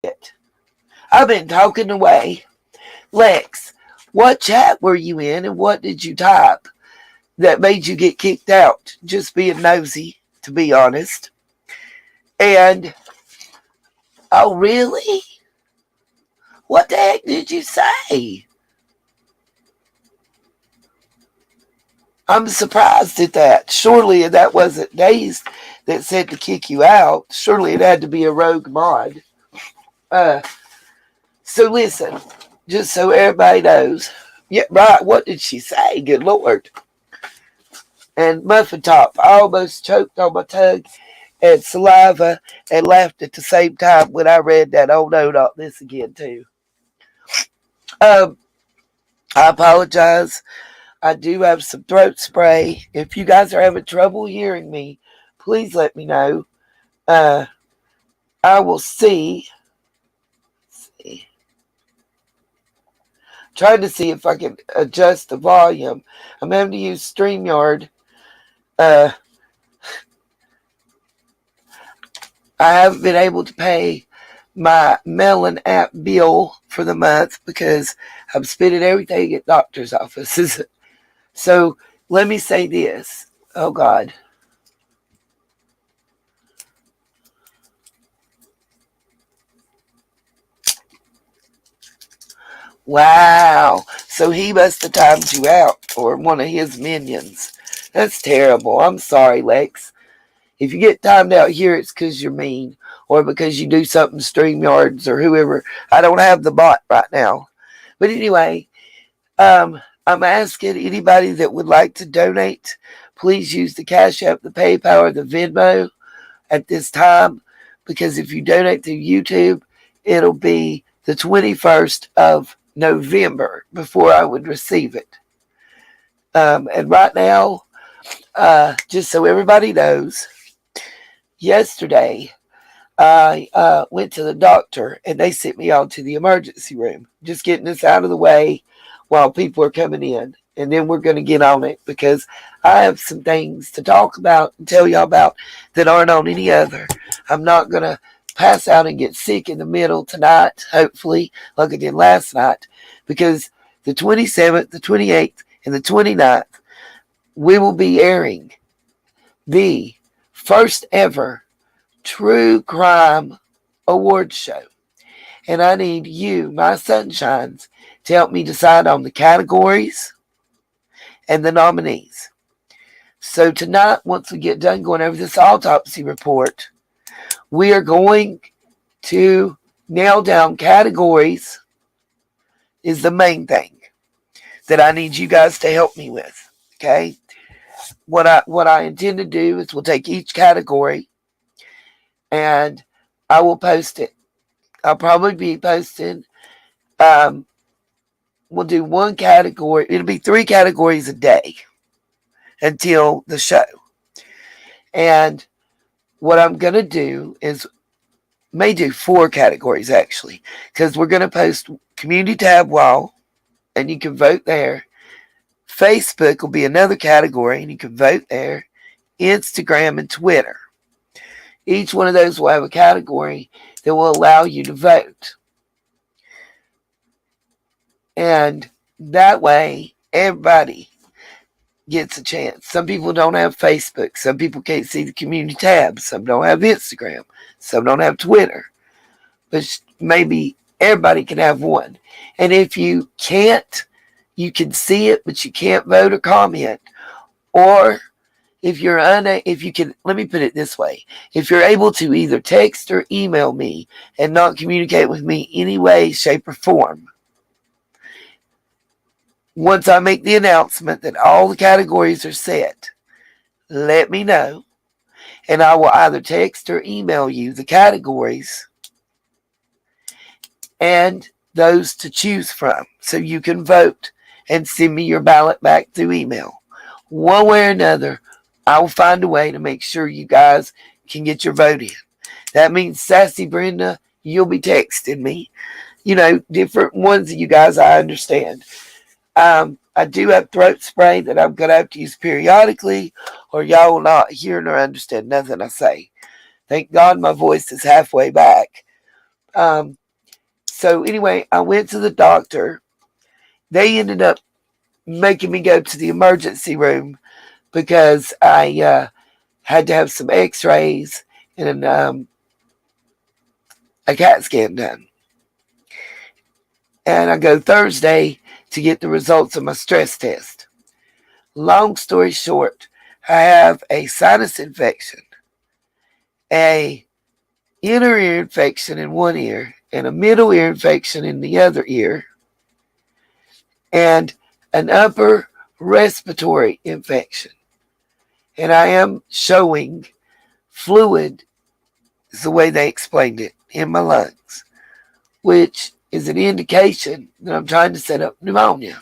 it. I've been talking away. Lex, what chat were you in and what did you type that made you get kicked out? Just being nosy, to be honest. And, oh, really? What the heck did you say? I'm surprised at that. Surely that wasn't Days that said to kick you out. Surely it had to be a rogue mod. So listen, just so everybody knows. Yeah, right, what did she say? Good Lord. And Muffin Top, I almost choked on my tongue and saliva and laughed at the same time when I read that. Oh no, not this again too. I apologize. I do have some throat spray. If you guys are having trouble hearing me, please let me know. I will see. Trying to see if I can adjust the volume. I'm having to use StreamYard. I haven't been able to pay my Melon app bill for the month because I'm spending everything at doctor's offices. So let me say this. Oh, God. Wow. So he must have timed you out, or one of his minions. That's terrible. I'm sorry, Lex. If you get timed out here, it's because you're mean, or because you do something StreamYards or whoever. I don't have the bot right now. But anyway, I'm asking anybody that would like to donate, please use the Cash App, the PayPal, or the Venmo at this time, because if you donate through YouTube, it'll be the 21st of November before I would receive it. And right now, just so everybody knows, yesterday I went to the doctor and they sent me on to the emergency room. Just getting this out of the way while people are coming in. And then we're going to get on it because I have some things to talk about and tell y'all about that aren't on any other. I'm not going to pass out and get sick in the middle tonight, hopefully, like I did last night, because the 27th, the 28th, and the 29th, we will be airing the first ever True Crime Award Show. And I need you, my sunshines, to help me decide on the categories and the nominees. So tonight, once we get done going over this autopsy report, we are going to nail down categories is the main thing that I need you guys to help me with. Okay? What I intend to do is we'll take each category and I will post it. I'll probably be posting we'll do one category. It'll be 3 categories a day until the show. And what I'm going to do is may do 4 categories actually, because we're going to post community tab wall and you can vote there. Facebook will be another category and you can vote there. Instagram and Twitter. Each one of those will have a category that will allow you to vote. And that way, everybody gets a chance. Some people don't have Facebook. Some people can't see the community tab. Some don't have Instagram. Some don't have Twitter. But maybe everybody can have one. And if you can't, you can see it, but you can't vote or comment. Or if you're if you can, let me put it this way. If you're able to either text or email me and not communicate with me any way, shape, or form, once I make the announcement that all the categories are set, let me know, and I will either text or email you the categories and those to choose from so you can vote and send me your ballot back through email. One way or another, I will find a way to make sure you guys can get your vote in. That means, Sassy Brenda, you'll be texting me. You know, different ones of you guys I understand. I do have throat spray that I'm going to have to use periodically, or y'all will not hear nor understand nothing I say. Thank God my voice is halfway back. Um, so anyway, I went to the doctor. They ended up making me go to the emergency room because I had to have some x-rays and a CAT scan done. And I go Thursday to get the results of my stress test. Long story short, I have a sinus infection, a inner ear infection in one ear, and a middle ear infection in the other ear, and an upper respiratory infection. And I am showing fluid, is the way they explained it, in my lungs, which is an indication that I'm trying to set up pneumonia.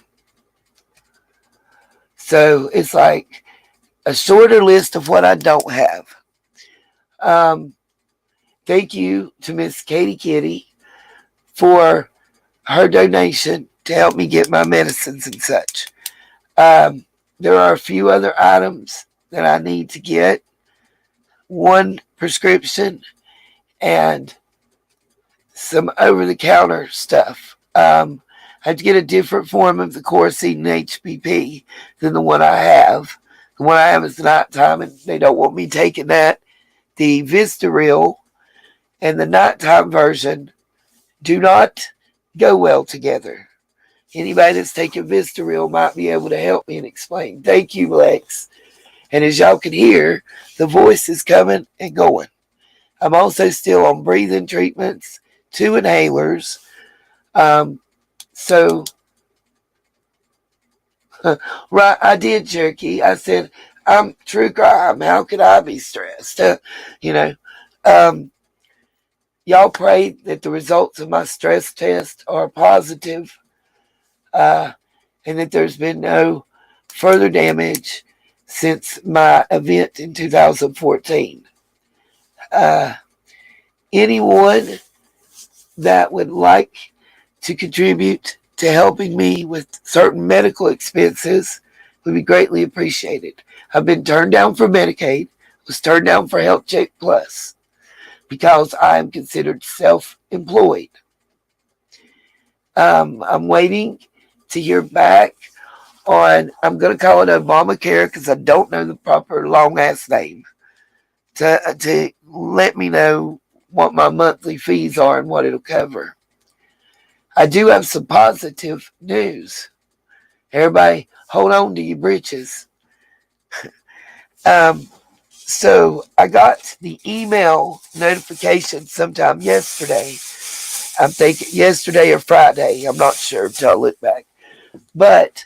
So it's like a shorter list of what I don't have. Thank you to Miss Kiely for her donation to help me get my medicines and such. There are a few other items that I need to get. One prescription and some over-the-counter stuff. I have to get a different form of the Coracine HPP than the one I have. The one I have is nighttime, and they don't want me taking that. The Vistaril and the nighttime version do not go well together. Anybody that's taking Vistaril might be able to help me and explain. Thank you, Lex. And as y'all can hear, the voice is coming and going. I'm also still on breathing treatments, 2 inhalers. So, right, I did, Cherokee. I said, I'm true crime. How could I be stressed? You know, y'all pray that the results of my stress test are positive, and that there's been no further damage since my event in 2014. Anyone that would like to contribute to helping me with certain medical expenses would be greatly appreciated. I've been turned down for Medicaid, was turned down for Health Check Plus because I am considered self-employed. I'm waiting to hear back on, I'm going to call it Obamacare because I don't know the proper long-ass name, to let me know what my monthly fees are and what it'll cover. I do have some positive news. Everybody, hold on to your britches. So I got the email notification sometime yesterday. I'm thinking yesterday or Friday. I'm not sure until I look back. But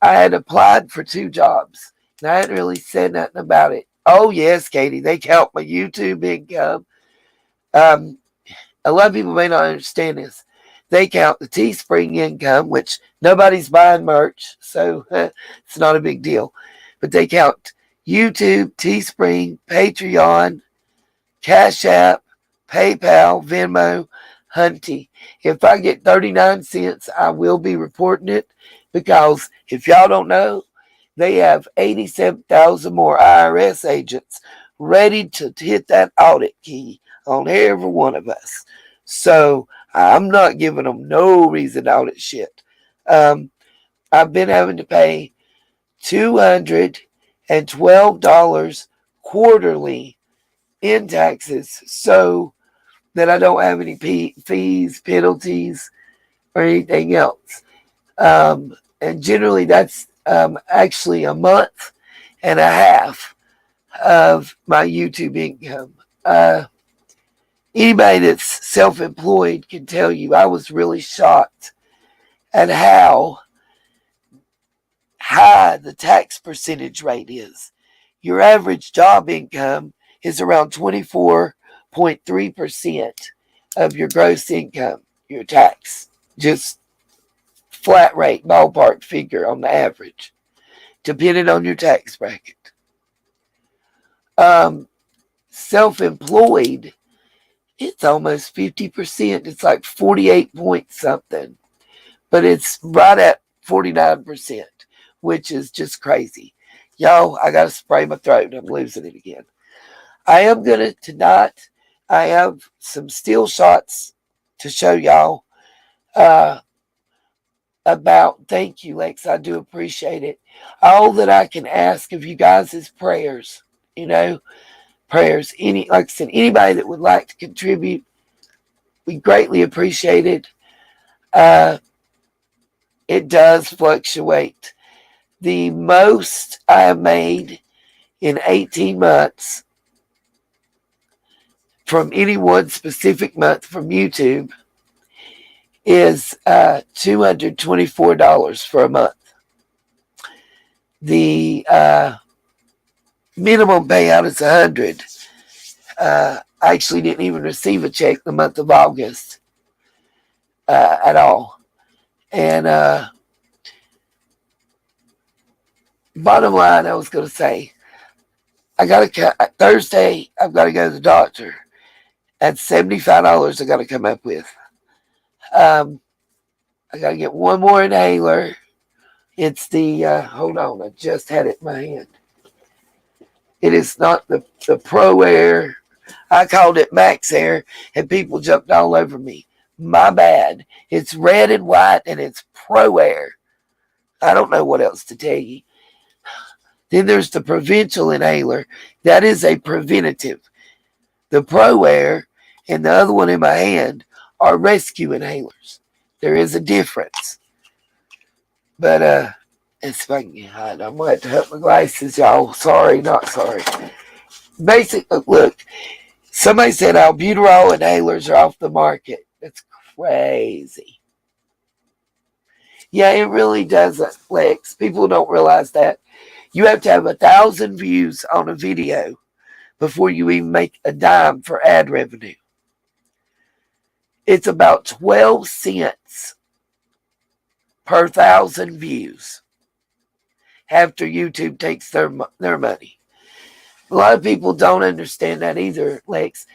I had applied for 2 jobs, and I hadn't really said nothing about it. Oh, yes, Katie, they count my YouTube income. A lot of people may not understand this. They count the Teespring income, which nobody's buying merch, so it's not a big deal. But they count YouTube, Teespring, Patreon, Cash App, PayPal, Venmo, Hunty. If I get 39 cents, I will be reporting it because if y'all don't know, they have 87,000 more IRS agents ready to hit that audit key on every one of us. So I'm not giving them no reason to audit shit. I've been having to pay $212 quarterly in taxes so that I don't have any fees, penalties, or anything else. And generally that's actually a month and a half of my YouTube income. Anybody that's self-employed can tell you I was really shocked at how high the tax percentage rate is. Your average job income is around 24.3% of your gross income, your tax. Just flat rate, ballpark figure on the average, depending on your tax bracket. Self-employed, it's almost 50%. It's like 48 point something, but it's right at 49%, which is just crazy. Y'all, I got to spray my throat. I'm losing it again. I am going to tonight, I have some steel shots to show y'all about. Thank you, Lex. I do appreciate it. All that I can ask of you guys is prayers. You know, prayers. Like I said, anybody that would like to contribute, we greatly appreciate it. It does fluctuate. The most I have made in 18 months from any one specific month from YouTube is $224 for a month. The minimum payout is $100. I actually didn't even receive a check the month of August at all. And bottom line, I was going to say, Thursday, I've got to go to the doctor. That's $75 I got to come up with. I got to get one more inhaler. It's the, hold on, I just had it in my hand. It is not the Pro Air. I called it Max Air, and people jumped all over me. My bad. It's red and white, and it's Pro Air. I don't know what else to tell you. Then there's the provincial inhaler. That is a preventative. The Pro Air and the other one in my hand are rescue inhalers. There is a difference. But it's fucking hot. I'm going to have to put my glasses, y'all. Sorry, not sorry. Basically, look, somebody said albuterol inhalers are off the market. That's crazy. Yeah, it really doesn't, Lex. People don't realize that. You have to have 1,000 views on a video before you even make a dime for ad revenue. It's about 12 cents per 1,000 views after YouTube takes their money. A lot of people don't understand that either, Lex.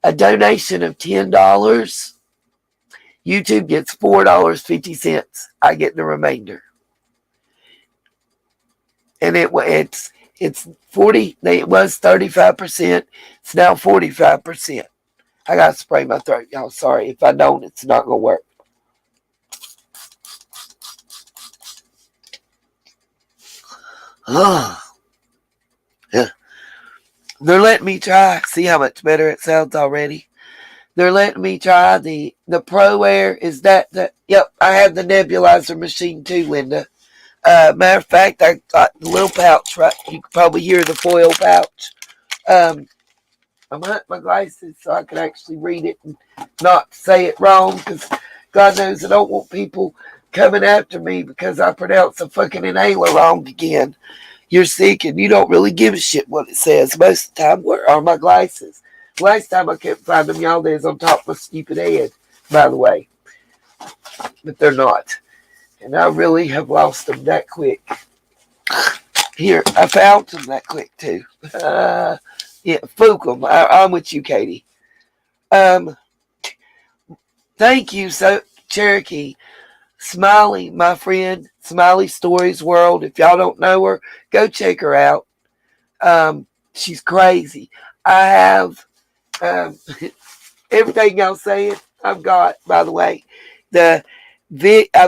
A donation of $10, YouTube gets $4.50. I get the remainder. And it's 40. It was 35%. It's now 45%. I got to spray my throat, y'all. Sorry. If I don't, it's not going to work. Yeah. They're letting me try. See how much better it sounds already? They're letting me try the Pro Air. Is that the... Yep, I have the nebulizer machine too, Linda. Matter of fact, I got the little pouch, right? You can probably hear the foil pouch. I'm hunting my glasses so I can actually read it and not say it wrong, because God knows I don't want people coming after me because I pronounce a fucking inhaler wrong again. You're sick and you don't really give a shit what it says. Most of the time, where are my glasses? Last time I couldn't find them, y'all, there's on top of my stupid head, by the way. But they're not. And I really have lost them that quick. Here, I found them that quick too. Yeah, fook them. I'm with you, Katie. Thank you, so Cherokee. Smiley, my friend. Smiley Stories World. If y'all don't know her, go check her out. She's crazy. I have everything y'all saying. I've got, by the way, I've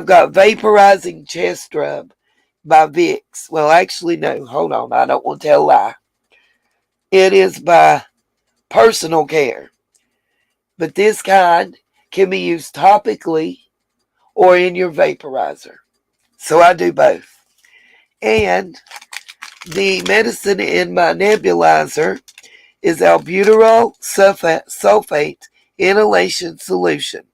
got Vaporizing Chest Rub by Vicks. Well, actually, no. Hold on. I don't want to tell a lie. It is by Personal Care. But this kind can be used topically or in your vaporizer. So I do both. And the medicine in my nebulizer is albuterol sulfate inhalation solution.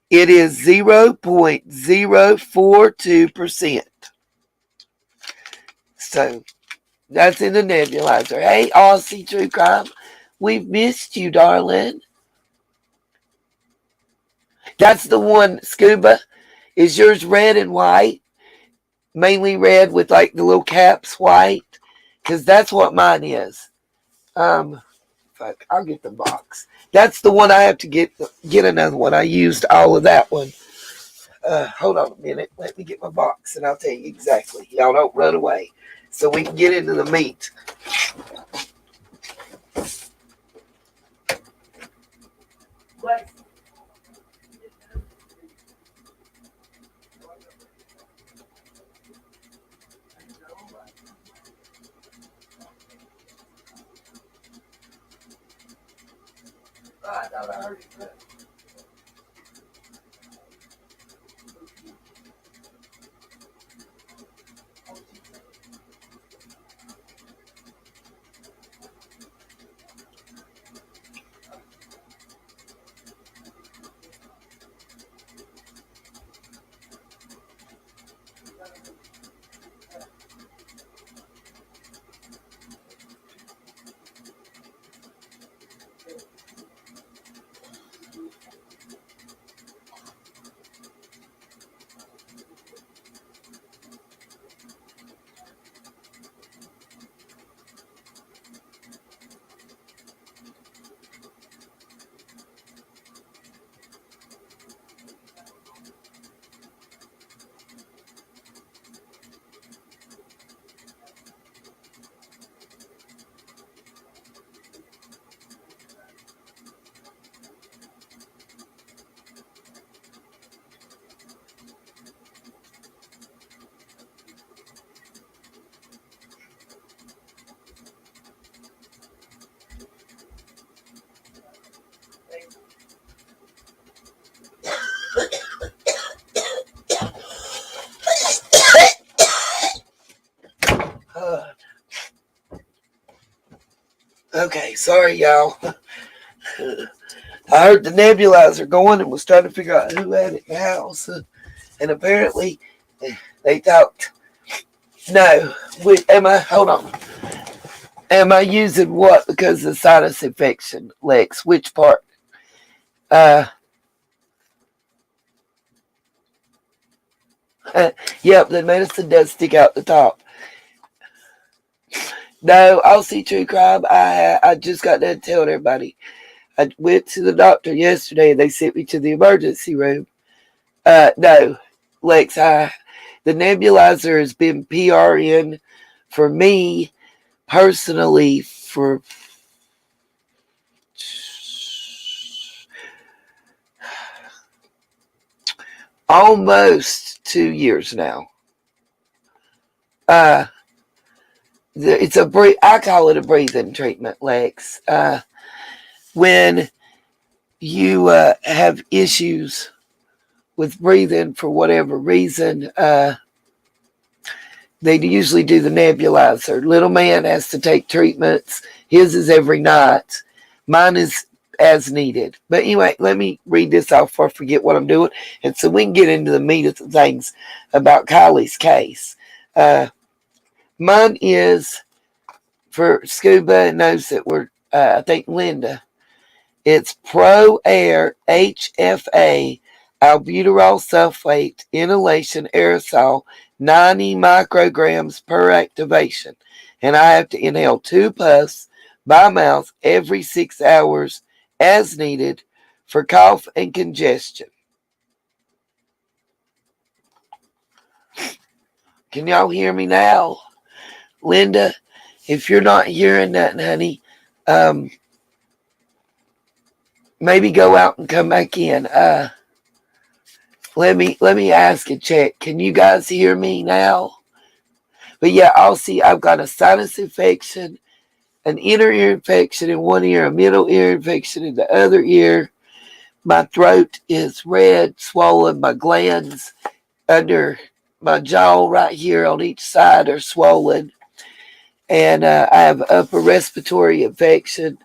It is 0.042%. So that's in the nebulizer. Hey, Aussie True Crime, we've missed you, darling. That's the one, Scuba. Is yours red and white? Mainly red with like the little caps white? Because that's what mine is. Fuck, I'll get the box. That's the one I have to get another one. I used all of that one. Hold on a minute. Let me get my box and I'll tell you exactly. Y'all don't run away. So we can get into the meat. What? I thought I heard it. Okay, sorry, y'all. I heard the nebulizer going and was trying to figure out who had it in the house. And apparently, they thought, no, hold on. Am I using what because of sinus infection, Lex? Which part? Yep, the medicine does stick out the top. No, I'll see true crime. I just got done telling everybody. I went to the doctor yesterday and they sent me to the emergency room. No, Lex, the nebulizer has been PRN for me personally for almost 2 years now. I call it a breathing treatment, Lex. When you have issues with breathing for whatever reason, they usually do the nebulizer. Little man has to take treatments. His is every night. Mine is as needed. But anyway, let me read this off before I forget what I'm doing. And so we can get into the meat of the things about Kiely's case. Mine is for Scuba and knows that we're, I think Linda. It's Pro Air HFA albuterol sulfate inhalation aerosol 90 micrograms per activation. And I have to inhale 2 puffs by mouth every 6 hours as needed for cough and congestion. Can y'all hear me now? Linda, if you're not hearing that, honey, maybe go out and come back in. Let me ask and check. Can you guys hear me now? But yeah, I've got a sinus infection, an inner ear infection in one ear, a middle ear infection in the other ear. My throat is red, swollen. My glands under my jaw right here on each side are swollen. And I have upper respiratory infection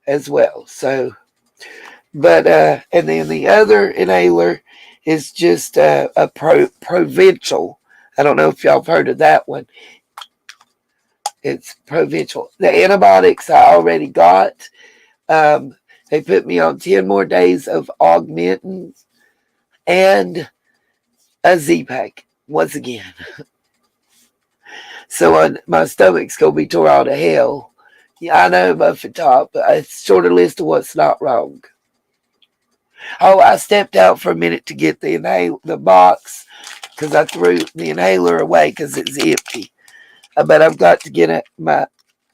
as well. So, but, and then the other inhaler is just a provincial. I don't know if y'all have heard of that one. It's provincial. The antibiotics I already got. They put me on 10 more days of augmentin and a Z-Pack once again. So my stomach's going to be tore out of hell. Yeah, I know Muffin Top, but it's a shorter list of what's not wrong. Oh, I stepped out for a minute to get the box because I threw the inhaler away because it's empty. But I've got to get my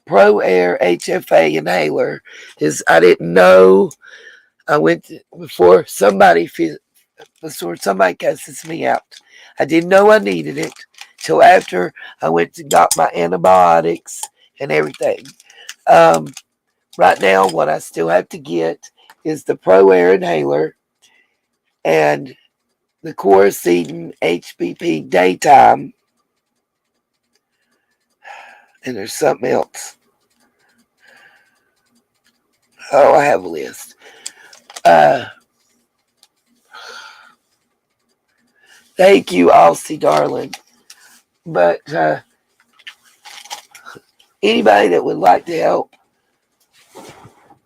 Pro Air HFA inhaler. I didn't know. I went before somebody cusses me out. I didn't know I needed it till after I went and got my antibiotics and everything. Right now, what I still have to get is the Pro Air Inhaler and the Quercetin HPP Daytime. And there's something else. Oh, I have a list. Thank you, Aussie darling. But anybody that would like to help,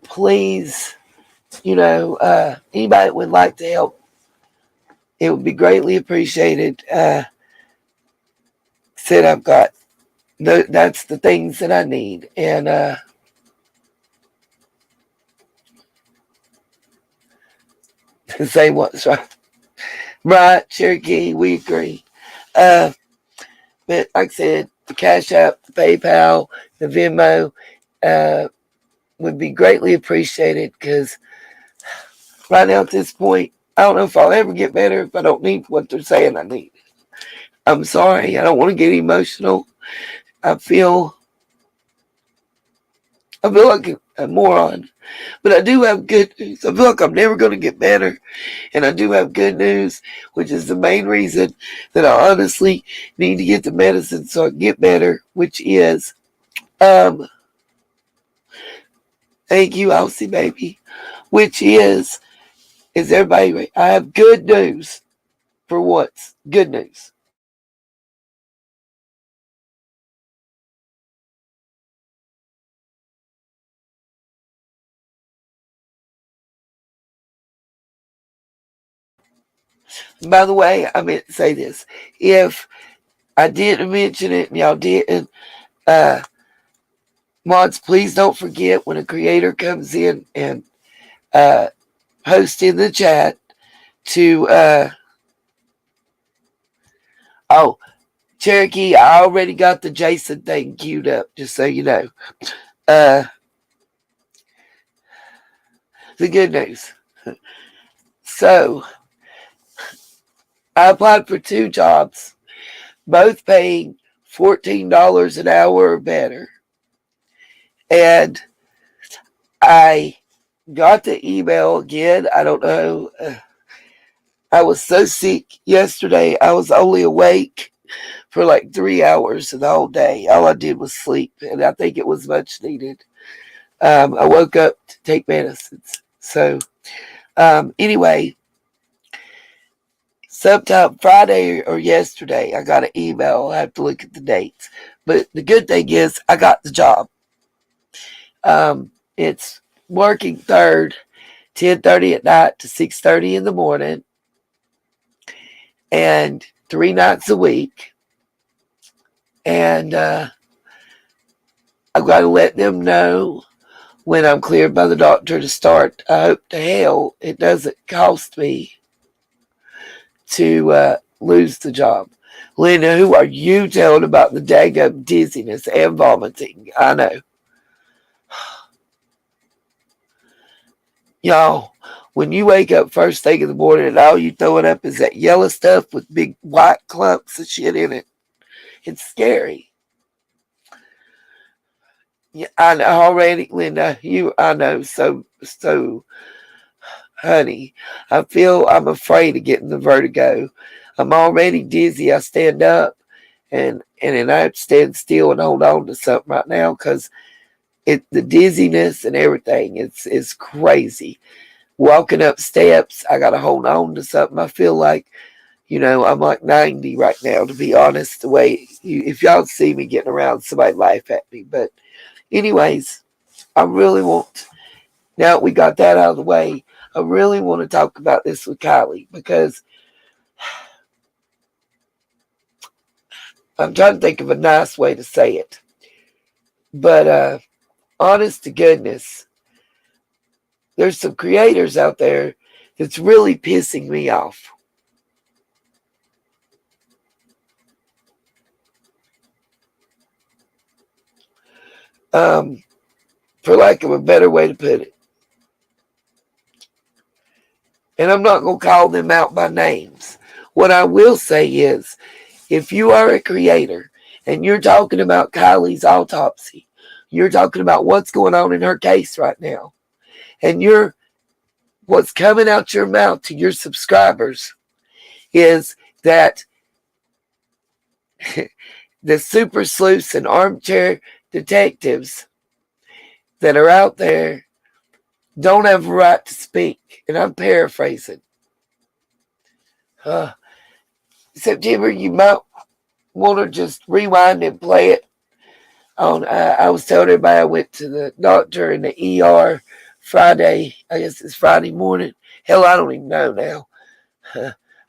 please, anybody that would like to help, it would be greatly appreciated. Said I've got, that's the things that I need. And say what's right. Right, Cherokee, we agree. But like I said, the Cash App, the PayPal, the Venmo would be greatly appreciated, because right now at this point, I don't know if I'll ever get better if I don't need what they're saying I need. I'm sorry. I don't want to get emotional. I feel like a moron. But I do have good news. I feel like I'm never going to get better. And I do have good news, which is the main reason that I honestly need to get the medicine so I can get better, which is, thank you, Elsie, baby, which is everybody, I have good news for once. Good news. By the way, I meant to say this. If I didn't mention it and y'all didn't, mods, please don't forget when a creator comes in and post in the chat to, oh, Cherokee, I already got the Jason thing queued up, just so you know. The good news. So, I applied for 2 jobs, both paying $14 an hour or better. And I got the email again. I don't know. I was so sick yesterday. I was only awake for like 3 hours in the whole day. All I did was sleep, and I think it was much needed. I woke up to take medicines. So, anyway, sometime Friday or yesterday, I got an email. I have to look at the dates. But the good thing is, I got the job. It's working third, 10:30 at night to 6:30 in the morning, and 3 nights a week. And I've got to let them know when I'm cleared by the doctor to start. I hope to hell it doesn't cost me to lose the job. Linda, who are you telling about the daggum dizziness and vomiting? I know. Y'all, when you wake up first thing in the morning and all you throwing up is that yellow stuff with big white clumps of shit in it, it's scary. Yeah, I know already, Linda. I know. So, honey, I'm afraid of getting the vertigo. I'm already dizzy. I stand up and then I have to stand still and hold on to something right now because the dizziness and everything, it's crazy. Walking up steps, I gotta hold on to something. I feel like, I'm like 90 right now, to be honest. The way if y'all see me getting around, somebody laugh at me. But anyways, I really want, now that we got that out of the way, I really want to talk about this with Kiely, because I'm trying to think of a nice way to say it. But honest to goodness, there's some creators out there that's really pissing me off. For lack of a better way to put it. And I'm not going to call them out by names. What I will say is, if you are a creator and you're talking about Kiely's Autopsy, You're talking about what's going on in her case right now. And what's coming out your mouth to your subscribers is that the super sleuths and armchair detectives that are out there don't have a right to speak. And I'm paraphrasing. September, you might want to just rewind and play it. I was telling everybody I went to the doctor in the ER Friday. I guess it's Friday morning. Hell, I don't even know now.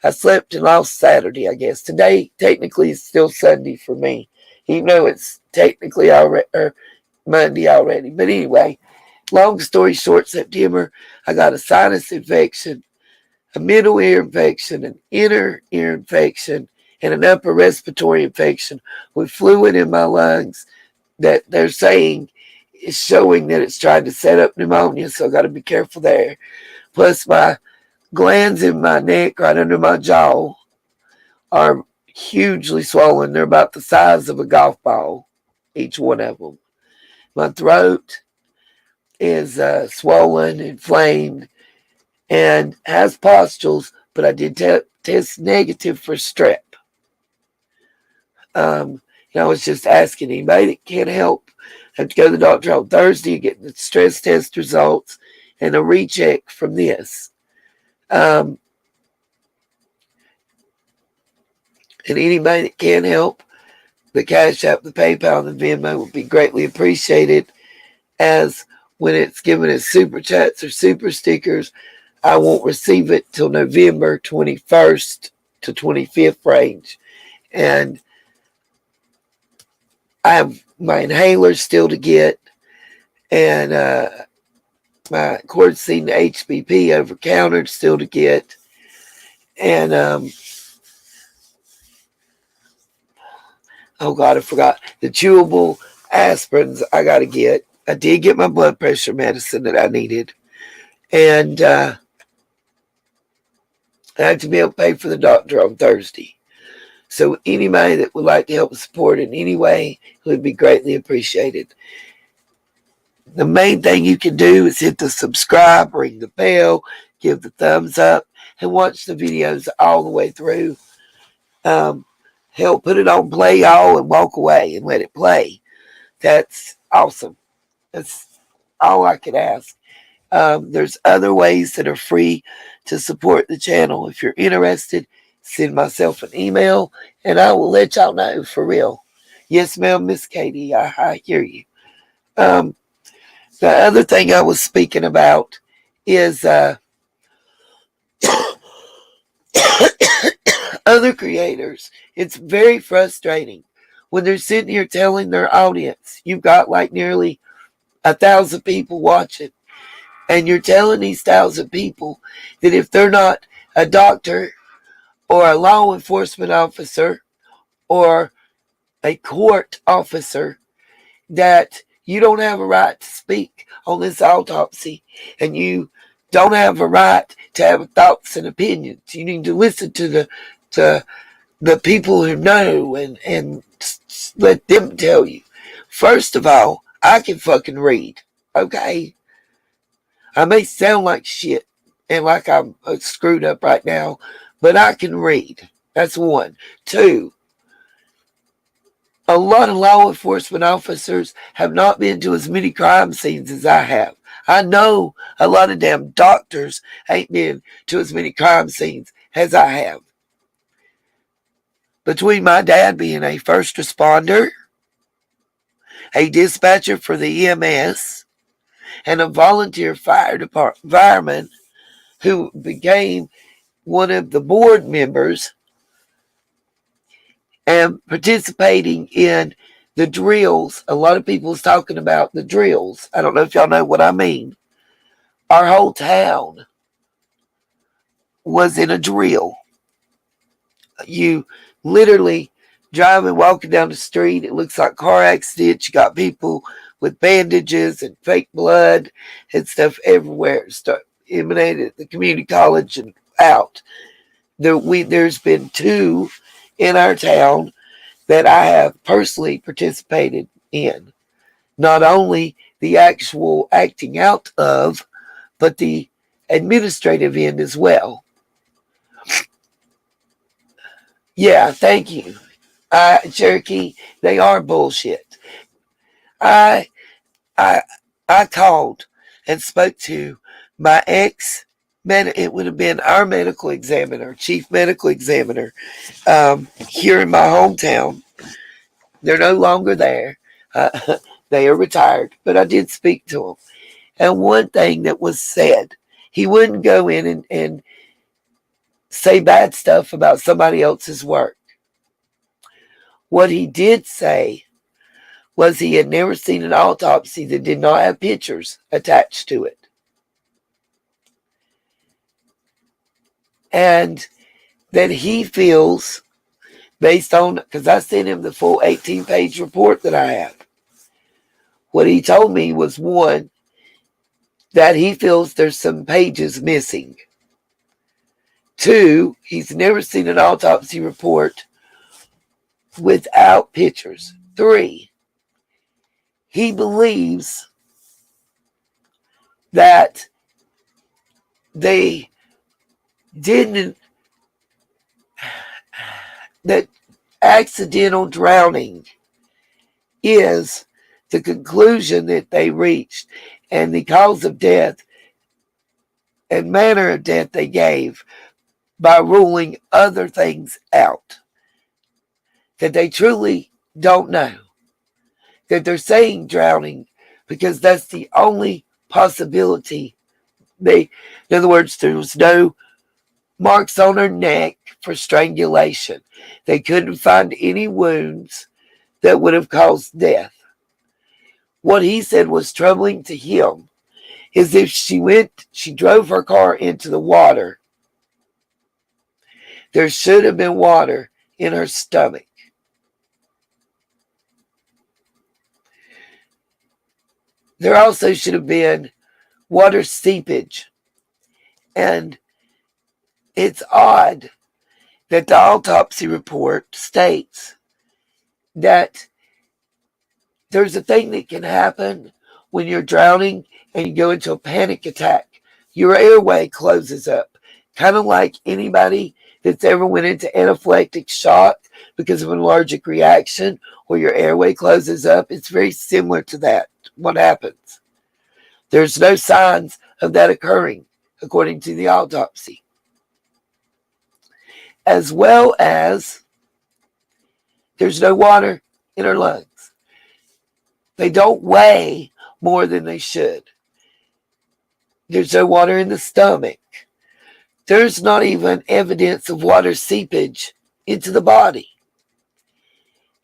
I slept and lost Saturday, I guess. Today, technically, is still Sunday for me, even though it's technically already or Monday already. But anyway, long story short, September, I got a sinus infection, a middle ear infection, an inner ear infection, and an upper respiratory infection with fluid in my lungs that they're saying is showing that it's trying to set up pneumonia, so I got to be careful there. Plus, my glands in my neck right under my jaw are hugely swollen. They're about the size of a golf ball, each one of them. My throat is swollen, inflamed, and has pustules, but I did test negative for strep. I was just asking anybody that can't help. I have to go to the doctor on Thursday, get the stress test results, and a recheck from this. And anybody that can help, the Cash App, the PayPal, and the Venmo would be greatly appreciated. As when it's given as super chats or super stickers, I won't receive it till November 21st to 25th range. And I have my inhalers still to get, and my Cortisone HBP over counter still to get, and oh God, I forgot the chewable aspirins I got to get. I did get my blood pressure medicine that I needed, and I have to be able to pay for the doctor on Thursday. So anybody that would like to help support in any way would be greatly appreciated. The main thing you can do is hit the subscribe, ring the bell, give the thumbs up, and watch the videos all the way through. Hell, put it on play all and walk away and let it play. That's awesome. That's all I could ask. There's other ways that are free to support the channel. If you're interested, send myself an email and I will let y'all know for real. Yes, ma'am, Miss Katie, I hear you. The other thing I was speaking about is other creators. It's very frustrating when they're sitting here telling their audience, you've got like nearly 1,000 people watching, and you're telling these 1,000 people that if they're not a doctor or a law enforcement officer or a court officer, that you don't have a right to speak on this autopsy, and you don't have a right to have thoughts and opinions. You need to listen to the people who know and let them tell you. First of all, I can fucking read, okay? I may sound like shit and like I'm screwed up right now, but I can read. That's one. Two, a lot of law enforcement officers have not been to as many crime scenes as I have. I know a lot of damn doctors ain't been to as many crime scenes as I have. Between my dad being a first responder, a dispatcher for the EMS, and a volunteer fireman who became one of the board members and participating in the drills. A lot of people was talking about the drills. I don't know if y'all know what I mean. Our whole town was in a drill. You literally driving, walking down the street, it looks like car accidents. You got people with bandages and fake blood and stuff everywhere. Stuff emanated at the community college and out. There's been 2 in our town that I have personally participated in. Not only the actual acting out of, but the administrative end as well. Yeah, thank you. Cherokee, they are bullshit. I I I called and spoke to my ex it would have been our medical examiner, chief medical examiner, here in my hometown. They're no longer there. They are retired, but I did speak to them. And one thing that was said, he wouldn't go in and say bad stuff about somebody else's work. What he did say was he had never seen an autopsy that did not have pictures attached to it. And that he feels, based on, because I sent him the full 18-page report that I have, what he told me was, one, that he feels there's some pages missing. Two, he's never seen an autopsy report without pictures. Three, he believes that they didn't, that accidental drowning is the conclusion that they reached, and the cause of death and manner of death they gave by ruling other things out that they truly don't know. That they're saying drowning because that's the only possibility. In other words, there was no marks on her neck for strangulation. They couldn't find any wounds that would have caused death. What he said was troubling to him is if she drove her car into the water, there should have been water in her stomach. There also should have been water seepage. And it's odd that the autopsy report states that there's a thing that can happen when you're drowning and you go into a panic attack. Your airway closes up, kind of like anybody that's ever went into anaphylactic shock because of an allergic reaction where your airway closes up. It's very similar to that, what happens. There's no signs of that occurring, according to the autopsy. As well as there's no water in her lungs. They don't weigh more than they should. There's no water in the stomach. There's not even evidence of water seepage into the body.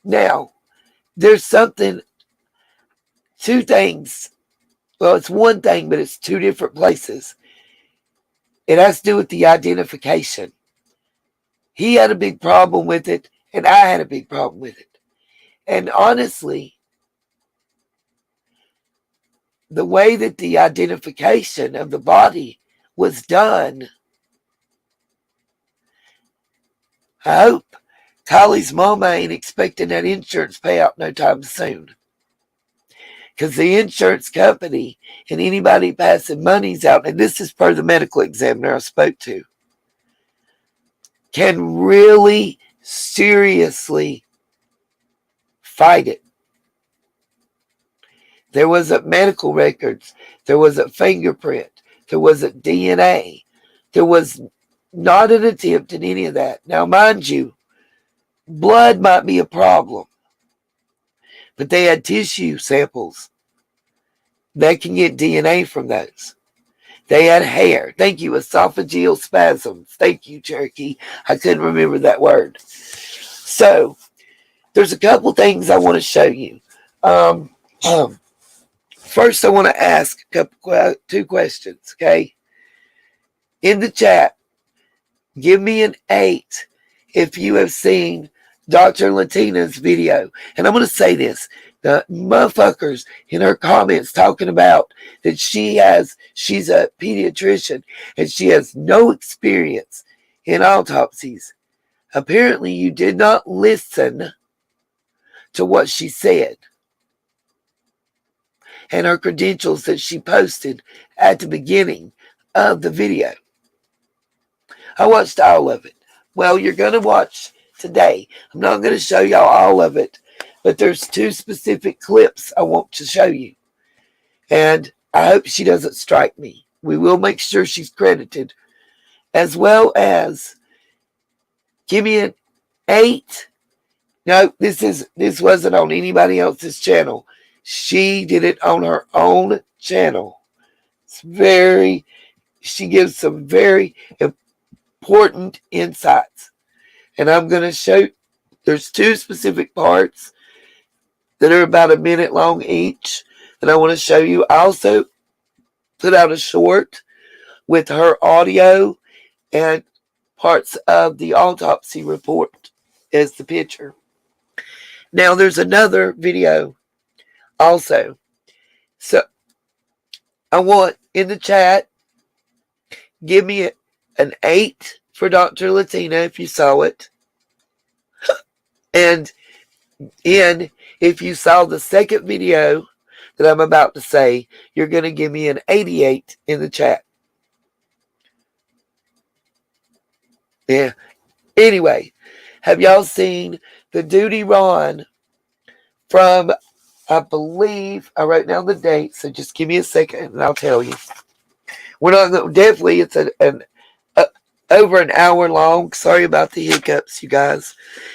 Now, there's two things. Well, it's one thing, but it's two different places. It has to do with the identification. He had a big problem with it, and I had a big problem with it. And honestly, the way that the identification of the body was done, I hope Kiely's mama ain't expecting that insurance payout no time soon. Because the insurance company and anybody passing monies out, and this is per the medical examiner I spoke to, can really seriously fight it. There wasn't medical records. There wasn't fingerprint. There wasn't DNA. There was not an attempt at any of that. Now, mind you, blood might be a problem, but they had tissue samples. They can get DNA from those. They had hair. Thank you. Esophageal spasms. Thank you, Cherokee. I couldn't remember that word. So, there's a couple things I want to show you. First, I want to ask two questions, okay? In the chat, give me an 8 if you have seen Dr. Latina's video. And I'm going to say this. The motherfuckers in her comments talking about that she's a pediatrician and she has no experience in autopsies. Apparently, you did not listen to what she said. and her credentials that she posted at the beginning of the video. I watched all of it. Well, you're going to watch today. I'm not going to show y'all all of it, but there's 2 specific clips I want to show you. And I hope she doesn't strike me. We will make sure she's credited, as well as give me an 8. No, this wasn't on anybody else's channel. She did it on her own channel. She gives some very important insights. And I'm going to show, there's 2 specific parts that are about a minute long each that I want to show you. I also put out a short with her audio and parts of the autopsy report as the picture. Now there's another video also. So I want in the chat, give me an 8 for Dr. Latina if you saw it. And if you saw the second video that I'm about to say, you're going to give me an 88 in the chat. Yeah. Anyway, have y'all seen the Duty Ron from, I believe, I wrote down the date, so just give me a second and I'll tell you. We're not going to, definitely it's over an hour long. Sorry about the hiccups, you guys.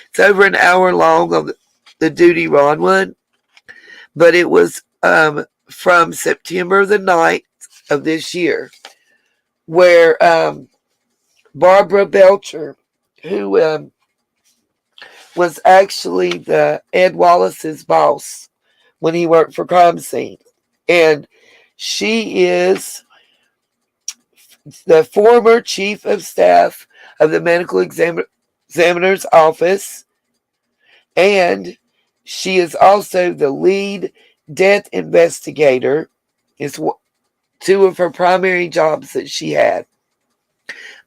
It's over an hour long on the Duty Ron one, but it was from September the 9th of this year, where Barbara Belcher, who was actually the Ed Wallace's boss when he worked for Crime Scene, and she is the former chief of staff of the medical examiner's office, and she is also the lead death investigator. It's 2 of her primary jobs that she had.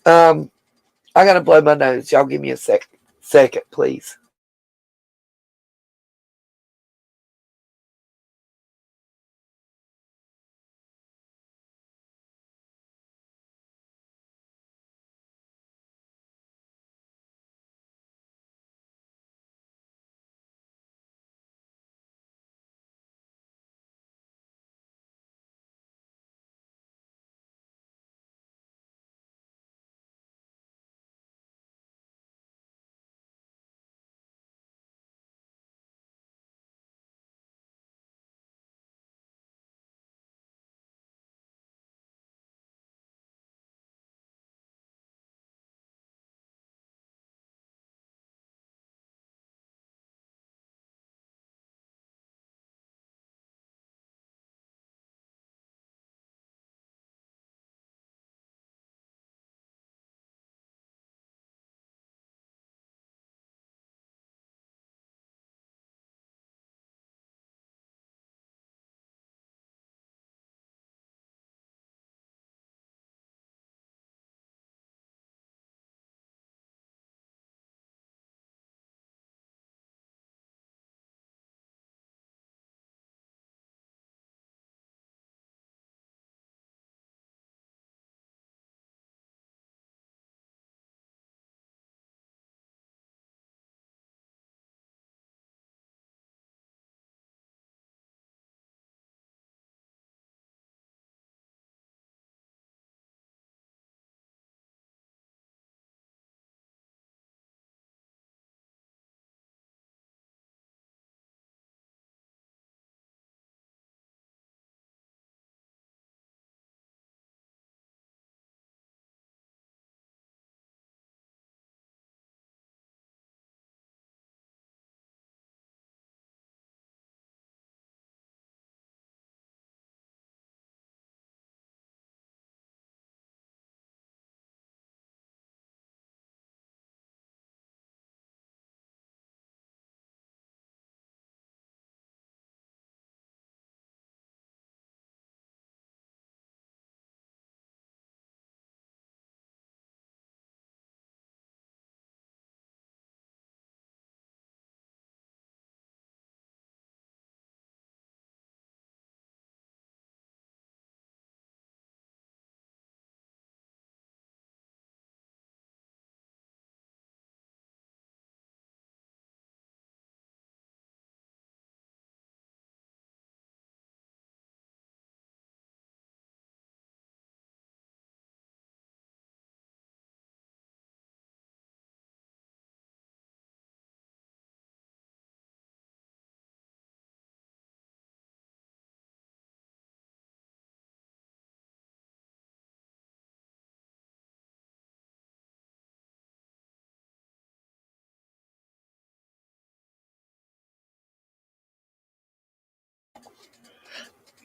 I gotta blow my nose. Y'all give me a second, please.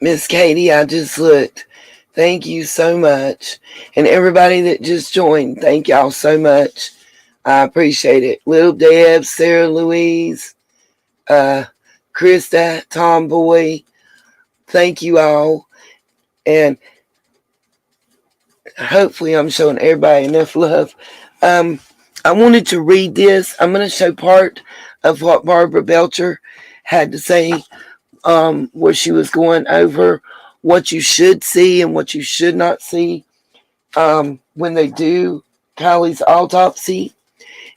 Miss Katie, I just looked. Thank you so much. And everybody that just joined, thank y'all so much. I appreciate it. Little Deb, Sarah Louise, Krista, Tomboy, thank you all. And hopefully I'm showing everybody enough love. I wanted to read this. I'm going to show part of what Barbara Belcher had to say, where she was going over what you should see and what you should not see when they do Kiely's autopsy.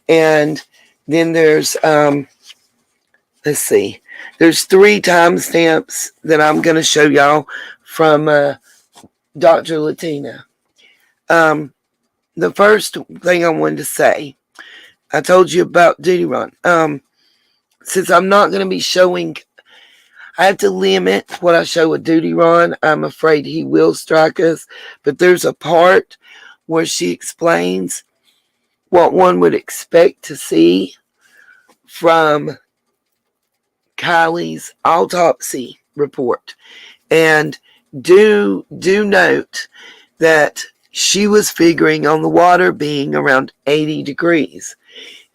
And then there's, let's see, there's 3 timestamps that I'm going to show y'all from Dr. Latina. The first thing I wanted to say, I told you about Duty Run. Since I'm not going to be showing, I have to limit what I show with Duty Run. I'm afraid he will strike us. But there's a part where she explains what one would expect to see from Kiely's autopsy report. And do note that she was figuring on the water being around 80 degrees.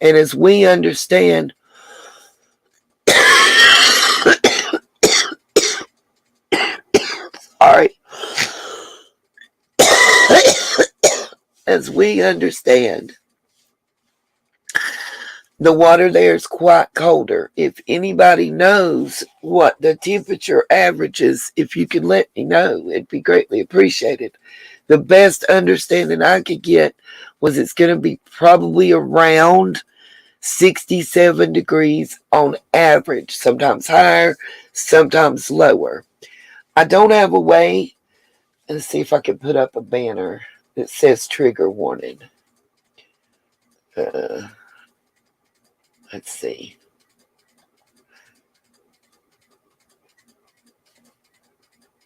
And as we understand, sorry, as we understand, the water there is quite colder. If anybody knows what the temperature averages, if you can let me know, it'd be greatly appreciated. The best understanding I could get was it's going to be probably around 67 degrees on average, sometimes higher, sometimes lower. I don't have a way. Let's see if I can put up a banner that says trigger warning. Let's see.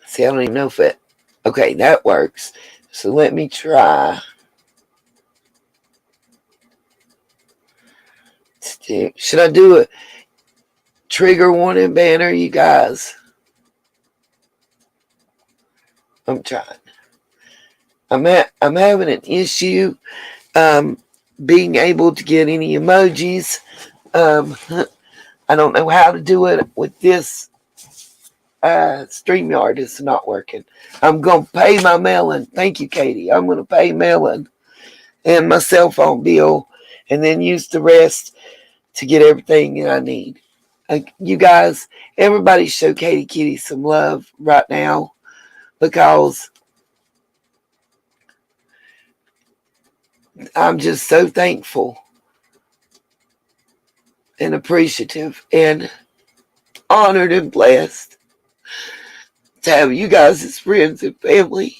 See, I don't even know if it... Okay, that works. So let me try. Should I do a trigger warning banner, you guys? I'm trying. I'm having an issue being able to get any emojis. I don't know how to do it with this StreamYard. It's not working. I'm going to pay my melon. Thank you, Katie. I'm going to pay melon and my cell phone bill and then use the rest to get everything that I need. You guys, everybody show Katie Kitty some love right now, because I'm just so thankful and appreciative and honored and blessed to have you guys as friends and family.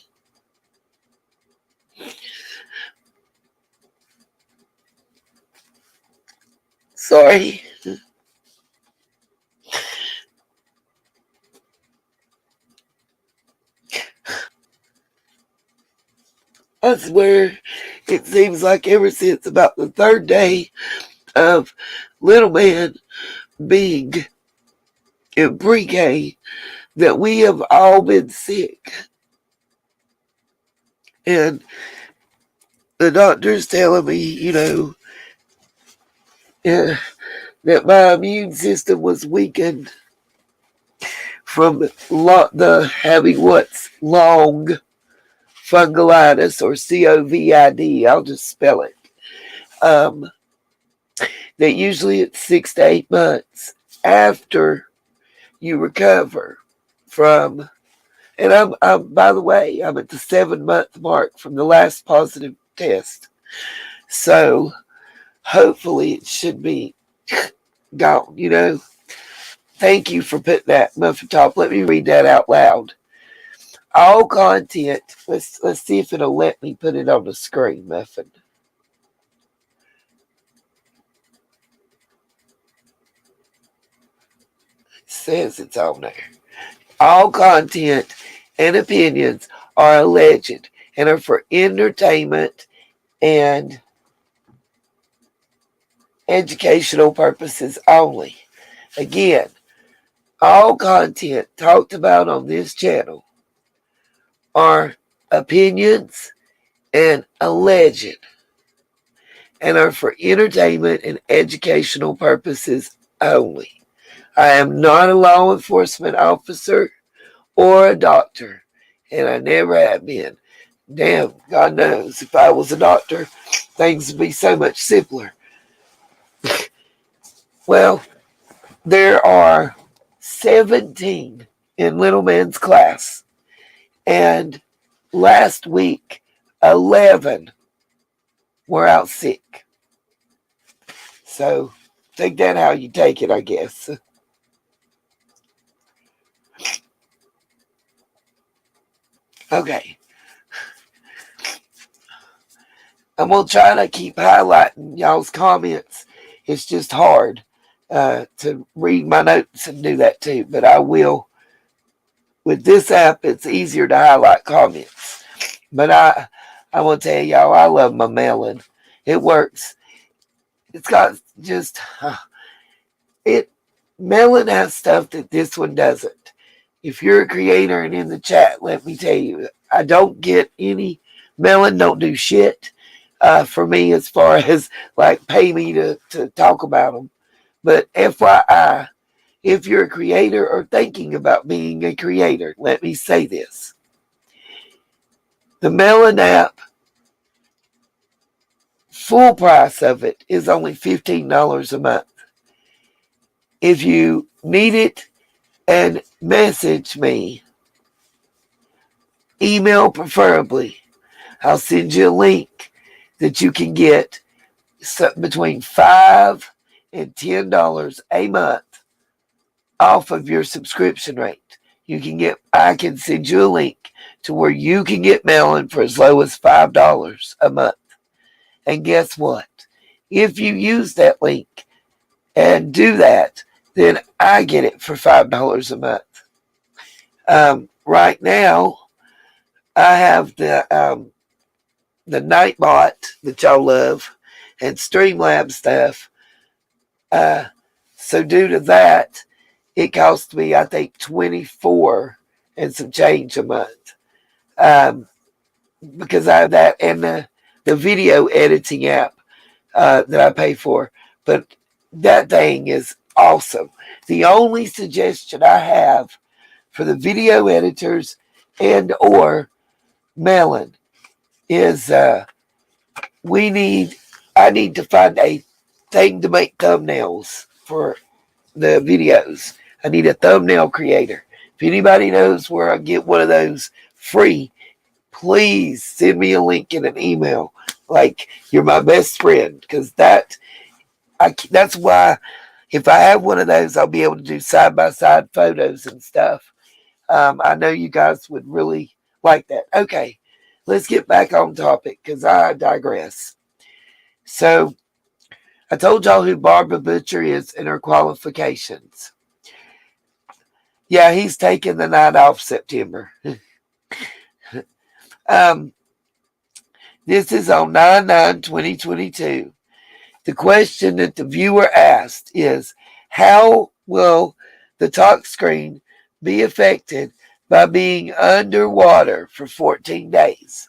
Sorry. I swear, it seems like ever since about the 3rd day of little man being in pre-K that we have all been sick. And the doctor's telling me, that my immune system was weakened from the having what's long fungulitis, or COVID. I'll just spell it. That usually it's 6 to 8 months after you recover from, and I'm by the way, I'm at the 7-month mark from the last positive test. So hopefully it should be gone. Thank you for putting that, Muffin Top. Let me read that out loud. All content. Let's see if it'll let me put it on the screen, Muffin. It says it's on there. All content and opinions are alleged and are for entertainment and educational purposes only. Again, All content talked about on this channel are opinions and alleged and are for entertainment and educational purposes only. I am not a law enforcement officer or a doctor, and I never have been. Damn, God knows, if I was a doctor, things would be so much simpler. Well, there are 17 in Little Man's class, and last week, 11 were out sick. So, take that how you take it, I guess. Okay. I'm going to try to keep highlighting y'all's comments. It's just hard to read my notes and do that too, but I will. With this app, it's easier to highlight comments. But I want to tell y'all, I love my melon. It works. It's got just, melon has stuff that this one doesn't. If you're a creator and in the chat, let me tell you, I don't get any, melon don't do shit for me as far as like pay me to talk about them. But FYI, if you're a creator or thinking about being a creator, let me say this. The Melon app, full price of it is only $15 a month. If you need it, and message me, email preferably, I'll send you a link that you can get between $5 and $10 a month off of your subscription rate. I can send you a link to where you can get Melon for as low as $5 a month. And guess what? If you use that link and do that, then I get it for $5 a month. Right now, I have the Nightbot that y'all love and Streamlab stuff. So due to that, it cost me, I think, $24 and some change a month. Because I have that and the video editing app that I pay for. But that thing is awesome. The only suggestion I have for the video editors and or Melon is I need to find a thing to make thumbnails for the videos. I need a thumbnail creator. If anybody knows where I get one of those free, please send me a link in an email. Like, you're my best friend, because that's why if I have one of those, I'll be able to do side-by-side photos and stuff. I know you guys would really like that. Okay, let's get back on topic because I digress. So, I told y'all who Barbara Butcher is and her qualifications. Yeah, he's taking the night off September. This is on 9/9/2022. The question that the viewer asked is, how will the talk screen be affected by being underwater for 14 days?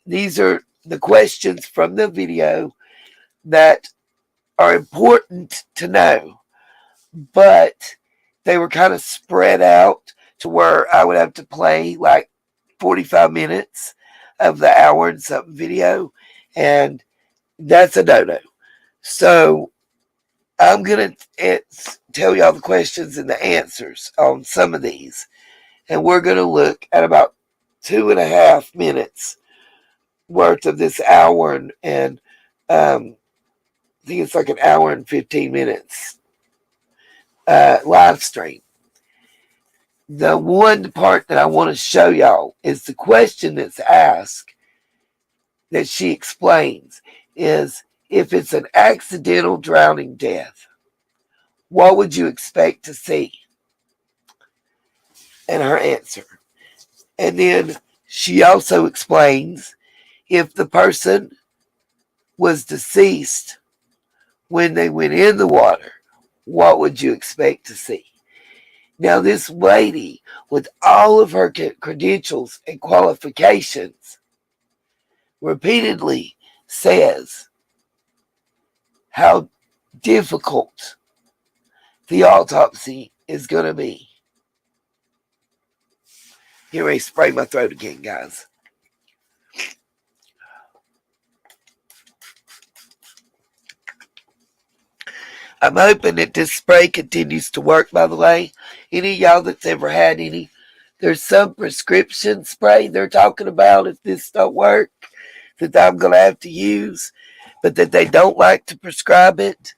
These are the questions from the video that are important to know, but they were kind of spread out to where I would have to play like 45 minutes of the hour and something video, and that's a no-no. So I'm going to tell y'all the questions and the answers on some of these, and we're going to look at about 2.5 minutes worth of this hour and I think it's like an hour and 15 minutes live stream. The one part that I want to show y'all is the question that's asked that she explains is, if it's an accidental drowning death, what would you expect to see? And her answer. And then she also explains, if the person was deceased when they went in the water, what would you expect to see? Now, this lady, with all of her credentials and qualifications, repeatedly says how difficult the autopsy is going to be. Get ready to spray my throat again, guys. I'm hoping that this spray continues to work, by the way. Any of y'all that's ever had any, there's some prescription spray they're talking about if this don't work that I'm going to have to use, but that they don't like to prescribe it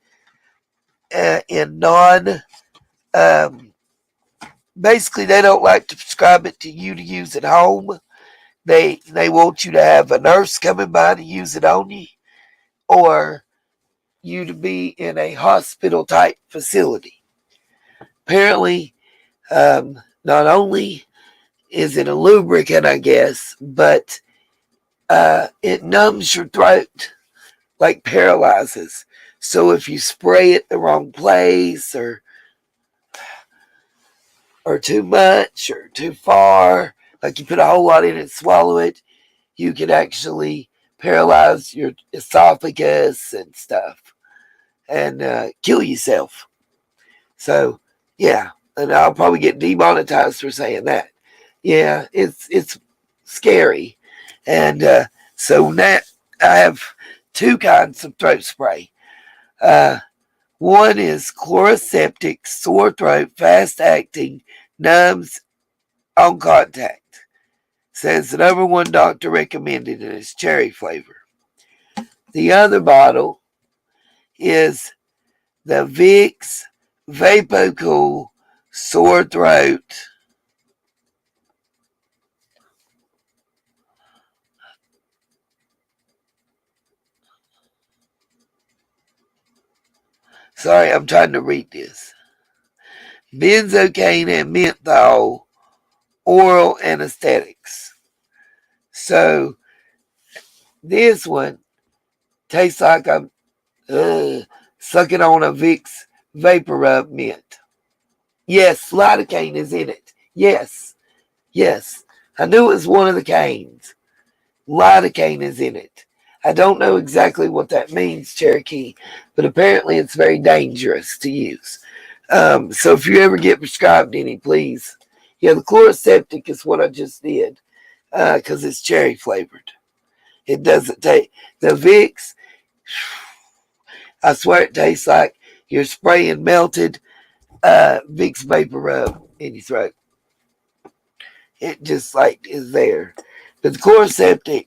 in basically they don't like to prescribe it to you to use at home. They want you to have a nurse coming by to use it on you, or you to be in a hospital type facility. Apparently, not only is it a lubricant, I guess, but it numbs your throat, like paralyzes. So if you spray it the wrong place, or too much or too far, like you put a whole lot in and swallow it, you can actually paralyze your esophagus and stuff and kill yourself. So, yeah, and I'll probably get demonetized for saying that. Yeah, it's scary. And so now I have two kinds of throat spray. One is chloroseptic, sore throat, fast-acting, numbs on contact. Says the number one doctor recommended it is cherry flavor. The other bottle is the Vicks VapoCool sore throat. Sorry, I'm trying to read this. Benzocaine and menthol oral anesthetics. So this one tastes like I'm sucking on a Vicks Vapor Rub mint. Yes, lidocaine is in it. Yes. I knew it was one of the canes. Lidocaine is in it. I don't know exactly what that means, Cherokee, but apparently it's very dangerous to use. So if you ever get prescribed any, please. Yeah, the chloroseptic is what I just did because it's cherry flavored. It doesn't taste. The Vicks, I swear it tastes like you're spraying melted Vicks Vapor Rub in your throat. It just like is there. But the chloroseptic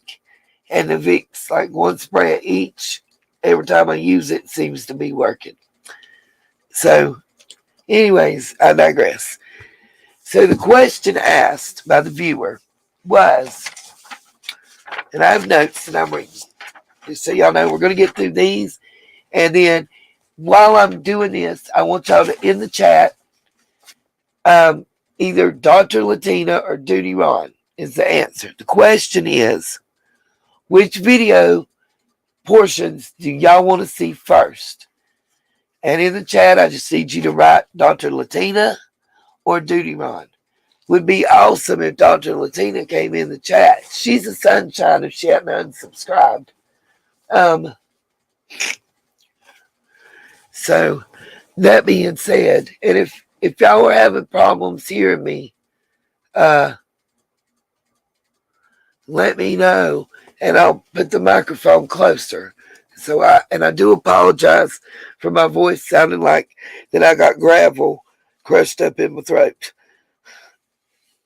and the Vicks, like one spray of each, every time I use it, seems to be working. So, anyways, I digress. So the question asked by the viewer was, and I have notes that I'm reading, just so y'all know, we're going to get through these, and then while I'm doing this, I want y'all to, in the chat, either Dr. Latina or Duty Ron is the answer. The question is, which video portions do y'all want to see first? And in the chat, I just need you to write Dr. Latina or Duty Ron. Would be awesome if Dr. Latina came in the chat. She's a sunshine if she hadn't unsubscribed. So that being said, and if y'all are having problems hearing me, let me know and I'll put the microphone closer. So I do apologize for my voice sounding like that I got gravel crushed up in my throat.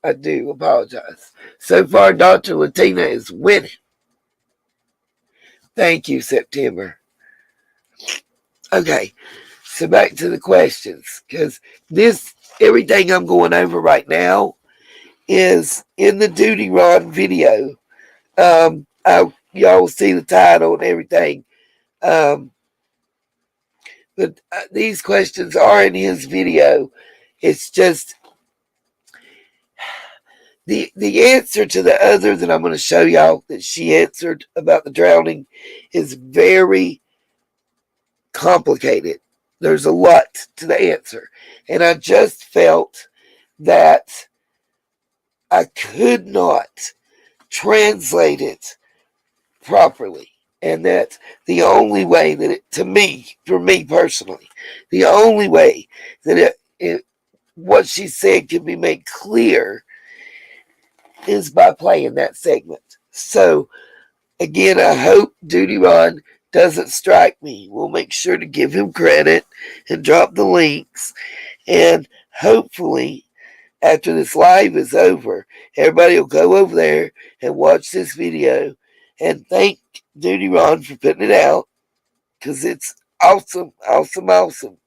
I do apologize. So far, Dr. Latina is winning. Thank you, September. Okay, so back to the questions, because everything I'm going over right now is in the Duty Rod video. Y'all will see the title and everything. But these questions are in his video. It's just the answer to the other that I'm going to show y'all that she answered about the drowning is very complicated. There's a lot to the answer. And I just felt that I could not translate it properly. And that the only way that it, to me, for me personally, the only way that what she said can be made clear is by playing that segment. So, again, I hope Duty Ron doesn't strike me. We'll make sure to give him credit and drop the links. And hopefully, after this live is over, everybody will go over there and watch this video and thank Duty Ron for putting it out because it's awesome, awesome, awesome.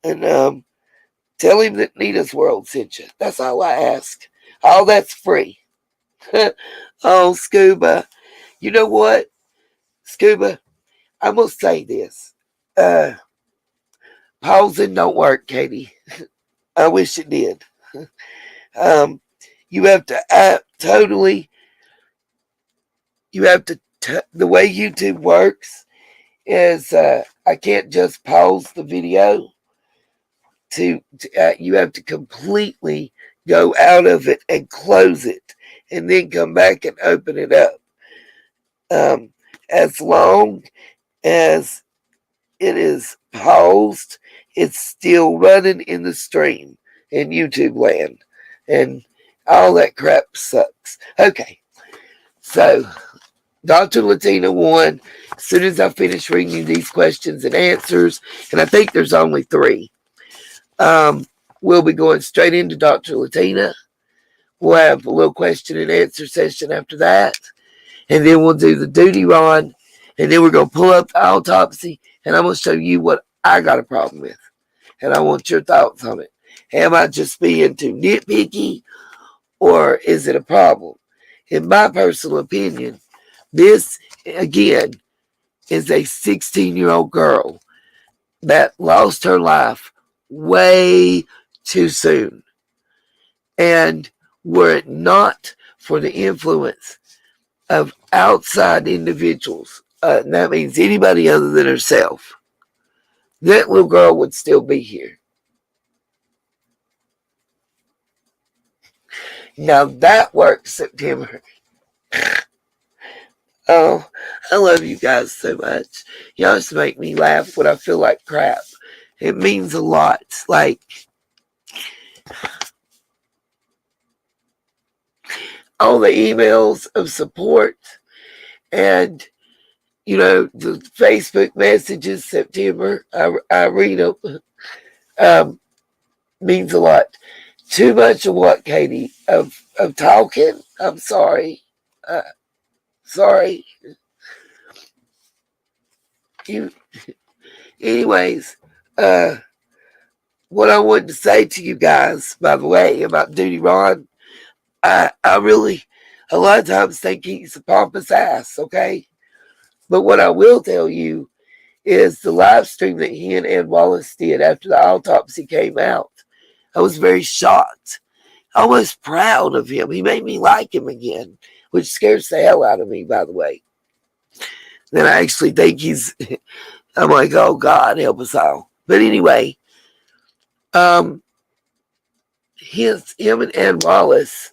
And tell him that Nita's World sent you. That's all I ask. All that's free. Oh, Scuba. You know what, Scuba? I'm going to say this. Pausing don't work, Katie. I wish it did. You have to totally, you have to, the way YouTube works is I can't just pause the video. You have to completely go out of it and close it and then come back and open it up. As long as it is paused, it's still running in the stream in YouTube land. And all that crap sucks. Okay, so Dr. Latina 1, as soon as I finish reading you these questions and answers, and I think there's only 3, we'll be going straight into Dr. Latina. We'll have a little question and answer session after that. And then we'll do the Duty Ron. And then we're going to pull up the autopsy. And I'm going to show you what I got a problem with. And I want your thoughts on it. Am I just being too nitpicky? Or is it a problem? In my personal opinion, this, again, is a 16-year-old girl that lost her life way too soon. And were it not for the influence of outside individuals, and that means anybody other than herself, that little girl would still be here. Now that works, September. Oh, I love you guys so much. Y'all just make me laugh when I feel like crap. It means a lot. Like, all the emails of support and, you know, the Facebook messages, September, I read them, means a lot. Too much of what, Katie? Of talking? I'm sorry. Sorry. Anyways, what I wanted to say to you guys, by the way, about Duty Ron, I really, a lot of times think he's a pompous ass, okay? But what I will tell you is the live stream that he and Ed Wallace did after the autopsy came out, I was very shocked. Almost proud of him. He made me like him again, which scares the hell out of me, by the way. Then I actually think I'm like, oh God, help us all. But anyway, him and Ed Wallace,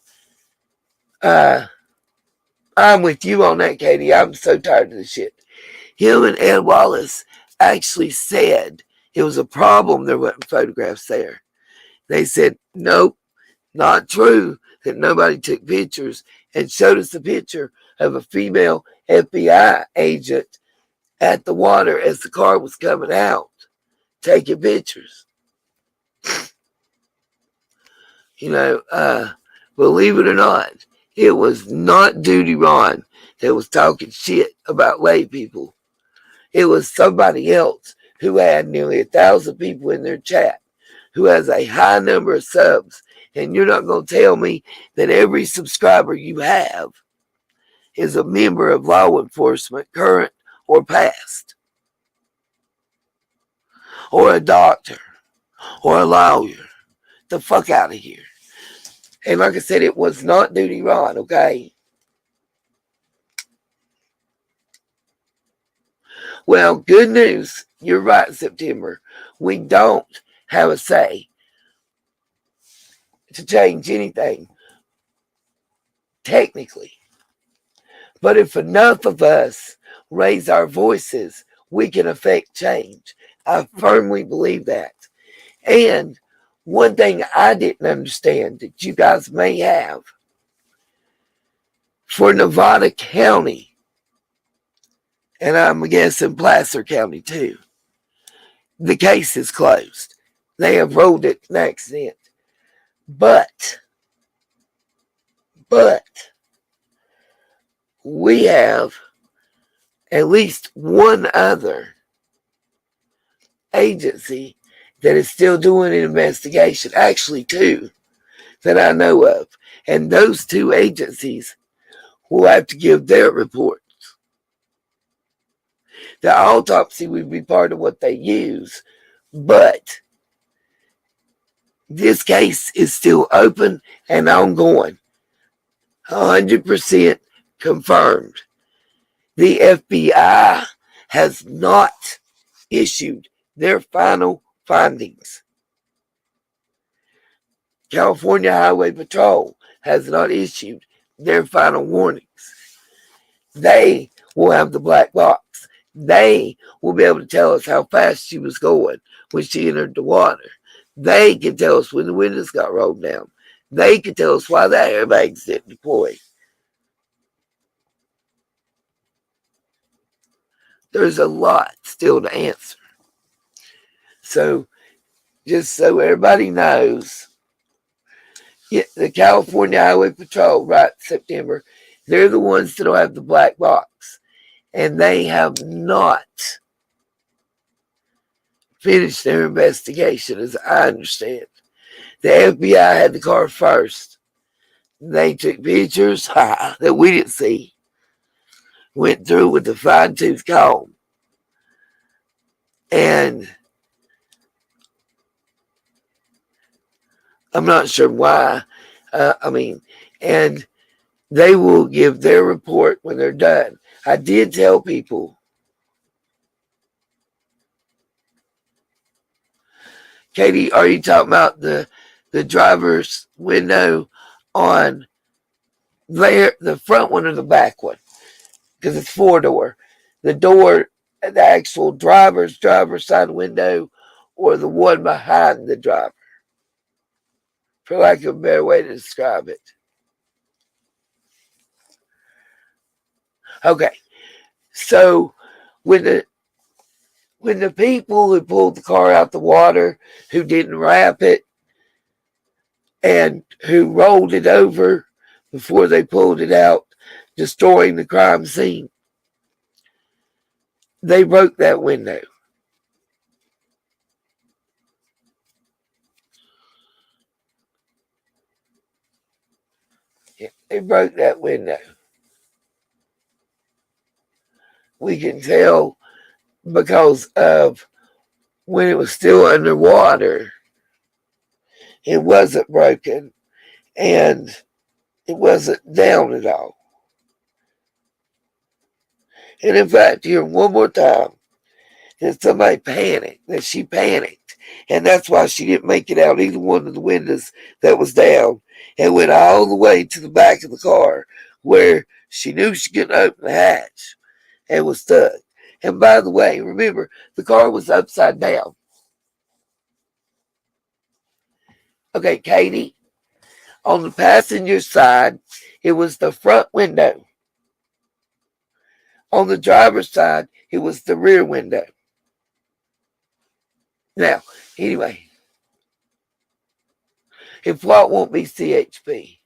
I'm with you on that, Katie. I'm so tired of this shit. Him and Ed Wallace actually said it was a problem there weren't photographs there. They said, nope, not true, that nobody took pictures, and showed us a picture of a female FBI agent at the water as the car was coming out, taking pictures. You know, believe it or not, it was not Duty Ron that was talking shit about lay people. It was somebody else who had nearly 1,000 people in their chat, who has a high number of subs. And you're not going to tell me that every subscriber you have is a member of law enforcement, current or past, or a doctor, or a lawyer. The fuck out of here. And like I said, it was not Duty Ron, okay? Well, good news. You're right, September. We don't have a say to change anything, technically. But if enough of us raise our voices, we can affect change. I firmly believe that. And one thing I didn't understand that you guys may have, for Nevada County, and I'm guessing Placer County too, the case is closed. They have ruled it an accident. But we have at least one other agency that is still doing an investigation. Actually, two that I know of. And those two agencies will have to give their report. The autopsy would be part of what they use, but this case is still open and ongoing. 100% confirmed. The FBI has not issued their final findings. California Highway Patrol has not issued their final warnings. They will have the black box. They will be able to tell us how fast she was going when she entered the water. They can tell us when the windows got rolled down. They can tell us why the airbags didn't deploy. There's a lot still to answer. So, just so everybody knows, the California Highway Patrol, right, September, they're the ones that will have the black box. And they have not finished their investigation, as I understand. The FBI had the car first. They took pictures that we didn't see. Went through with a fine-tooth comb. And I'm not sure why. And they will give their report when they're done. I did tell people, Katie, are you talking about the driver's window on there, the front one or the back one? Because it's 4-door. The actual driver's side window, or the one behind the driver, for lack of a better way to describe it. Okay, so when the people who pulled the car out the water, who didn't wrap it, and who rolled it over before they pulled it out, destroying the crime scene, they broke that window. They broke that window. We can tell because of when it was still underwater, it wasn't broken and it wasn't down at all. And in fact, here one more time, that somebody panicked, that she panicked, and that's why she didn't make it out either one of the windows that was down, and went all the way to the back of the car where she knew she couldn't open the hatch and was stuck. And by the way, remember, the car was upside down. Okay, Katie, on the passenger side, it was the front window. On the driver's side, it was the rear window. Now, anyway, if what won't be CHP?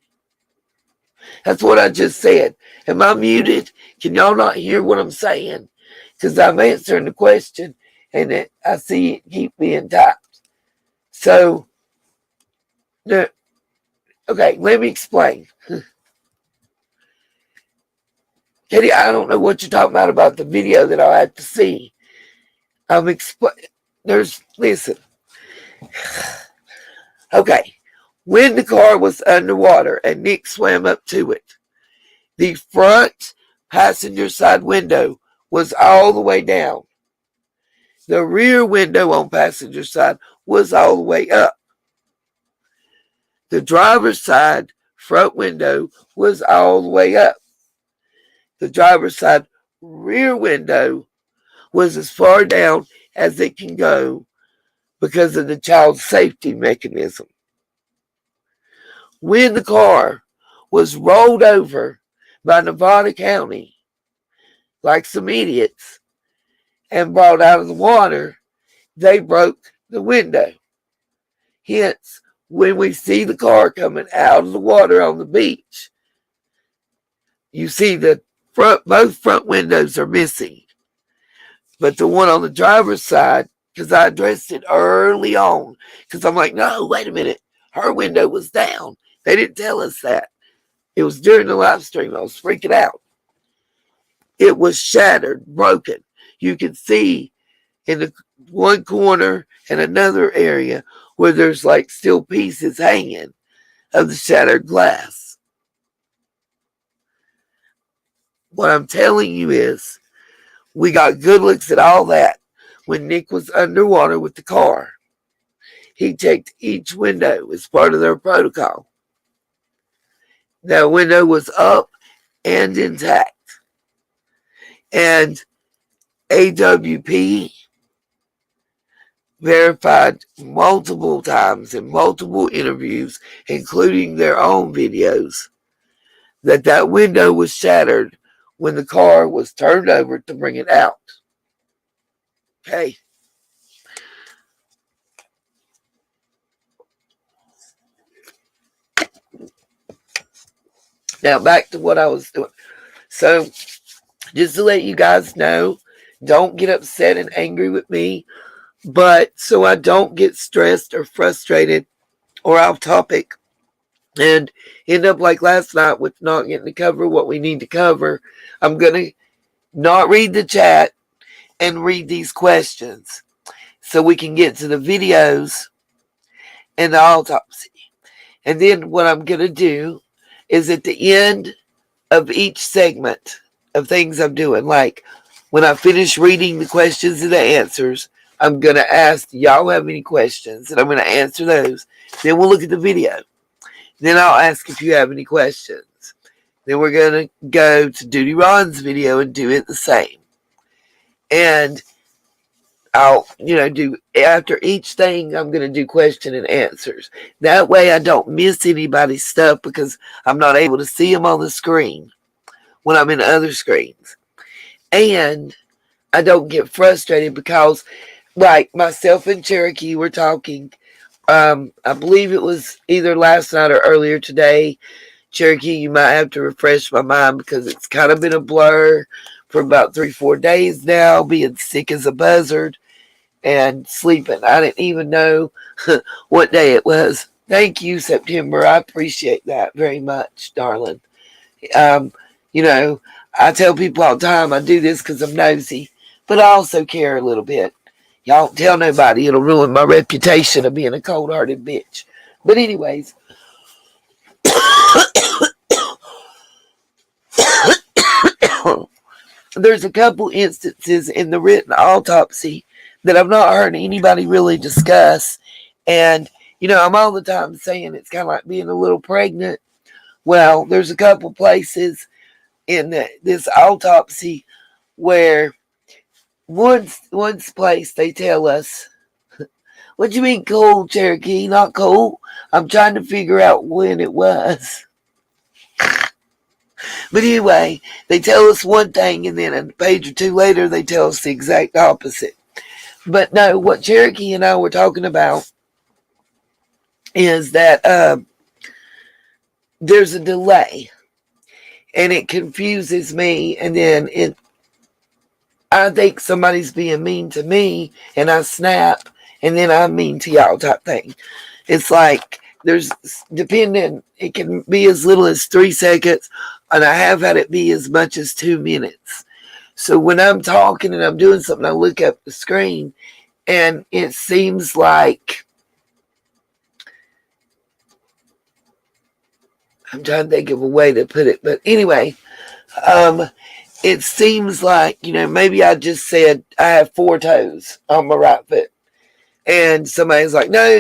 That's what I just said. Am I muted? Can y'all not hear what I'm saying? Because I'm answering the question and I see it keep being typed. So, okay, let me explain. Katie, I don't know what you're talking about the video that I'll have to see. Listen. Okay, when the car was underwater and Nick swam up to it, the front passenger side window was all the way down. The rear window on passenger side was all the way up. The driver's side front window was all the way up. The driver's side rear window was as far down as it can go because of the child safety mechanism. When the car was rolled over by Nevada County, like some idiots, and brought out of the water, they broke the window. Hence, when we see the car coming out of the water on the beach, you see the both front windows are missing. But the one on the driver's side, because I addressed it early on, because I'm like, no, wait a minute, her window was down. They didn't tell us that. It was during the live stream. I was freaking out. It was shattered, broken. You could see in the one corner and another area where there's like still pieces hanging of the shattered glass. What I'm telling you is we got good looks at all that when Nick was underwater with the car. He checked each window as part of their protocol. That window was up and intact. And AWP verified multiple times in multiple interviews, including their own videos, that that window was shattered when the car was turned over to bring it out. Okay. Now back to what I was doing. So just to let you guys know, don't get upset and angry with me, but so I don't get stressed or frustrated or off topic and end up like last night with not getting to cover what we need to cover, I'm going to not read the chat and read these questions so we can get to the videos and the autopsy. And then what I'm going to do is at the end of each segment of things I'm doing, like when I finish reading the questions and the answers, I'm going to ask, y'all have any questions? And I'm going to answer those. Then we'll look at the video. Then I'll ask if you have any questions. Then we're going to go to Duty Ron's video and do it the same. And I'll, do after each thing, I'm going to do question and answers. That way I don't miss anybody's stuff because I'm not able to see them on the screen when I'm in other screens. And I don't get frustrated because, like, myself and Cherokee were talking. I believe it was either last night or earlier today. Cherokee, you might have to refresh my mind because it's kind of been a blur for about 3-4 days now, being sick as a buzzard and sleeping. I didn't even know what day it was. Thank you, September. I appreciate that very much, darling. I tell people all the time I do this because I'm nosy, but I also care a little bit. Y'all don't tell nobody. It'll ruin my reputation of being a cold-hearted bitch. But anyways, there's a couple instances in the written autopsy that I've not heard anybody really discuss. And, I'm all the time saying it's kind of like being a little pregnant. Well, there's a couple places in this autopsy where one place they tell us, what do you mean cool, Cherokee? Not cool. I'm trying to figure out when it was. But anyway, they tell us one thing, and then a page or two later, they tell us the exact opposite. But no, what Cherokee and I were talking about is that there's a delay, and it confuses me, and then I think somebody's being mean to me, and I snap, and then I'm mean to y'all type thing. It's like it can be as little as 3 seconds, and I have had it be as much as 2 minutes. So when I'm talking and I'm doing something, I look up the screen, and it seems like I'm trying to think of a way to put it. But anyway, it seems like, maybe I just said I have 4 toes on my right foot. And somebody's like, no,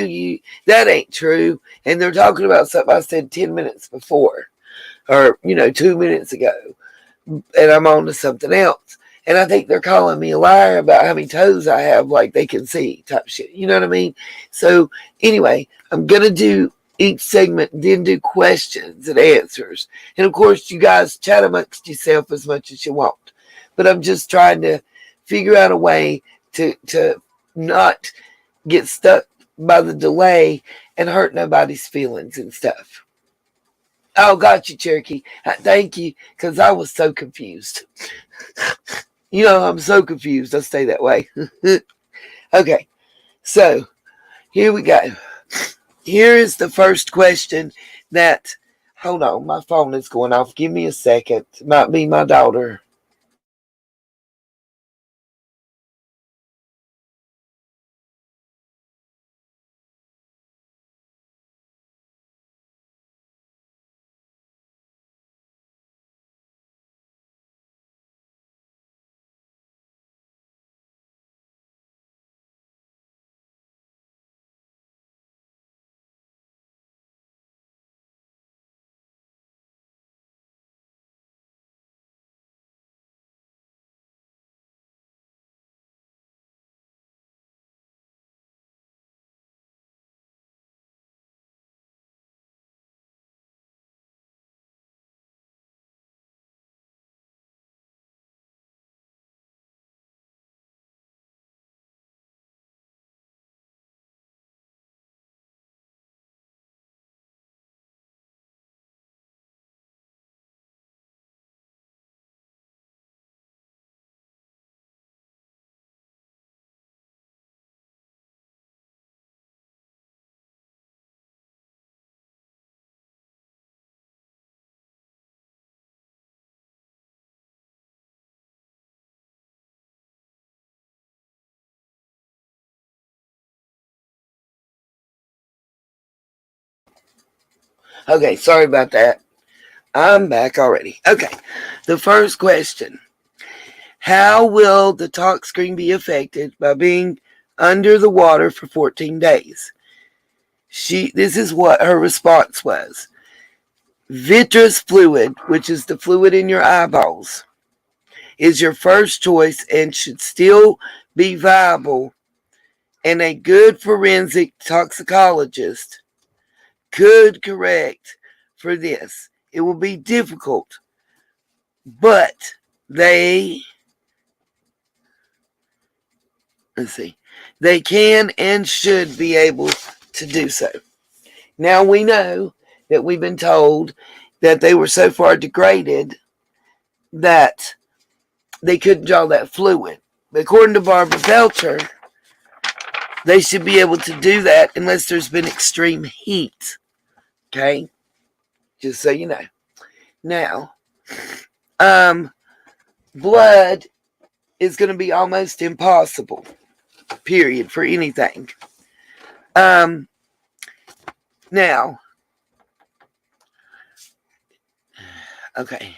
that ain't true. And they're talking about something I said 10 minutes before or, 2 minutes ago. And I'm on to something else. And I think they're calling me a liar about how many toes I have, like they can see type shit. You know what I mean? So anyway, I'm going to do each segment, then do questions and answers. And of course, you guys chat amongst yourself as much as you want. But I'm just trying to figure out a way to not get stuck by the delay and hurt nobody's feelings and stuff. Oh, got you, Cherokee. Thank you, because I was so confused. I'm so confused. I stay that way. Okay, so here we go. Here is the first question that, hold on, my phone is going off. Give me a second. It might be my daughter. Okay, sorry about that. I'm back already. Okay, the first question. How will the talk screen be affected by being under the water for 14 days? This is what her response was. Vitreous fluid, which is the fluid in your eyeballs, is your first choice and should still be viable, and a good forensic toxicologist could correct for this. It will be difficult, but they can and should be able to do so. Now we know that we've been told that they were so far degraded that they couldn't draw that fluid. But according to Barbara Belcher, they should be able to do that unless there's been extreme heat. Okay? Just so you know. Now, blood is going to be almost impossible, period, for anything. Now, okay.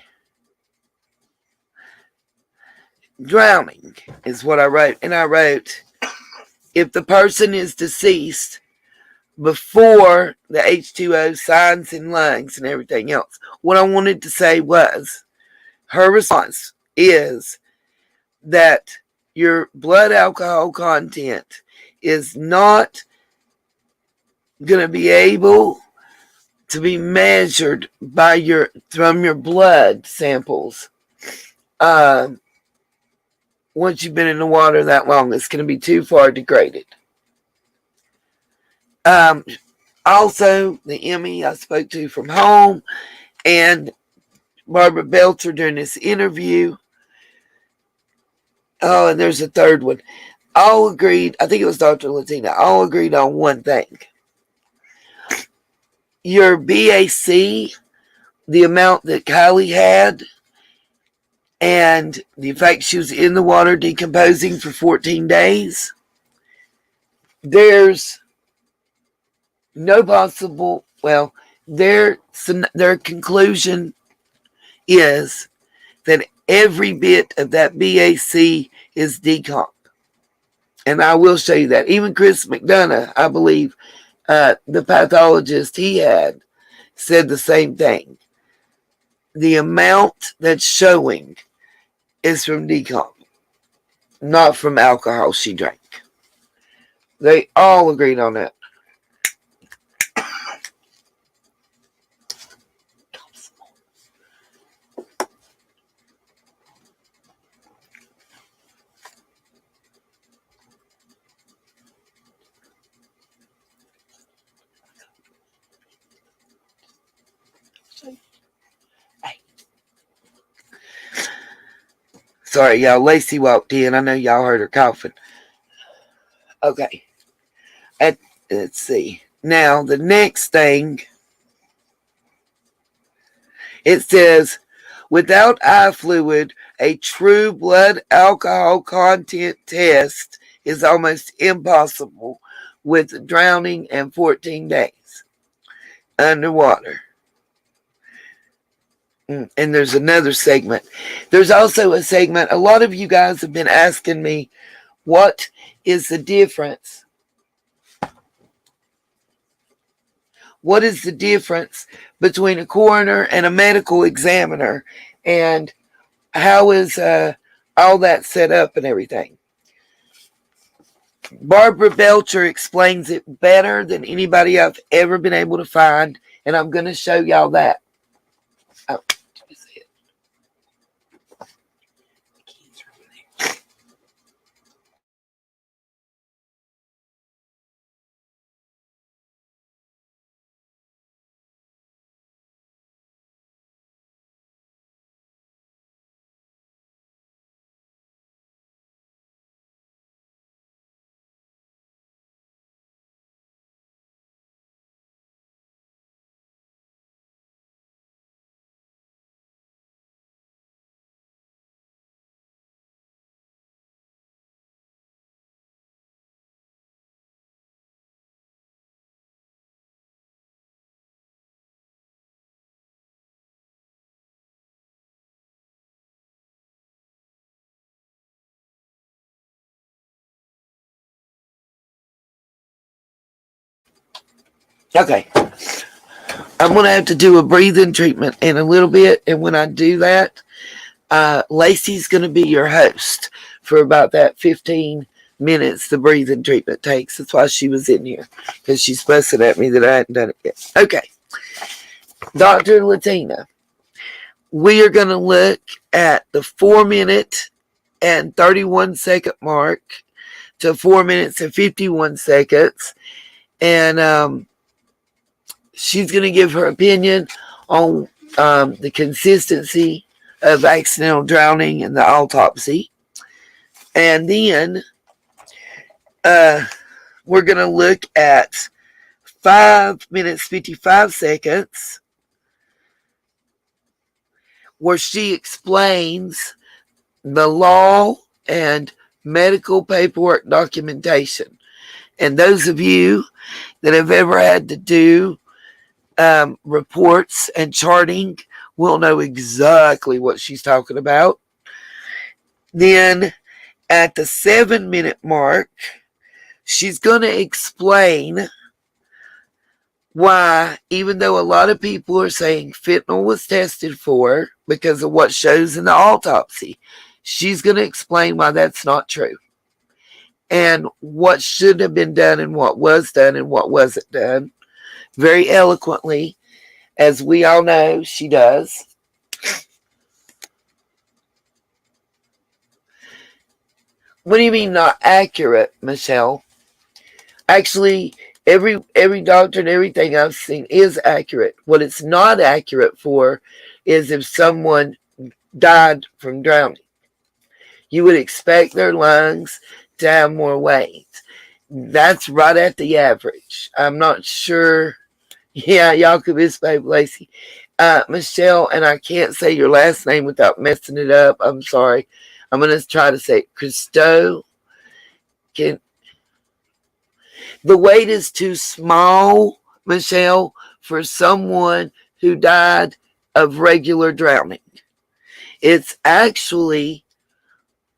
Drowning is what I wrote. And I wrote, if the person is deceased before the H2O signs in lungs and everything else, what I wanted to say was, her response is that your blood alcohol content is not going to be able to be measured from your blood samples. Once you've been in the water that long, it's going to be too far degraded. Also, the Emmy I spoke to from home and Barbara Belcher during this interview. Oh, and there's a third one. All agreed, I think it was Dr. Latina, all agreed on one thing. Your BAC, the amount that Kiely had, and the fact she was in the water decomposing for 14 days, there's no possible, their conclusion is that Every bit of that BAC is decomp. And I will show you that. Even Chris McDonough, I believe, the pathologist he had, said the same thing. The amount that's showing is from decomp, not from alcohol she drank. They all agreed on that. Sorry, y'all. Lacey walked in. I know y'all heard her coughing. Okay. Let's see. Now, the next thing, it says, without eye fluid, a true blood alcohol content test is almost impossible with drowning and 14 days underwater. And there's another segment. There's also a segment. A lot of you guys have been asking me, what is the difference? What is the difference between a coroner and a medical examiner? And how is all that set up and everything? Barbara Belcher explains it better than anybody I've ever been able to find. And I'm going to show y'all that. Oh, did you see it? The keys are over there. Okay. I'm going to have to do a breathing treatment in a little bit. And when I do that, Lacey's going to be your host for about that 15 minutes the breathing treatment takes. That's why she was in here, because she's fussing at me that I hadn't done it yet. Okay. Dr. Latina, we are going to look at the 4-minute and 31-second mark to 4 minutes and 51 seconds. And she's going to give her opinion on the consistency of accidental drowning and the autopsy. And then we're going to look at 5 minutes, 55 seconds, where she explains the law and medical paperwork documentation. And those of you that have ever had to do reports and charting will know exactly what she's talking about. Then at the 7-minute mark, she's going to explain why, even though a lot of people are saying fentanyl was tested for because of what shows in the autopsy, she's going to explain why that's not true, and what should have been done and what was done and what wasn't done, very eloquently, as we all know she does. What do you mean not accurate, Michelle? Actually, every doctor and everything I've seen is accurate. What it's not accurate for is if someone died from drowning. You would expect their lungs to have more weight. That's right at the average. I'm not sure. Yeah, y'all could misbehave, Lacey. Michelle, and I can't say your last name without messing it up. I'm sorry. I'm going to try to say it. Christo. The weight is too small, Michelle, for someone who died of regular drowning. It's actually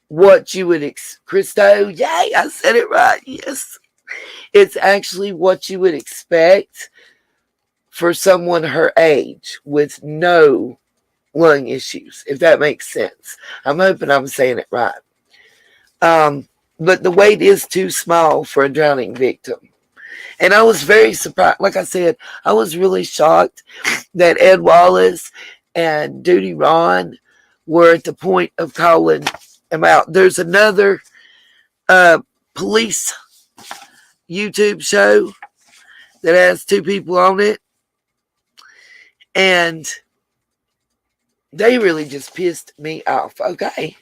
what you would Christo, yay, I said it right. Yes. It's actually what you would expect for someone her age with no lung issues, if that makes sense. I'm hoping I'm saying it right. But the weight is too small for a drowning victim. And I was very surprised. Like I said, I was really shocked that Ed Wallace and Duty Ron were at the point of calling him out. There's another police YouTube show that has two people on it, and they really just pissed me off. Okay.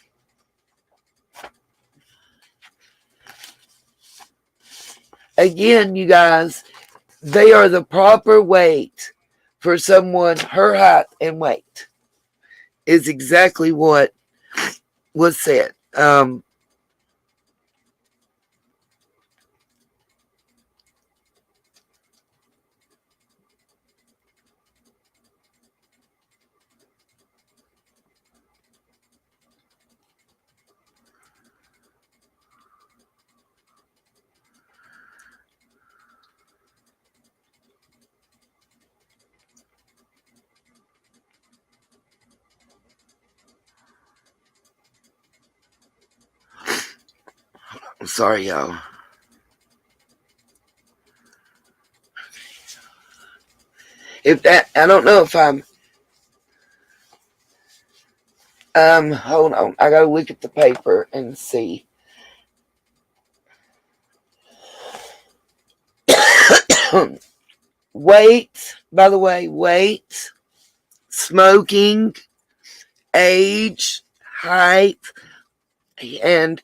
Again, you guys, they are the proper weight for someone her height and weight is exactly what was said. I'm sorry, y'all. If that, I don't know if I'm. Hold on. I gotta look at the paper and see. Weight, by the way, weight, smoking, age, height, and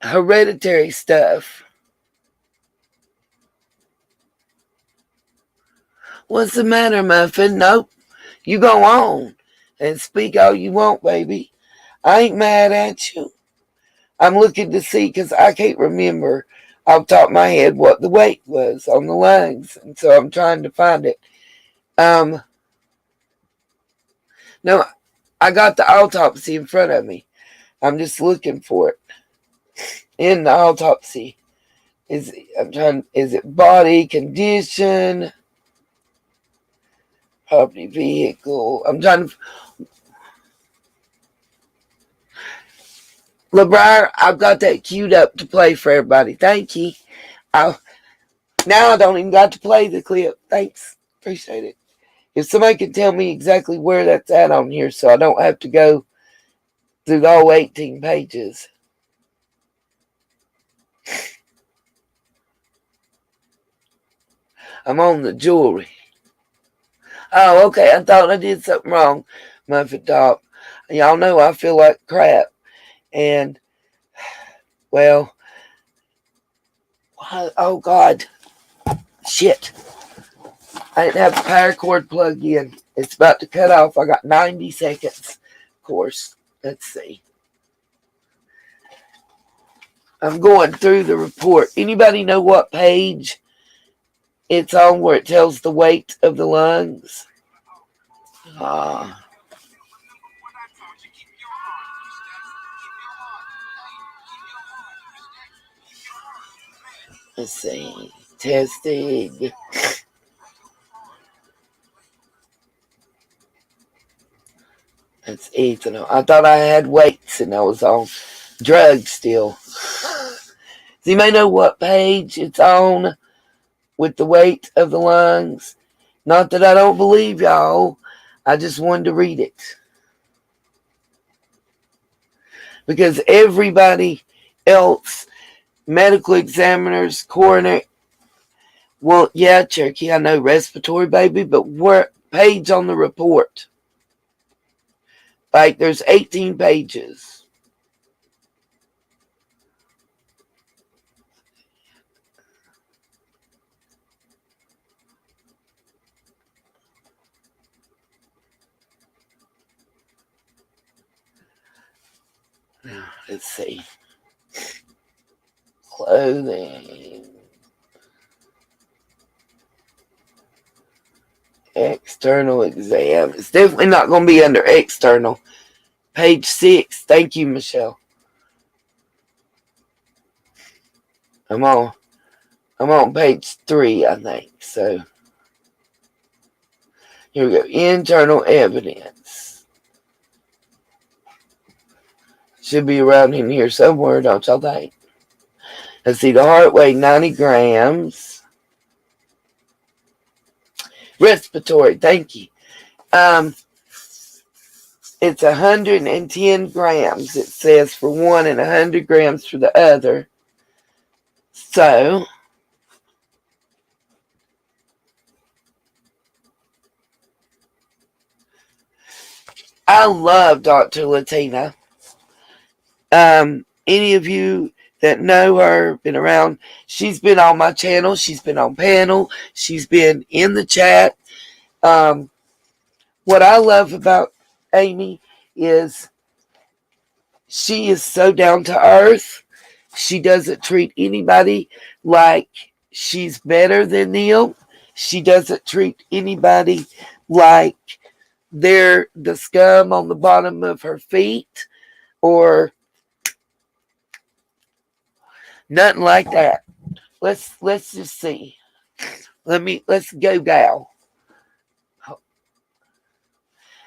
hereditary stuff. What's the matter, Muffin? Nope. You go on and speak all you want, baby. I ain't mad at you. I'm looking to see because I can't remember off the top of my head what the weight was on the lungs, and so I'm trying to find it. Um, no, I got the autopsy in front of me. I'm just looking for it in the autopsy. Is it body condition, property vehicle? I'm trying to. LeBrier, I've got that queued up to play for everybody. Thank you. Now I don't even got to play the clip. Thanks. Appreciate it. If somebody could tell me exactly where that's at on here so I don't have to go through all 18 pages. I'm on the jewelry. Oh, okay. I thought I did something wrong. Muffin Top. Y'all know I feel like crap. And, well, oh, God. Shit. I didn't have the power cord plugged in. It's about to cut off. I got 90 seconds. Of course. Let's see. I'm going through the report. Anybody know what page it's on where it tells the weight of the lungs? Let's see. Testing. That's ethanol. I thought I had weights and I was on drugs still. So you may know what page it's on with the weight of the lungs. Not that I don't believe y'all. I just wanted to read it. Because everybody else, medical examiners, coroner, well, yeah, Cherokee, I know respiratory, baby, but where page on the report? Like, there's 18 pages. Let's see. Clothing. External exam. It's definitely not going to be under external. Page 6. Thank you, Michelle. I'm on page 3, I think. So here we go. Internal evidence. Should be around in here somewhere, don't y'all think? Let's see. The heart weighed 90 grams. Respiratory. Thank you. It's 110 grams, it says, for one and 100 grams for the other. So, I love Dr. Latina. Any of you that know her, been around, she's been on my channel, she's been on panel, she's been in the chat. What I love about Amy is she is so down to earth. She doesn't treat anybody like she's better than them. She doesn't treat anybody like they're the scum on the bottom of her feet or nothing like that. Let's just see. Let's go, gal.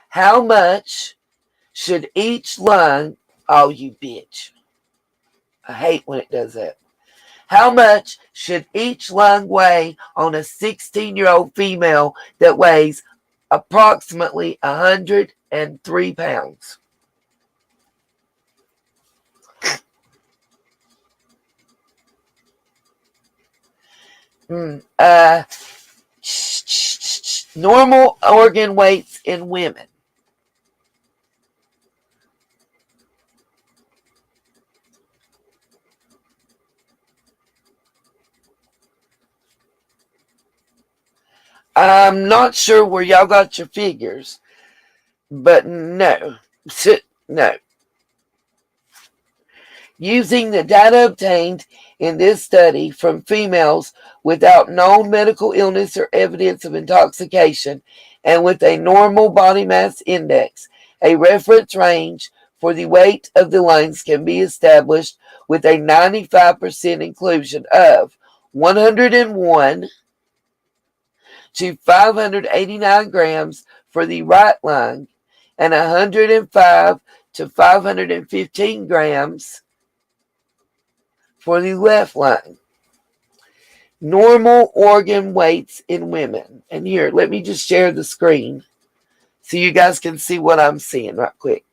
How much should each lung? Oh, you bitch. I hate when it does that. How much should each lung weigh on a 16-year-old female that weighs approximately 103 pounds? Normal organ weights in women. I'm not sure where y'all got your figures, but no. No. Using the data obtained in this study from females without known medical illness or evidence of intoxication and with a normal body mass index, a reference range for the weight of the lungs can be established with a 95% inclusion of 101 to 589 grams for the right lung and 105 to 515 grams for the left lung. Normal organ weights in women. And here, let me just share the screen so you guys can see what I'm seeing right quick.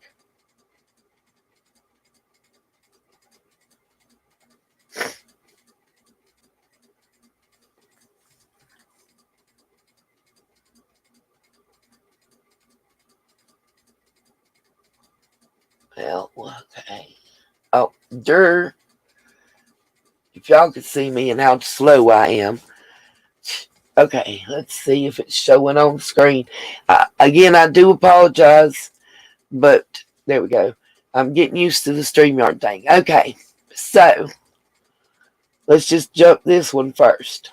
Well, okay. Oh, if y'all could see me and how slow I am. Okay, let's see if it's showing on the screen. Again, I do apologize, but there we go. I'm getting used to the StreamYard thing. Okay, so let's just jump this one first.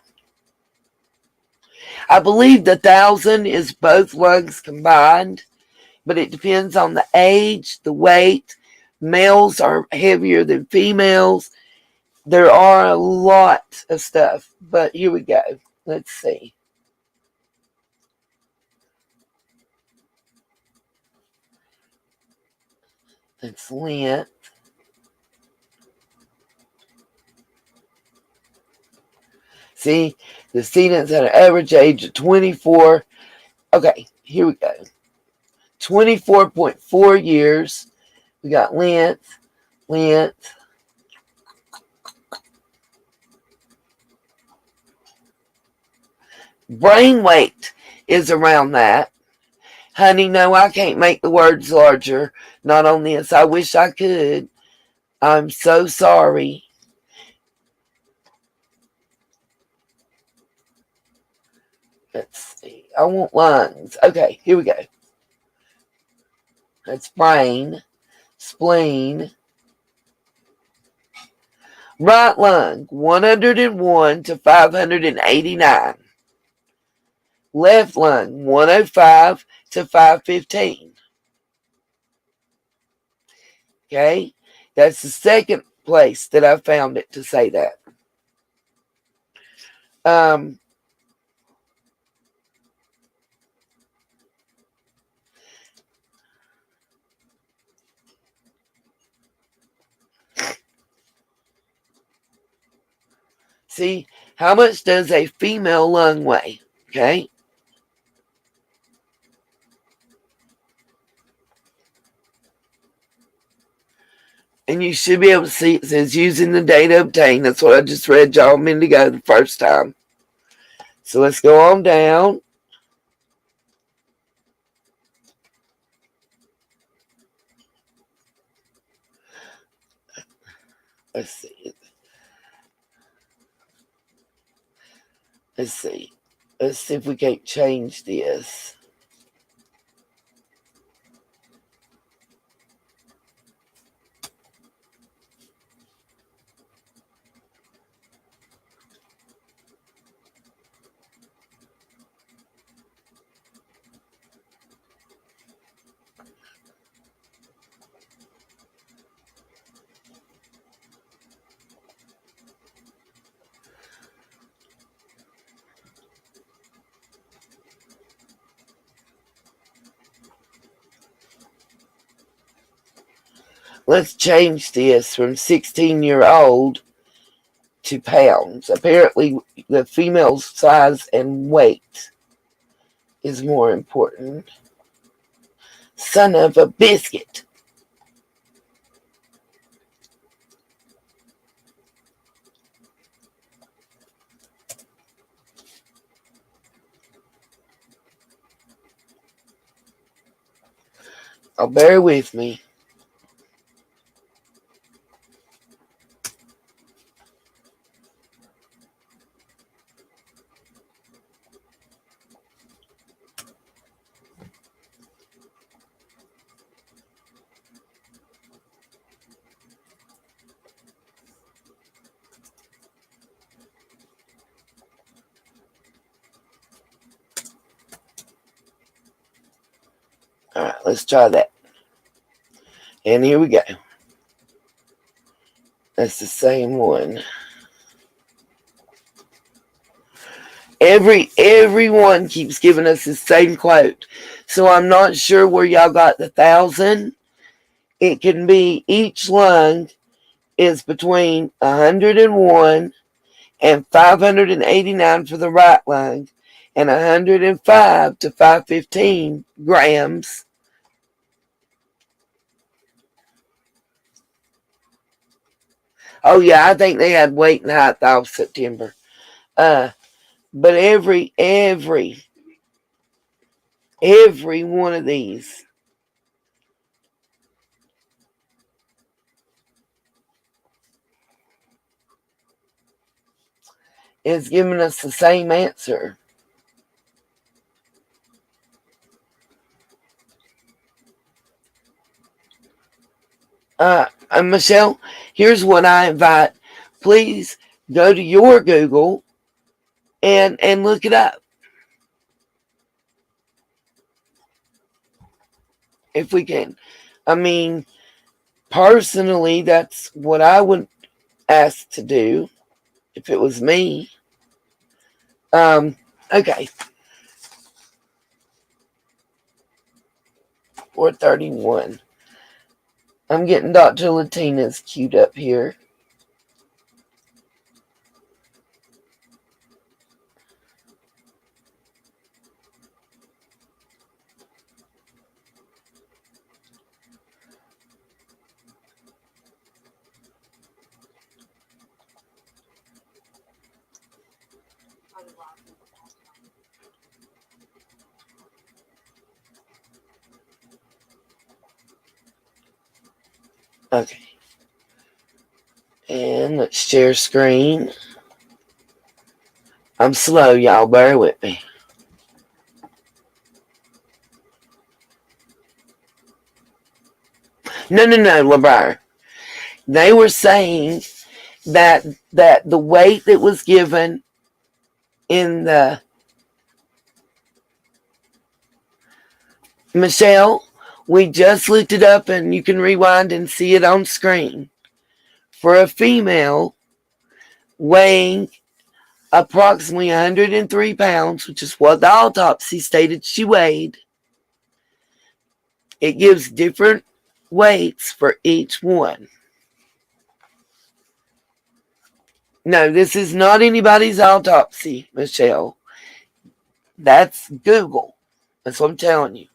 I believe the 1,000 is both lungs combined, but it depends on the age, the weight. Males are heavier than females. There are a lot of stuff, but here we go. Let's see. It's length. See, the students at an average age of 24. Okay, here we go. 24.4 years. We got length. Brain weight is around that. Honey, no, I can't make the words larger. Not on this. I wish I could. I'm so sorry. Let's see. I want lungs. Okay, here we go. That's brain, spleen. Right lung, 101 to 589. Left lung, 105 to 515. Okay? That's the second place that I found it to say that. See, how much does a female lung weigh? Okay? And you should be able to see it says using the data obtained. That's what I just read y'all a minute ago the first time. So let's go on down. Let's see. Let's see. Let's see if we can't change this. Let's change this from 16-year-old to pounds. Apparently, the female's size and weight is more important. Son of a biscuit. Oh, bear with me. All right, let's try that. And here we go. That's the same one. Everyone keeps giving us the same quote. So I'm not sure where y'all got the 1,000. It can be each lung is between 101 and 589 for the right lung, and 105 to 515 grams. Oh yeah, I think they had weight and height off September. But every one of these is giving us the same answer. Michelle, here's what I invite. Please go to your Google and look it up. If we can. I mean, personally, that's what I would ask to do if it was me. Okay. 431. I'm getting Dr. Latina's queued up here. Okay. And let's share screen. I'm slow, y'all. Bear with me. No, LeBar. They were saying that the weight that was given in the Michelle, we just looked it up and you can rewind and see it on screen. For a female weighing approximately 103 pounds, which is what the autopsy stated she weighed, it gives different weights for each one. No, this is not anybody's autopsy, Michelle. That's Google. That's what I'm telling you.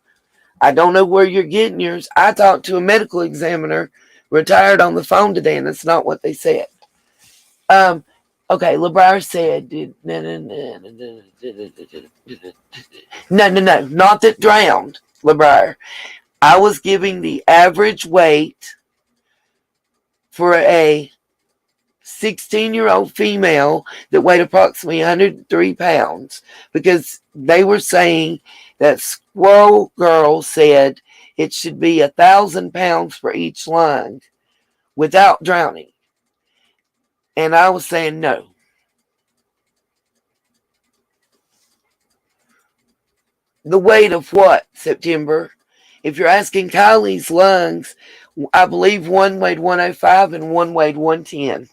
I don't know where you're getting yours. I talked to a medical examiner, retired, on the phone today, and that's not what they said. Okay, LeBrier said, no, not that drowned, LeBrier. I was giving the average weight for a 16-year-old female that weighed approximately 103 pounds because they were saying that Squirrel Girl said it should be 1,000 pounds for each lung without drowning. And I was saying no. The weight of what, September? If you're asking Kiely's lungs, I believe one weighed 105 and one weighed 110.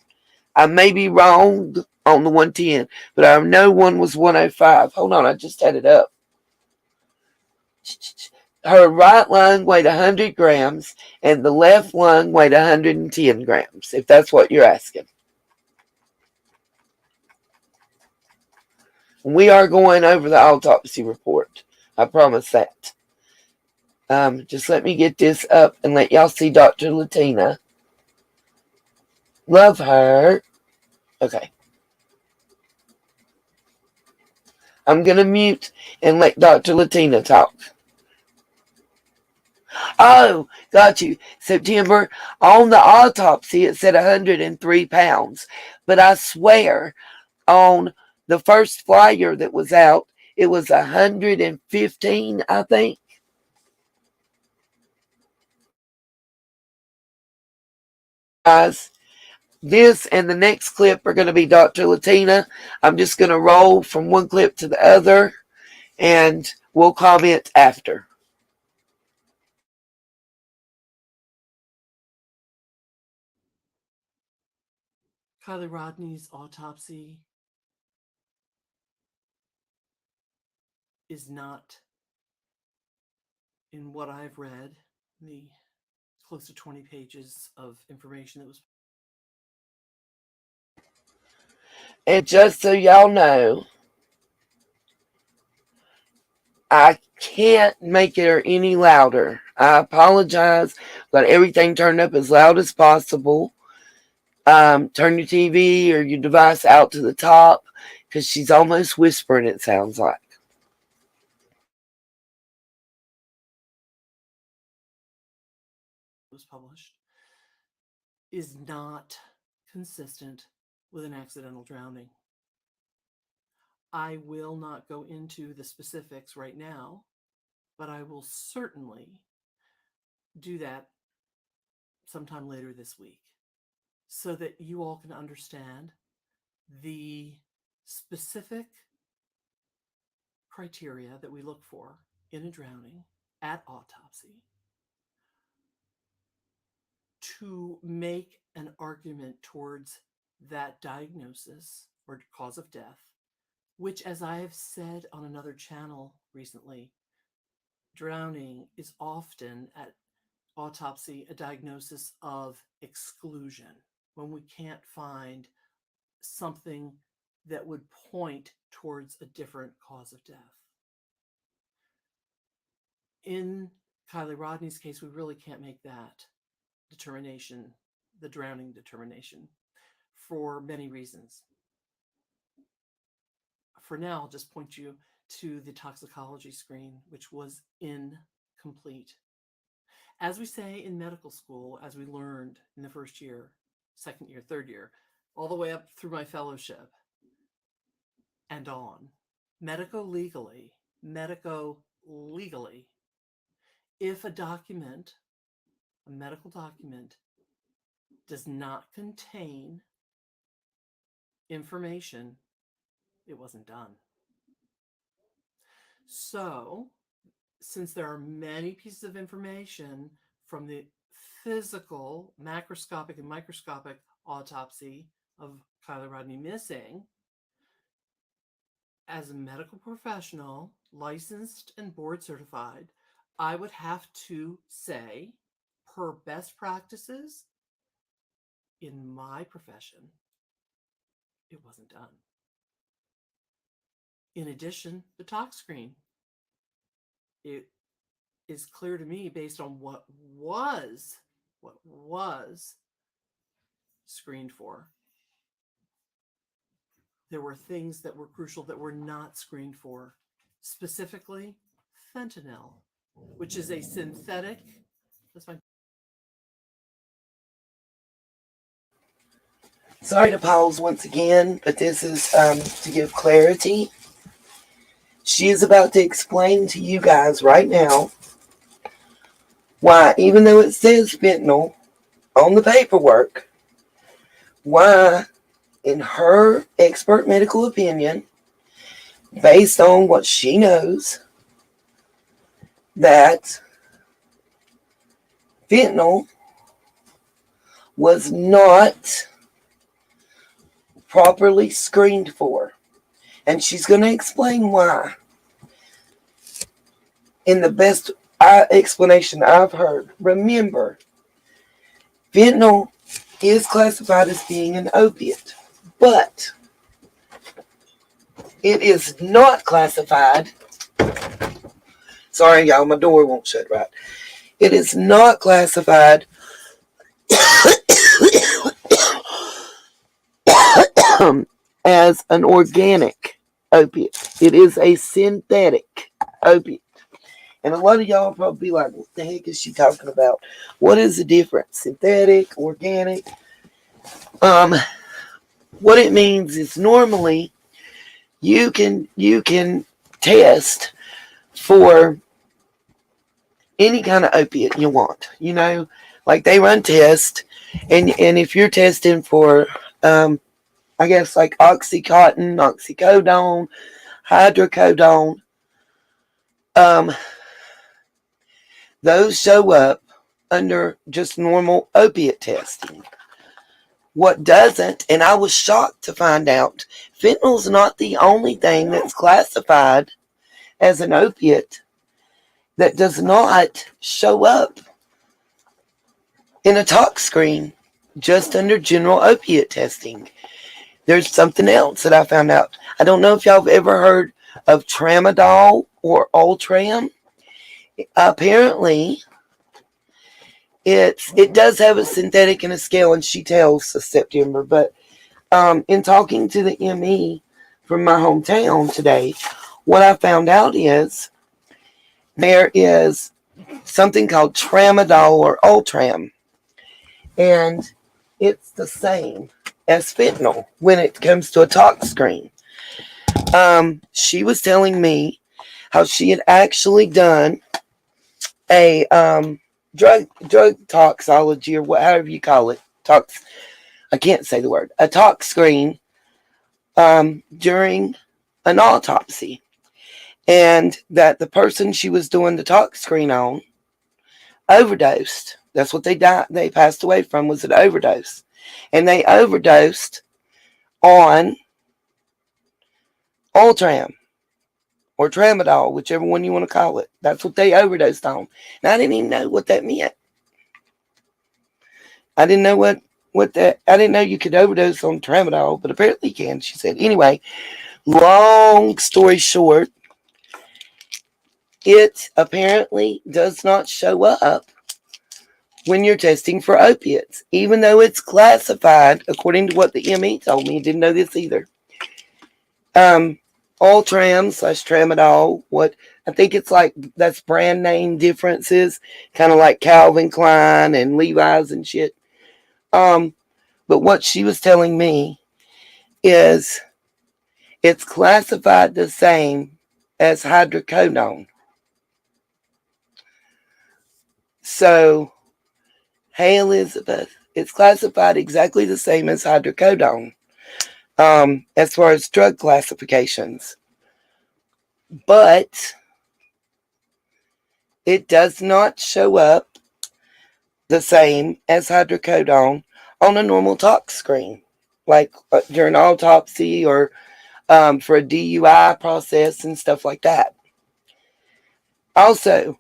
I may be wrong on the 110, but I know one was 105. Hold on, I just had it up. Her right lung weighed 100 grams and the left lung weighed 110 grams, if that's what you're asking. We are going over the autopsy report. I promise that. Just let me get this up and let y'all see Dr. Latina. Love her. Okay. I'm going to mute and let Dr. Latina talk. Oh, got you. September, on the autopsy, it said 103 pounds. But I swear, on the first flyer that was out, it was 115, I think. Guys, this and the next clip are going to be Dr. Latina. I'm just going to roll from one clip to the other, and we'll comment after. Kiely Rodni's autopsy is not, in what I've read, the close to 20 pages of information that was. And just so y'all know, I can't make it any louder. I apologize. Got everything turned up as loud as possible. Turn your TV or your device out to the top because she's almost whispering, it sounds like. Was published is not consistent with an accidental drowning. I will not go into the specifics right now, but I will certainly do that sometime later this week so that you all can understand the specific criteria that we look for in a drowning at autopsy to make an argument towards that diagnosis or cause of death, which, as I have said on another channel recently, drowning is often at autopsy a diagnosis of exclusion when we can't find something that would point towards a different cause of death. In Kiely Rodni's case, we really can't make that determination, the drowning determination, for many reasons. For now, I'll just point you to the toxicology screen, which was incomplete. As we say in medical school, as we learned in the first year, second year, third year, all the way up through my fellowship and on, medico-legally, if a document, a medical document, does not contain information, it wasn't done. So since there are many pieces of information from the physical, macroscopic, and microscopic autopsy of Kiely Rodni missing, as a medical professional, licensed and board certified, I would have to say, per best practices in my profession, it wasn't done. In addition, the tox screen. It is clear to me based on what was screened for. There were things that were crucial that were not screened for, specifically fentanyl, which is a synthetic. That's my. Sorry to pause once again, but this is to give clarity. She is about to explain to you guys right now why, even though it says fentanyl on the paperwork, why, in her expert medical opinion, based on what she knows, that fentanyl was not properly screened for. And she's going to explain why in the best explanation I've heard. Remember, fentanyl is classified as being an opiate, but it is not classified. Sorry, y'all, my door won't shut right. It is not classified as an organic opiate. It is a synthetic opiate. And a lot of y'all probably be like, what the heck is she talking about? What is the difference? Synthetic, organic? What it means is normally you can test for any kind of opiate you want. You know, like they run tests, and if you're testing for I guess like Oxycontin, oxycodone, hydrocodone, those show up under just normal opiate testing. What doesn't, and I was shocked to find out, fentanyl's not the only thing that's classified as an opiate that does not show up in a tox screen just under general opiate testing. There's something else that I found out. I don't know if y'all have ever heard of tramadol or Ultram. Apparently, it does have a synthetic and a scale, and she tells us September. But in talking to the ME from my hometown today, what I found out is there is something called tramadol or Ultram, and it's the same as fentanyl when it comes to a tox screen. She was telling me how she had actually done a drug toxology or whatever you call it. I can't say the word. A tox screen during an autopsy, and that the person she was doing the tox screen on overdosed. That's what they died. They passed away from was an overdose, and they overdosed on Ultram or tramadol, whichever one you want to call it. That's what they overdosed on. And I didn't even know what that meant. I didn't know what that. I didn't know you could overdose on tramadol, but apparently you can. She said. Anyway, long story short, it apparently does not show up when you're testing for opiates, even though it's classified according to what the ME told me. Didn't know this either. Ultram / tramadol. What I think it's like that's brand name differences, kind of like Calvin Klein and Levi's and shit. But what she was telling me is it's classified the same as hydrocodone. So, hey Elizabeth, it's classified exactly the same as hydrocodone as far as drug classifications. But it does not show up the same as hydrocodone on a normal tox screen, like during autopsy or for a DUI process and stuff like that. Also,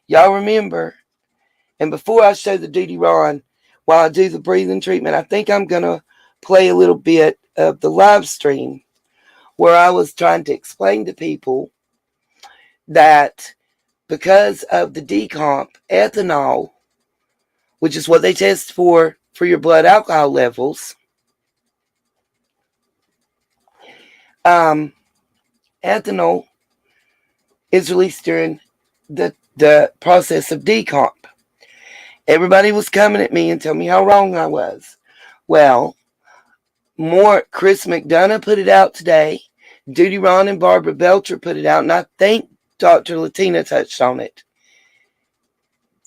y'all remember, and before I show the duty run, while I do the breathing treatment, I think I'm going to play a little bit of the live stream where I was trying to explain to people that because of the decomp, ethanol, which is what they test for your blood alcohol levels, um, ethanol is released during the process of decomp. Everybody was coming at me and telling me how wrong I was. Well, Chris McDonough put it out today. Duty Ron and Barbara Belcher put it out, and I think Dr. Latina touched on it.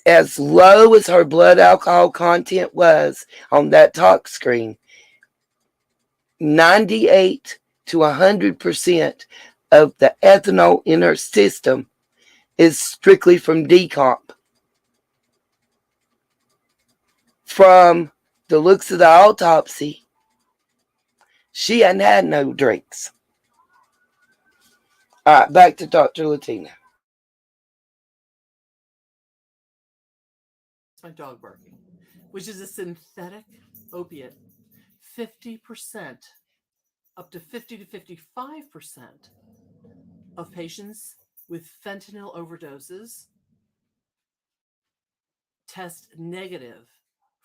As low as her blood alcohol content was on that talk screen, 98 to 100% of the ethanol in her system is strictly from decomp. From the looks of the autopsy, she hadn't had no drinks. All right, back to Dr. Latina. My dog barking, which is a synthetic opiate. 50%, up to 50 to 55% of patients with fentanyl overdoses test negative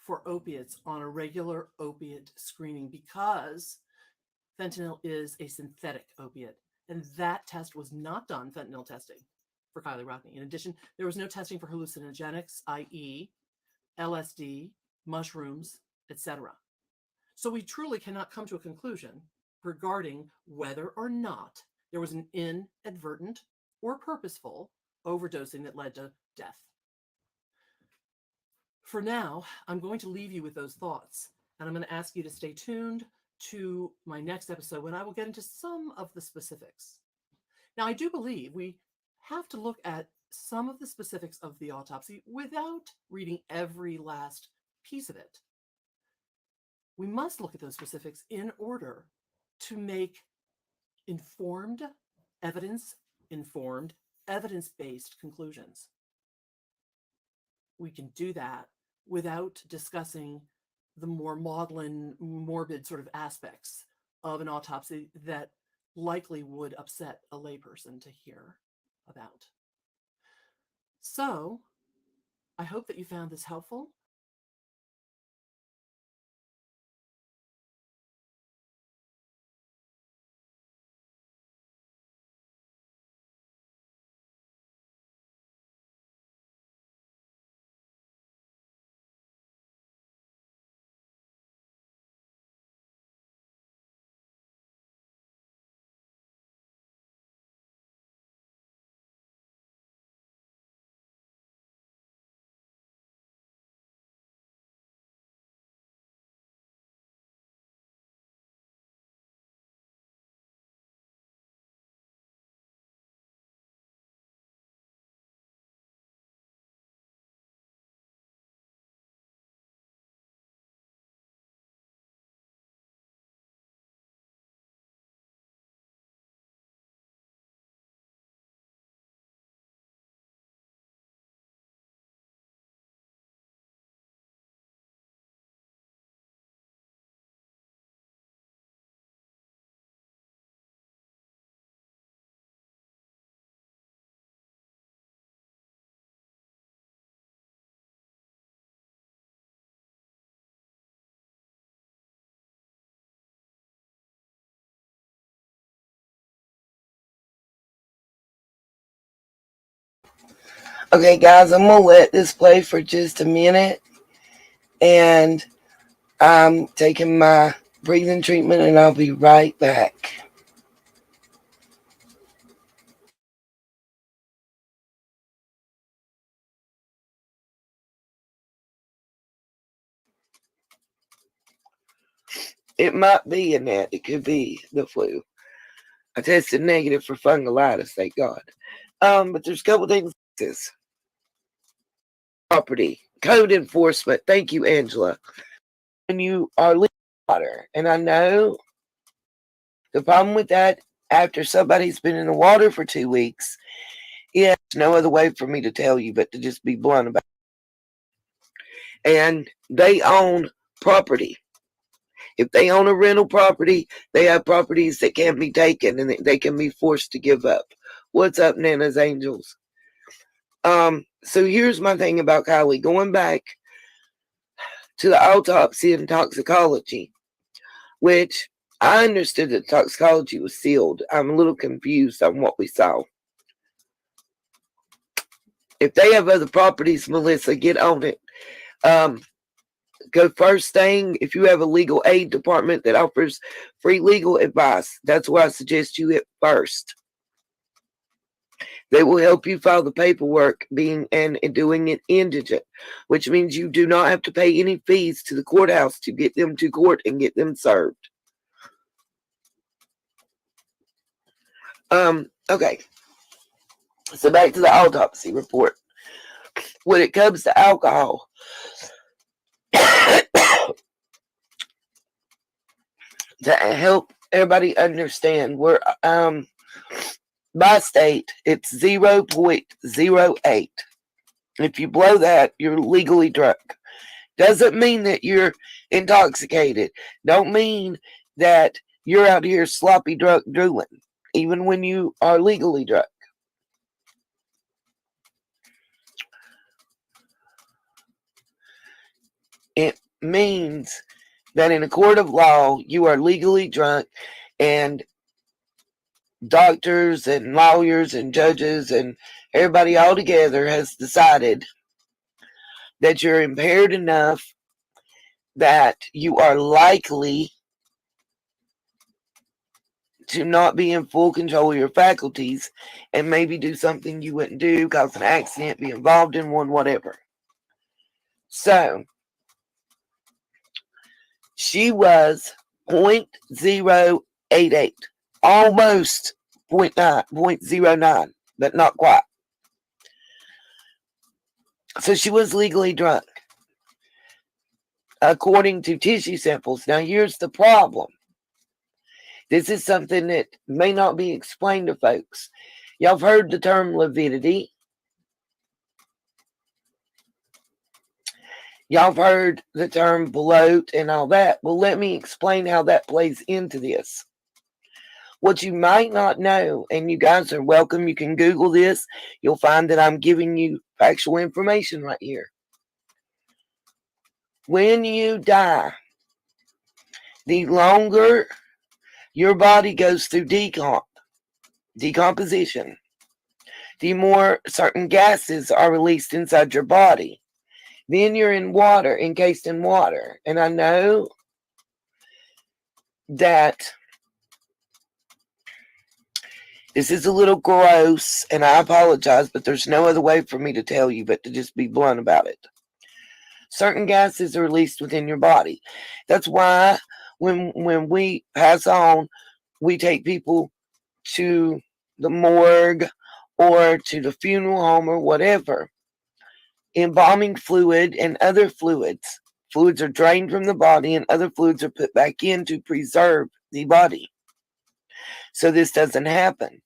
for opiates on a regular opiate screening because fentanyl is a synthetic opiate. And that test was not done, fentanyl testing, for Kiely Rodni. In addition, there was no testing for hallucinogenics, i.e., LSD, mushrooms, etc. So we truly cannot come to a conclusion regarding whether or not there was an inadvertent or purposeful overdosing that led to death. For now, I'm going to leave you with those thoughts, and I'm going to ask you to stay tuned to my next episode when I will get into some of the specifics. Now, I do believe we have to look at some of the specifics of the autopsy without reading every last piece of it. We must look at those specifics in order to make informed, evidence-based conclusions. We can do that without discussing the more maudlin, morbid sort of aspects of an autopsy that likely would upset a layperson to hear about. So, I hope that you found this helpful. Okay, guys, I'm going to let this play for just a minute, and I'm taking my breathing treatment, and I'll be right back. It might be in that. It could be the flu. I tested negative for fungolitis, thank God. But there's a couple things. property. Code enforcement. Thank you, Angela. When you are leaving water, and I know the problem with that after somebody's been in the water for 2 weeks is no other way for me to tell you but to just be blunt about it. And they own property. If they own a rental property, they have properties that can be taken and they can be forced to give up. What's up, Nana's Angels? So here's my thing about Kiely. Going back to the autopsy and toxicology, which I understood that toxicology was sealed. I'm a little confused on what we saw. If they have other properties, Melissa, get on it. Go first thing, if you have a legal aid department that offers free legal advice, that's where I suggest you hit first. They will help you file the paperwork being and doing it indigent, which means you do not have to pay any fees to the courthouse to get them to court and get them served. Okay. So back to the autopsy report. When it comes to alcohol, to help everybody understand, we're by state it's 0.08. If you blow that, you're legally drunk. Doesn't mean that you're intoxicated. Don't mean that you're out here sloppy drunk drooling, even when you are legally drunk. It means that in a court of law, you are legally drunk, and doctors and lawyers and judges and everybody all together has decided that you're impaired enough that you are likely to not be in full control of your faculties and maybe do something you wouldn't do, cause an accident, be involved in one, whatever. So she was 0.088, almost 0.09, but not quite. So she was legally drunk, according to tissue samples. Now here's the problem. This is something that may not be explained to folks. Y'all have heard the term lividity. Y'all have heard the term bloat and all that. Well, let me explain how that plays into this. What you might not know, and you guys are welcome, you can Google this. You'll find that I'm giving you factual information right here. When you die, the longer your body goes through decomposition, the more certain gases are released inside your body. Then you're in water, encased in water. And I know that this is a little gross, and I apologize, but there's no other way for me to tell you but to just be blunt about it. Certain gases are released within your body. That's why when we pass on, we take people to the morgue or to the funeral home or whatever. Embalming fluid and other fluids are drained from the body and other fluids are put back in to preserve the body, so this doesn't happen.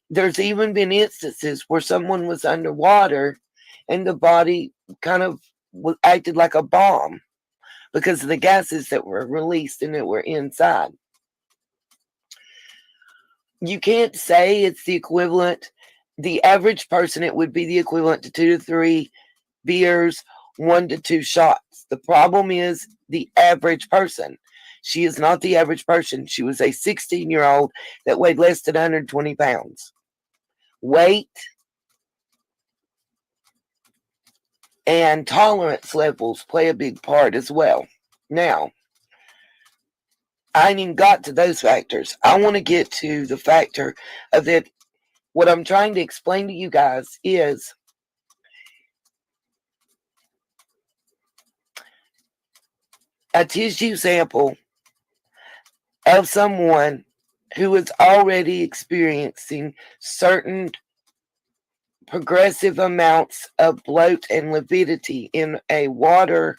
There's even been instances where someone was underwater and the body kind of acted like a bomb because of the gases that were released and that were inside. You can't say it's the equivalent. The average person, it would be the equivalent to 2 to 3 beers, 1 to 2 shots. The problem is the average person. She is not the average person. She was a 16-year-old that weighed less than 120 pounds. Weight and tolerance levels play a big part as well. Now, I ain't even got to those factors. I want to get to the factor of that. What I'm trying to explain to you guys is a tissue sample of someone who is already experiencing certain progressive amounts of bloat and lividity in a water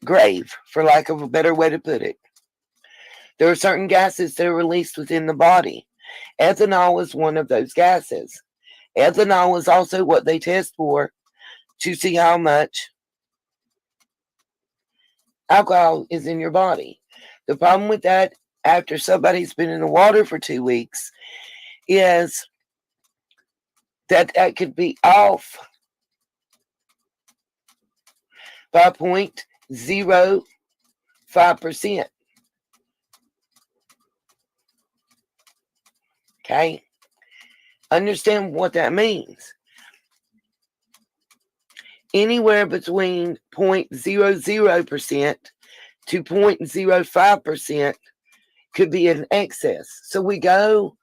grave, for lack of a better way to put it. There are certain gases that are released within the body. Ethanol is one of those gases. Ethanol is also what they test for to see how much alcohol is in your body. The problem with that, after somebody's been in the water for 2 weeks, is that could be off by 0.05%. Okay? Understand what that means. Anywhere between 0.00% to 0.05% could be an excess. So we go,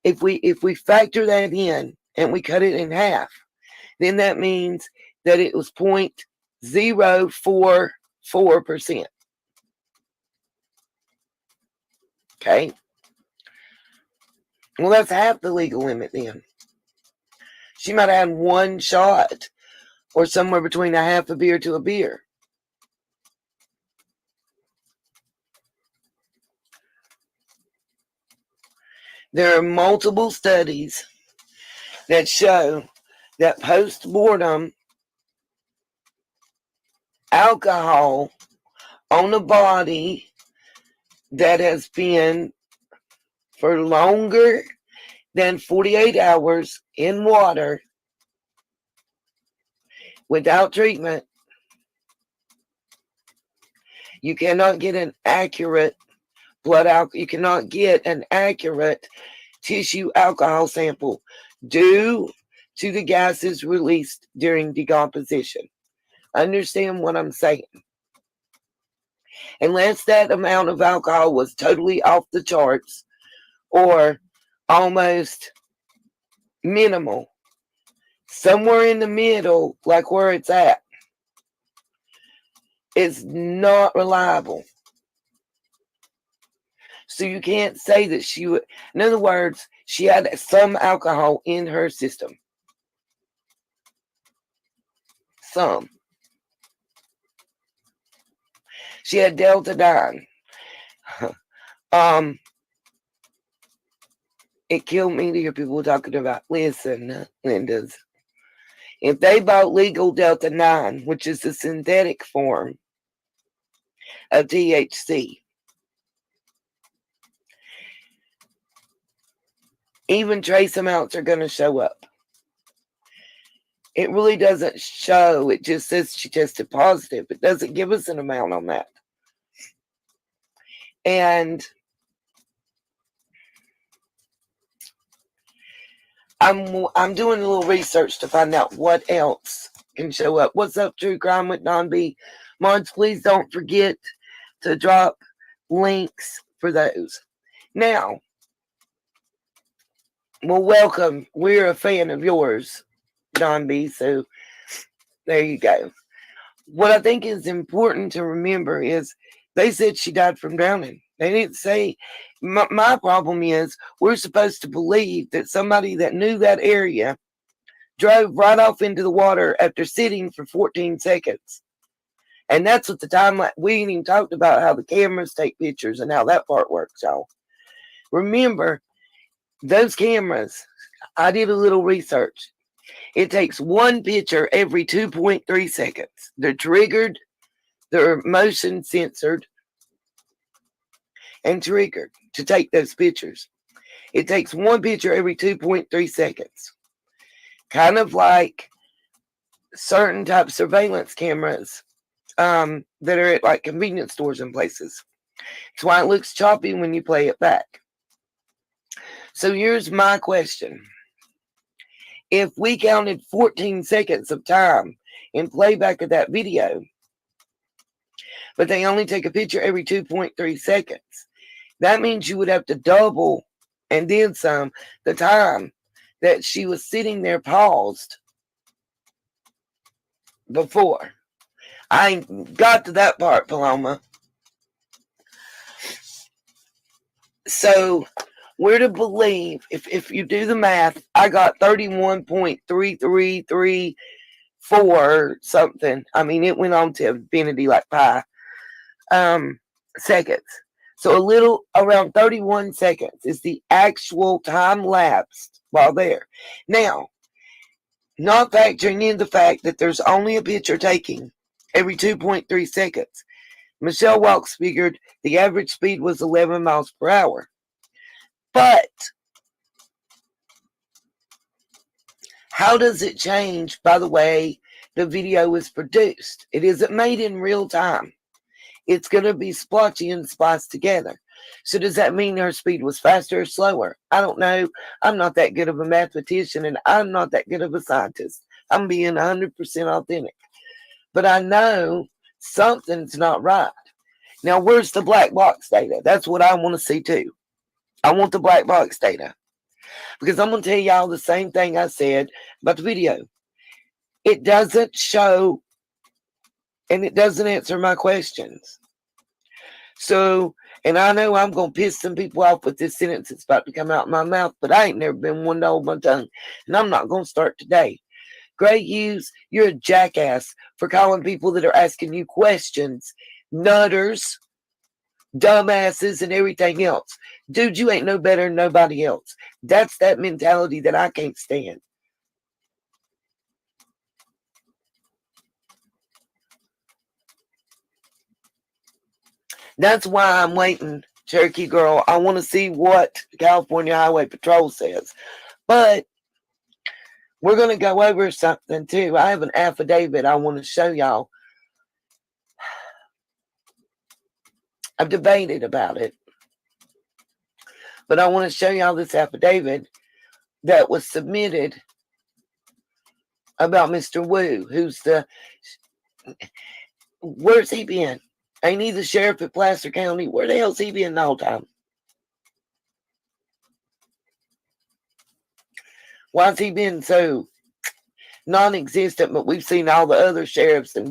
if we factor that in and we cut it in half, then that means that it was 0.044%. Okay? Well, that's half the legal limit then. She might have had one shot, or somewhere between a half a beer to a beer. There are multiple studies that show that post-mortem alcohol on a body that has been for longer than 48 hours in water without treatment, you cannot get an accurate you cannot get an accurate tissue alcohol sample due to the gases released during decomposition. Understand what I'm saying? Unless that amount of alcohol was totally off the charts or almost minimal, somewhere in the middle, like where it's at, it's not reliable. So you can't say that she would, in other words, she had some alcohol in her system. Some. She had Delta 9. It killed me to hear people talking about, listen, Linda's. If they bought legal Delta 9, which is the synthetic form of THC, even trace amounts are going to show up. It really doesn't show. It just says she tested positive. It doesn't give us an amount on that. And I'm doing a little research to find out what else can show up. What's up, True Crime with Don B? Mods, please don't forget to drop links for those. Now, well, welcome. We're a fan of yours, Don B, so there you go. What I think is important to remember is they said she died from drowning. They didn't say. My problem is we're supposed to believe that somebody that knew that area drove right off into the water after sitting for 14 seconds. And that's what the time, we ain't even talked about how the cameras take pictures and how that part works, y'all. Remember, those cameras, I did a little research. It takes one picture every 2.3 seconds. They're triggered, they're motion censored, and triggered to take those pictures. It takes one picture every 2.3 seconds. Kind of like certain type of surveillance cameras that are at like convenience stores and places. That's why it looks choppy when you play it back. So here's my question. If we counted 14 seconds of time in playback of that video, but they only take a picture every 2.3 seconds, that means you would have to double and then some the time that she was sitting there paused before. I ain't got to that part, Paloma. So We're to believe, if you do the math, I got 31.3334 something. I mean, it went on to infinity like pi seconds. So a little around 31 seconds is the actual time lapsed while there. Now, not factoring in the fact that there's only a picture taking every 2.3 seconds. Michelle Walks figured the average speed was 11 miles per hour. But how does it change by the way the video is produced? It isn't made in real time. It's going to be splotchy and spliced together. So does that mean her speed was faster or slower? I don't know. I'm not that good of a mathematician, and I'm not that good of a scientist. I'm being 100% authentic. But I know something's not right. Now, where's the black box data? That's what I want to see too. I want the black box data. Because I'm going to tell y'all the same thing I said about the video. It doesn't show and it doesn't answer my questions. So, and I know I'm going to piss some people off with this sentence that's about to come out of my mouth, but I ain't never been one to hold my tongue. And I'm not going to start today. Gray Hughes, you're a jackass for calling people that are asking you questions nutters, dumbasses, and everything else. Dude, you ain't no better than nobody else. That's that mentality that I can't stand. That's why I'm waiting, Cherokee Girl. I want to see what California Highway Patrol says. But we're going to go over something too. I have an affidavit I want to show y'all. I've debated about it. But I want to show y'all this affidavit that was submitted about Mr. Wu, who's the... Where's he been? Ain't he the sheriff at Placer County? Where the hell's he been the whole time? Why's he been so non-existent? But we've seen all the other sheriffs and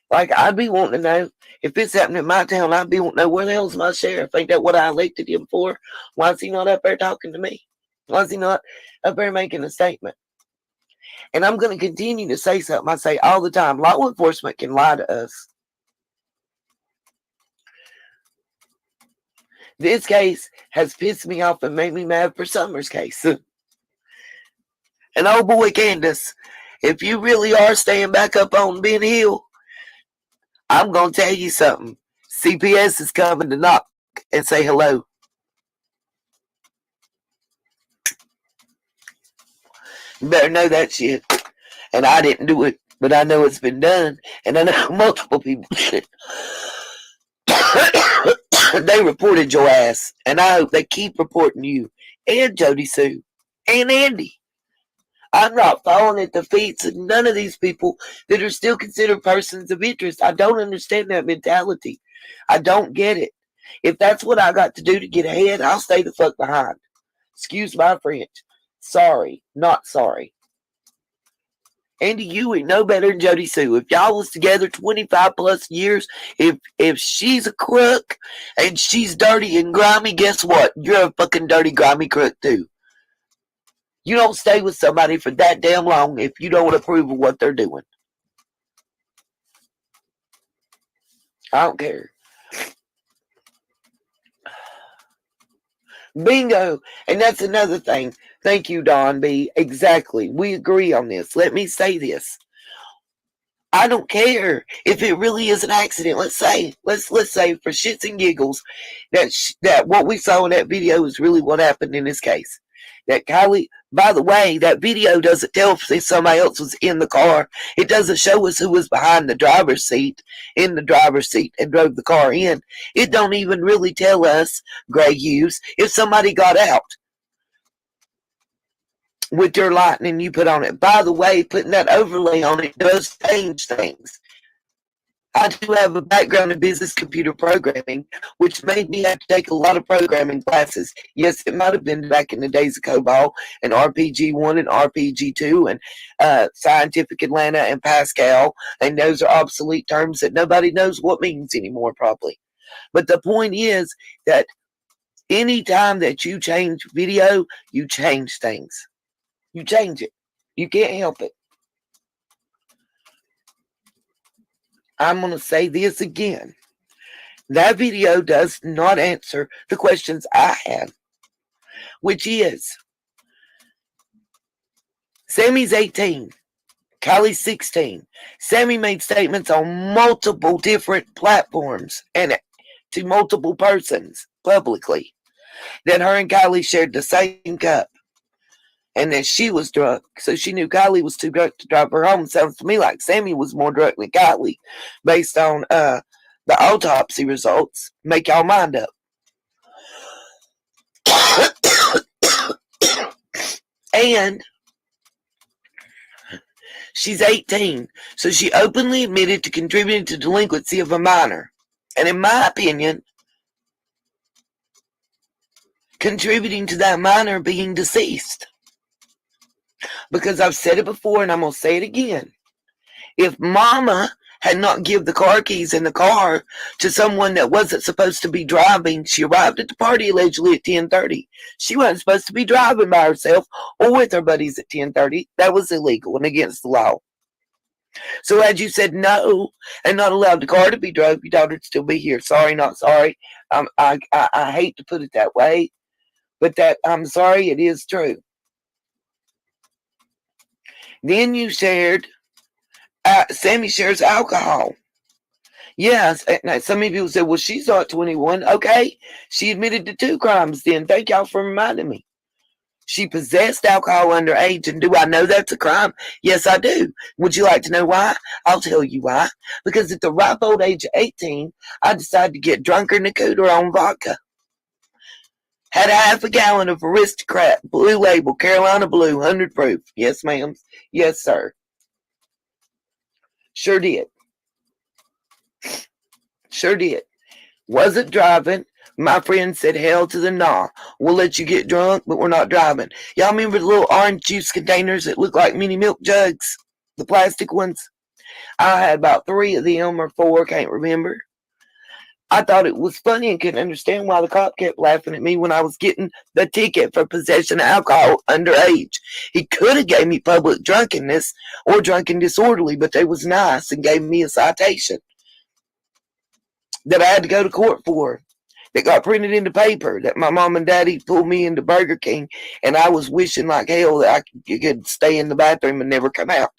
like I'd be wanting to know if this happened in my town. I'd be wanting to know where the hell's my sheriff? Ain't that what I elected him for? Why is he not up there talking to me? Why is he not up there making a statement? And I'm going to continue to say something I say all the time. Law enforcement can lie to us. This case has pissed me off and made me mad for Summer's case. And oh boy, Candace, if you really are staying back up on Ben Hill, I'm going to tell you something. CPS is coming to knock and say hello. You better know that shit. And I didn't do it, but I know it's been done. And I know multiple people did. They reported your ass, and I hope they keep reporting you and Jody Sue and Andy. I'm not falling at the feet of none of these people that are still considered persons of interest. I don't understand that mentality. I don't get it. If that's what I got to do to get ahead, I'll stay the fuck behind. Excuse my French. Sorry, not sorry. Andy, you ain't no better than Jody Sue. If y'all was together 25 plus years, if she's a crook and she's dirty and grimy, guess what? You're a fucking dirty, grimy crook too. You don't stay with somebody for that damn long if you don't approve of what they're doing. I don't care. Bingo. And that's another thing. Thank you, Don B. Exactly. We agree on this. Let me say this. I don't care if it really is an accident. Let's say for shits and giggles that what we saw in that video is really what happened in this case. That Kiely, by the way, that video doesn't tell us if somebody else was in the car. It doesn't show us who was behind the driver's seat, in the driver's seat, and drove the car in. It don't even really tell us, Gray Hughes, if somebody got out with your lightning you put on it. By the way, putting that overlay on it does change things. I do have a background in business computer programming, which made me have to take a lot of programming classes. Yes, it might have been back in the days of COBOL and RPG-1 and RPG-2 and Scientific Atlanta and Pascal, and those are obsolete terms that nobody knows what means anymore probably. But the point is that Anytime that you change video, you change things. You change it. You can't help it. I'm going to say this again. That video does not answer the questions I had, which is Sammy's 18, Kiely's 16. Sammy made statements on multiple different platforms and to multiple persons publicly that her and Kiely shared the same cup and that she was drunk. So she knew Kiely was too drunk to drive her home. Sounds to me like Sammy was more drunk than Kiely based on the autopsy results. Make y'all mind up. And she's 18, so she openly admitted to contributing to delinquency of a minor. And in my opinion, contributing to that minor being deceased. Because I've said it before and I'm going to say it again. If mama had not give the car keys in the car to someone that wasn't supposed to be driving, she arrived at the party allegedly at 10:30. She wasn't supposed to be driving by herself or with her buddies at 10:30. That was illegal and against the law. So had you said no and not allowed the car to be drove, your daughter would still be here. Sorry, not sorry. I hate to put it that way, but that I'm sorry, it is true. Then you shared, Sammy shares alcohol. Yes, some of you said, well, she's not 21. Okay, she admitted to 2 crimes then. Thank y'all for reminding me. She possessed alcohol underage, and do I know that's a crime? Yes, I do. Would you like to know why? I'll tell you why. Because at the ripe old age of 18, I decided to get drunker than a cooter on vodka. Had a half a gallon of Aristocrat, Blue Label, Carolina Blue, 100 proof. Yes, ma'am. Yes, sir. Sure did. Sure did. Wasn't driving. My friend said, hell to the nah. We'll let you get drunk, but we're not driving. Y'all remember the little orange juice containers that look like mini milk jugs? The plastic ones? I had about 3 of them or 4, can't remember. I thought it was funny and couldn't understand why the cop kept laughing at me when I was getting the ticket for possession of alcohol underage. He could have gave me public drunkenness or drunken disorderly, but they was nice and gave me a citation that I had to go to court for. That got printed in the paper that my mom and daddy pulled me into Burger King, and I was wishing like hell that I could stay in the bathroom and never come out.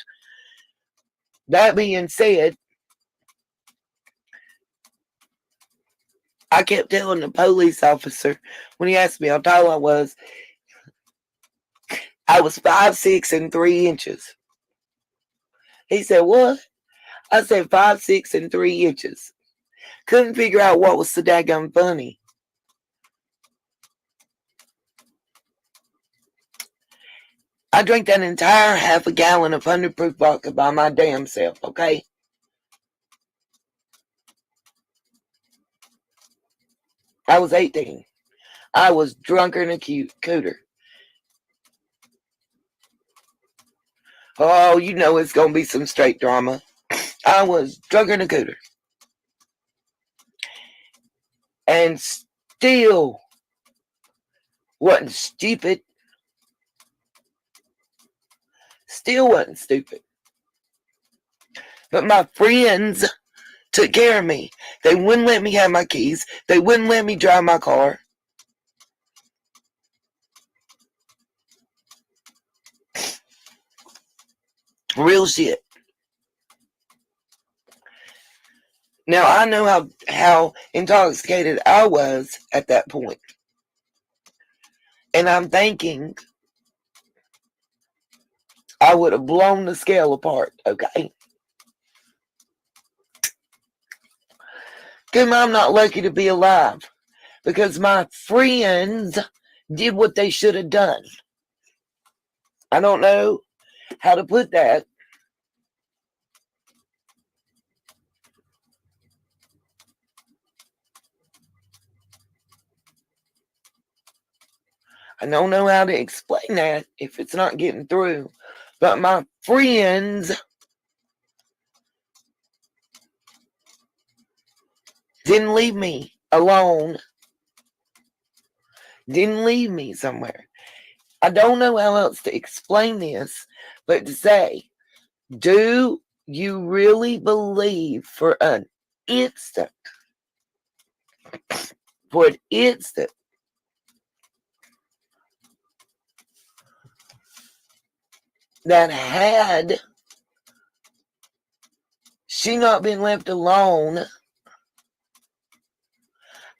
That being said, I kept telling the police officer when he asked me how tall I was 5'6" and 3 inches. He said, what? I said 5'6" and 3 inches. Couldn't figure out what was so daggone funny. I drank that entire half a gallon of 100 proof vodka by my damn self, okay? I was 18. I was drunker than a cooter. Oh, you know it's going to be some straight drama. I was drunker than a cooter. And still wasn't stupid. Still wasn't stupid. But my friends took care of me. They wouldn't let me have my keys. They wouldn't let me drive my car. Real shit. Now I know how intoxicated I was at that point. And I'm thinking I would have blown the scale apart, okay? Come, I'm not lucky to be alive because my friends did what they should have done. I don't know how to put that. I don't know how to explain that if it's not getting through. But my friends didn't leave me alone Didn't leave me somewhere. I don't know how else to explain this, but to say, do you really believe for an instant, for an instant, that had she not been left alone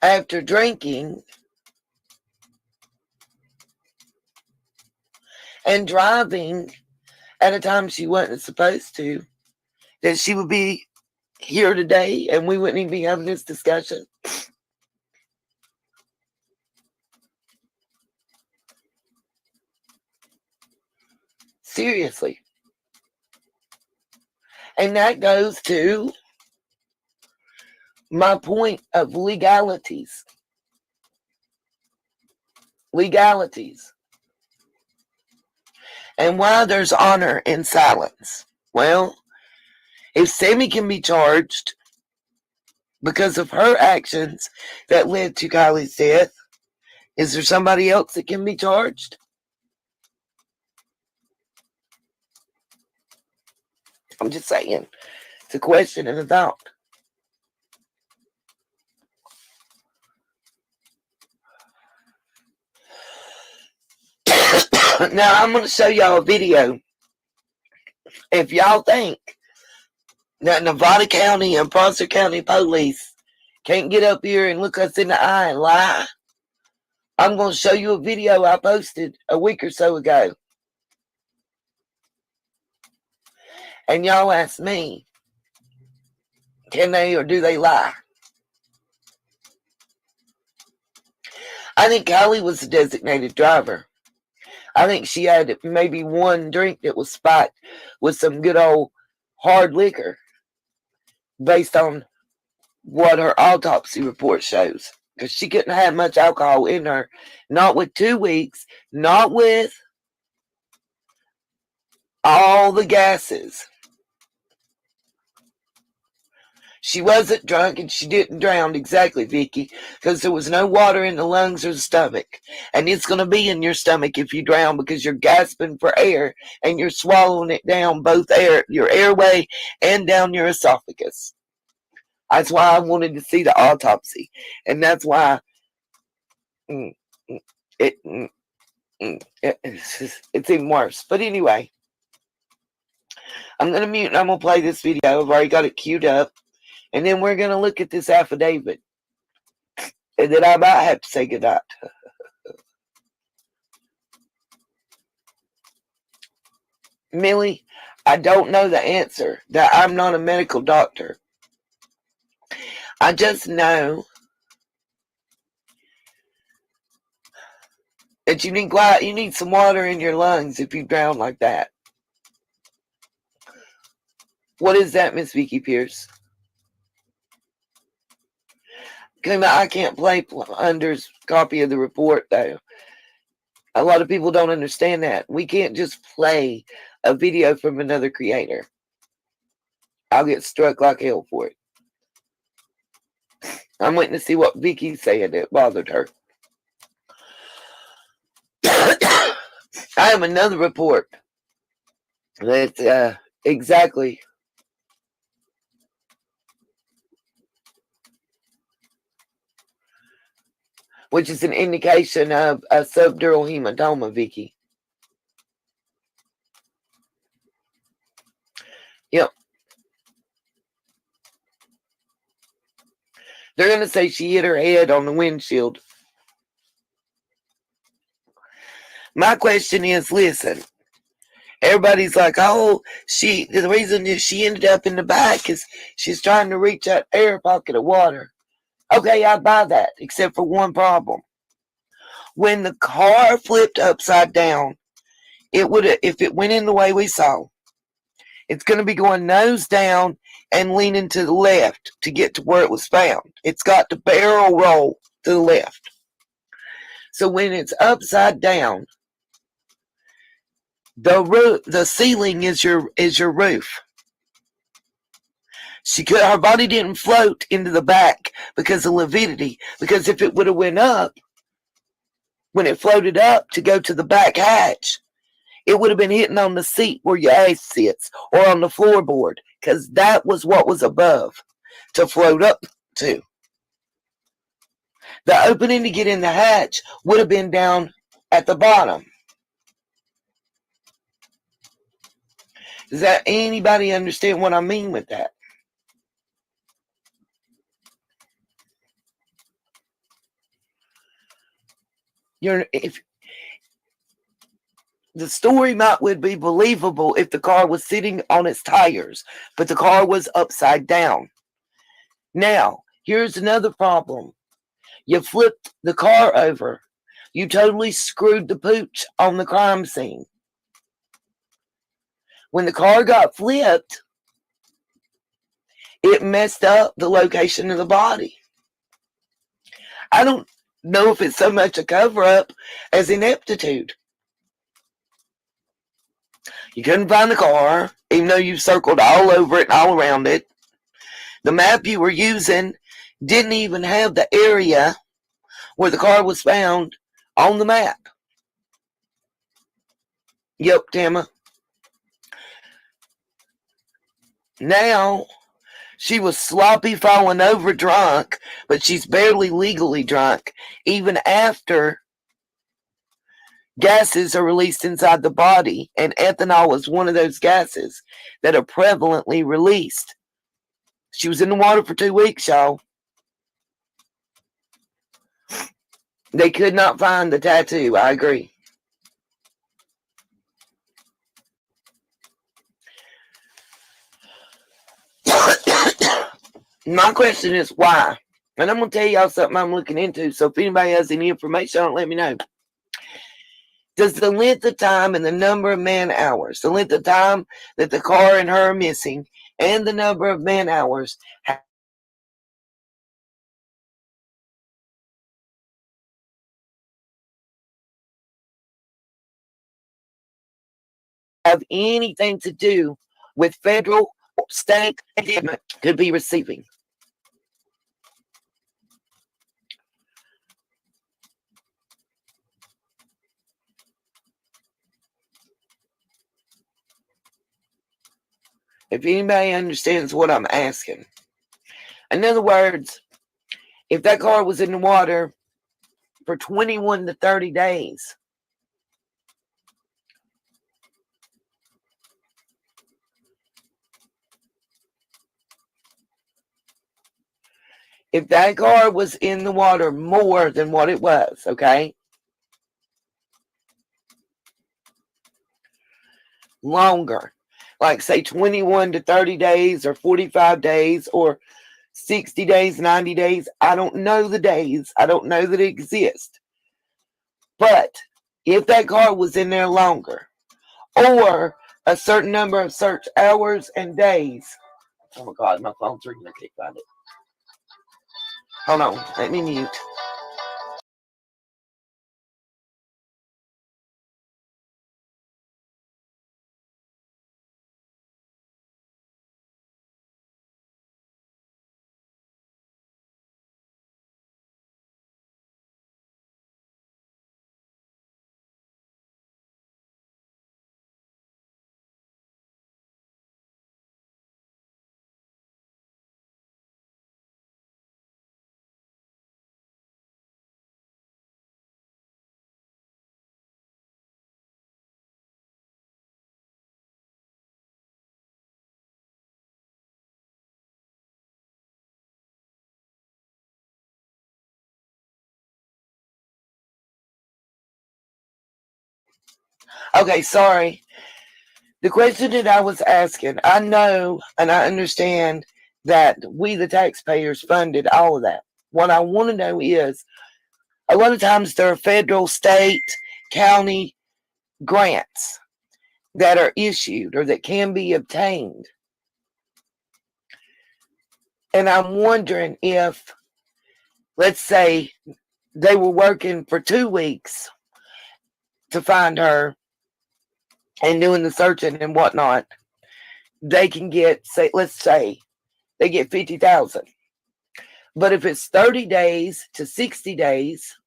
after drinking and driving at a time she wasn't supposed to, that she would be here today and we wouldn't even be having this discussion? Seriously. And that goes to my point of legalities. Legalities. And why there's honor in silence. Well, if Sammy can be charged because of her actions that led to Kiely's death, is there somebody else that can be charged? I'm just saying. It's a question and a thought. Now, I'm going to show y'all a video. If y'all think that Nevada County and Prosser County police can't get up here and look us in the eye and lie, I'm going to show you a video I posted a week or so ago. And y'all ask me, can they or do they lie? I think Kiely was a designated driver. I think she had maybe one drink that was spiked with some good old hard liquor based on what her autopsy report shows. Because she couldn't have much alcohol in her. Not with 2 weeks. Not with all the gases. She wasn't drunk and she didn't drown, exactly, Vicky, because there was no water in the lungs or the stomach. And it's going to be in your stomach if you drown because you're gasping for air and you're swallowing it down both your airway and down your esophagus. That's why I wanted to see the autopsy. And that's why it's even worse. But anyway, I'm going to mute and I'm going to play this video. I've already got it queued up. And then we're going to look at this affidavit. And then I might have to say goodnight. Millie, I don't know the answer. That I'm not a medical doctor. I just know that you need some water in your lungs if you drown like that. What is that, Miss Vicky Pierce? I can't play Under's copy of the report, though. A lot of people don't understand that. We can't just play a video from another creator. I'll get struck like hell for it. I'm waiting to see what Vicky's saying that bothered her. I have another report that's exactly which is an indication of a subdural hematoma, Vicky. Yep. They're going to say she hit her head on the windshield. My question is, listen, everybody's like, oh, the reason that she ended up in the back is she's trying to reach that air pocket of water. Okay, I buy that, except for one problem. When the car flipped upside down, if it went in the way we saw, it's going to be going nose down and leaning to the left to get to where it was found. It's got to barrel roll to the left. So when it's upside down, the ceiling is your roof. Her body didn't float into the back because of lividity. Because if it would have went up, when it floated up to go to the back hatch, it would have been hitting on the seat where your ass sits or on the floorboard, because that was what was above to float up to. The opening to get in the hatch would have been down at the bottom. Does that anybody understand what I mean with that? If the story would be believable if the car was sitting on its tires, but the car was upside down. Now, here's another problem. You flipped the car over. You totally screwed the pooch on the crime scene. When the car got flipped, it messed up the location of the body. I don't know if it's so much a cover-up as ineptitude. You couldn't find the car, even though you circled all over it and all around it. The map you were using didn't even have the area where the car was found on the map. Yep, Tamma. Now, she was sloppy, falling over drunk, but she's barely legally drunk, even after gases are released inside the body, and ethanol is one of those gases that are prevalently released. She was in the water for 2 weeks, y'all. They could not find the tattoo, I agree. My question is why? And I'm going to tell y'all something I'm looking into, so if anybody has any information on it, let me know. Does the length of time and the number of man hours, the length of time that the car and her are missing, and the number of man hours have anything to do with federal, state, and government could be receiving? If anybody understands what I'm asking. In other words, if that car was in the water for 21 to 30 days, if that car was in the water more than what it was, okay, longer, like say 21 to 30 days or 45 days or 60 days, 90 days, I don't know the days, I don't know that it exists. But if that car was in there longer, or a certain number of search hours and days, oh my God, my phone's ringing, I can't find it. Hold on, let me mute. Okay, sorry. The question that I was asking, I know and I understand that we, the taxpayers, funded all of that. What I want to know is, a lot of times there are federal, state, county grants that are issued or that can be obtained. And I'm wondering if, let's say, they were working for 2 weeks to find her and doing the searching and whatnot, they can get, say, let's say, they get 50,000. But if it's 30 days to 60 days,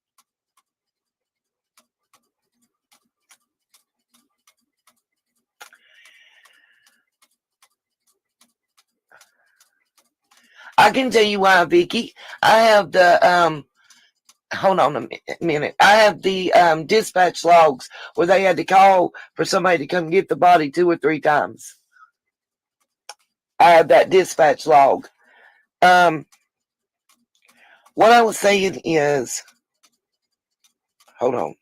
I can tell you why, Vicky. I have the hold on a minute. I have the dispatch logs where they had to call for somebody to come get the body 2 or 3 times. I have that dispatch log. Um, what I was saying is, hold on.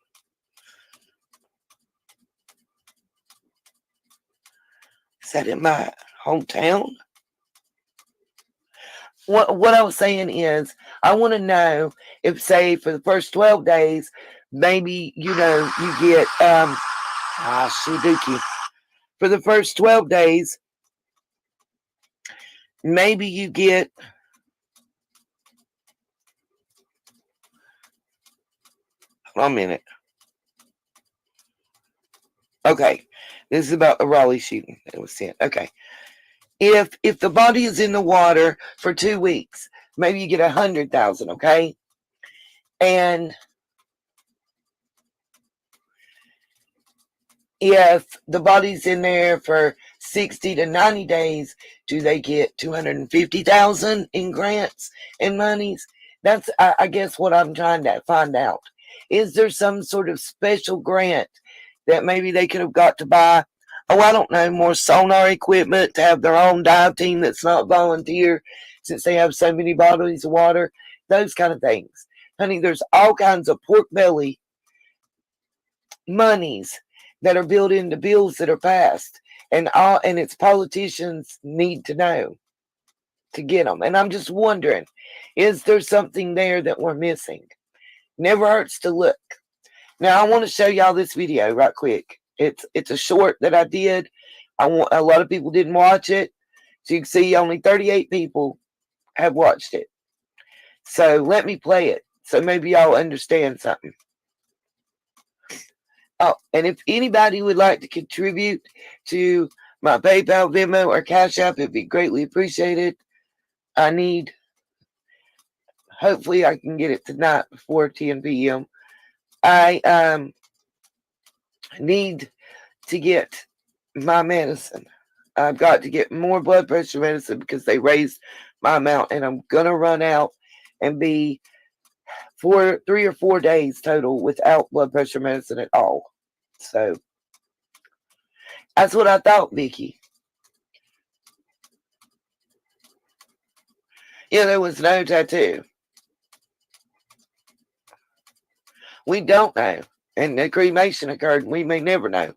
Is that in my hometown? What I was saying is, I want to know if, say, for the first 12 days, maybe you get Shiduki. For the first 12 days, maybe you get. Hold on a minute. Okay, this is about the Raleigh shooting that was sent. Okay, if the body is in the water for 2 weeks, maybe you get 100,000. Okay, and if the body's in there for 60 to 90 days, do they get 250,000 in grants and monies? That's, I guess, what I'm trying to find out. Is there some sort of special grant that maybe they could have got to buy? Oh, I don't know, more sonar equipment to have their own dive team that's not volunteer, since they have so many bodies of water, those kind of things. Honey, there's all kinds of pork belly monies that are built into bills that are passed, and it's politicians need to know to get them. And I'm just wondering, is there something there that we're missing? Never hurts to look. Now I want to show y'all this video right quick. It's a short that I did. A lot of people didn't watch it, so you can see only 38 people have watched it. So let me play it, so maybe y'all understand something. Oh, and if anybody would like to contribute to my PayPal, Venmo, or Cash App, it'd be greatly appreciated. Hopefully I can get it tonight before 10 p.m. I need to get my medicine. I've got to get more blood pressure medicine because they raised my amount, and I'm going to run out and be 3 or 4 days total without blood pressure medicine at all. So that's what I thought, Vicky. Yeah, there was no tattoo. We don't know. And the cremation occurred, and we may never know.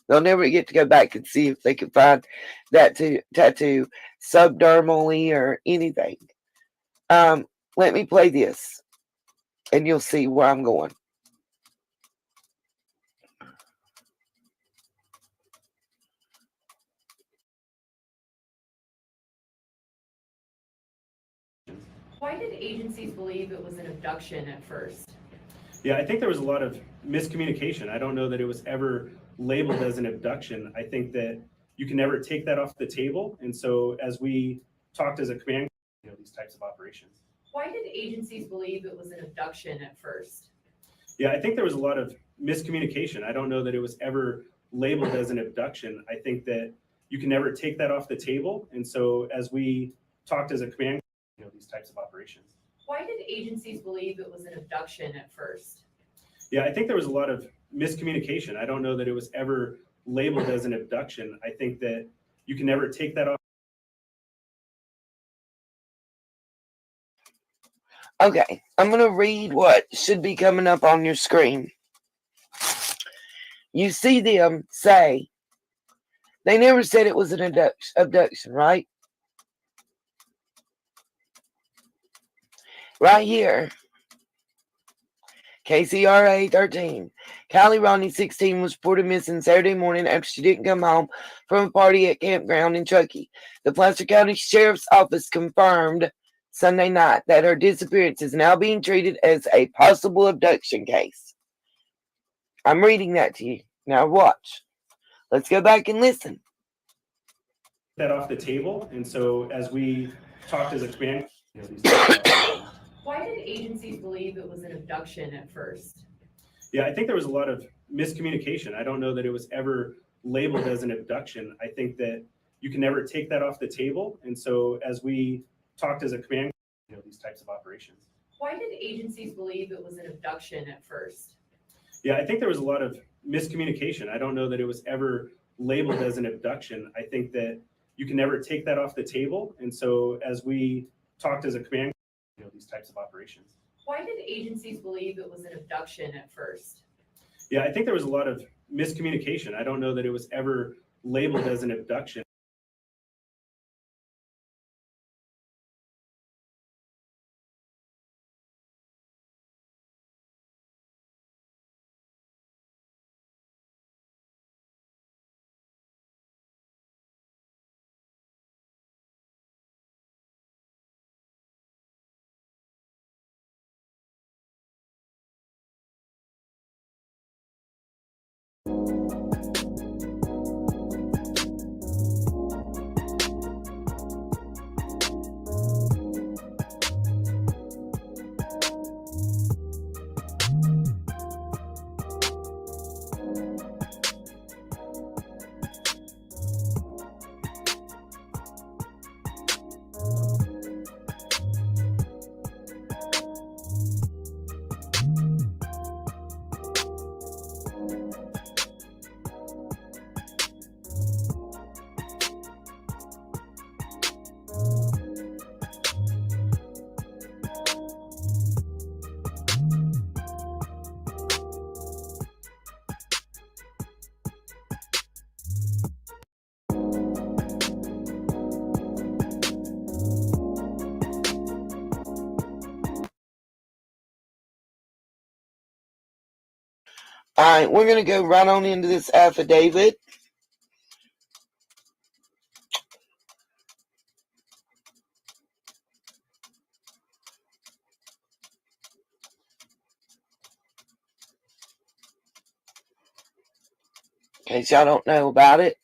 They'll never get to go back and see if they can find that tattoo subdermally or anything. Let me play this, and you'll see where I'm going. Why did agencies believe it was an abduction at first? Yeah, I think there was a lot of miscommunication. I don't know that it was ever labeled as an abduction. I think that you can never take that off the table. And so as we talked as a command, these types of operations. Why did agencies believe it was an abduction at first? Yeah, I think there was a lot of miscommunication. I don't know that it was ever labeled as an abduction. I think that you can never take that off the table. And so as we talked as a command, these types of operations. Why did agencies believe it was an abduction at first? Yeah, I think there was a lot of miscommunication. I don't know that it was ever labeled as an abduction. I think that you can never take that off. Okay, I'm going to read what should be coming up on your screen. You see them say, they never said it was an abduction, right? Right here, KCRA 13. Kiely Rodni, 16, was reported missing Saturday morning after she didn't come home from a party at campground in Truckee. The Placer County Sheriff's Office confirmed Sunday night that her disappearance is now being treated as a possible abduction case. I'm reading that to you. Now watch. Let's go back and listen. That off the table. And so as we talked as a command, why did agencies believe it was an abduction at first? Yeah, I think there was a lot of miscommunication. I don't know that it was ever labeled as an abduction. I think that you can never take that off the table. And so as we talked as a command, these types of operations. Why did agencies believe it was an abduction at first? Yeah, I think there was a lot of miscommunication. I don't know that it was ever labeled as an abduction. I think that you can never take that off the table. And so as we talked as a command, these types of operations. Why did agencies believe it was an abduction at first? Yeah, I think there was a lot of miscommunication. I don't know that it was ever labeled as an abduction. All right, we're going to go right on into this affidavit. In case y'all don't know about it.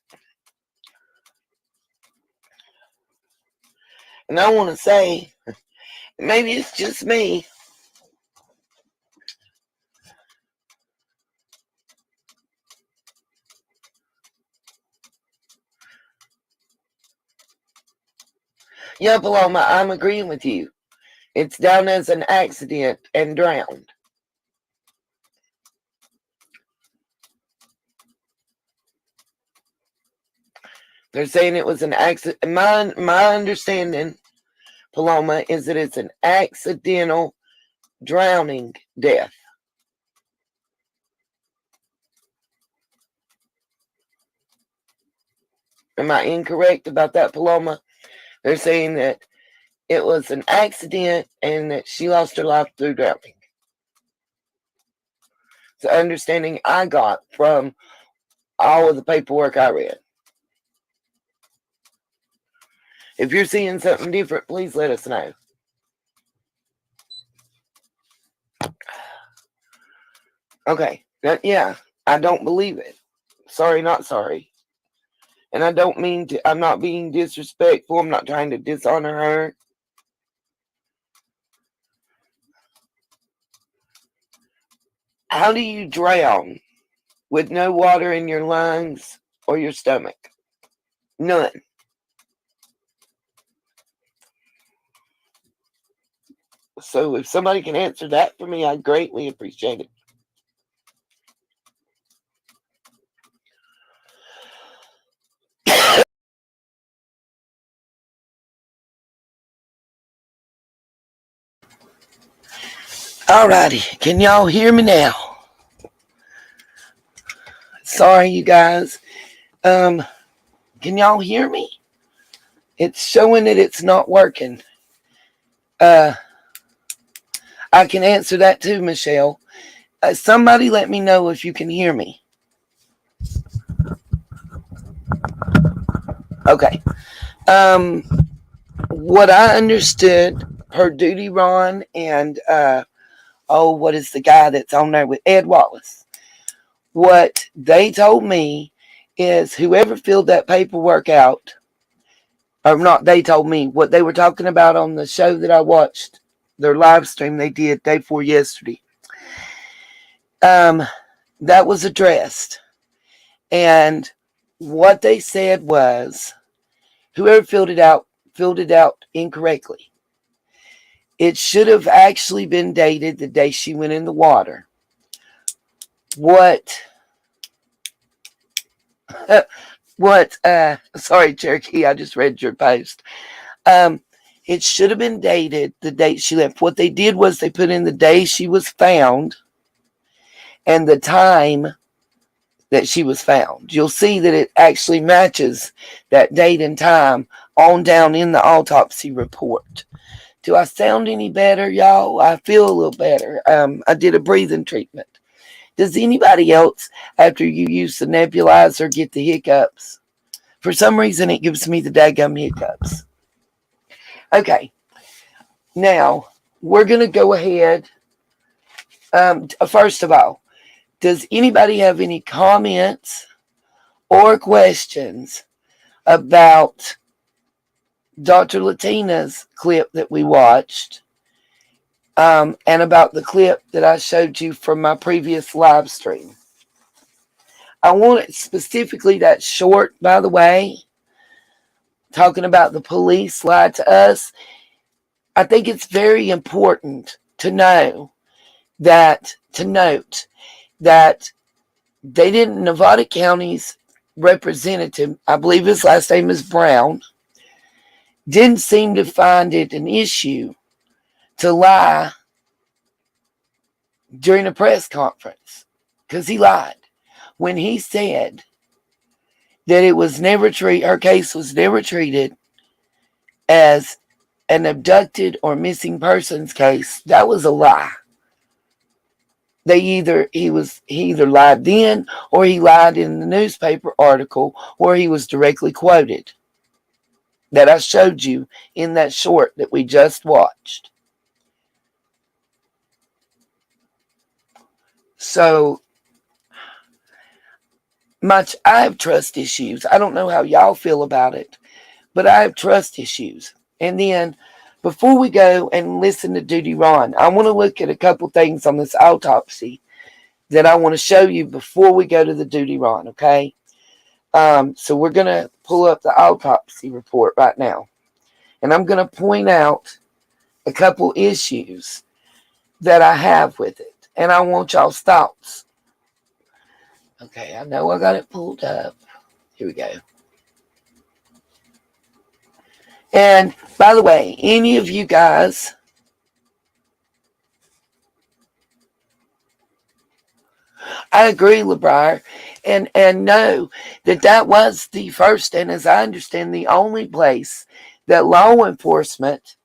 And I want to say, maybe it's just me, yeah, Paloma, I'm agreeing with you. It's down as an accident and drowned. They're saying it was an accident. My understanding, Paloma, is that it's an accidental drowning death. Am I incorrect about that, Paloma? They're saying that it was an accident and that she lost her life through drowning. It's the understanding I got from all of the paperwork I read. If you're seeing something different, please let us know. Okay, yeah, I don't believe it. Sorry, not sorry. And I don't mean to, I'm not being disrespectful. I'm not trying to dishonor her. How do you drown with no water in your lungs or your stomach? None. So if somebody can answer that for me, I'd greatly appreciate it. Alrighty, can y'all hear me now? Sorry, you guys. Can y'all hear me? It's showing that it's not working. I can answer that too, Michelle. Somebody let me know if you can hear me. Okay. What I understood, her duty, Ron, and what is the guy that's on there with Ed Wallace? What they told me is whoever filled that paperwork out, or not, they told me what they were talking about on the show that I watched, their live stream they did day before yesterday. That was addressed. And what they said was whoever filled filled it out incorrectly. It should have actually been dated the day she went in the water. Sorry, Cherokee, I just read your post. It should have been dated the date she left. What they did was they put in the day she was found and the time that she was found. You'll see that it actually matches that date and time on down in the autopsy report. Do I sound any better, y'all? I feel a little better. I did a breathing treatment. Does anybody else, after you use the nebulizer, get the hiccups? For some reason, it gives me the daggum hiccups. Okay. Now, we're going to go ahead. First of all, does anybody have any comments or questions about Dr. Latina's clip that we watched, and about the clip that I showed you from my previous live stream? I want it specifically that short, by the way, talking about the police lied to us. I think it's very important to note that they didn't, Nevada County's representative, I believe his last name is Brown, didn't seem to find it an issue to lie during a press conference, because he lied when he said that it was never her case was never treated as an abducted or missing persons case. That was a lie. He either lied then, or he lied in the newspaper article where he was directly quoted that I showed you in that short that we just watched. So I have trust issues. I don't know how y'all feel about it, but I have trust issues. And then before we go and listen to Duty Ron, I want to look at a couple things on this autopsy that I want to show you before we go to the Duty Ron, okay? So we're going to pull up the autopsy report right now. And I'm going to point out a couple issues that I have with it. And I want y'all's thoughts. Okay, I know I got it pulled up. Here we go. And by the way, any of you guys I agree, LeBrier, and know that was the first, and as I understand, the only place that law enforcement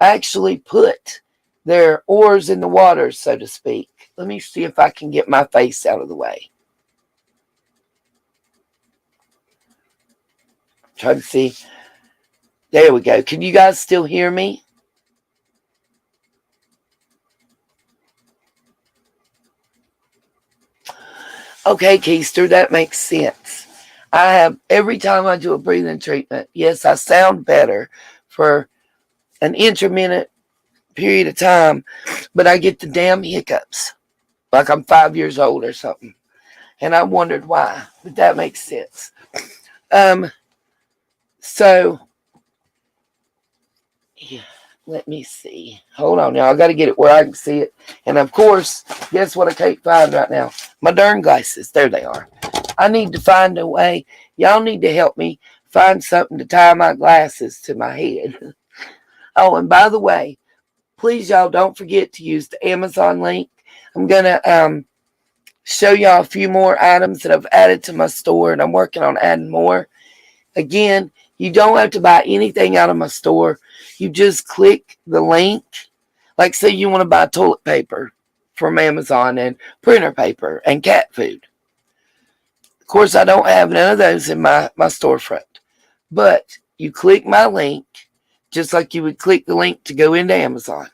actually put their oars in the water, so to speak. Let me see if I can get my face out of the way. Try to see. There we go. Can you guys still hear me? Okay, Keister, that makes sense. I have, every time I do a breathing treatment, yes, I sound better for an intermittent period of time, but I get the damn hiccups like I'm 5 years old or something. And I wondered why, but that makes sense. So, yeah, let me see. Hold on now. I got to get it where I can see it. And of course, guess what I can't find right now? My darn glasses. There they are. I need to find a way. Y'all need to help me find something to tie my glasses to my head. Oh, and by the way, please, y'all, don't forget to use the Amazon link. I'm going to show y'all a few more items that I've added to my store, and I'm working on adding more. Again, you don't have to buy anything out of my store. You just click the link. Like, say you want to buy toilet paper from Amazon and printer paper and cat food. Of course, I don't have none of those in my storefront. But you click my link, just like you would click the link to go into Amazon.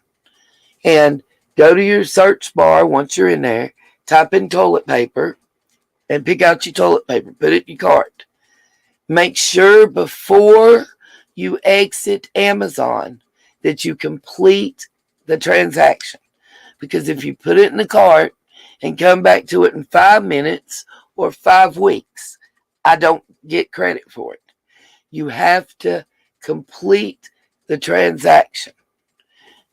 And go to your search bar once you're in there. Type in toilet paper and pick out your toilet paper. Put it in your cart. Make sure before you exit Amazon that you complete the transaction. Because if you put it in the cart and come back to it in 5 minutes or 5 weeks, I don't get credit for it. You have to complete the transaction.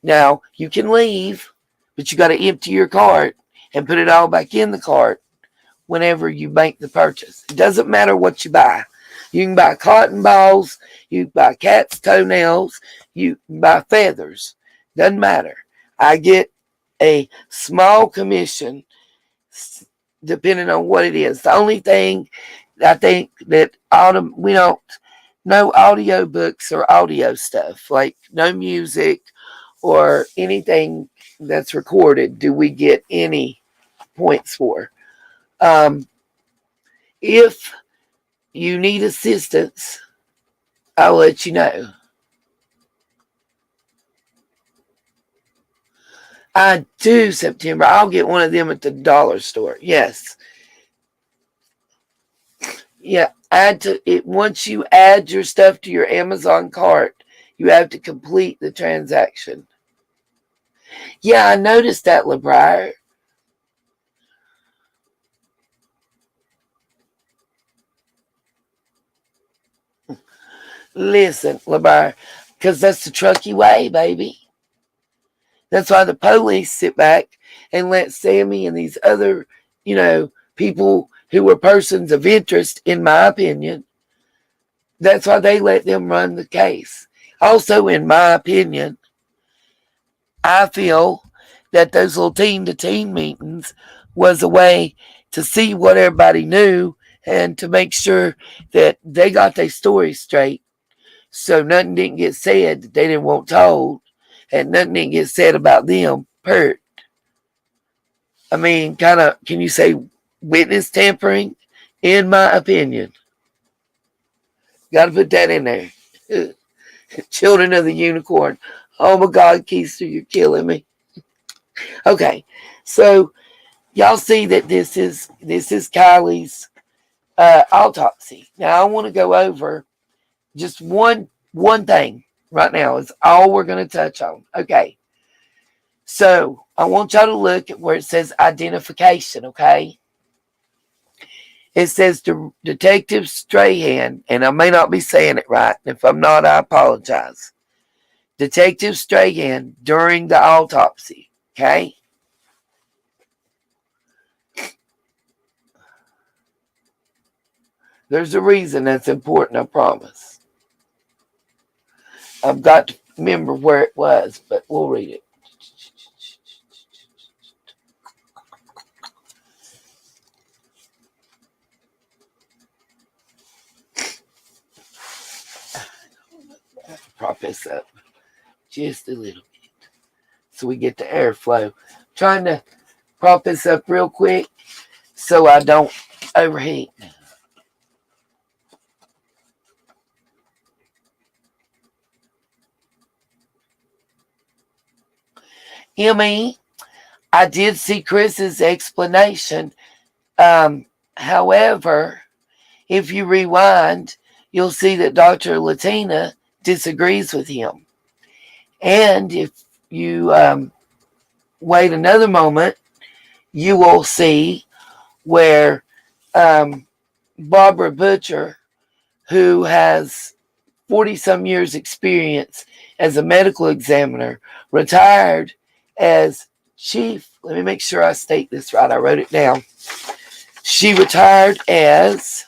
Now, you can leave, but you got to empty your cart and put it all back in the cart whenever you make the purchase. It doesn't matter what you buy. You can buy cotton balls, you can buy cat's toenails, you can buy feathers. Doesn't matter. I get a small commission depending on what it is. The only thing I think that we don't, no audio books or audio stuff, like no music or anything that's recorded do we get any points for. If you need assistance, I'll let you know. I do, September. I'll get one of them at the dollar store. Yes. Yeah. Once you add your stuff to your Amazon cart, you have to complete the transaction. Yeah, I noticed that, LeBrier. Listen, LeBrier, because that's the Truckee way, baby. That's why the police sit back and let Sammy and these other, people who were persons of interest, in my opinion, that's why they let them run the case. Also, in my opinion, I feel that those little teen-to-teen meetings was a way to see what everybody knew and to make sure that they got their story straight, so nothing didn't get said that they didn't want told, and nothing didn't get said about them hurt. I mean, kind of, can you say witness tampering? In my opinion. Got to put that in there. Children of the Unicorn. Oh my God, Keister, you're killing me. Okay, so y'all see that this is Kiely's autopsy. Now I want to go over just one thing right now. Is all we're going to touch on. Okay, so I want y'all to look at where it says identification. Okay, it says Detective Strahan, and I may not be saying it right. If I'm not, I apologize. Detective Strahan during the autopsy. Okay. There's a reason that's important, I promise. I've got to remember where it was, but we'll read it. Prop this up just a little bit so we get the airflow. Trying to prop this up real quick so I don't overheat. Emmy, I did see Chris's explanation. However, if you rewind, you'll see that Dr. Latina disagrees with him. And if you wait another moment, you will see where Barbara Butcher, who has 40-some years experience as a medical examiner, retired as chief. Let me make sure I state this right. I wrote it down. She retired as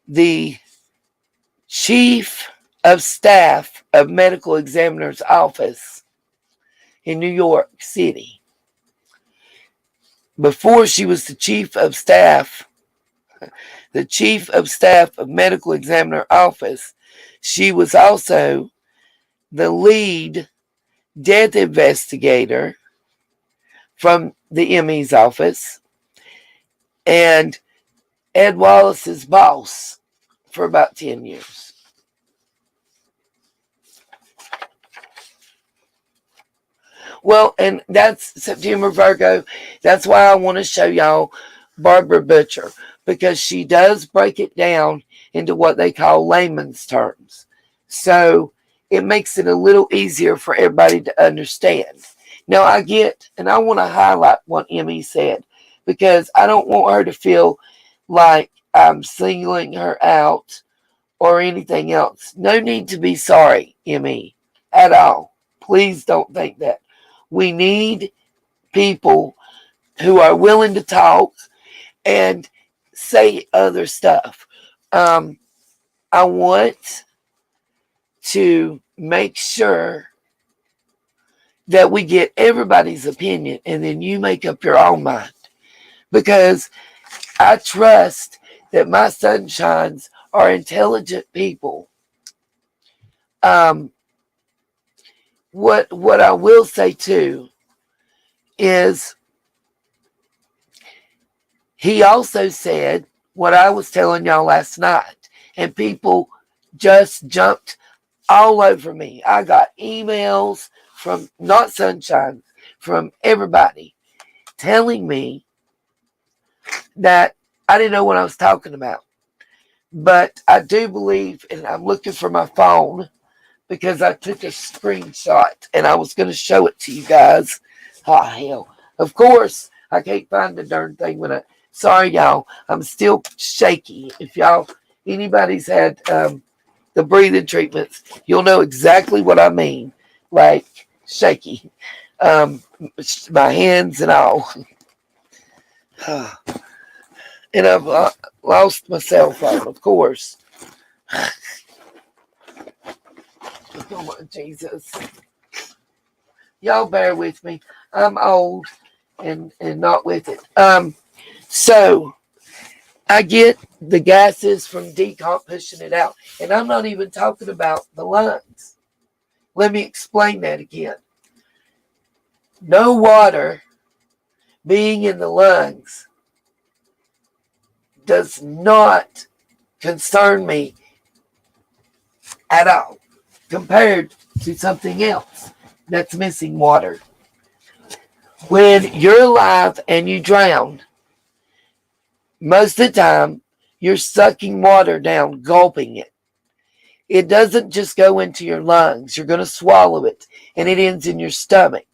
the chief of staff of medical examiner's office in New York City. Before she was the chief of staff of medical examiner office, she was also the lead death investigator from the ME's office and Ed Wallace's boss for about 10 years. Well, and that's September, Virgo. That's why I want to show y'all Barbara Butcher, because she does break it down into what they call layman's terms. So it makes it a little easier for everybody to understand. Now I get, and I want to highlight what Emmy said, because I don't want her to feel like I'm singling her out or anything else. No need to be sorry, ME, at all. Please don't think that. We need people who are willing to talk and say other stuff. I want to make sure that we get everybody's opinion and then you make up your own mind. Because I trust that my sunshines are intelligent people. What I will say too is he also said what I was telling y'all last night, and people just jumped all over me. I got emails from not sunshine, from everybody telling me that I didn't know what I was talking about. But I do believe, and I'm looking for my phone because I took a screenshot and I was going to show it to you guys. Oh, hell. Of course, I can't find the darn thing when sorry, y'all. I'm still shaky. If anybody's had the breathing treatments, you'll know exactly what I mean. Like, shaky. My hands and all. And I've lost my cell phone, of course. Oh, my Jesus. Y'all bear with me. I'm old and not with it. So I get the gases from decomp pushing it out. And I'm not even talking about the lungs. Let me explain that again. No water being in the lungs does not concern me at all compared to something else that's missing water. When you're alive and you drown, most of the time you're sucking water down, gulping it. It doesn't just go into your lungs. You're going to swallow it, and it ends in your stomach.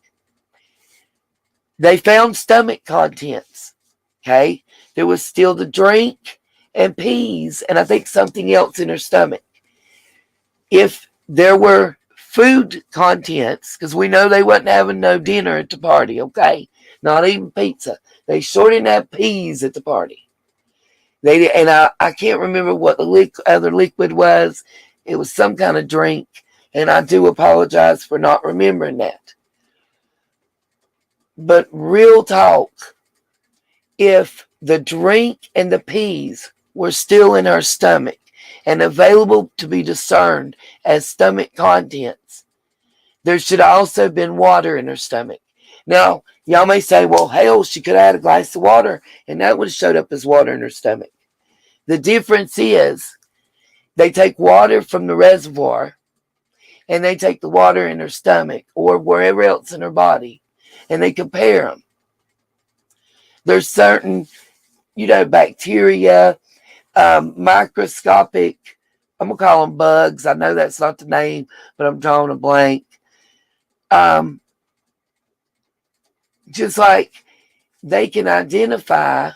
They found stomach contents. Okay? There was still the drink and peas, and I think something else in her stomach. If there were food contents, because we know they wasn't having no dinner at the party, okay? Not even pizza. They sure didn't have peas at the party. They did, and I can't remember what the other liquid was. It was some kind of drink, and I do apologize for not remembering that. But real talk, if the drink and the peas were still in her stomach and available to be discerned as stomach contents, there should also have been water in her stomach. Now, y'all may say, well, hell, she could have had a glass of water and that would have showed up as water in her stomach. The difference is they take water from the reservoir and they take the water in her stomach or wherever else in her body and they compare them. There's certain, bacteria, microscopic, I'm going to call them bugs. I know that's not the name, but I'm drawing a blank. Just like they can identify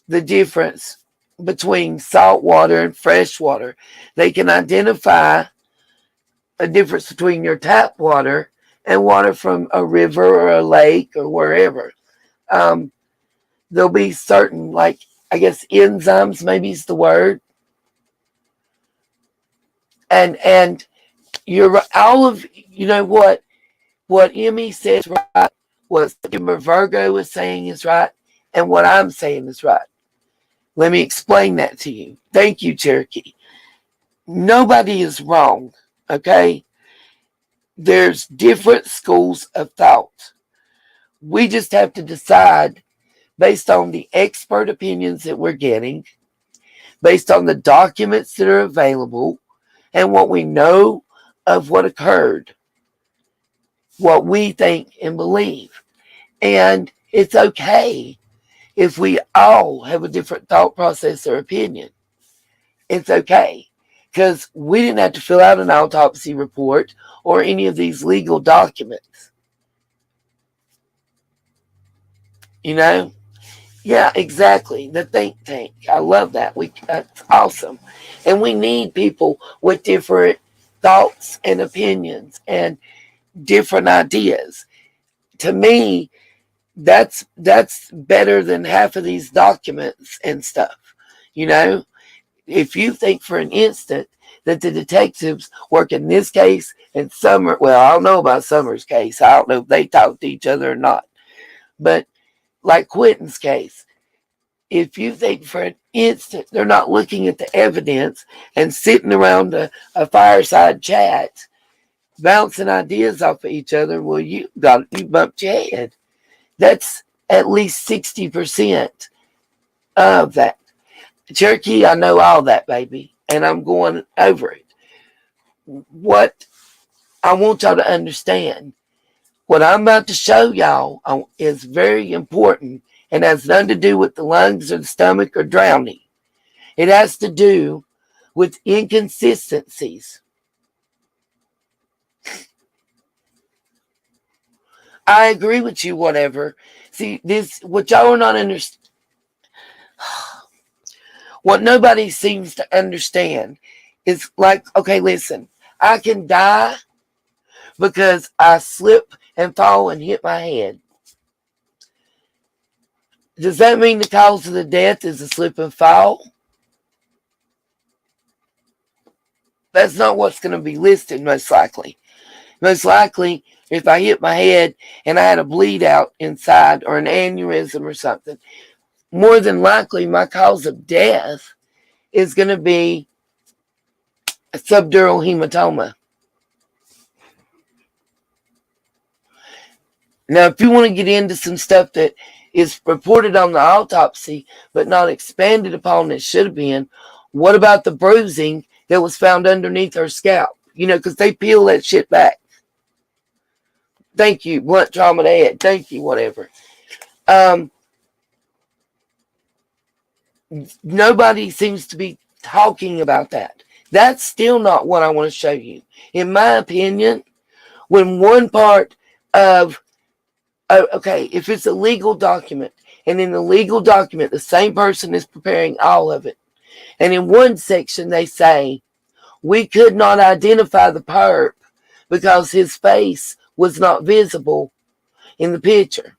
the difference between salt water and fresh water. They can identify a difference between your tap water and water from a river or a lake or wherever. There'll be certain, like, I guess enzymes maybe is the word. And you're all of, what Emmy says right, what Virgo is saying is right, and what I'm saying is right. Let me explain that to you. Thank you, Cherokee. Nobody is wrong, okay? There's different schools of thought. We just have to decide based on the expert opinions that we're getting, based on the documents that are available, and what we know of what occurred, what we think and believe. And it's okay if we all have a different thought process or opinion. It's okay. Because we didn't have to fill out an autopsy report or any of these legal documents. Yeah, exactly. The think tank. I love that. That's awesome. And we need people with different thoughts and opinions and different ideas. To me, that's better than half of these documents and stuff. You know, if you think for an instant that the detectives work in this case and Summer, well, I don't know about Summer's case. I don't know if they talk to each other or not. But like Quentin's case, if you think for an instant they're not looking at the evidence and sitting around a fireside chat, bouncing ideas off of each other, well, you bumped your head. That's at least 60% of that. Cherokee, I know all that, baby, and I'm going over it. What I want y'all to understand, what I'm about to show y'all is very important and has nothing to do with the lungs or the stomach or drowning. It has to do with inconsistencies. I agree with you, whatever. See, this, what y'all are not understanding, what nobody seems to understand is like, okay, listen, I can die because I slip and fall and hit my head. Does that mean the cause of the death is a slip and fall? That's not what's going to be listed, most likely. Most likely, if I hit my head and I had a bleed out inside or an aneurysm or something, more than likely my cause of death is going to be a subdural hematoma. Now, if you want to get into some stuff that is reported on the autopsy but not expanded upon it should have been, what about the bruising that was found underneath her scalp? You know, because they peel that shit back. Thank you, blunt trauma to head. Thank you, whatever. Nobody seems to be talking about that. That's still not what I want to show you. In my opinion, when one part of, okay, if it's a legal document, and in the legal document, the same person is preparing all of it, and in one section they say, we could not identify the perp because his face was not visible in the picture.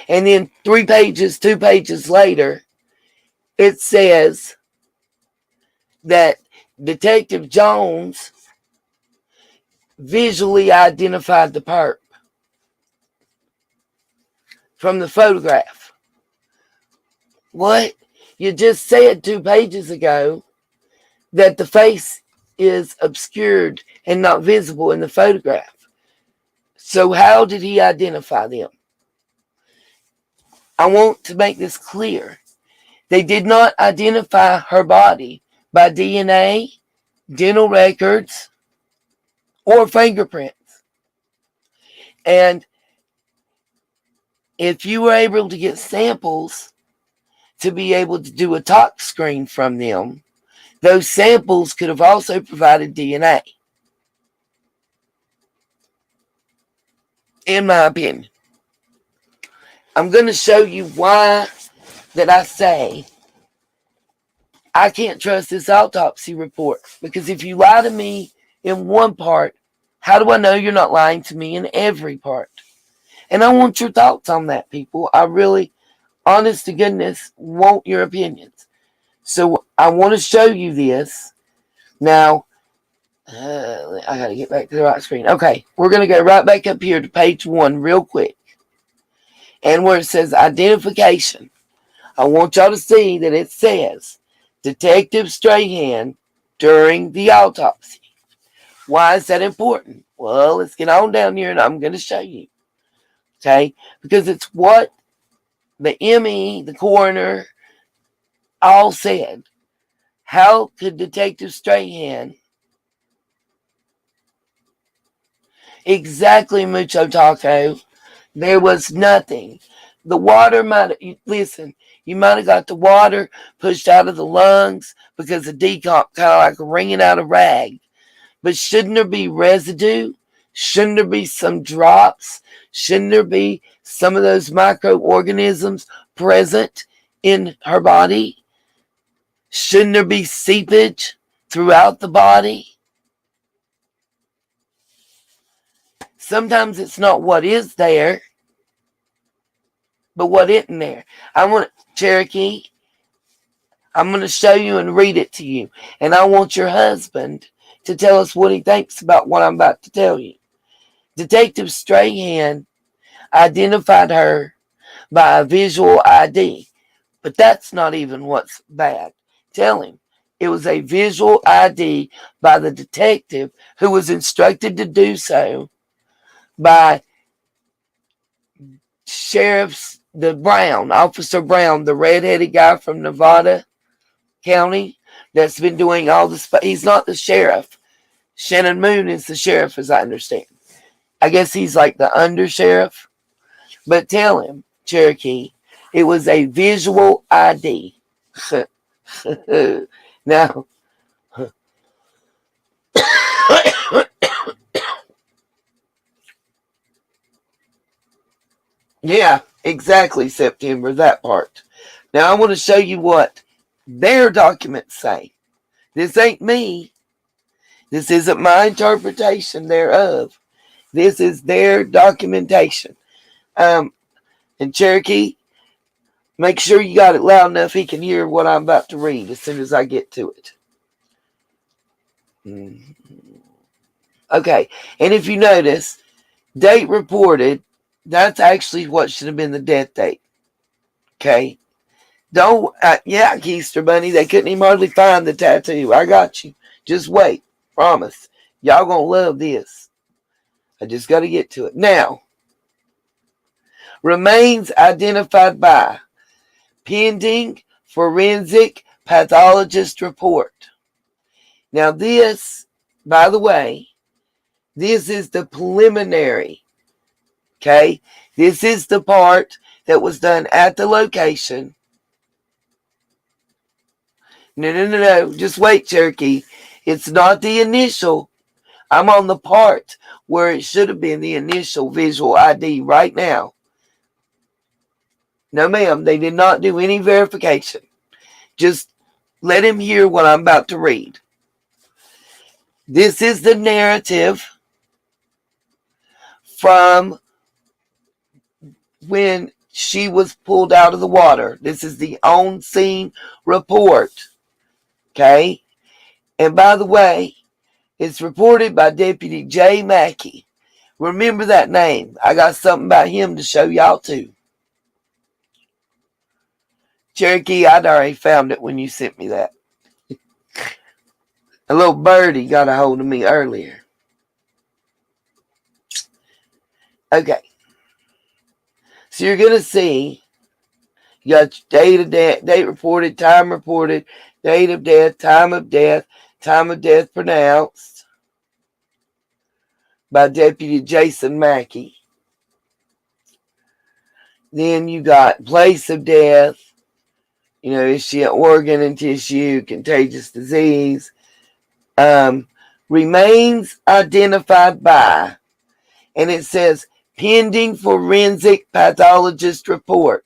And then 2 pages later, it says that Detective Jones visually identified the perp from the photograph. What? You just said 2 pages ago that the face is obscured and not visible in the photograph. So how did he identify them? I want to make this clear. They did not identify her body by DNA, dental records, or fingerprints. And if you were able to get samples to be able to do a tox screen from them, those samples could have also provided DNA, in my opinion. I'm going to show you why that I say I can't trust this autopsy report. Because if you lie to me in one part, how do I know you're not lying to me in every part? And I want your thoughts on that, people. I really, honest to goodness, want your opinions. So I want to show you this. Now, I got to get back to the right screen. Okay, we're going to go right back up here to page 1 real quick. And where it says identification, I want y'all to see that it says Detective Strahan during the autopsy. Why is that important? Well, let's get on down here and I'm going to show you. Okay? Because it's what the ME, the coroner, all said. How could Detective Strahan exactly, Mucho Taco? There was nothing. The water might have, listen, you might have got the water pushed out of the lungs because the decomp kind of like wringing out a rag. But shouldn't there be residue? Shouldn't there be some drops? Shouldn't there be some of those microorganisms present in her body? Shouldn't there be seepage throughout the body? Sometimes it's not what is there, but what isn't there. Cherokee, I'm going to show you and read it to you. And I want your husband to tell us what he thinks about what I'm about to tell you. Detective Strahan identified her by a visual ID. But that's not even what's bad. Tell him it was a visual ID by the detective who was instructed to do so by Officer Brown, the redheaded guy from Nevada County that's been doing all this. He's not the sheriff. Shannon Moon is the sheriff, as I understand. I guess he's like the under sheriff. But tell him, Cherokee, it was a visual ID. Now, yeah, exactly, September, that part. Now, I want to show you what their documents say. This ain't me. This isn't my interpretation thereof. This is their documentation. And Cherokee, make sure you got it loud enough he can hear what I'm about to read as soon as I get to it. Okay, and if you notice, date reported, that's actually what should have been the death date. Okay? Yeah, Keister Bunny, they couldn't even hardly find the tattoo. I got you. Just wait. Promise. Y'all gonna love this. I just got to get to it. Now, remains identified by pending forensic pathologist report. Now this, by the way, this is the preliminary. Okay? This is the part that was done at the location. No. Just wait, Cherokee. It's not the initial. I'm on the part where it should have been the initial visual ID right now. No, ma'am, they did not do any verification. Just let him hear what I'm about to read. This is the narrative from when she was pulled out of the water. This is the on-scene report. Okay? And by the way, it's reported by Deputy J. Mackey. Remember that name. I got something about him to show y'all too. Cherokee, I'd already found it when you sent me that. A little birdie got a hold of me earlier. Okay. So you're going to see, you got date of death, date reported, date of death, time of death pronounced by Deputy Jason Mackey. Then you got place of death. Is she an organ and tissue, contagious disease? Remains identified by, and it says pending forensic pathologist report.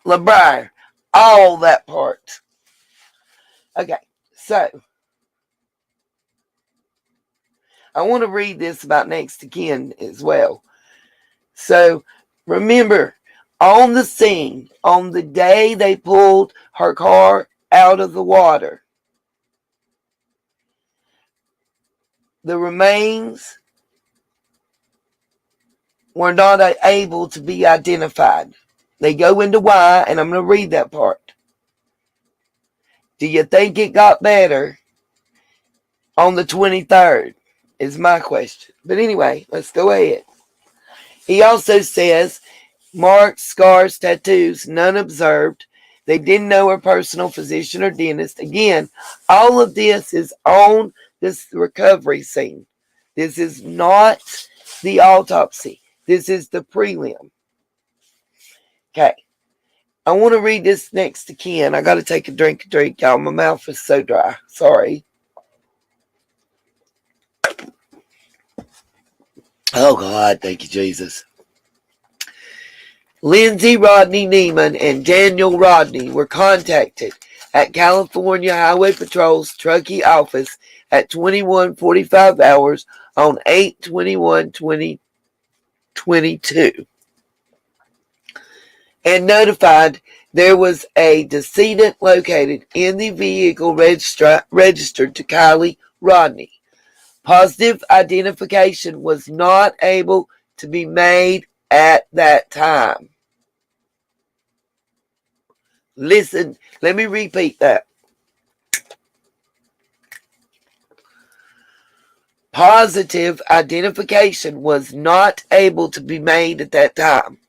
LeBrier, all that part. Okay, so I want to read this about next of kin as well. So remember, on the scene, on the day they pulled her car out of the water, the remains were not able to be identified. They go into why, and I'm going to read that part. Do you think it got better on the 23rd? Is my question. But anyway, let's go ahead. He also says, marks, scars, tattoos, none observed. They didn't know her personal physician or dentist. Again, all of this is on this recovery scene. This is not the autopsy. This is the prelim. Okay. I want to read this next to Ken. I got to take a drink, y'all. My mouth is so dry. Sorry. Oh, God, thank you, Jesus. Lindsay Rodney Neiman and Daniel Rodney were contacted at California Highway Patrol's Truckee office at 21:45 hours on 8/21/2022 and notified there was a decedent located in the vehicle registered to Kiely Rodni. Positive identification was not able to be made at that time. Listen, let me repeat that. Positive identification was not able to be made at that time.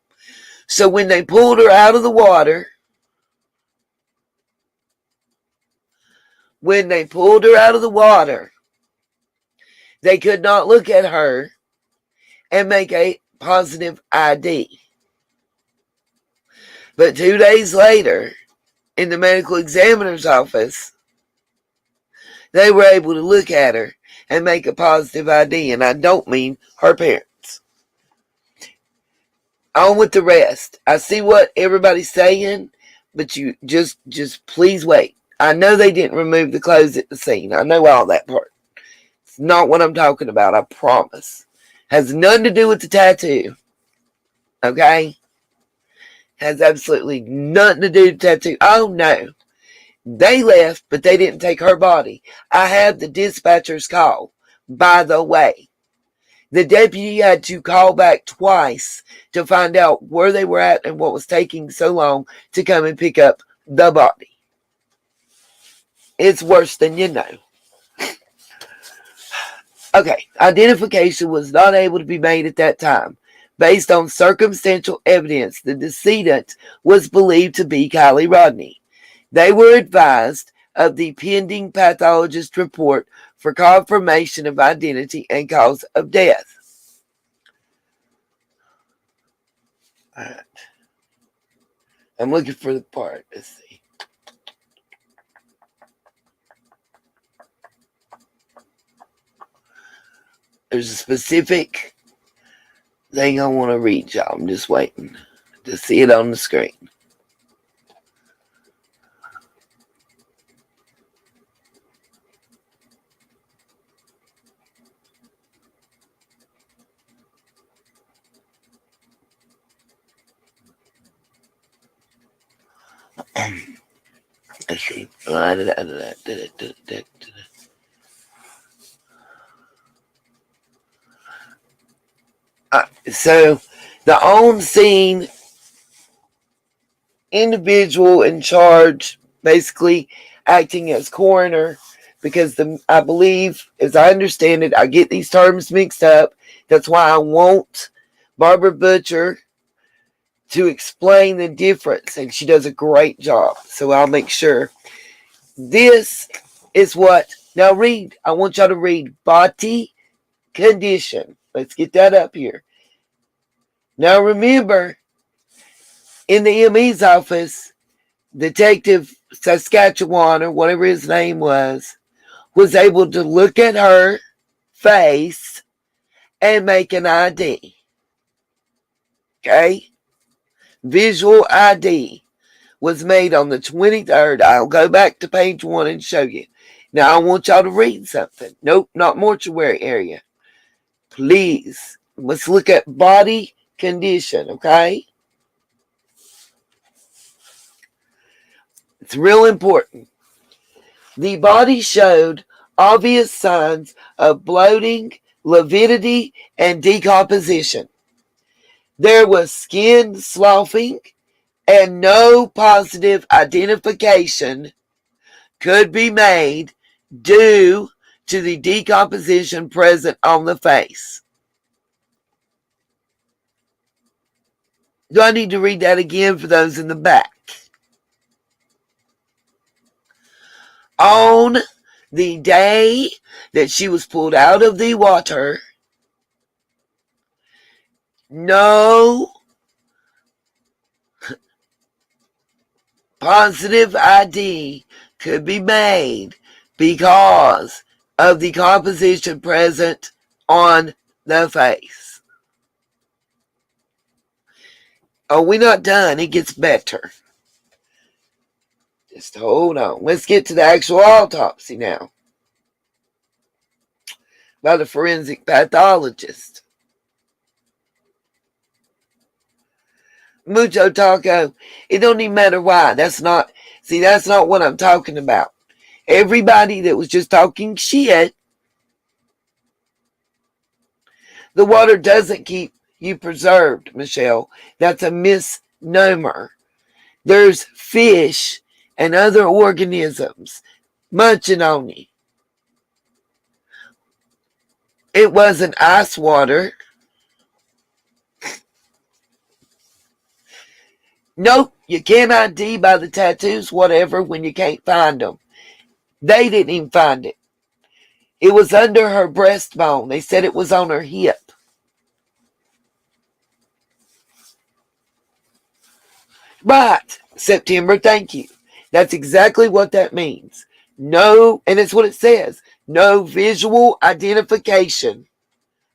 So when they pulled her out of the water, they could not look at her and make a positive ID. But 2 days later, in the medical examiner's office, they were able to look at her and make a positive ID, and I don't mean her parents. On with the rest. I see what everybody's saying, but you just please wait. I know they didn't remove the clothes at the scene. I know all that part. It's not what I'm talking about, I promise. Has nothing to do with the tattoo. Okay? Has absolutely nothing to do with the tattoo. Oh, no. They left, but they didn't take her body. I have the dispatcher's call. By the way, the deputy had to call back twice to find out where they were at and what was taking so long to come and pick up the body. It's worse than you know. Okay, identification was not able to be made at that time. Based on circumstantial evidence, the decedent was believed to be Kiely Rodni. They were advised of the pending pathologist report for confirmation of identity and cause of death. All right. I'm looking for the part. Let's see. There's a specific thing I want to read y'all. I'm just waiting to see it on the screen. Let's see. So the on-scene individual in charge, basically acting as coroner, because I believe, as I understand it, I get these terms mixed up. That's why I want Barbara Butcher to explain the difference, and she does a great job. So I'll make sure. This is what, now read, I want y'all to read body condition. Let's get that up here. Now remember, in the ME's office, Detective Saskatchewan, or whatever his name was able to look at her face and make an ID. Okay? Visual ID was made on the 23rd. I'll go back to page 1 and show you. Now I want y'all to read something. Nope, not mortuary area. Please, let's look at body condition, okay? It's real important. The body showed obvious signs of bloating, lividity, and decomposition. There was skin sloughing, and no positive identification could be made due to the decomposition present on the face. Do I need to read that again for those in the back? On the day that she was pulled out of the water, no positive ID could be made because of the composition present on the face. Oh, we're not done. It gets better. Just hold on. Let's get to the actual autopsy now. By the forensic pathologist. Mucho taco. It don't even matter why. That's not what I'm talking about. Everybody that was just talking shit, the water doesn't keep you preserved, Michelle. That's a misnomer. There's fish and other organisms munching on you. It wasn't ice water. Nope, you can't ID by the tattoos, whatever, when you can't find them. They didn't even find it. It was under her breastbone. They said it was on her hip. Right, September, thank you. That's exactly what that means. No, and it's what it says. No visual identification.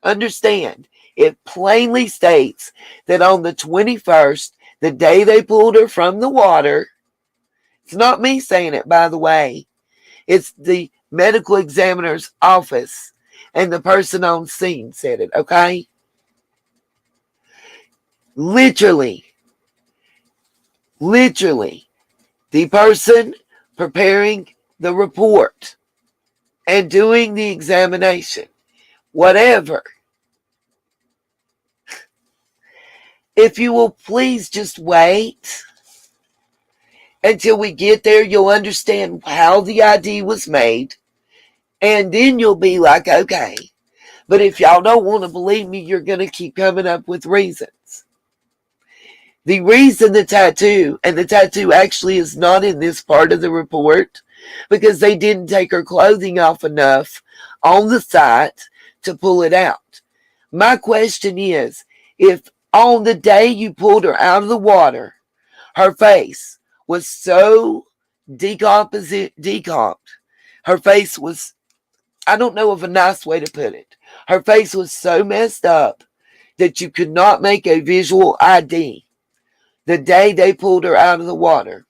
Understand, it plainly states that on the 21st, the day they pulled her from the water, it's not me saying it, by the way. It's the medical examiner's office, and the person on scene said it, okay? Literally, the person preparing the report and doing the examination, whatever. If you will please just wait until we get there, you'll understand how the ID was made, and then you'll be like, okay. But if y'all don't want to believe me, you're going to keep coming up with reasons. The reason the tattoo actually is not in this part of the report, because they didn't take her clothing off enough on the site to pull it out. My question is, if on the day you pulled her out of the water, her face was so decomped, her face was, I don't know of a nice way to put it. Her face was so messed up that you could not make a visual ID the day they pulled her out of the water.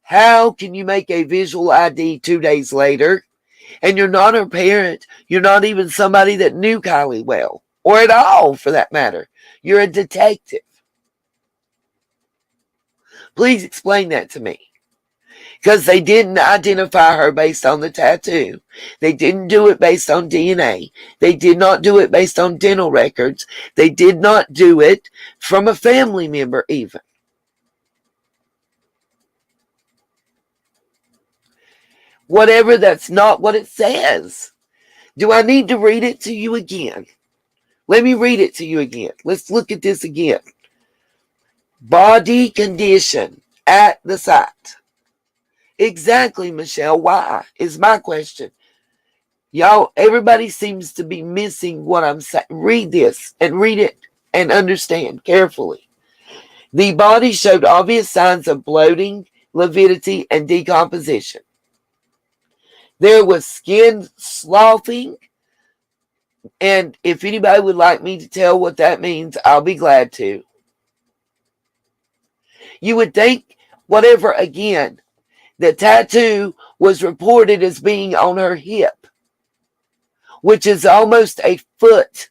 How can you make a visual ID 2 days later? And you're not her parent. You're not even somebody that knew Kiely well, or at all for that matter. You're a detective. Please explain that to me. Because they didn't identify her based on the tattoo. They didn't do it based on DNA. They did not do it based on dental records. They did not do it from a family member even. Whatever, that's not what it says. Do I need to read it to you again? Let me read it to you again. Let's look at this again. Body condition at the site. Exactly, Michelle. Why is my question. Y'all, everybody seems to be missing what I'm saying. Read this and read it and understand carefully. The body showed obvious signs of bloating, lividity, and decomposition. There was skin sloughing, and if anybody would like me to tell what that means, I'll be glad to. You would think, whatever, again, the tattoo was reported as being on her hip, which is almost a foot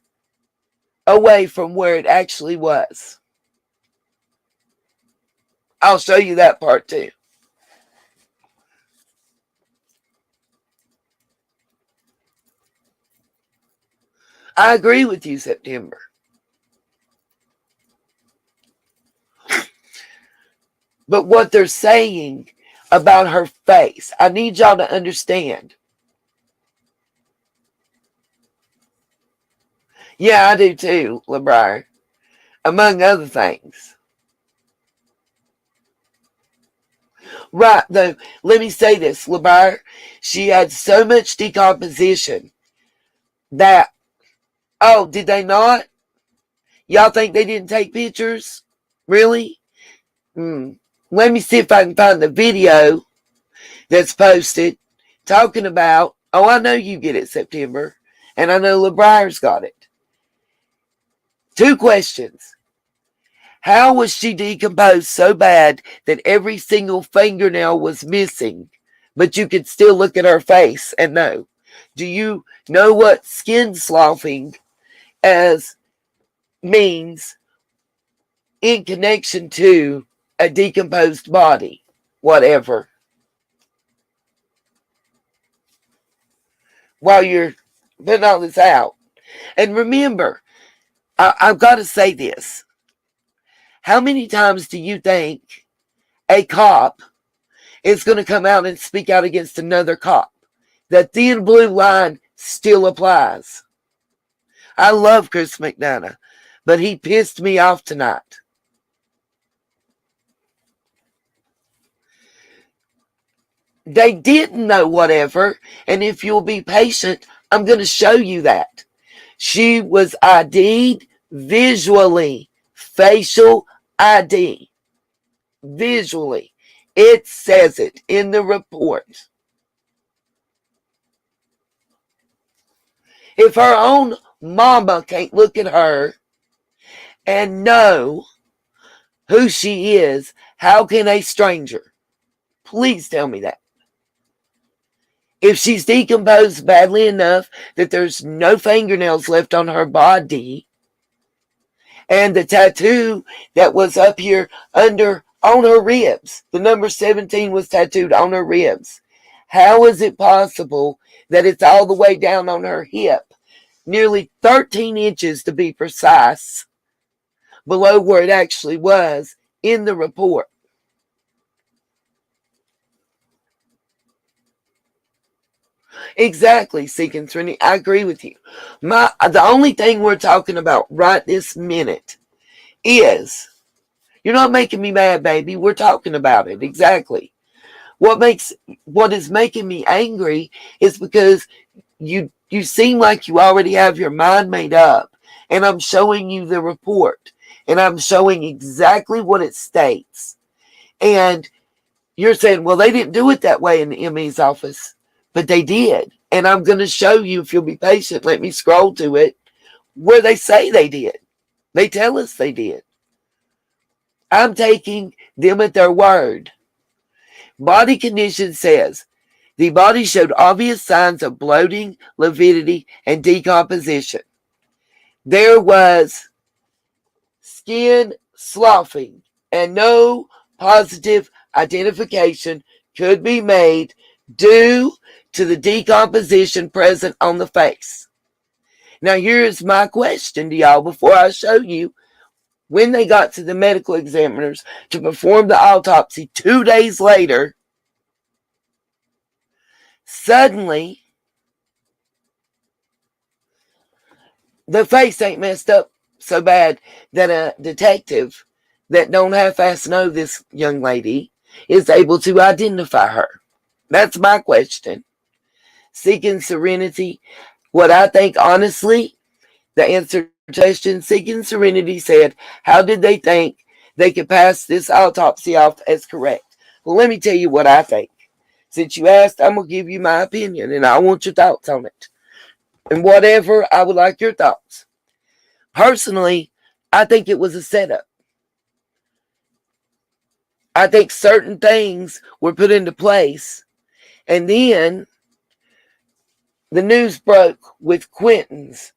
away from where it actually was. I'll show you that part too. I agree with you, September. But what they're saying about her face, I need y'all to understand. Yeah, I do too, LeBrier. Among other things. Right, though, let me say this, LeBrier. She had so much decomposition that, oh, did they not? Y'all think they didn't take pictures? Really? Let me see if I can find the video that's posted talking about, oh, I know you get it, September, and I know LeBrier's got it. 2 questions. How was she decomposed so bad that every single fingernail was missing, but you could still look at her face and know? Do you know what skin sloughing as means in connection to a decomposed body? Whatever. While you're putting all this out. And remember, I've got to say this. How many times do you think a cop is going to come out and speak out against another cop? The thin blue line still applies. I love Chris McDonough, but he pissed me off tonight. They didn't know whatever, and if you'll be patient, I'm going to show you that. She was ID'd visually, facial ID, visually. It says it in the report. If her own mama can't look at her and know who she is, how can a stranger? Please tell me that. If she's decomposed badly enough that there's no fingernails left on her body, and the tattoo that was up here under on her ribs, the number 17 was tattooed on her ribs. How is it possible that it's all the way down on her hip, nearly 13 inches to be precise, below where it actually was in the report? Exactly, Seeking Trinity. I agree with you. The only thing we're talking about right this minute is, you're not making me mad, baby. We're talking about it. Exactly. What is making me angry is because you seem like you already have your mind made up, and I'm showing you the report, and I'm showing exactly what it states, and you're saying, well, they didn't do it that way in the ME's office, but they did, and I'm going to show you, if you'll be patient. Let me scroll to it where they say they did. They tell us they did. I'm taking them at their word. Body condition says the body showed obvious signs of bloating, lividity, and decomposition. There was skin sloughing, and no positive identification could be made due to the decomposition present on the face. Now, here's my question to y'all before I show you. When they got to the medical examiners to perform the autopsy 2 days later, suddenly the face ain't messed up so bad that a detective that don't half-ass know this young lady is able to identify her. That's my question. Seeking Serenity, what I think, honestly, the answer to the question, Seeking Serenity said, how did they think they could pass this autopsy off as correct? Well, let me tell you what I think. Since you asked, I'm going to give you my opinion, and I want your thoughts on it. And whatever, I would like your thoughts. Personally, I think it was a setup. I think certain things were put into place, and then the news broke with Quentin's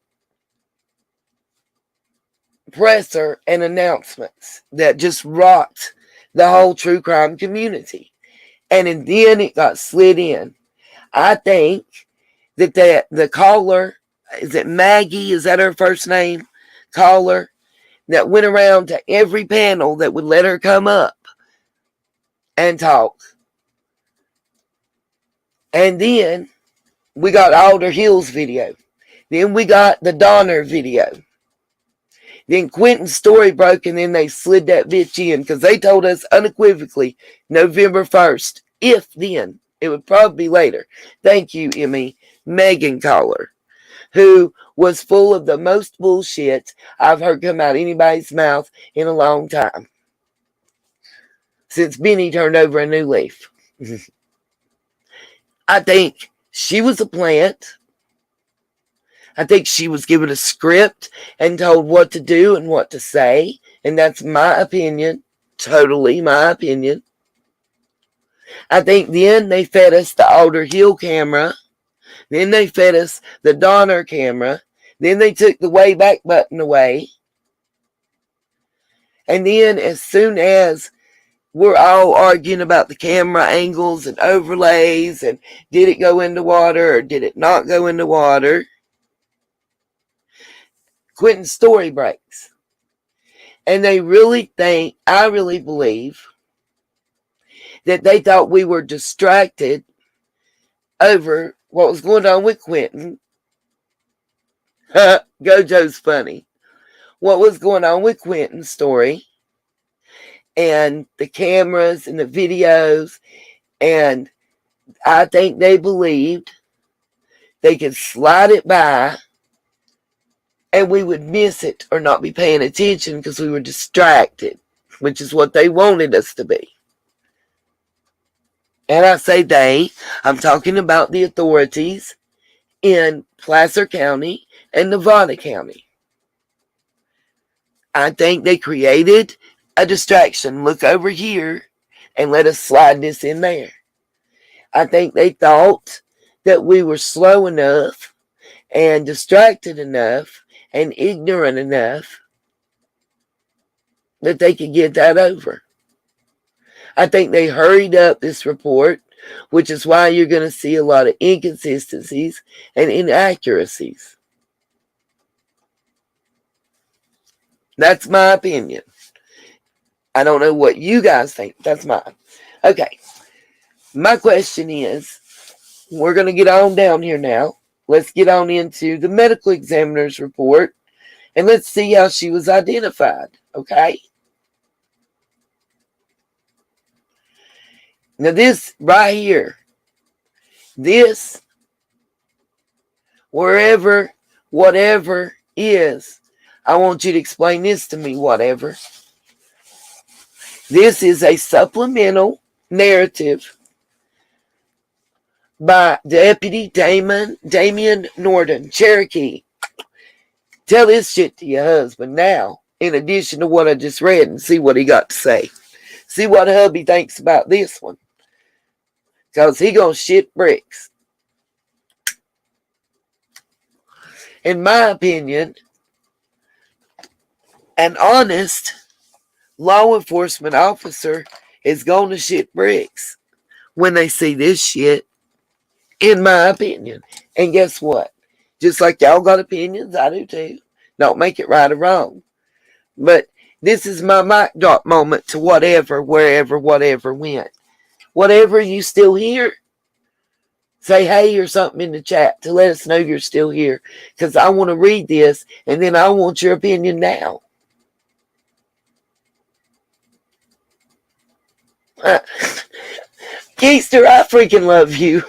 presser and announcements that just rocked the whole true crime community. And then it got slid in. I think that the caller, is it Maggie? Is that her first name? Caller that went around to every panel that would let her come up and talk. And then we got Alder Hill's video. Then we got the Donner video. Then Quentin's story broke, and then they slid that bitch in because they told us unequivocally November 1st. If then, it would probably be later. Thank you, Emmy. Megan Caller, who was full of the most bullshit I've heard come out of anybody's mouth in a long time. Since Benny turned over a new leaf. I think she was a plant. I think she was given a script and told what to do and what to say And that's my opinion, totally my opinion. I think then they fed us the Alder Hill camera. Then they fed us the Donner camera. Then they took the way back button away. And then as soon as we're all arguing about the camera angles and overlays and did it go into water or did it not go into water, Quentin's story breaks. And they really think, I really believe, that they thought we were distracted over what was going on with Quentin. Gojo's funny. What was going on with Quentin's story and the cameras and the videos. And I think they believed they could slide it by and we would miss it or not be paying attention because we were distracted, which is what they wanted us to be. And I say they, I'm talking about the authorities in Placer County and Nevada County. I think they created a distraction. Look over here and let us slide this in there. I think they thought that we were slow enough and distracted enough and ignorant enough that they could get that over. I think they hurried up this report, which is why you're going to see a lot of inconsistencies and inaccuracies. That's my opinion. I don't know what you guys think. That's mine. Okay. My question is, we're going to get on down here now. Let's get on into the medical examiner's report and let's see how she was identified. Okay? Now this right here, this, wherever, whatever is, I want you to explain this to me, whatever. This is a supplemental narrative by Deputy Damian Norton. Cherokee, tell this shit to your husband now, in addition to what I just read, and see what he got to say. See what hubby thinks about this one. Because he gonna shit bricks. In my opinion, an honest law enforcement officer is gonna shit bricks when they see this shit, in my opinion. And guess what? Just like y'all got opinions, I do too. Don't make it right or wrong. But this is my mic drop moment to whatever, wherever, whatever went. Whatever, you still here? Say hey or something in the chat to let us know you're still here. Because I want to read this and then I want your opinion now. Keister, I freaking love you.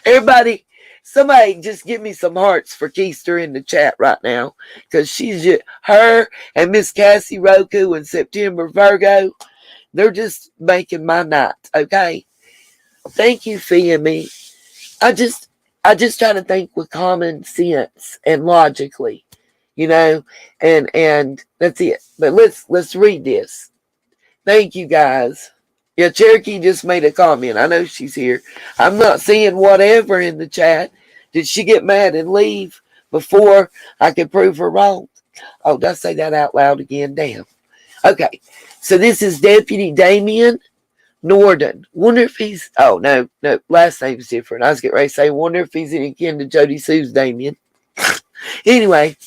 Everybody, somebody just give me some hearts for Keister in the chat right now. Because she's just, her and Miss Cassie Roku and September Virgo, they're just making my night, okay? Thank you, Femi. I just try to think with common sense and logically, you know, and that's it. But let's read this. Thank you, guys. Yeah, Cherokee just made a comment. I know she's here. I'm not seeing whatever in the chat. Did she get mad and leave before I could prove her wrong? Oh, did I say that out loud again? Damn. Okay, so this is Deputy Damian Norton. Wonder if he's, oh, no, last name's different. I was getting ready to say, wonder if he's any kin to Jody Sue's Damien. Anyway,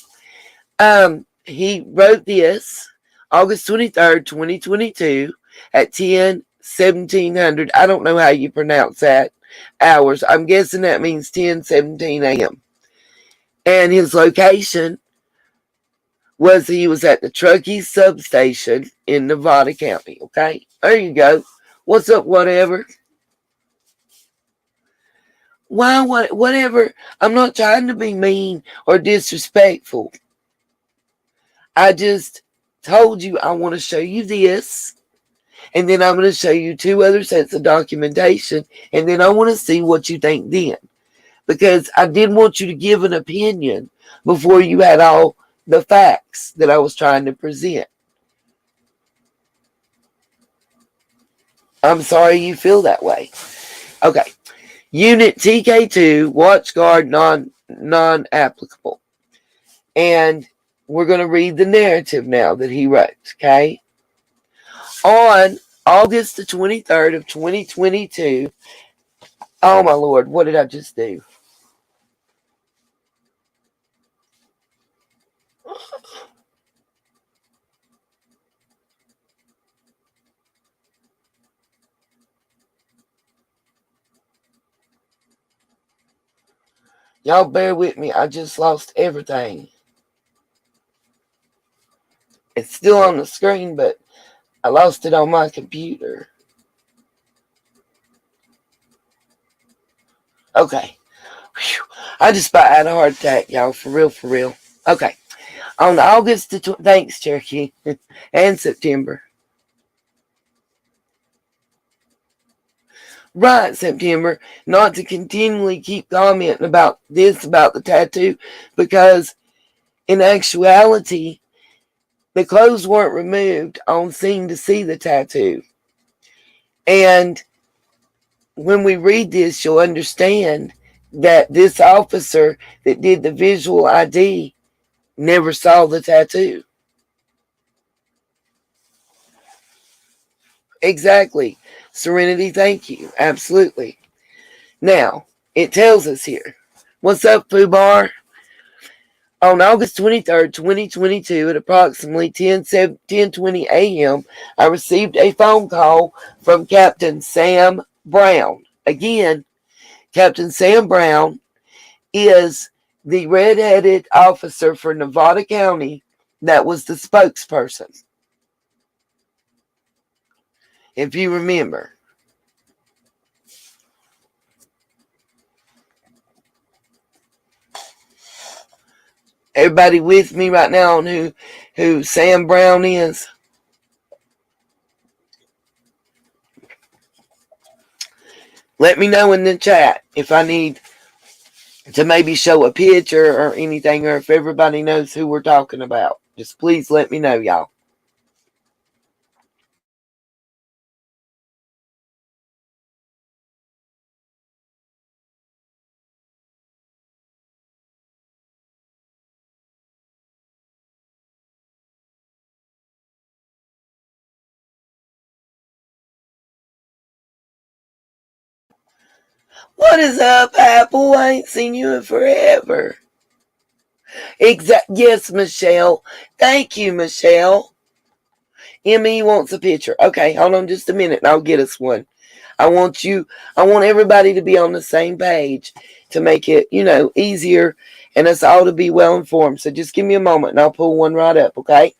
he wrote this August 23rd, 2022 at 1700. I don't know how you pronounce that hours. I'm guessing that means 10:17 a.m. And his location was he was at the Truckee substation in Nevada County. Okay, there you go. What's up, whatever? Why, whatever? I'm not trying to be mean or disrespectful. I just told you I want to show you this. And then I'm going to show you 2 other sets of documentation. And then I want to see what you think then. Because I didn't want you to give an opinion before you had all the facts that I was trying to present. I'm sorry you feel that way. Okay. Unit TK2, watch guard non-applicable. And we're going to read the narrative now that he wrote, okay? On August the 23rd of 2022, oh my Lord, what did I just do? Y'all bear with me. I just lost everything. It's still on the screen, but I lost it on my computer. Okay. Whew. I just about had a heart attack, y'all. For real, for real. Okay. On August the thanks, Cherokee, and September. Right, September. Not to continually keep commenting about this, about the tattoo, because in actuality, the clothes weren't removed on scene to see the tattoo. And when we read this, you'll understand that this officer that did the visual ID never saw the tattoo. Exactly. Serenity, thank you. Absolutely. Now, it tells us here. What's up, Fubar? On August 23rd, 2022, at approximately 10:20 a.m., I received a phone call from Captain Sam Brown. Again, Captain Sam Brown is the red-headed officer for Nevada County that was the spokesperson, if you remember. Everybody with me right now on who Sam Brown is? Let me know in the chat if I need to maybe show a picture or anything, or if everybody knows who we're talking about. Just please let me know, y'all. What is up, Apple? I ain't seen you in forever. Yes, Michelle. Thank you, Michelle. Emmy wants a picture. Okay, hold on just a minute and I'll get us one. I want everybody to be on the same page to make it, easier and us all to be well informed. So just give me a moment and I'll pull one right up, okay?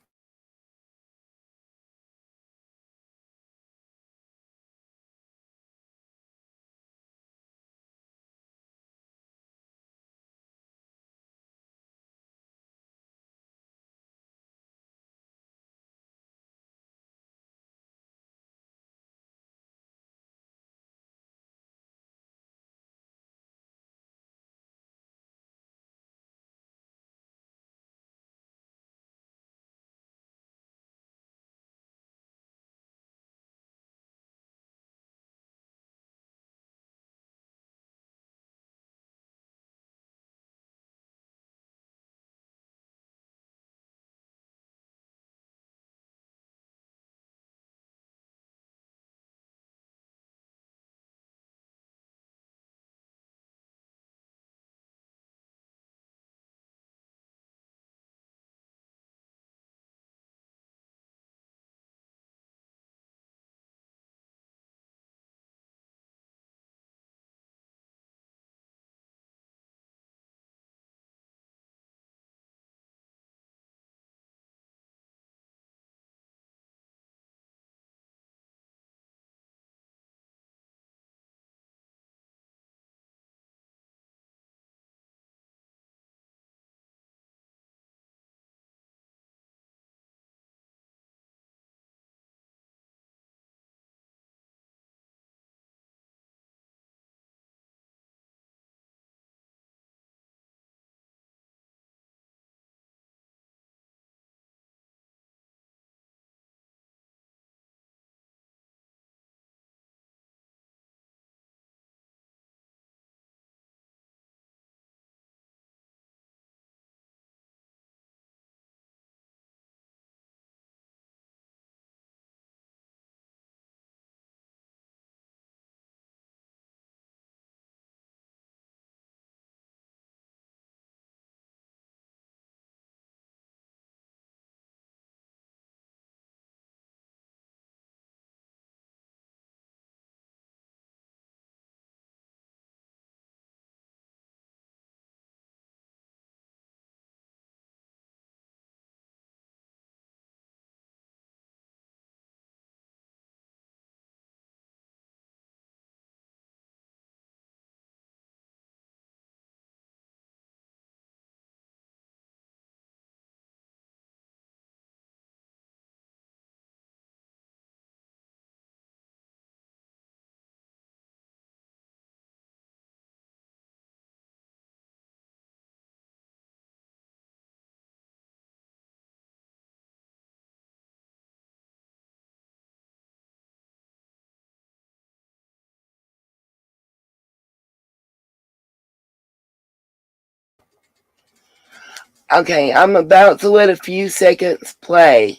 Okay, I'm about to let a few seconds play.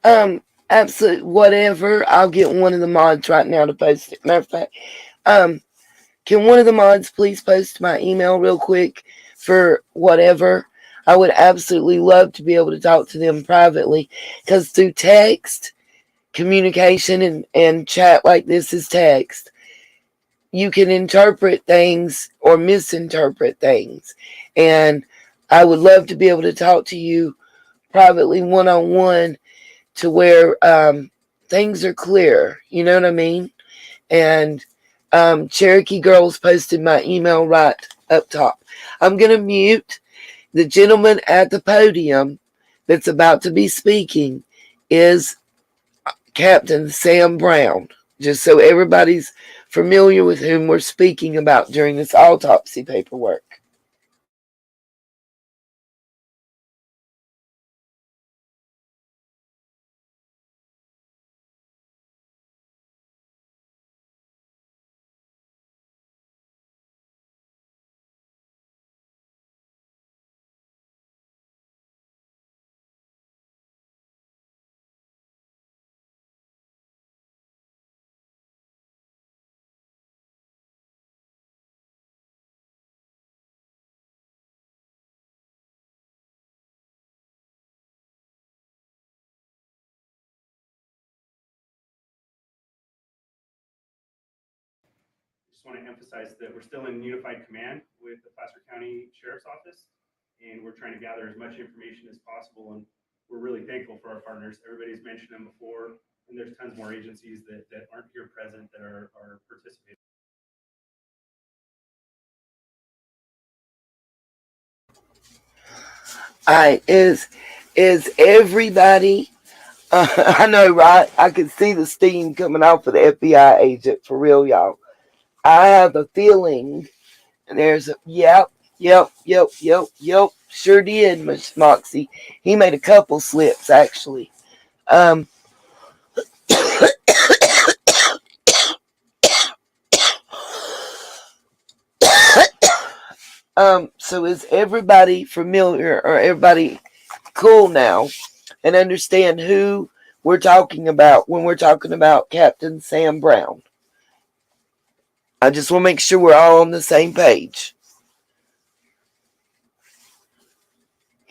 Absolutely whatever. I'll get one of the mods right now to post it. Matter of fact, can one of the mods please post my email real quick for whatever? I would absolutely love to be able to talk to them privately, because through text communication and chat like this is text, you can interpret things or misinterpret things. And I would love to be able to talk to you privately one on one to where things are clear. You know what I mean? And Cherokee Girls posted my email right up top. I'm going to mute the gentleman at the podium that's about to be speaking is Captain Sam Brown, just so everybody's familiar with whom we're speaking about during this autopsy paperwork. Just want to emphasize that we're still in unified command with the Placer County Sheriff's Office, and we're trying to gather as much information as possible. And we're really thankful for our partners. Everybody's mentioned them before, and there's tons more agencies that aren't here present that are participating. All right, is everybody? I know, right? I can see the steam coming off of the FBI agent for real, y'all. I have a feeling there's a yep. Sure did, Miss Moxie. He made a couple slips actually. Um, so is everybody familiar or everybody cool now and understand who we're talking about when we're talking about Captain Sam Brown? I just want to make sure we're all on the same page.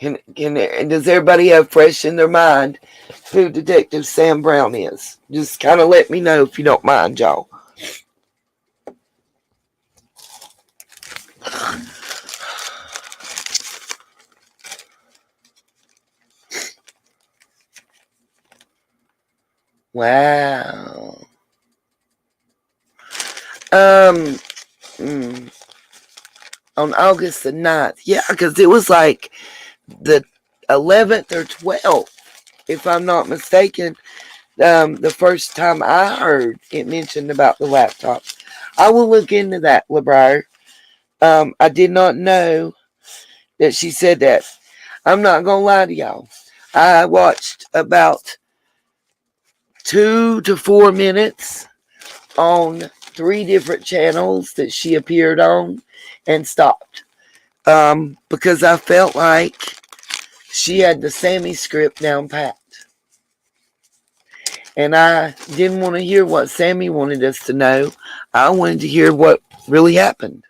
Does everybody have fresh in their mind who Detective Sam Brown is? Just kind of let me know if you don't mind, y'all. Wow. Um, on August the 9th. Yeah, because it was like the 11th or 12th, if I'm not mistaken. The first time I heard it mentioned about the laptop. I will look into that, LeBrier. I did not know that she said that. I'm not going to lie to y'all. I watched about 2 to 4 minutes on 3 different channels that she appeared on and stopped. Because I felt like she had the Sammy script down pat. And I didn't want to hear what Sammy wanted us to know. I wanted to hear what really happened.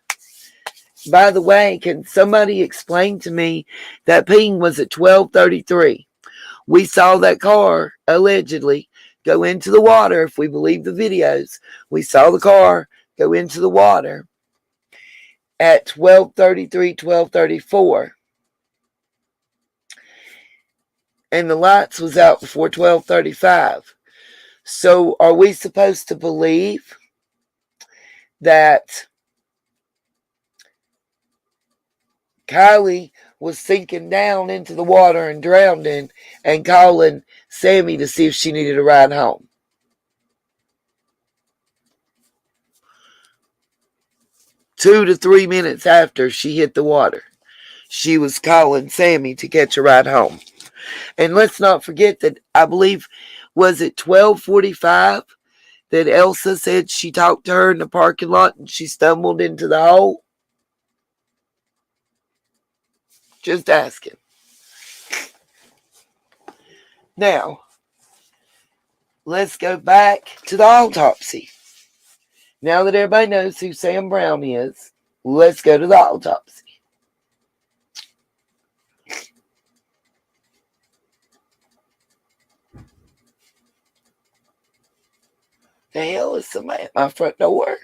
By the way, can somebody explain to me that ping was at 12:33? We saw that car allegedly go into the water. If we believe the videos, we saw the car go into the water at 12:33, 12:34. And the lights was out before 12:35. So are we supposed to believe that Kiely was sinking down into the water and drowning and calling Sammy to see if she needed a ride home? 2 to 3 minutes after she hit the water, she was calling Sammy to catch a ride home. And let's not forget that I believe, was it 12:45 that Elsa said she talked to her in the parking lot and she stumbled into the hole? Just asking. Now, let's go back to the autopsy. Now that everybody knows who Sam Brown is, let's go to the autopsy. The hell is somebody at my front door?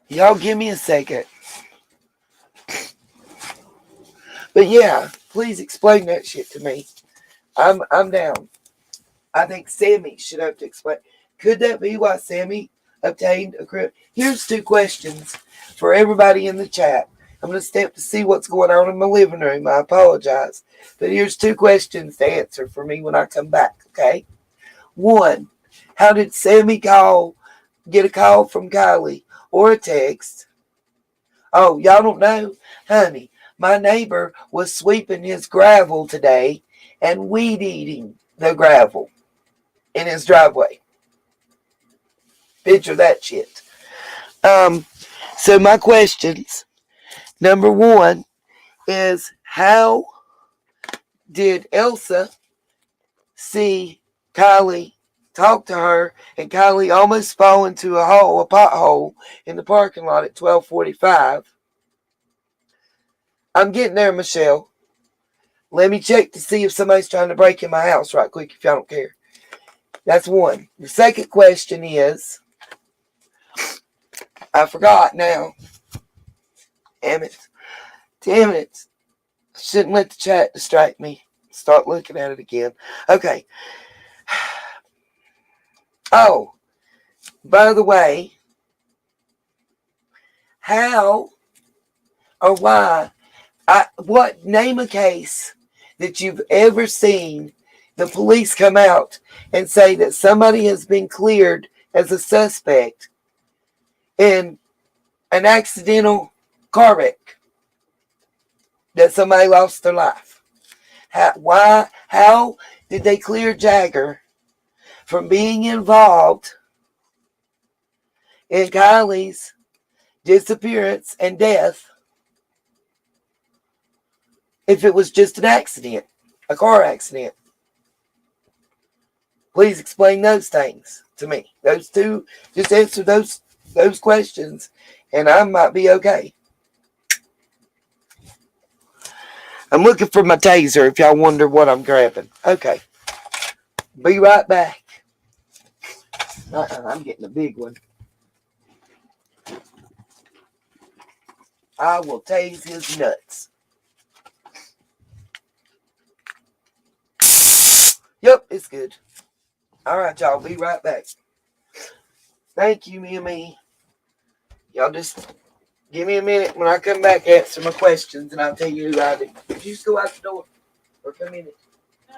Y'all give me a second. But yeah, please explain that shit to me. I'm down. I think Sammy should have to explain. Could that be why Sammy obtained a crib? Here's 2 questions for everybody in the chat. I'm going to step to see what's going on in my living room. I apologize. But here's 2 questions to answer for me when I come back, okay? 1, how did Sammy get a call from Kiely or a text? Oh, y'all don't know? Honey, my neighbor was sweeping his gravel today and weed eating the gravel in his driveway. Picture that shit. So my questions, number 1 is, how did Elsa see Kiely, talk to her, and Kiely almost fall into a pothole in the parking lot at 12:45? I'm getting there, Michelle. Let me check to see if somebody's trying to break in my house right quick, if y'all don't care. That's 1. The second question is, I forgot now. Damn it. Damn it. I shouldn't let the chat distract me. Start looking at it again. Okay. Oh, by the way, how or why, what, name a case that you've ever seen the police come out and say that somebody has been cleared as a suspect in an accidental car wreck, that somebody lost their life. How did they clear Jagger from being involved in Kiely's disappearance and death if it was just an accident, a car accident? Please explain those things to me. Those 2, just answer those questions, and I might be okay. I'm looking for my taser if y'all wonder what I'm grabbing. Okay. Be right back. I'm getting a big one. I will tase his nuts. Yep, it's good. All right, y'all. Be right back. Thank you, Mimi. Y'all just give me a minute. When I come back, answer my questions, and I'll tell you who I did. Did you just go out the door or come in it? No.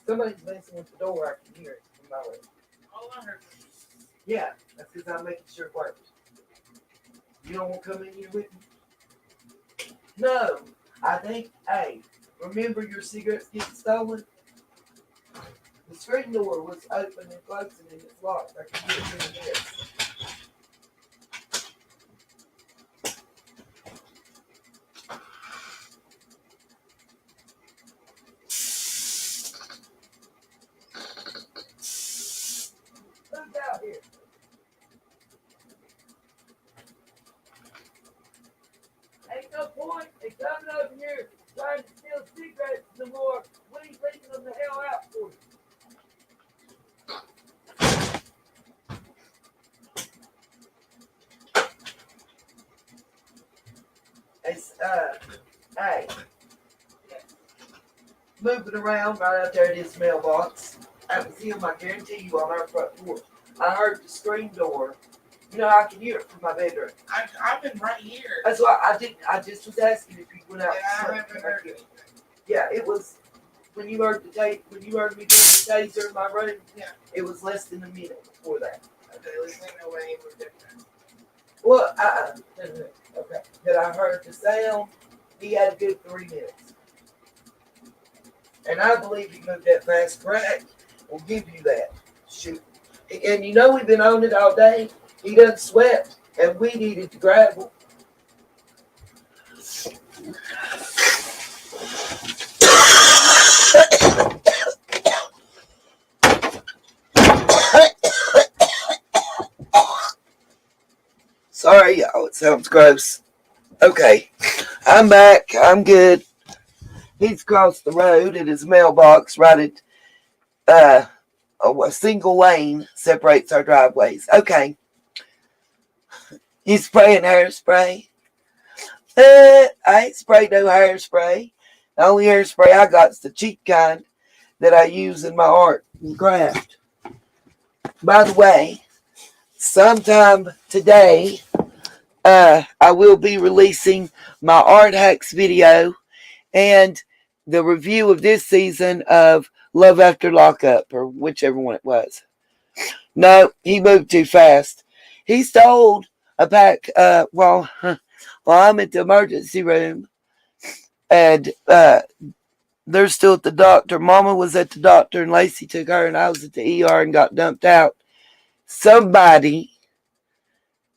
Somebody's messing with the door. I can hear it from my way. Oh, I heard it. Yeah, that's because I'm making sure it works. You don't want to come in here with me? No. I think, hey, remember your cigarettes getting stolen? The screen door was open and closing and it's locked. I can hear it in this. Who's out here? Ain't no point in coming over here trying to steal cigarettes no more. We ain't leaving them the hell out for you. It's, hey, moving around right out there at his mailbox. That was him, I guarantee you, on our front door. I heard the screen door. You know, I can hear it from my bedroom. I've been right here. That's why I just was asking if you went out. Yeah, I haven't heard it. Yeah, it was when you heard when you heard me doing the taser in my room. Yeah. It was less than a minute before that. Okay, let's let me know when we're different. Well, okay. That I heard the sound. He had a good 3 minutes, and I believe he moved that fast. Crack will give you that. Shoot, and you know we've been on it all day. He done swept, and we needed to gravel. Sorry, y'all. It sounds gross. Okay. I'm back. I'm good. He's crossed the road at his mailbox right at a single lane separates our driveways. Okay. He's spraying hairspray. I ain't sprayed no hairspray. The only hairspray I got is the cheap kind that I use in my art and craft. By the way, sometime today, I will be releasing my art hacks video and the review of this season of Love After Lockup, or whichever one it was. No, he moved too fast. He stole a pack while I'm at the emergency room, and they're still at the doctor. Mama was at the doctor, and Lacey took her, and I was at the ER and got dumped out. Somebody,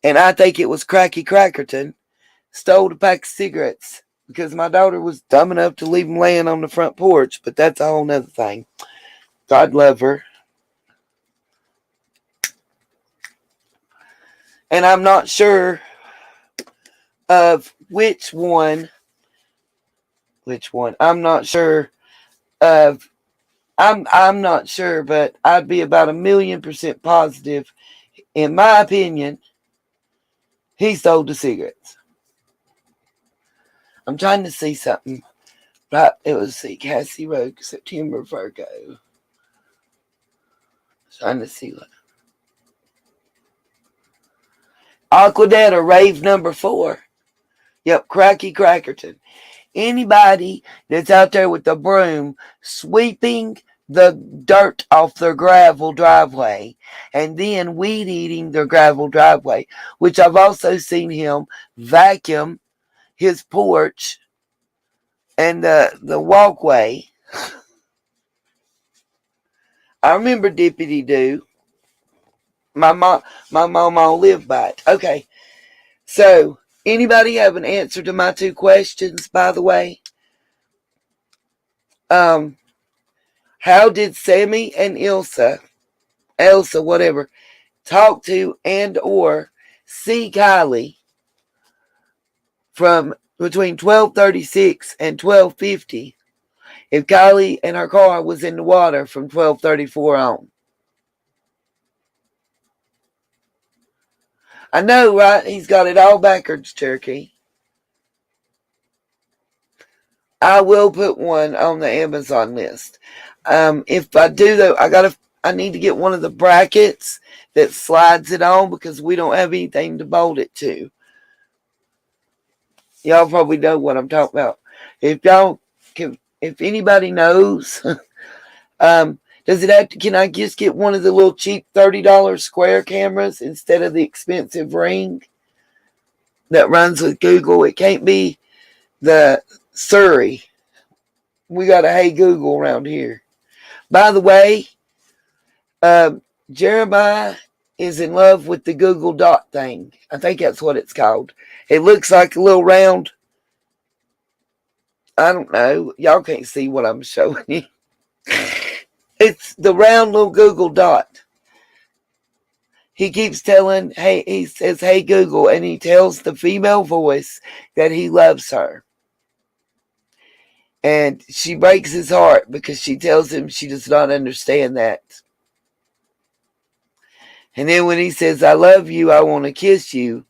and I think it was Cracky Crackerton, stole a pack of cigarettes because my daughter was dumb enough to leave them laying on the front porch, but that's a whole nother thing. God love her. And I'm not sure of which one. I'm not sure of. I'm not sure, but I'd be about 1,000,000% positive. In my opinion, he stole the cigarettes. I'm trying to see something. Right, it was Cassie Road, September, Virgo. Trying to see what. Aquadetta, rave number 4. Yep, Cracky Crackerton. Anybody that's out there with the broom sweeping the dirt off their gravel driveway and then weed eating their gravel driveway, which I've also seen him vacuum his porch and the walkway. I remember Dippity Doo. My mom lived by it. Okay, so anybody have an answer to my 2 questions, by the way? How did Sammy and Elsa, whatever, talk to and or see Kiely from between 12:36 and 12:50 if Kiely and her car was in the water from 12:34 on? I know, right? He's got it all backwards, Cherokee. I will put one on the Amazon list. If I do, though, I need to get one of the brackets that slides it on because we don't have anything to bolt it to. Y'all probably know what I'm talking about. If anybody knows, does it have to? Can I just get one of the little cheap $30 square cameras instead of the expensive Ring that runs with Google? It can't be the Surrey. We got a Hey Google around here. By the way, Jeremiah is in love with the Google Dot thing. I think that's what it's called. It looks like a little round. I don't know. Y'all can't see what I'm showing you. It's the round little Google Dot. He keeps telling, he says, "Hey Google," and he tells the female voice that he loves her. And she breaks his heart because she tells him she does not understand that. And then when he says, "I love you, I want to kiss you,"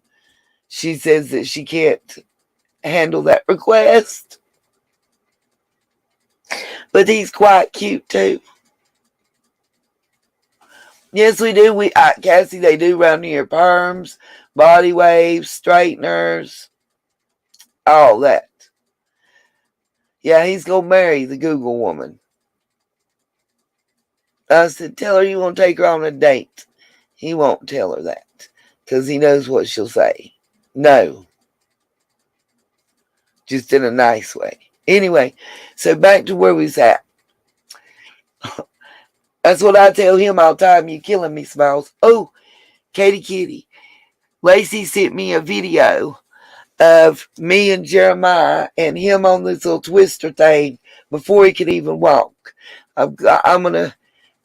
she says that she can't handle that request. But he's quite cute too. Yes, we do. Cassie, they do around here. Perms, body waves, straighteners, all that. Yeah, he's going to marry the Google woman. I said, tell her you want to take her on a date. He won't tell her that because he knows what she'll say. No. Just in a nice way. Anyway, so back to where we was at. That's what I tell him all the time. You killing me, Smiles. Oh, Katie Kitty. Lacey sent me a video. of me and Jeremiah and him on this little twister thing before he could even walk. I'm going to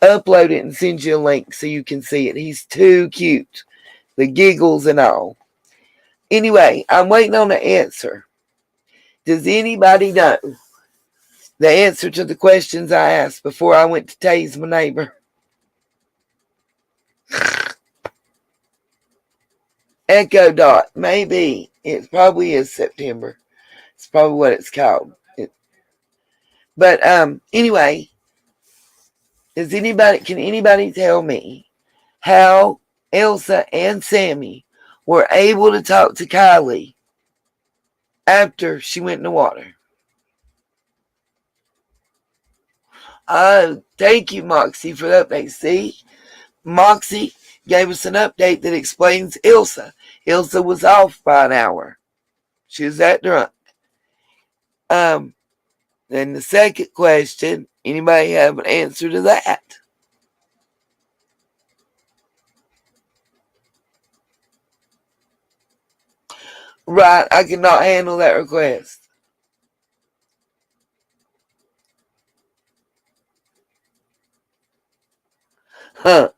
upload it and send you a link so you can see it. He's too cute. The giggles and all. Anyway, I'm waiting on the answer. Does anybody know the answer to the questions I asked before I went to tase my neighbor? Echo dot. Maybe. It probably is September. It's probably what it's called. But anyway, can anybody tell me how Elsa and Sammy were able to talk to Kiely after she went in the water? Thank you, Moxie, for the update. See, Moxie gave us an update that explains Elsa. Elsa was off by an hour. She was that drunk. Then the second question, anybody have an answer to that? Right, I cannot handle that request. Huh.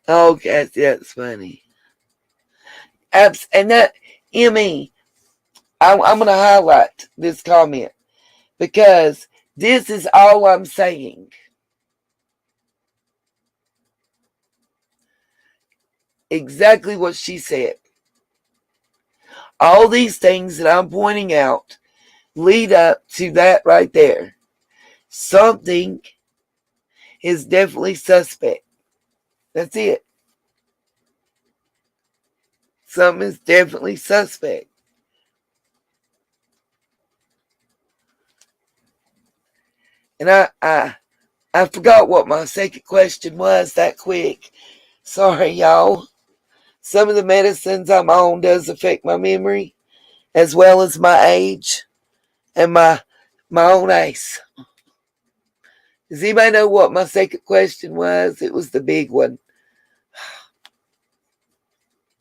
Oh, Cassie, that's funny. And that, Emmy, I'm going to highlight this comment because this is all I'm saying. Exactly what she said. All these things that I'm pointing out lead up to that right there. Something is definitely suspect. That's it. Something is definitely suspect. And I forgot what my second question was that quick. Sorry, y'all. Some of the medicines I'm on does affect my memory as well as my age and my own ace. Does anybody know what my second question was? It was the big one.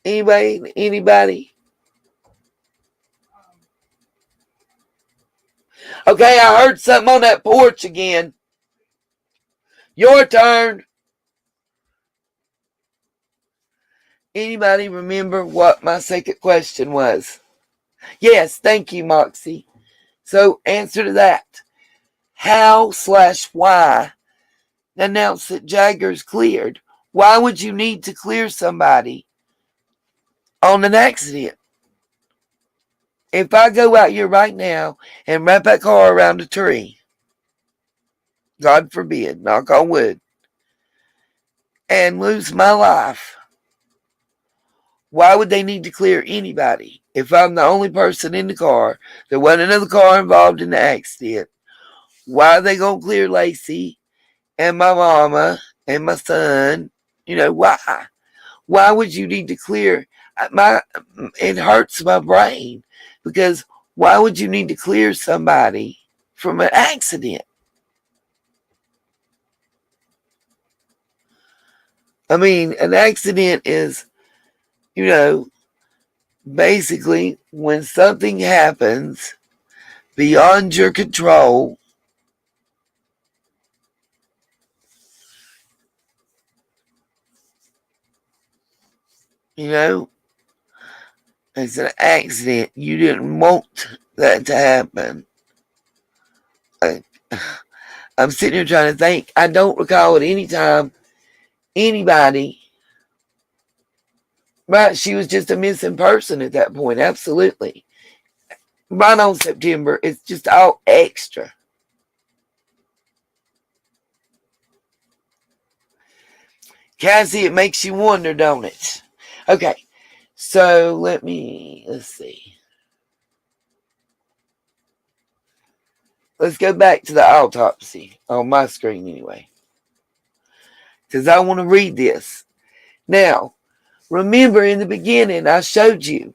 Anybody? Okay, I heard something on that porch again. Your turn. Anybody remember what my second question was? Yes, thank you, Moxie. So, answer to that. How/why announce that Jagger's cleared? Why would you need to clear somebody on an accident? If I go out here right now and wrap that car around a tree, God forbid, knock on wood, and lose my life, why would they need to clear anybody? If I'm the only person in the car, there wasn't another car involved in the accident, why are they going to clear Lacey and my mama and my son? Why? Why would you need to clear it hurts my brain because why would you need to clear somebody from an accident? I mean, an accident is, basically when something happens beyond your control. It's an accident. You didn't want that to happen. I'm sitting here trying to think. I don't recall at any time anybody. Right, she was just a missing person at that point. Absolutely. Right on September. It's just all extra. Cassie, it makes you wonder, don't it? Okay. So let's see. Let's go back to the autopsy on my screen anyway. Because I want to read this. Now, remember in the beginning, I showed you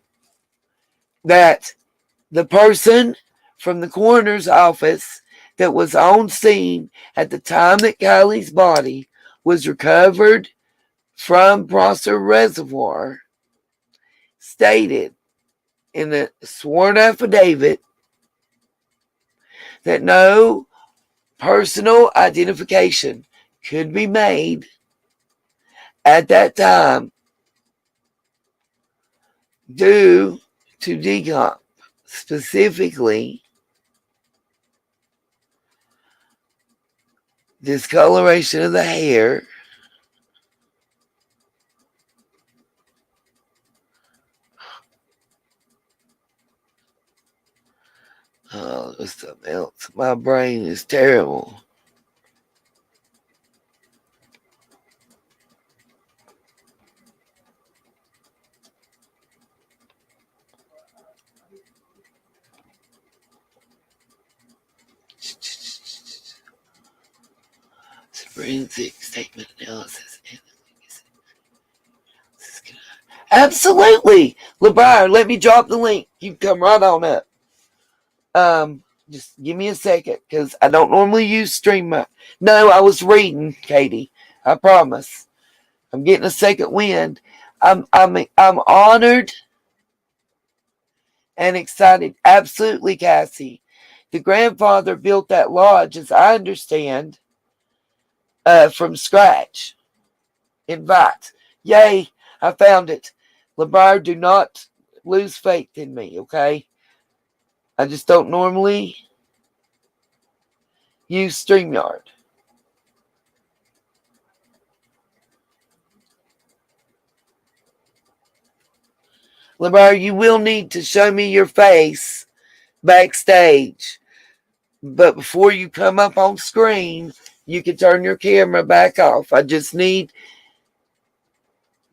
that the person from the coroner's office that was on scene at the time that Kiely's body was recovered from Prosser Reservoir stated in a sworn affidavit that no personal identification could be made at that time due to decomp, specifically discoloration of the hair, oh, there's something else. My brain is terrible. Forensic statement analysis. Absolutely. LeBar, let me drop the link. You come right on up. Just give me a second because I don't normally use Stream. No, I was reading, Katie. I promise. I'm getting a second wind. I'm honored and excited. Absolutely, Cassie. The grandfather built that lodge, as I understand, from scratch. In fact, yay, I found it. LeBar, do not lose faith in me, okay? I just don't normally use StreamYard. LeBar, you will need to show me your face backstage. But before you come up on screen, you can turn your camera back off. I just need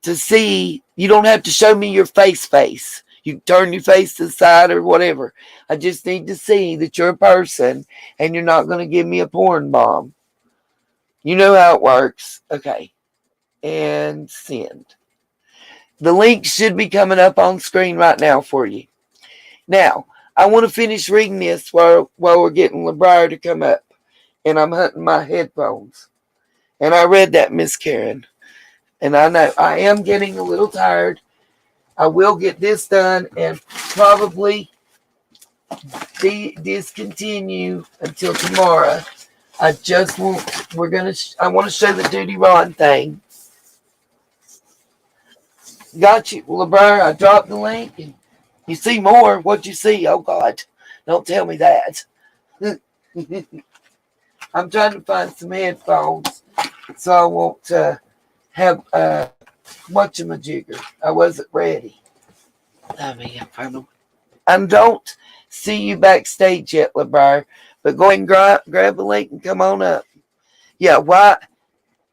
to see. You don't have to show me your face. You can turn your face to the side or whatever. I just need to see that you're a person and you're not going to give me a porn bomb. You know how it works. Okay. And send. The link should be coming up on screen right now for you. Now, I want to finish reading this while we're getting LeBrier to come up. And I'm hunting my headphones. And I read that, Miss Karen. And I know I am getting a little tired. I will get this done and probably discontinue until tomorrow. I just want, I want to show the Duty Ron thing. Got you, LeBrier. I dropped the link. And you see more. What'd you see? Oh, God. Don't tell me that. I'm trying to find some headphones so I won't have whatchamajigger. I wasn't ready. I mean, I found them. I don't see you backstage yet, LeBrier, but go ahead and grab a link and come on up. Yeah, why?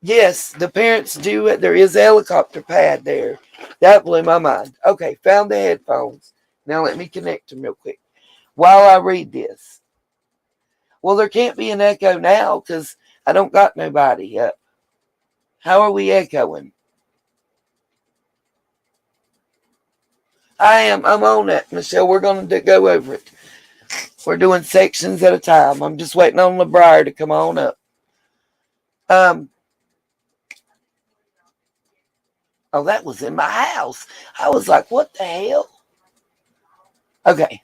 Yes, the parents do it. There is a helicopter pad there. That blew my mind. Okay, found the headphones. Now let me connect them real quick while I read this. Well, there can't be an echo now because I don't got nobody up. How are we echoing? I'm on it, Michelle. We're going to go over it. We're doing sections at a time. I'm just waiting on LeBrier to come on up. Oh, that was in my house. I was like, what the hell? Okay.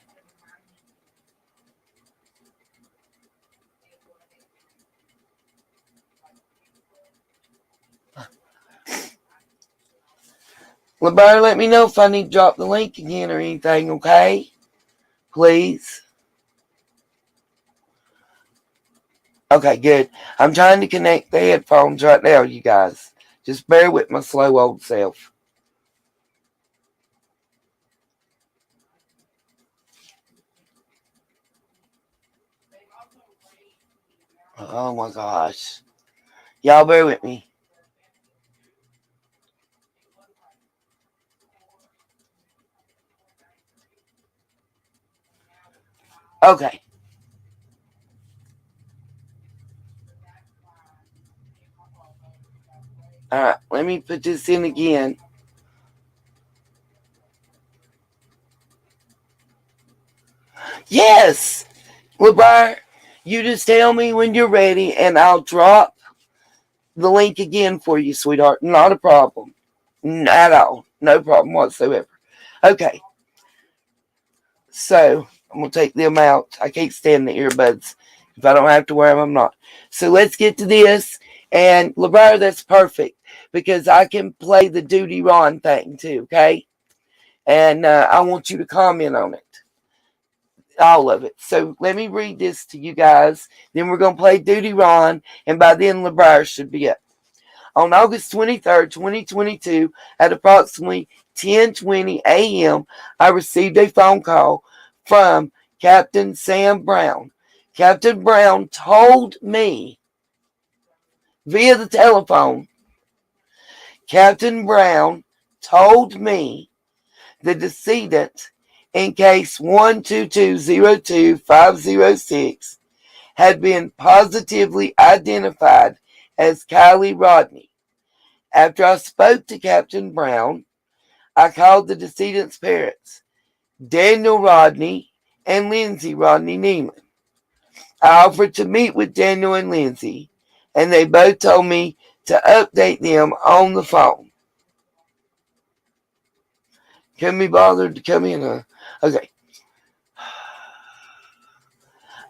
LeBrier, let me know if I need to drop the link again or anything, okay? Please. Okay, good. I'm trying to connect the headphones right now, you guys. Just bear with my slow old self. Oh my gosh. Y'all bear with me. Okay. All right, let me put this in again. Yes! LeBrier, you just tell me when you're ready and I'll drop the link again for you, sweetheart. Not a problem. At all. No problem whatsoever. Okay. So I'm going to take them out. I can't stand the earbuds. If I don't have to wear them, I'm not. So let's get to this. And LeBar, that's perfect because I can play the Duty Ron thing too, okay? And I want you to comment on it. All of it. So let me read this to you guys. Then we're going to play Duty Ron. And by then, LeBar should be up. On August 23rd, 2022, at approximately 10:20 a.m., I received a phone call from Captain Sam Brown. Captain Brown told me via the telephone, Captain Brown told me the decedent in case 12202-506 had been positively identified as Kiely Rodni. After I spoke to Captain Brown, I called the decedent's parents, Daniel Rodni and Lindsay Rodney Neiman. I offered to meet with Daniel and Lindsay, and they both told me to update them on the phone. Can be bothered to come in? Okay.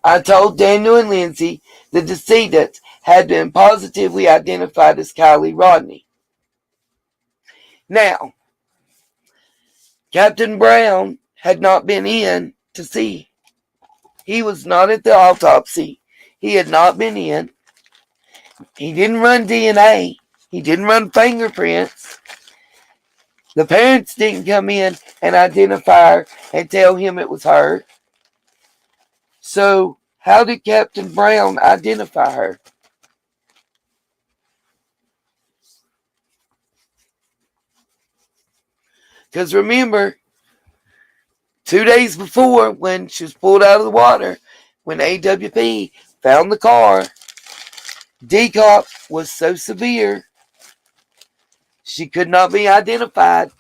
I told Daniel and Lindsay the decedent had been positively identified as Kiely Rodni. Now, Captain Brown had not been in to see. He was not at the autopsy. He had not been in. He didn't run DNA. He didn't run fingerprints. The parents didn't come in and identify her and tell him it was her. So, how did Captain Brown identify her? Because remember, 2 days before, when she was pulled out of the water, when AWP found the car, decomp was so severe, she could not be identified.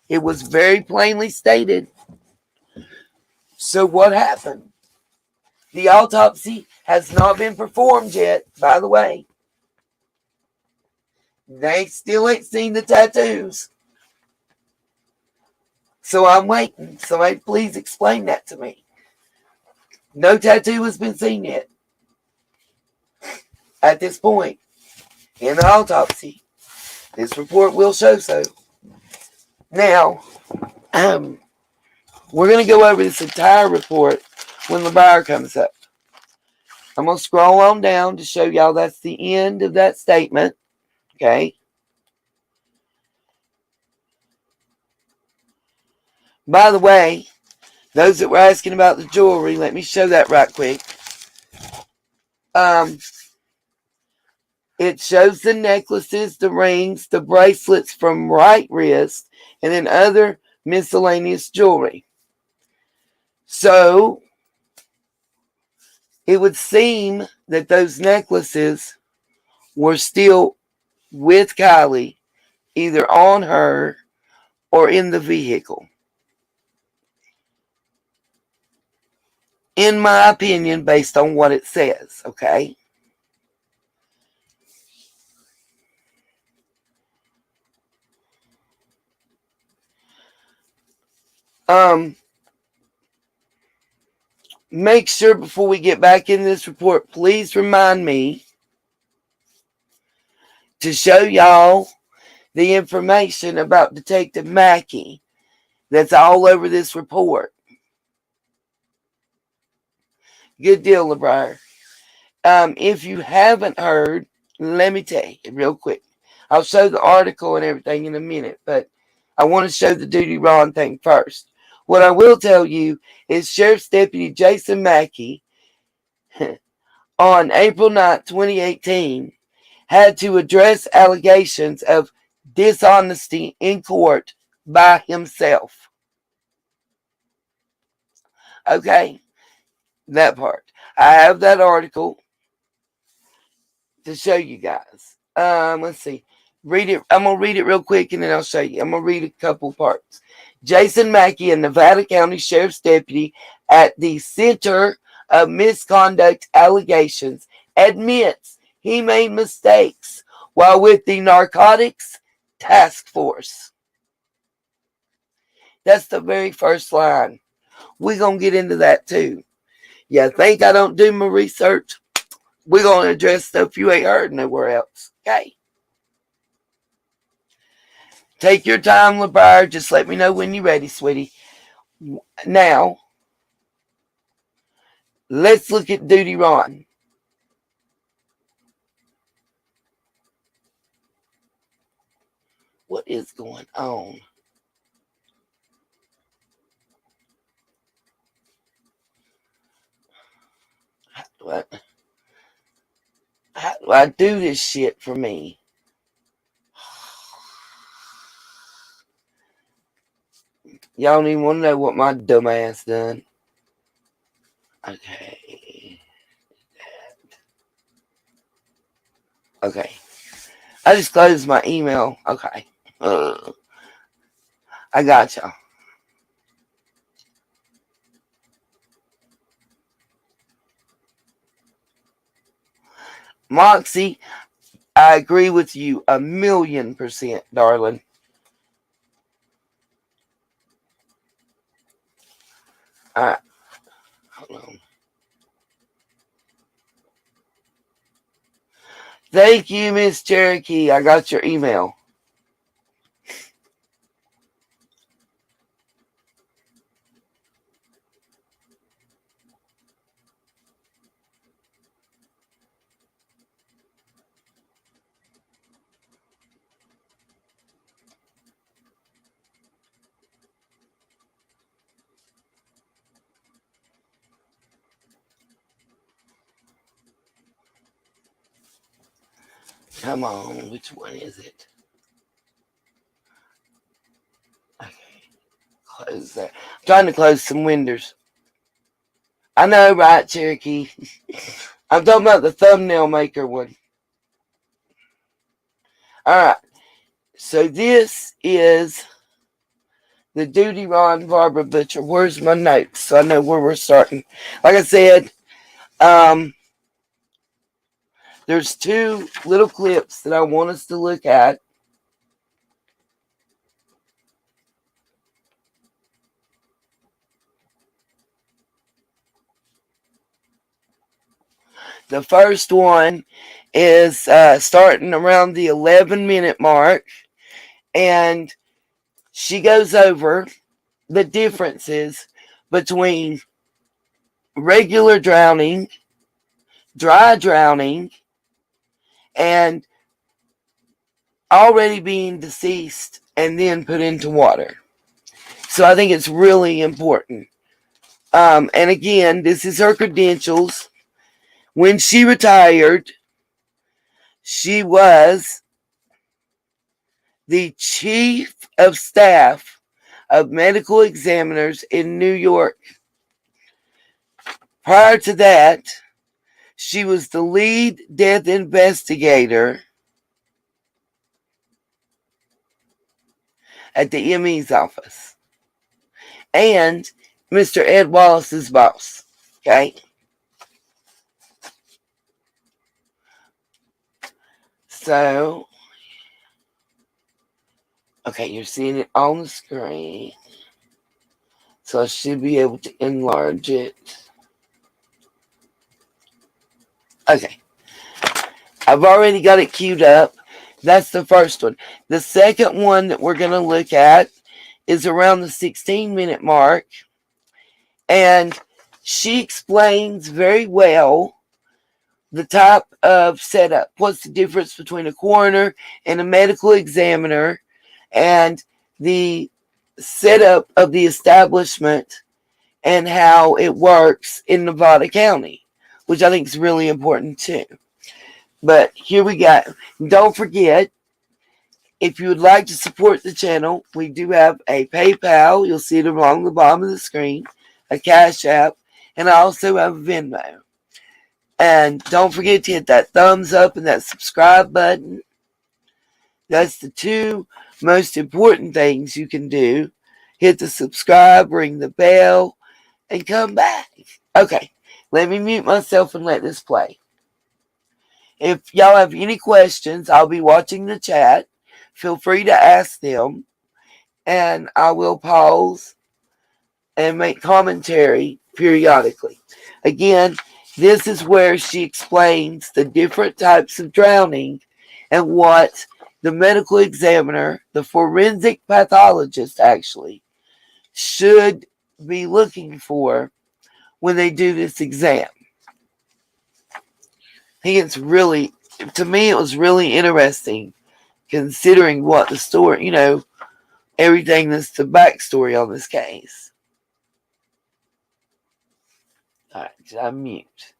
It was very plainly stated. So what happened? The autopsy has not been performed yet, by the way. They still ain't seen the tattoos. So I'm waiting. Somebody please explain that to me. No tattoo has been seen yet. At this point, in the autopsy, this report will show so. Now, we're going to go over this entire report when the buyer comes up. I'm going to scroll on down to show y'all that's the end of that statement. Okay. By the way, those that were asking about the jewelry, let me show that right quick. It shows the necklaces, the rings, the bracelets from right wrist, and then other miscellaneous jewelry. So, it would seem that those necklaces were still with Kiely, either on her or in the vehicle. In my opinion, based on what it says, okay? Make sure before we get back in this report, please remind me to show y'all the information about Detective Mackey that's all over this report. Good deal, LeBrier. If you haven't heard, let me tell you real quick. I'll show the article and everything in a minute, but I want to show the Duty Ron thing first. What I will tell you is Sheriff's Deputy Jason Mackey on April 9, 2018, had to address allegations of dishonesty in court by himself. Okay, that part. I have that article to show you guys. Let's see. Read it. I'm going to read it real quick and then I'll show you. I'm going to read a couple parts. Jason Mackey, a Nevada County Sheriff's Deputy at the Center of Misconduct Allegations, admits he made mistakes while with the Narcotics Task Force. That's the very first line. We're going to get into that too. You think I don't do my research? We're going to address stuff you ain't heard nowhere else. Okay? Take your time, LeBrier. Just let me know when you're ready, sweetie. Now, let's look at Duty Ron. What is going on? How do I do this shit for me? Y'all don't even want to know what my dumb ass done. Okay. Okay. I just closed my email. Okay. I got y'all. Moxie, I agree with you 1,000,000%, darling. Alright. Hold on. Thank you, Miss Cherokee. I got your email. Come on, which one is it? Okay, close that. I'm trying to close some windows. I know, right, Cherokee? I'm talking about the thumbnail maker one. Alright, so this is the Duty Ron Barbara Butcher. Where's my notes so I know where we're starting? Like I said, there's two little clips that I want us to look at. The first one is starting around the 11-minute mark, and she goes over the differences between regular drowning, dry drowning, and already being deceased and then put into water. So I think it's really important. And again, this is her credentials. When she retired, she was the chief of staff of medical examiners in New York. Prior to that, she was the lead death investigator at the ME's office and Mr. Ed Wallace's boss. Okay? So, okay, you're seeing it on the screen. So I should be able to enlarge it. Okay. I've already got it queued up. That's the first one. The second one that we're going to look at is around the 16-minute mark. And she explains very well the type of setup. What's the difference between a coroner and a medical examiner, and the setup of the establishment and how it works in Nevada County, which I think is really important too. But here we go. Don't forget, if you would like to support the channel, we do have a PayPal. You'll see it along the bottom of the screen, a Cash App, and I also have a Venmo. And don't forget to hit that thumbs up and that subscribe button. That's the two most important things you can do. Hit the subscribe, ring the bell, and come back. Okay, let me mute myself and let this play. If y'all have any questions, I'll be watching the chat. Feel free to ask them, and I will pause and make commentary periodically. Again, this is where she explains the different types of drowning and what the medical examiner, the forensic pathologist actually, should be looking for when they do this exam. I think it's really, to me, it was really interesting considering what the story, everything that's the backstory on this case. All right, I'm mute.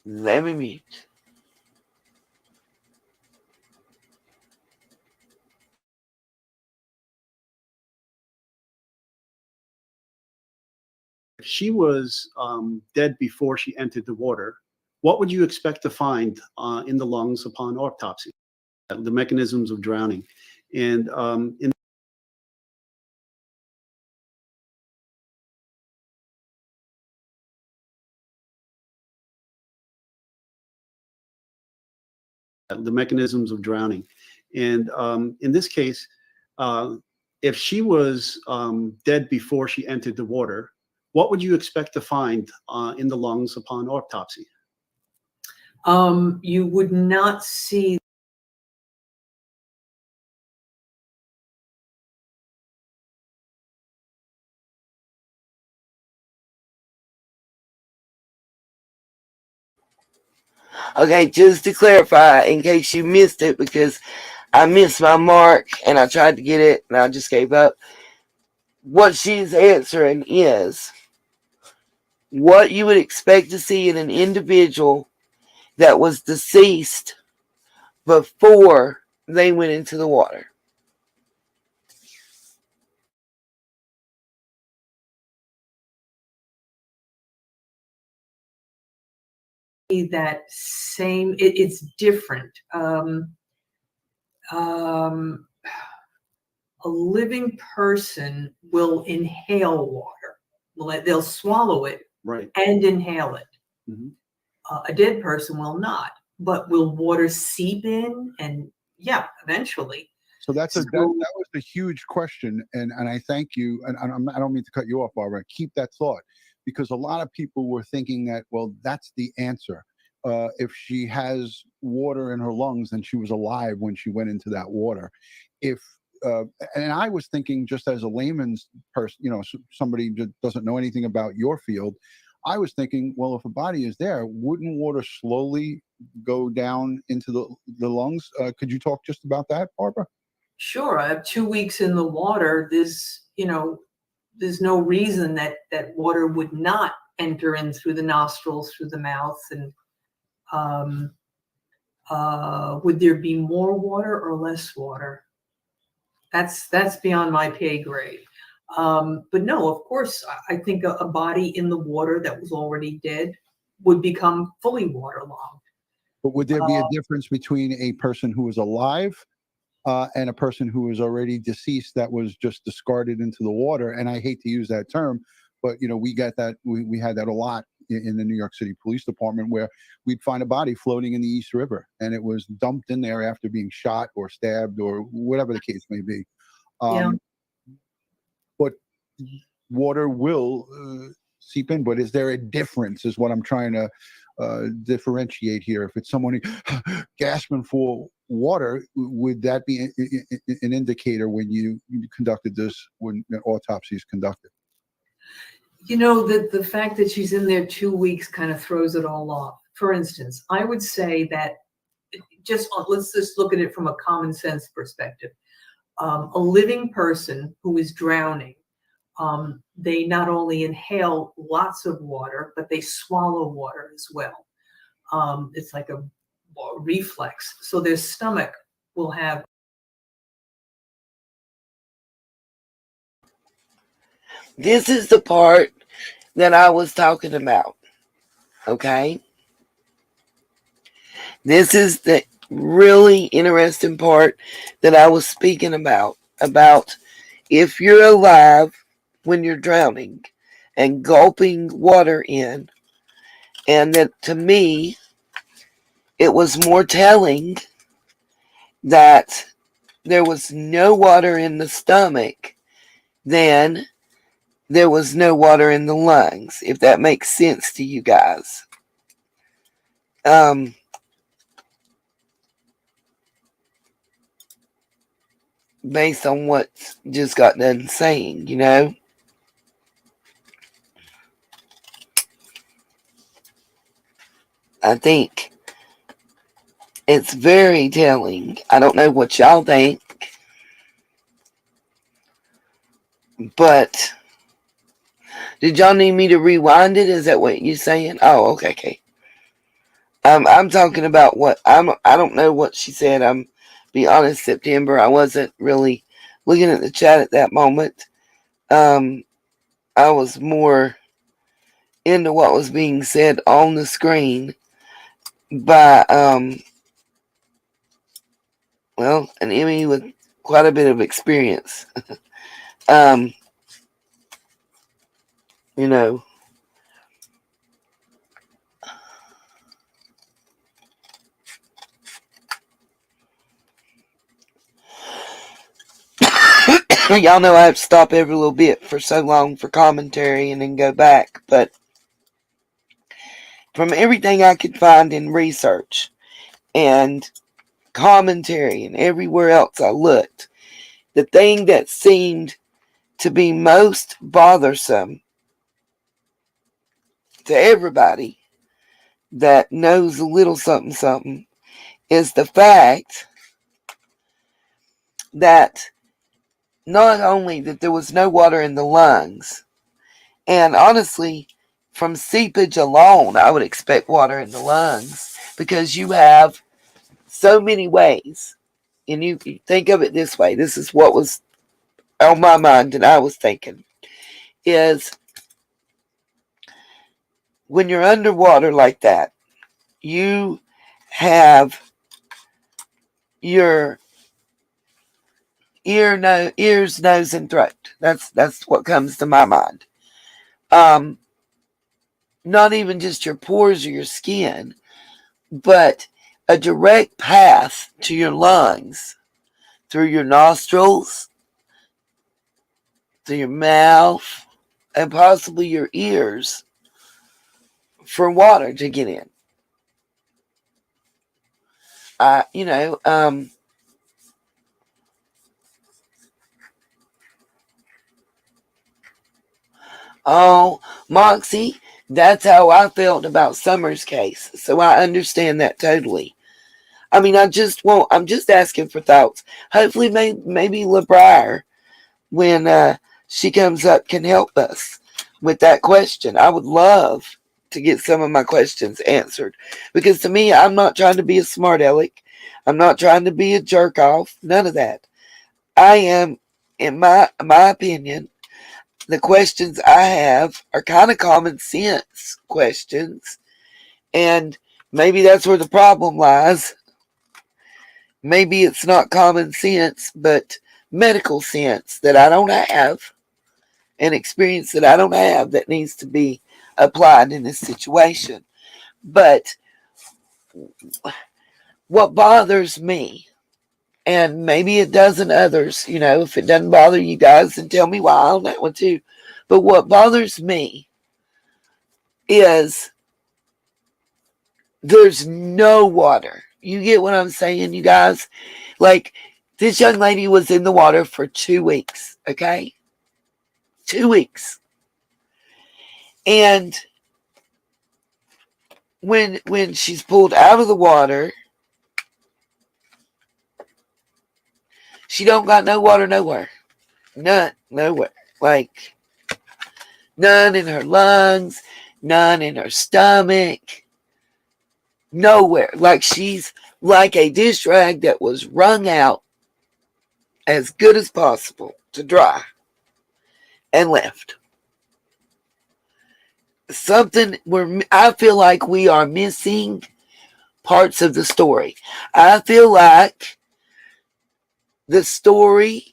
Let me mute. If she was dead before she entered the water, what would you expect to find in the lungs upon autopsy? The mechanisms of drowning. And in the mechanisms of drowning. And in this case, if she was dead before she entered the water, what would you expect to find in the lungs upon autopsy? You would not see Okay, just to clarify, in case you missed it, because I missed my mark and I tried to get it and I just gave up. What she's answering is what you would expect to see in an individual that was deceased before they went into the water. that same, it's different. A living person will inhale water. They'll swallow it Right. and inhale it. Mhm. A dead person will not. But will water seep in? And yeah, eventually. So that was the huge question, and I thank you. And I don't mean to cut you off, Barbara. Keep that thought, because a lot of people were thinking that, well, that's the answer. If she has water in her lungs, then she was alive when she went into that water. And I was thinking, just as a layman's person, somebody that doesn't know anything about your field, I was thinking, well, if a body is there, wouldn't water slowly go down into the lungs? Could you talk just about that, Barbara? Sure. I have 2 weeks in the water. There's no reason that water would not enter in through the nostrils, through the mouth. And would there be more water or less water? That's beyond my pay grade. But no, of course, I think a body in the water that was already dead would become fully waterlogged. But would there be a difference between a person who is alive and a person who is already deceased that was just discarded into the water? And I hate to use that term, but we get that. We had that a lot in the New York City Police Department, where we'd find a body floating in the East River, and it was dumped in there after being shot or stabbed or whatever the case may be. Yeah. But water will seep in. But is there a difference, is what I'm trying to differentiate here. If it's someone gasping for water, would that be an indicator when you conducted this, when the autopsy is conducted? The fact that she's in there 2 weeks kind of throws it all off. For instance, I would say that let's just look at it from a common sense perspective. A living person who is drowning, they not only inhale lots of water, but they swallow water as well. It's like a reflex. So their stomach will have. This is the part that I was talking about. Okay? This is the really interesting part that I was speaking about if you're alive when you're drowning and gulping water in, and that to me, it was more telling that there was no water in the stomach than there was no water in the lungs, if that makes sense to you guys. Based on what just got done saying, you know. I think it's very telling. I don't know what y'all think, but did y'all need me to rewind it? Is that what you're saying? Oh, okay, okay. I'm talking about what I don't know what she said. I'm be honest, September. I wasn't really looking at the chat at that moment. I was more into what was being said on the screen by well, an Emmy with quite a bit of experience. You know. Y'all know I have to stop every little bit for so long for commentary and then go back, but from everything I could find in research and commentary and everywhere else I looked, the thing that seemed to be most bothersome to everybody that knows a little something something is the fact that not only that there was no water in the lungs, and honestly, from seepage alone, I would expect water in the lungs because you have so many ways. And you think of it this way. This is what was on my mind and I was thinking is when you're underwater like that, you have your ears, nose, and throat. That's what comes to my mind. Not even just your pores or your skin, but a direct path to your lungs through your nostrils, through your mouth, and possibly your ears for water to get in. You know, oh, Moxie, that's how I felt about Summer's case. So I understand that totally. I mean, I'm just asking for thoughts. Hopefully, maybe LeBrier, when she comes up, can help us with that question. I would love to get some of my questions answered. Because to me, I'm not trying to be a smart aleck. I'm not trying to be a jerk off. None of that. I am, in my opinion, the questions I have are kind of common sense questions. And maybe that's where the problem lies. Maybe it's not common sense, but medical sense that I don't have, and experience that I don't have that needs to be applied in this situation. But what bothers me, and maybe it doesn't others, you know, if it doesn't bother you guys, then tell me why on that one too. But what bothers me is there's no water. You get what I'm saying, you guys? Like, this young lady was in the water for 2 weeks, okay? 2 weeks. And when she's pulled out of the water, she don't got no water nowhere. None, nowhere. Like, none in her lungs, none in her stomach, nowhere. Like she's like a dish rag that was wrung out as good as possible to dry and left. I feel like we are missing parts of the story. I feel like the story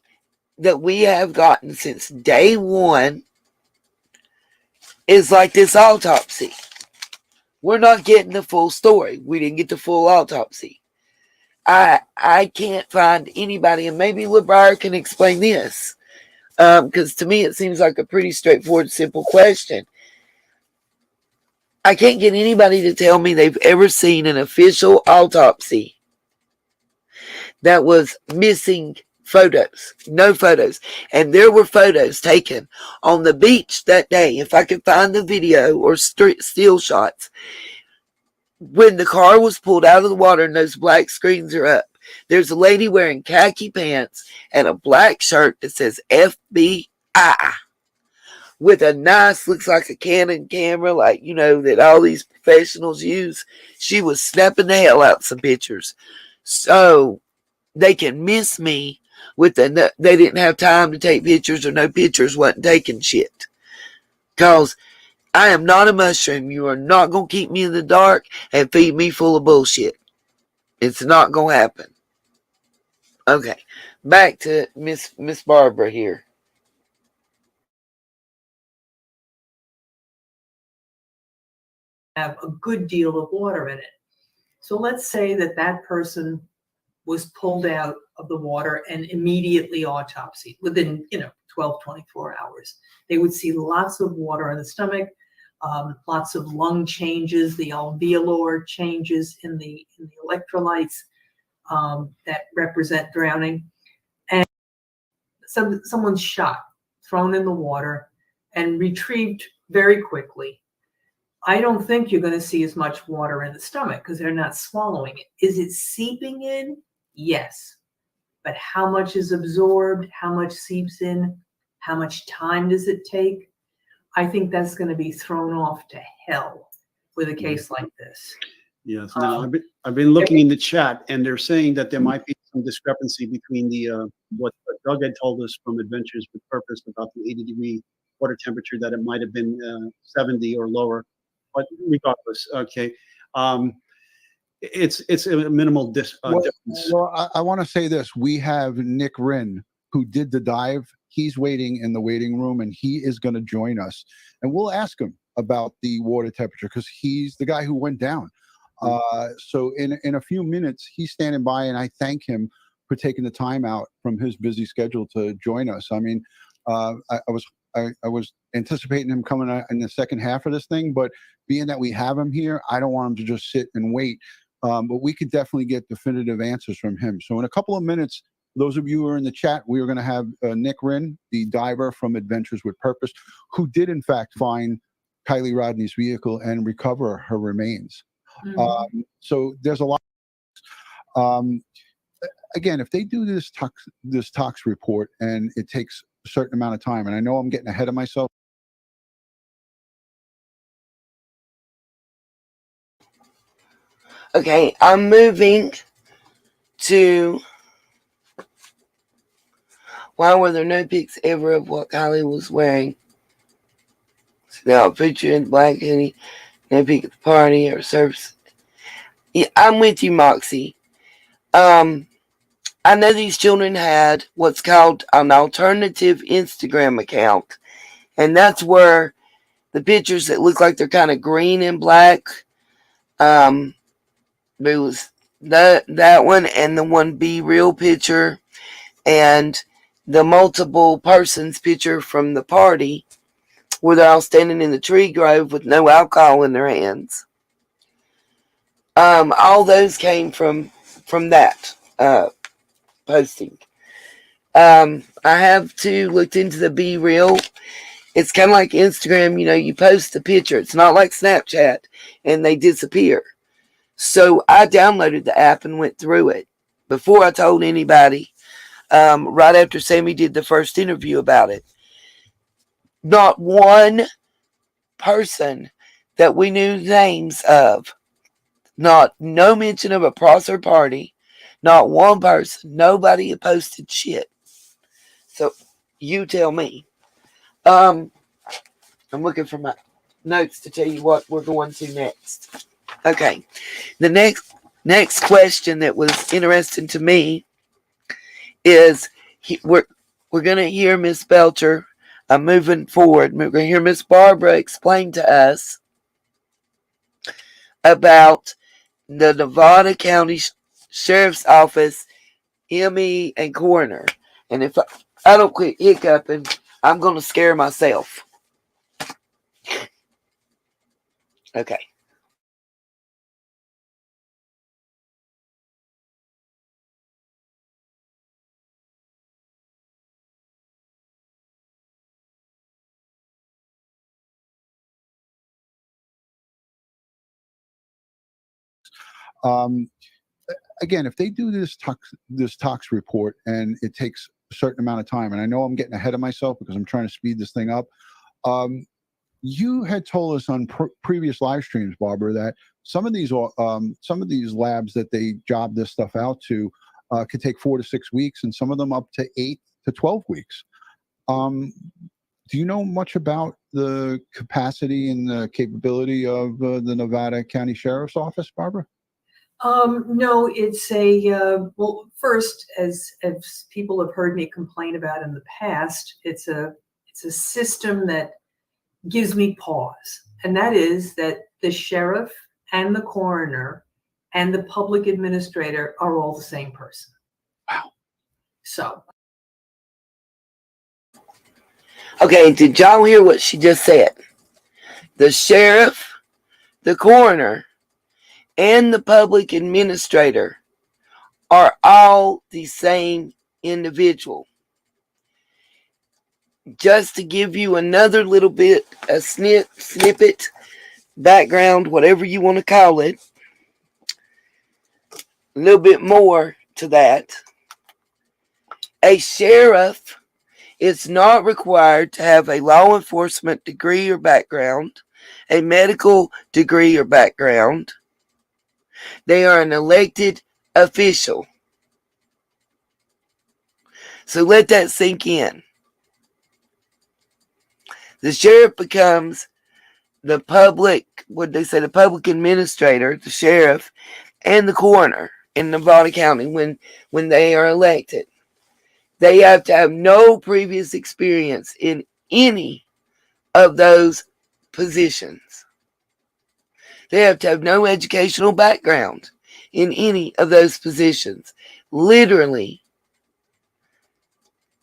that we have gotten since day one is like this autopsy. We're not getting the full story. We didn't get the full autopsy. I can't find anybody, and maybe LeBrier can explain this. Because to me it seems like a pretty straightforward, simple question. I can't get anybody to tell me they've ever seen an official autopsy that was missing photos. No photos. And there were photos taken on the beach that day. If I could find the video or still shots, when the car was pulled out of the water and those black screens are up, there's a lady wearing khaki pants and a black shirt that says FBI with a nice, looks like a Canon camera, like, you know, that all these professionals use. She was snapping the hell out some pictures. So they can miss me with they didn't have time to take pictures, or no pictures wasn't taking shit. Because I am not a mushroom. You are not going to keep me in the dark and feed me full of bullshit. It's not going to happen. Okay, back to Miss Barbara here. Have a good deal of water in it. So let's say that that person was pulled out of the water and immediately autopsied within, 12, 24 hours. They would see lots of water in the stomach, lots of lung changes, the alveolar changes in the electrolytes that represent drowning. And someone's shot, thrown in the water, and retrieved very quickly. I don't think you're going to see as much water in the stomach because they're not swallowing it. Is it seeping in? Yes. But how much is absorbed? How much seeps in? How much time does it take? I think that's going to be thrown off to hell with a case like this. Yes. Now, I've been looking in the chat, and they're saying that there might be some discrepancy between the what Doug had told us from Adventures with Purpose about the 80-degree water temperature, that it might have been 70 or lower. But regardless, okay, it's a minimal difference. Well, I want to say this: we have Nick Wren, who did the dive. He's waiting in the waiting room, and he is going to join us, and we'll ask him about the water temperature because he's the guy who went down. So in a few minutes, he's standing by, and I thank him for taking the time out from his busy schedule to join us. I mean, I was anticipating him coming in the second half of this thing, but being that we have him here, I don't want him to just sit and wait. But we could definitely get definitive answers from him. So in a couple of minutes, those of you who are in the chat, we are going to have Nick Wren, the diver from Adventures with Purpose, who did in fact find Kiely Rodni's vehicle and recover her remains. Mm-hmm. So there's a lot. Again, if they do this tox report and it takes a certain amount of time, and I know I'm getting ahead of myself. Okay, I'm moving to why were there no pics ever of what Kiely was wearing? So now a picture in black hoodie, no pic at the party or service. Yeah, I'm with you, Moxie. I know these children had what's called an alternative Instagram account, and that's where the pictures that look like they're kind of green and black, it was that one and the one Be Real picture and the multiple persons picture from the party where they're all standing in the tree grove with no alcohol in their hands. All those came from that posting. I have too looked into the Be Real. It's kind of like Instagram, you post a picture. It's not like Snapchat and they disappear. So I downloaded the app and went through it before I told anybody, right after Sammy did the first interview about it. Not one person that we knew names of, no mention of a Prosser party, not one person, nobody had posted shit. So you tell me. I'm looking for my notes to tell you what we're going to next. Okay, the next question that was interesting to me is we're going to hear Miss Belcher. Moving forward, we're going to hear Miss Barbara explain to us about the Nevada County Sheriff's Office, ME, and coroner. And I don't quit hiccuping, I'm going to scare myself. Okay. Um, Again, if they do this tox report and it takes a certain amount of time, and I know I'm getting ahead of myself because I'm trying to speed this thing up. You had told us on previous live streams, Barbara, that some of these labs that they job this stuff out to could take 4 to 6 weeks, and some of them up to 8 to 12 weeks. Do you know much about the capacity and the capability of the Nevada County Sheriff's Office, Barbara? No, it's well, first, as people have heard me complain about in the past, it's a system that gives me pause. And that is that the sheriff and the coroner and the public administrator are all the same person. Wow. So. Okay, did y'all hear what she just said? The sheriff, the coroner, and the public administrator are all the same individual. Just to give you another little bit, a snippet, background, whatever you want to call it, a little bit more to that. A sheriff is not required to have a law enforcement degree or background, a medical degree or background. They are an elected official. So let that sink in. The sheriff becomes the public administrator, the sheriff, and the coroner in Nevada County when they are elected. They have to have no previous experience in any of those positions. They have to have no educational background in any of those positions. Literally,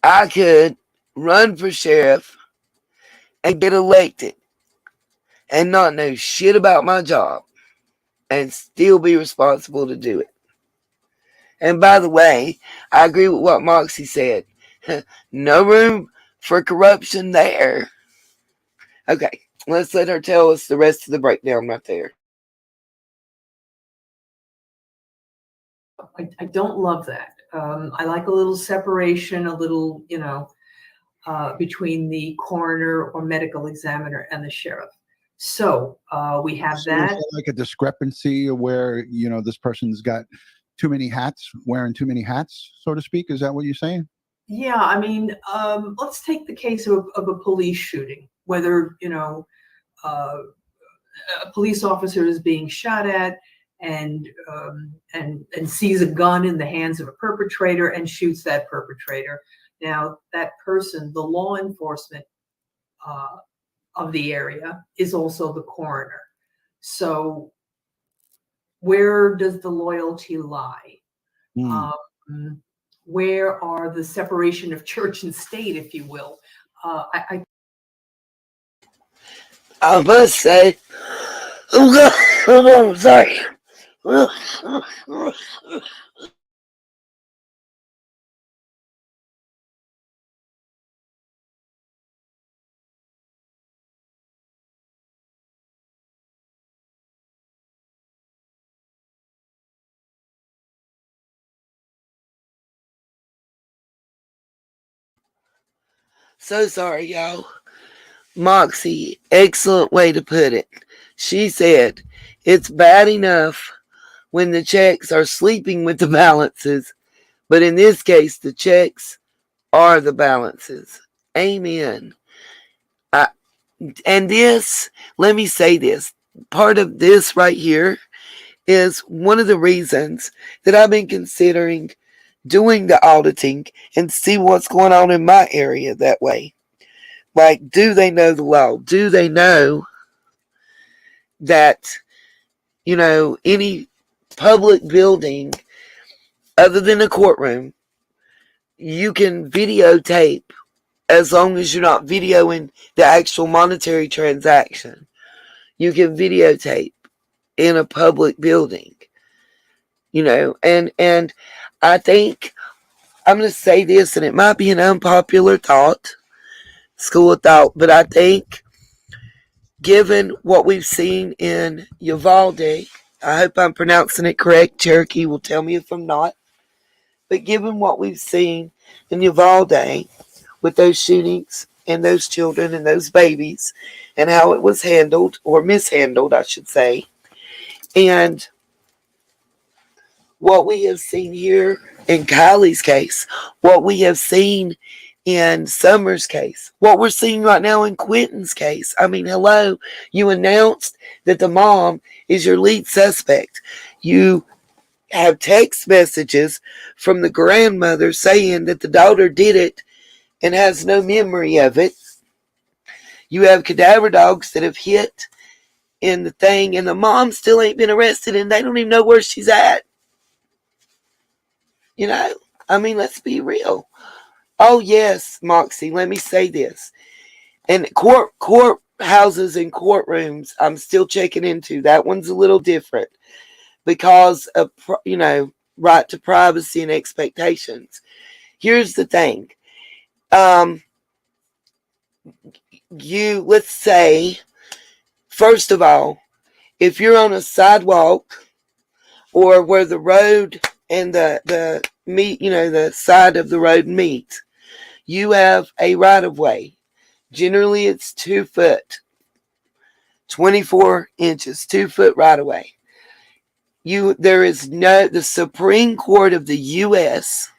I could run for sheriff and get elected and not know shit about my job and still be responsible to do it. And by the way, I agree with what Moxie said. No room for corruption there. Okay, let's let her tell us the rest of the breakdown right there. I don't love that. I like a little separation, a little, between the coroner or medical examiner and the sheriff. So we have that. Is like a discrepancy where, this person's got too many hats, wearing too many hats, so to speak? Is that what you're saying? Yeah, I mean, let's take the case of a police shooting, whether, a police officer is being shot at and sees a gun in the hands of a perpetrator and shoots that perpetrator. Now, that person, the law enforcement of the area, is also the coroner. So where does the loyalty lie? Where are the separation of church and state, if you will? I must say, I'm sorry. So sorry, y'all. Moxie, excellent way to put it. She said, it's bad enough when the checks are sleeping with the balances, but in this case, the checks are the balances. Amen. And this, let me say this, part of this right here is one of the reasons that I've been considering doing the auditing and see what's going on in my area that way. Like, do they know the law? Do they know that, any public building other than a courtroom you can videotape as long as you're not videoing the actual monetary transaction. You can videotape in a public building, and I think I'm going to say this, and it might be an unpopular thought, school of thought, but I think given what we've seen in Uvalde, I hope I'm pronouncing it correct. Cherokee will tell me if I'm not. But given what we've seen in Uvalde with those shootings and those children and those babies and how it was handled, or mishandled, I should say, and what we have seen here in Kiely's case, what we have seen in Summer's case, what we're seeing right now in Quentin's case. I mean, hello, you announced that the mom is your lead suspect. You have text messages from the grandmother saying that the daughter did it and has no memory of it. You have cadaver dogs that have hit in the thing, and the mom still ain't been arrested, and they don't even know where she's at. I mean, let's be real. Oh yes, Moxie, let me say this. And courthouses and courtrooms, I'm still checking into. That one's a little different because of right to privacy and expectations. Here's the thing. Let's say, first of all, if you're on a sidewalk or where the road and the side of the road meet, you have a right of way. Generally, it's 2 foot, 24 inches, 2 foot right of way. The Supreme Court of the U.S.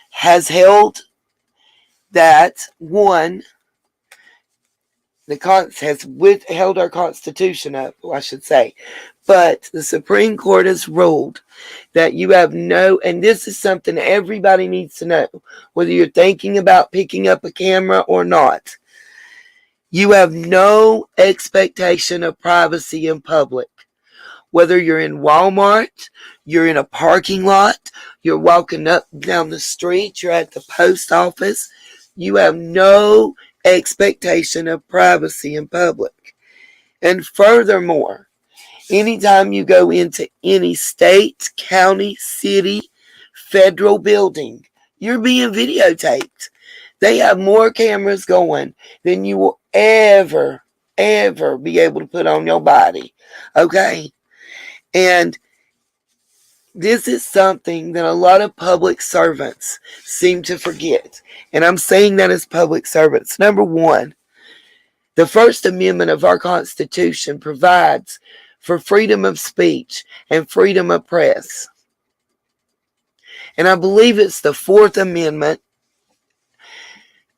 has held that one, has withheld our Constitution up, I should say. But the Supreme Court has ruled that you have and this is something everybody needs to know, whether you're thinking about picking up a camera or not. You have no expectation of privacy in public. Whether you're in Walmart, you're in a parking lot, you're walking up down the street, you're at the post office, you have no expectation of privacy in public. And furthermore, anytime you go into any state, county, city, federal building, you're being videotaped. They have more cameras going than you will ever be able to put on your body. Okay? And this is something that a lot of public servants seem to forget. And I'm saying that as public servants. Number one, the First Amendment of our Constitution provides for freedom of speech and freedom of press. And I believe it's the Fourth Amendment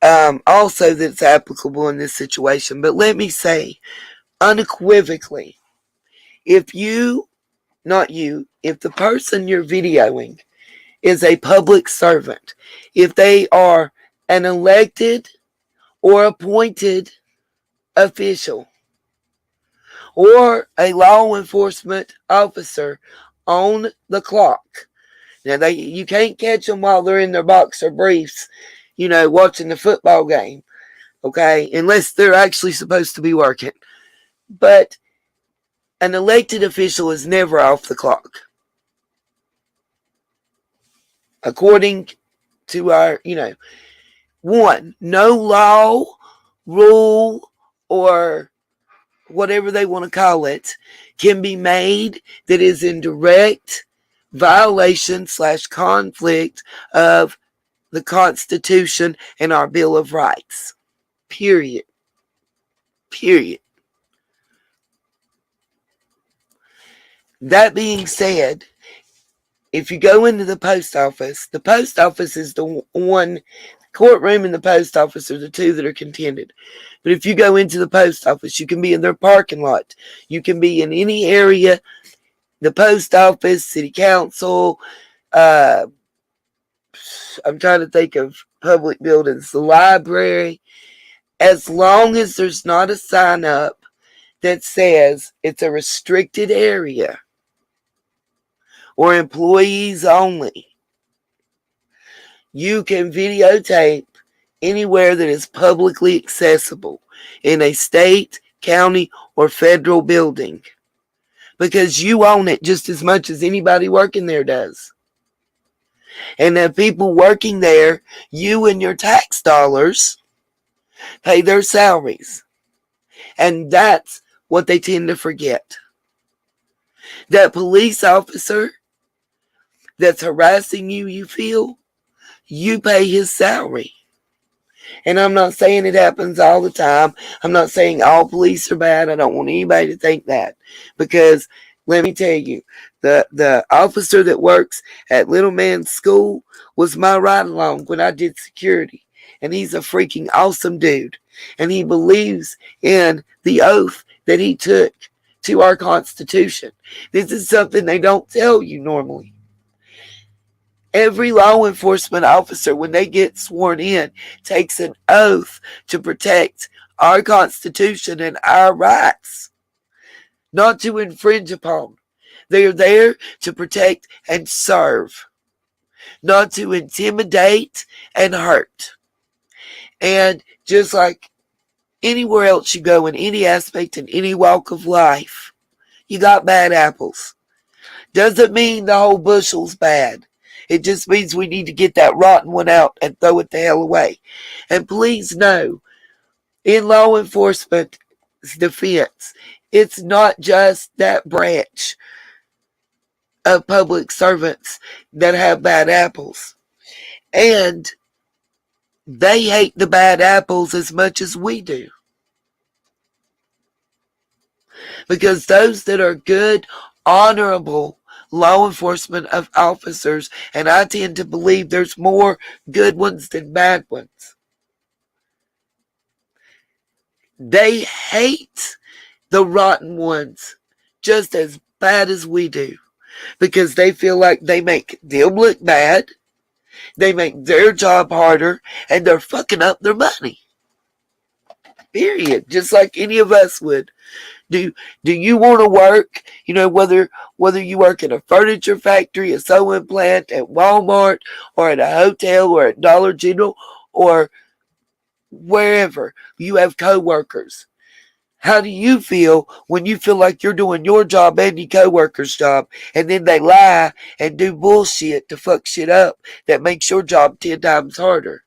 also that's applicable in this situation. But let me say unequivocally, if the person you're videoing is a public servant, if they are an elected or appointed official or a law enforcement officer on the clock. Now, you can't catch them while they're in their boxer briefs, watching the football game, okay, unless they're actually supposed to be working. But an elected official is never off the clock. According to our, no law, rule, or whatever they want to call it, can be made that is in direct violation / conflict of the Constitution and our Bill of Rights. Period. That being said, if you go into the post office is the one, courtroom and the post office are the two that are contended. But if you go into the post office, you can be in their parking lot. You can be in any area, the post office, city council, I'm trying to think of public buildings, the library, as long as there's not a sign up that says it's a restricted area or employees only, You can videotape anywhere that is publicly accessible in a state, county, or federal building because you own it just as much as anybody working there does. And the people working there, you and your tax dollars pay their salaries. And that's what they tend to forget. That police officer that's harassing you, you feel, you pay his salary. And I'm not saying it happens all the time. I'm not saying all police are bad. I don't want anybody to think that. Because let me tell you, the officer that works at Little Man's School was my ride along when I did security. And he's a freaking awesome dude. And he believes in the oath that he took to our Constitution. This is something they don't tell you normally. Every law enforcement officer, when they get sworn in, takes an oath to protect our Constitution and our rights, not to infringe upon. They are there to protect and serve, not to intimidate and hurt. And just like anywhere else you go in any aspect in any walk of life, you got bad apples. Doesn't mean the whole bushel's bad. It just means we need to get that rotten one out and throw it the hell away. And please know, in law enforcement defense, it's not just that branch of public servants that have bad apples. And they hate the bad apples as much as we do. Because those that are good, honorable law enforcement of officers, and I tend to believe there's more good ones than bad ones, they hate the rotten ones just as bad as we do. Because they feel like they make them look bad, they make their job harder, and they're fucking up their money. Period. Just like any of us would. Do you want to work, whether you work in a furniture factory, a sewing plant, at Walmart, or at a hotel, or at Dollar General, or wherever you have co-workers? How do you feel when you feel like you're doing your job and your co-worker's job, and then they lie and do bullshit to fuck shit up that makes your job 10 times harder?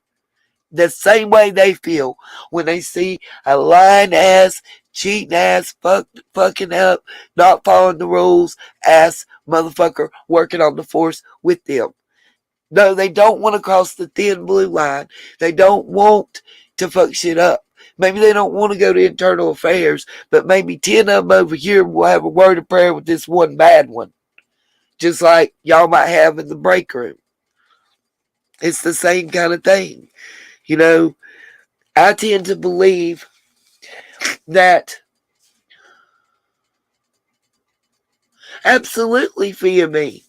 The same way they feel when they see a lying ass, cheating ass, fucking up, not following the rules ass motherfucker working on the force with them. No, they don't want to cross the thin blue line. They don't want to fuck shit up. Maybe they don't want to go to internal affairs, but maybe 10 of them over here will have a word of prayer with this one bad one. Just like y'all might have in the break room. It's the same kind of thing. I tend to believe that absolutely fear me.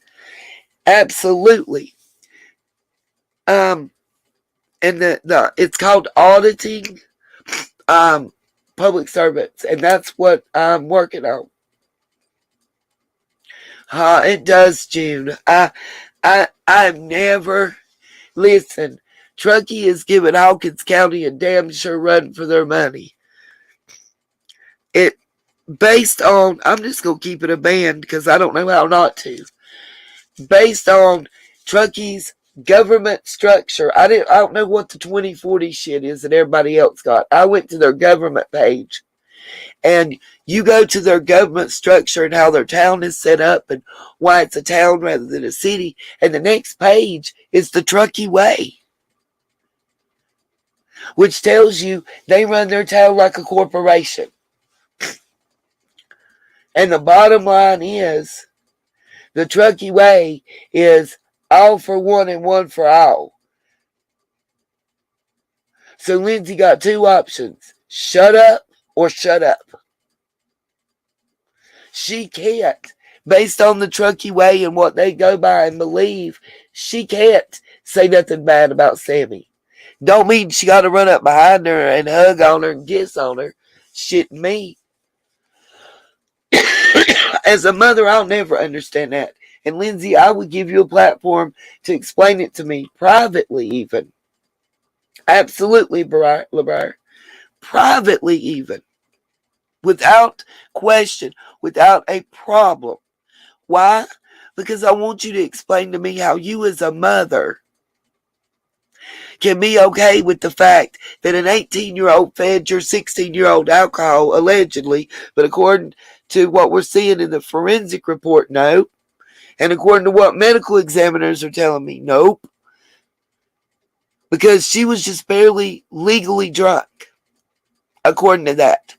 Absolutely. And it's called auditing public servants, and that's what I'm working on. It does, June. I've never listen. Truckee is giving Hawkins County a damn sure run for their money. It based on, I'm just gonna keep it a band because I don't know how not to. Based on Truckee's government structure, I don't know what the 2040 shit is that everybody else got. I went to their government page, and you go to their government structure and how their town is set up and why it's a town rather than a city. And the next page is the Truckee Way, which tells you they run their town like a corporation. And the bottom line is, the Truckee Way is all for one and one for all. So Lindsay got two options: shut up or shut up. She can't, based on the Truckee Way and what they go by and believe, she can't say nothing bad about Sammy. Don't mean she got to run up behind her and hug on her and kiss on her. Shit me. As a mother, I'll never understand that. And Lindsay, I would give you a platform to explain it to me privately, even. Absolutely, LeBar. Privately, even. Without question, without a problem. Why? Because I want you to explain to me how you, as a mother, can be okay with the fact that an 18-year-old fed your 16-year-old alcohol, allegedly, but according to what we're seeing in the forensic report, no. And according to what medical examiners are telling me, nope. Because she was just barely legally drunk, according to that.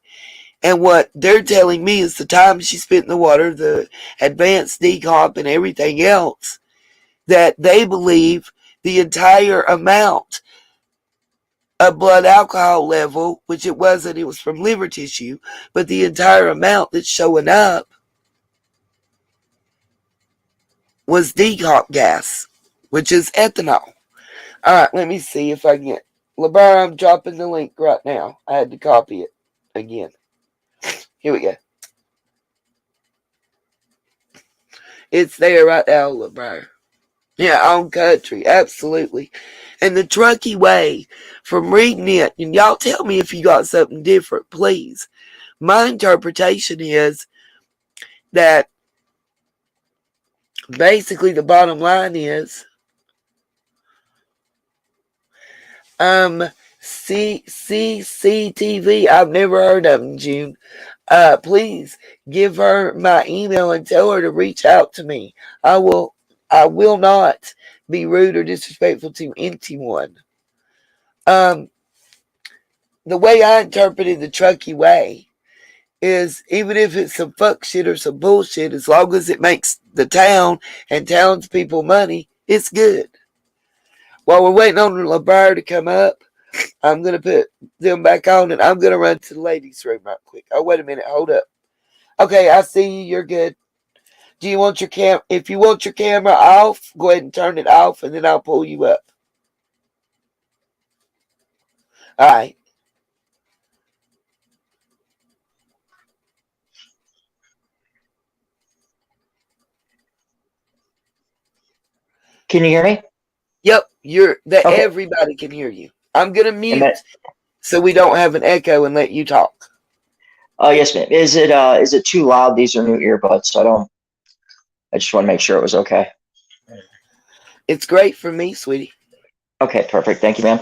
And what they're telling me is the time she spent in the water, the advanced decomp and everything else, that they believe the entire amount of blood alcohol level, which it wasn't, it was from liver tissue, but the entire amount that's showing up was decomp gas, which is ethanol. All right, let me see if I can get LeBar. I'm dropping the link right now. I had to copy it again. Here we go. It's there right now, LeBar. Yeah, on country, absolutely. And the Truckee Way, from reading it, and y'all tell me if you got something different, please. My interpretation is that basically the bottom line is CCTV. I've never heard of them, June. Please give her my email and tell her to reach out to me. I will not be rude or disrespectful to anyone. The way I interpreted the Truckee Way is, even if it's some fuck shit or some bullshit, as long as it makes the town and townspeople money, it's good. While we're waiting on LeBar to come up, I'm going to put them back on, and I'm going to run to the ladies' room right quick. Oh, wait a minute. Hold up. Okay, I see you. You're good. Do you want your if you want your camera off, go ahead and turn it off, and then I'll pull you up. All right. Can you hear me? Yep, Okay. everybody can hear you. I'm going to mute Amen. so we don't have an echo and let you talk. Yes, ma'am. Is it too loud? These are new earbuds, so I just want to make sure it was okay. It's great for me, sweetie. Okay, perfect. Thank you, ma'am.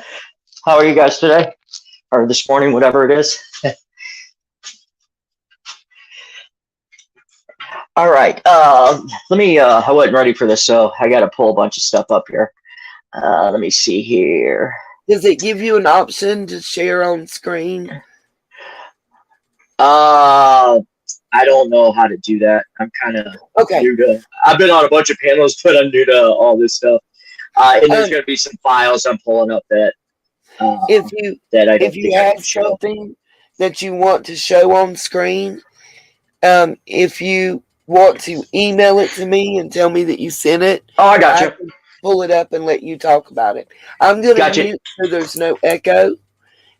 How are you guys today? Or this morning, whatever it is. All right. Let me, I wasn't ready for this, so I got to pull a bunch of stuff up here. Let me see here. Does it give you an option to share on screen? I don't know how to do that. I'm kind of new to. I've been on a bunch of panels, but I'm new to all this stuff. And there's going to be some files I'm pulling up that if you have something that you want to show on screen, if you want to email it to me and tell me that you sent it, I got you. I can pull it up and let you talk about it. I'm going to mute so there's no echo,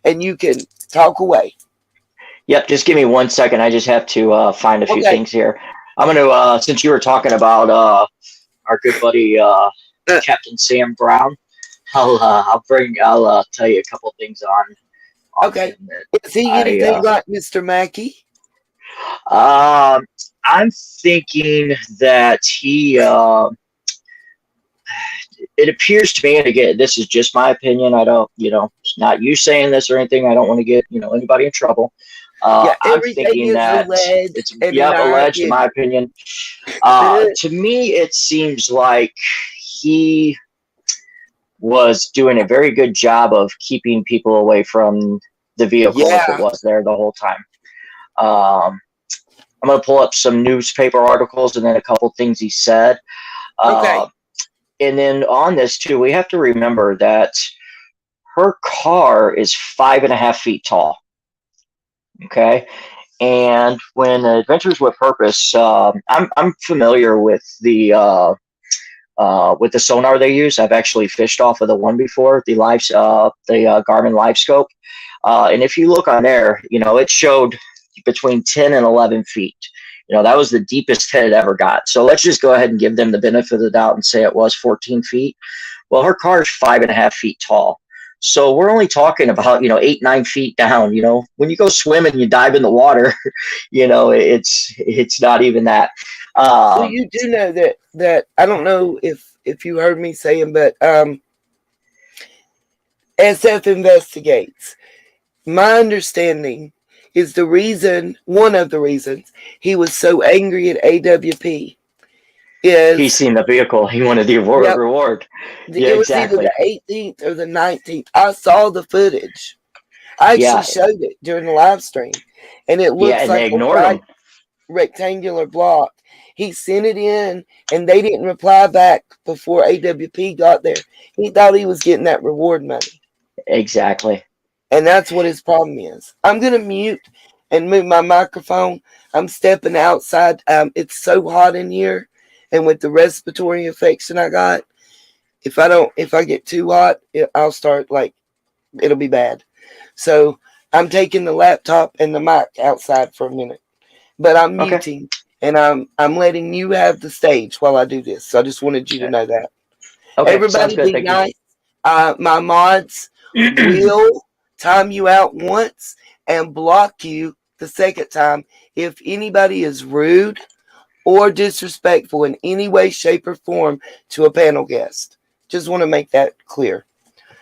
and you can talk away. Yep, just give me 1 second. I just have to find a few things here. I'm going to, since you were talking about our good buddy Captain Sam Brown, I'll tell you a couple things on him. Is he anything like Mr. Mackey? I'm thinking that he, it appears to me, and again, this is just my opinion. I don't, it's not you saying this or anything. I don't want to get, anybody in trouble. I'm thinking that it's alleged, in my opinion. To me, it seems like he was doing a very good job of keeping people away from the vehicle if it was there the whole time. I'm going to pull up some newspaper articles and then a couple things he said. And then on this too, we have to remember that her car is 5.5 feet tall. Okay. And when Adventures with Purpose, I'm familiar with the sonar they use. I've actually fished off of the one before, the Garmin Live Scope. And if you look on there, it showed between 10 and 11 feet. That was the deepest hit it ever got. So let's just go ahead and give them the benefit of the doubt and say it was 14 feet. Well, her car is 5.5 feet tall. So we're only talking about, 8, 9 feet down. When you go swim and you dive in the water, it's not even that. Well, you do know that I don't know if you heard me saying, but SF investigates. My understanding is one of the reasons he was so angry at AWP is he's seen the vehicle. He wanted the reward. Yeah, it was exactly. either the 18th or the 19th. I saw the footage. I actually showed it during the live stream, and it looks and like they a ignored white him. rectangular block. He sent it in, and they didn't reply back before AWP got there. He thought he was getting that reward money. Exactly. And that's what his problem is. I'm going to mute and move my microphone. I'm stepping outside. It's so hot in here, and with the respiratory infection I got, if I get too hot, I'll start it'll be bad. So I'm taking the laptop and the mic outside for a minute, but I'm muting and I'm letting you have the stage while I do this. So I just wanted you to know that. Okay, everybody be nice. My mods will time you out once and block you the second time if anybody is rude or disrespectful in any way, shape, or form to a panel guest. Just want to make that clear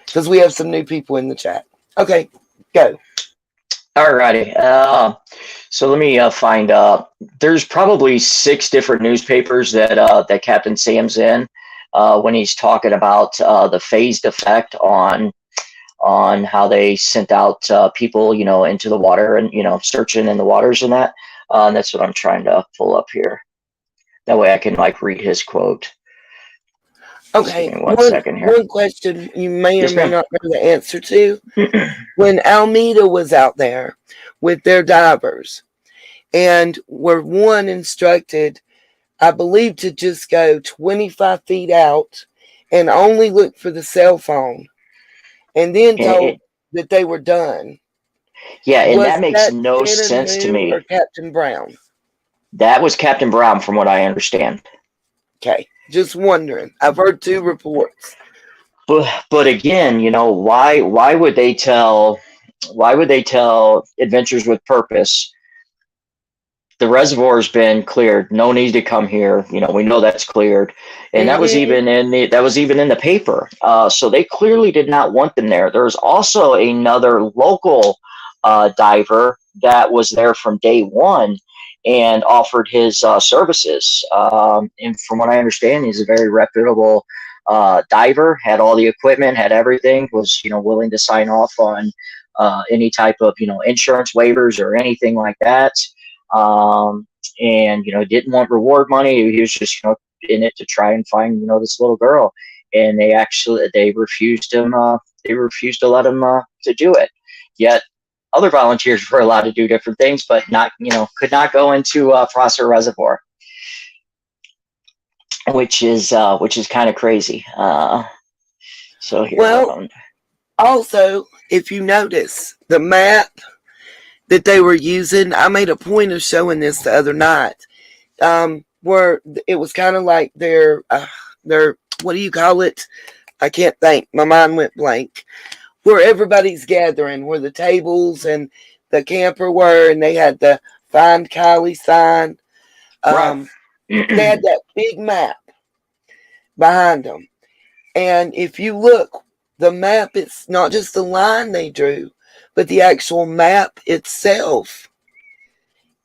because we have some new people in the chat. Okay, go. Alrighty. So let me find. There's probably 6 different newspapers that Captain Sam's in when he's talking about the phased effect on how they sent out people, into the water and searching in the waters and that. And that's what I'm trying to pull up here. That way I can read his quote. Okay, Just give me one second here. One question you may or may not know the answer to. When Almeida was out there with their divers and were instructed, I believe, to just go 25 feet out and only look for the cell phone and then told that they were done. Yeah, and that makes no sense to me. Or Captain Brown? That was Captain Brown from what I understand. Okay, just wondering. I've heard 2 reports. But again, why would they tell Adventures with Purpose the reservoir's been cleared, no need to come here, we know that's cleared, and that was even in the paper. So they clearly did not want them there. There's also another local diver that was there from day one and offered his services, and from what I understand, he's a very reputable diver, had all the equipment, had everything, was willing to sign off on any type of insurance waivers or anything like that. And didn't want reward money. He was just in it to try and find this little girl, and they refused him. They refused to let him to do it. Yet other volunteers were allowed to do different things, but not could not go into Prosser Reservoir, which is kind of crazy. So here. Also, if you notice the map that they were using, I made a point of showing this the other night, where it was kind of like their what do you call it? I can't think. My mind went blank. Where everybody's gathering, where the tables and the camper were, and they had the Find Kiely sign. Right. They had that big map behind them. And if you look, the map, it's not just the line they drew, but the actual map itself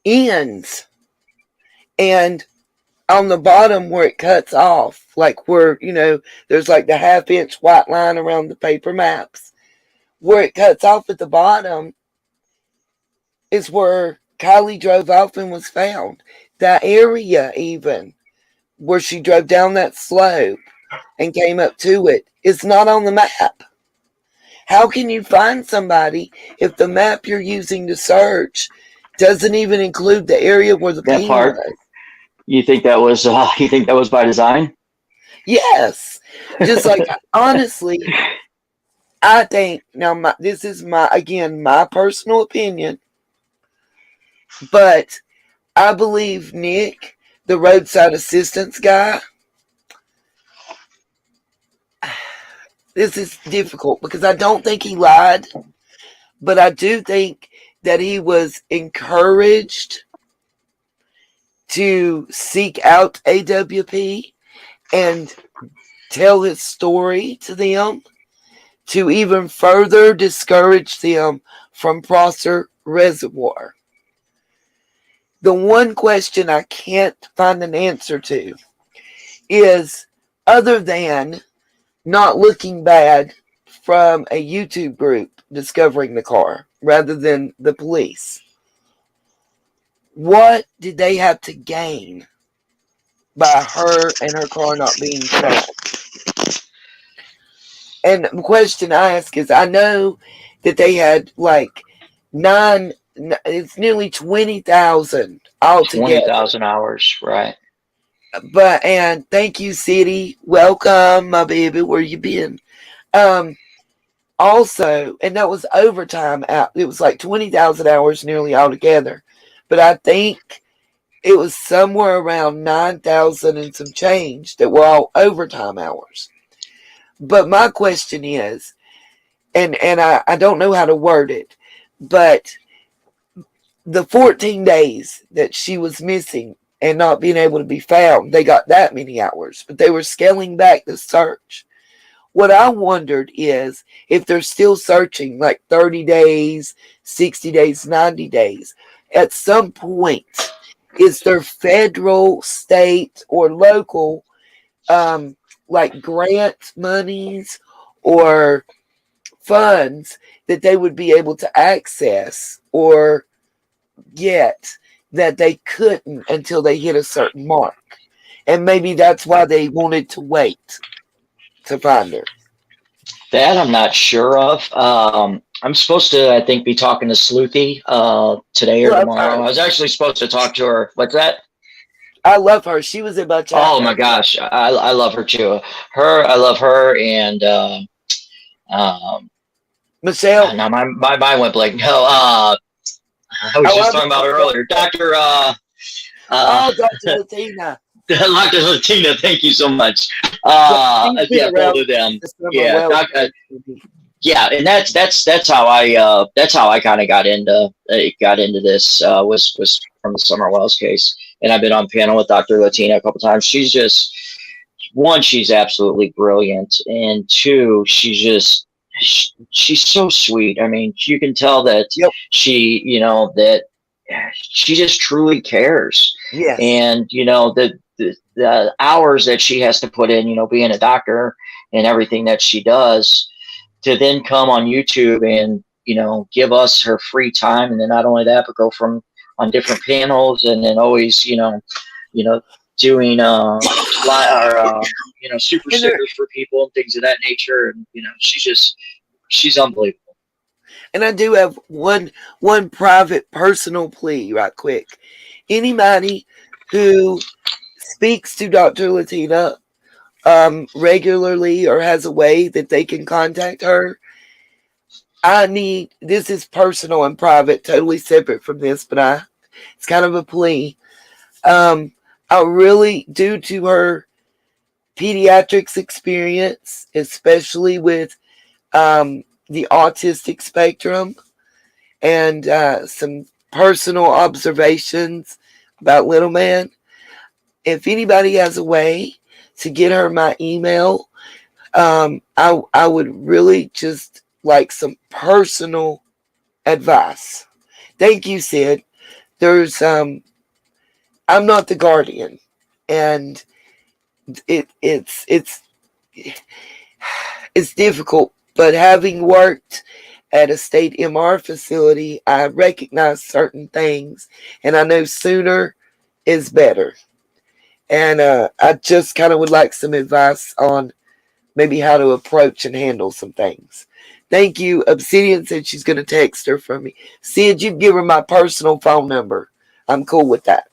ends. And on the bottom where it cuts off, like where, there's like the 1/2-inch white line around the paper maps, where it cuts off at the bottom is where Kiely drove off and was found. That area even where she drove down that slope and came up to it is not on the map. How can you find somebody if the map you're using to search doesn't even include the area where the pin was? You think that was by design? Yes. Just like, honestly, I think, now this is my personal opinion, but I believe Nick, the roadside assistance guy. This is difficult because I don't think he lied, but I do think that he was encouraged to seek out AWP and tell his story to them to even further discourage them from Prosser Reservoir. The one question I can't find an answer to is, other than not looking bad from a YouTube group discovering the car rather than the police, what did they have to gain by her and her car not being found? And the question I ask is, I know that they had like it's nearly 20,000 altogether. 20,000 hours, right? But, and thank you, City. Welcome, my baby. Where you been? Also, and that was overtime out. It was like 20,000 hours nearly altogether. But I think it was somewhere around 9,000 and some change that were all overtime hours. But my question is, and I don't know how to word it, but the 14 days that she was missing and not being able to be found, they got that many hours, but they were scaling back the search. What I wondered is if they're still searching like 30 days, 60 days, 90 days, at some point, is there federal, state, or local like grant monies or funds that they would be able to access or get that they couldn't until they hit a certain mark? And maybe that's why they wanted to wait to find her. That I'm not sure of. I'm supposed to, I think, be talking to Sleuthy today or tomorrow. I was actually supposed to talk to her. What's that? I love her. She was in my chat. Oh my gosh, I love her too. I love her, and Michelle. No, my mind went blank. No, I was just talking about her earlier, Dr. Dr. Latina. Dr. Latina, thank you so much. Yeah, both of them. Yeah, yeah, and that's how I kind of got into this was from the Summer Wells case, and I've been on panel with Dr. Latina a couple times. She's just, one, she's absolutely brilliant, and two, she's so sweet. I mean, you can tell that she, that she just truly cares. Yes. And the hours that she has to put in, being a doctor and everything that she does, to then come on YouTube and give us her free time, and then not only that, but go from on different panels, and then always doing super stickers for people and things of that nature, and she's unbelievable. And I do have one private personal plea right quick. Anybody who speaks to Dr. Latina regularly or has a way that they can contact her, this is personal and private, totally separate from this, but it's kind of a plea. I really, due to her pediatrics experience, especially with the autistic spectrum, and some personal observations about little man, if anybody has a way to get her my email, I would really just like some personal advice. Thank you, Sid. There's I'm not the guardian, and it's difficult, but having worked at a state MR facility, I recognize certain things, and I know sooner is better. And I just kind of would like some advice on maybe how to approach and handle some things. Thank you. Obsidian said she's going to text her from me. Sid, you give her my personal phone number. I'm cool with that.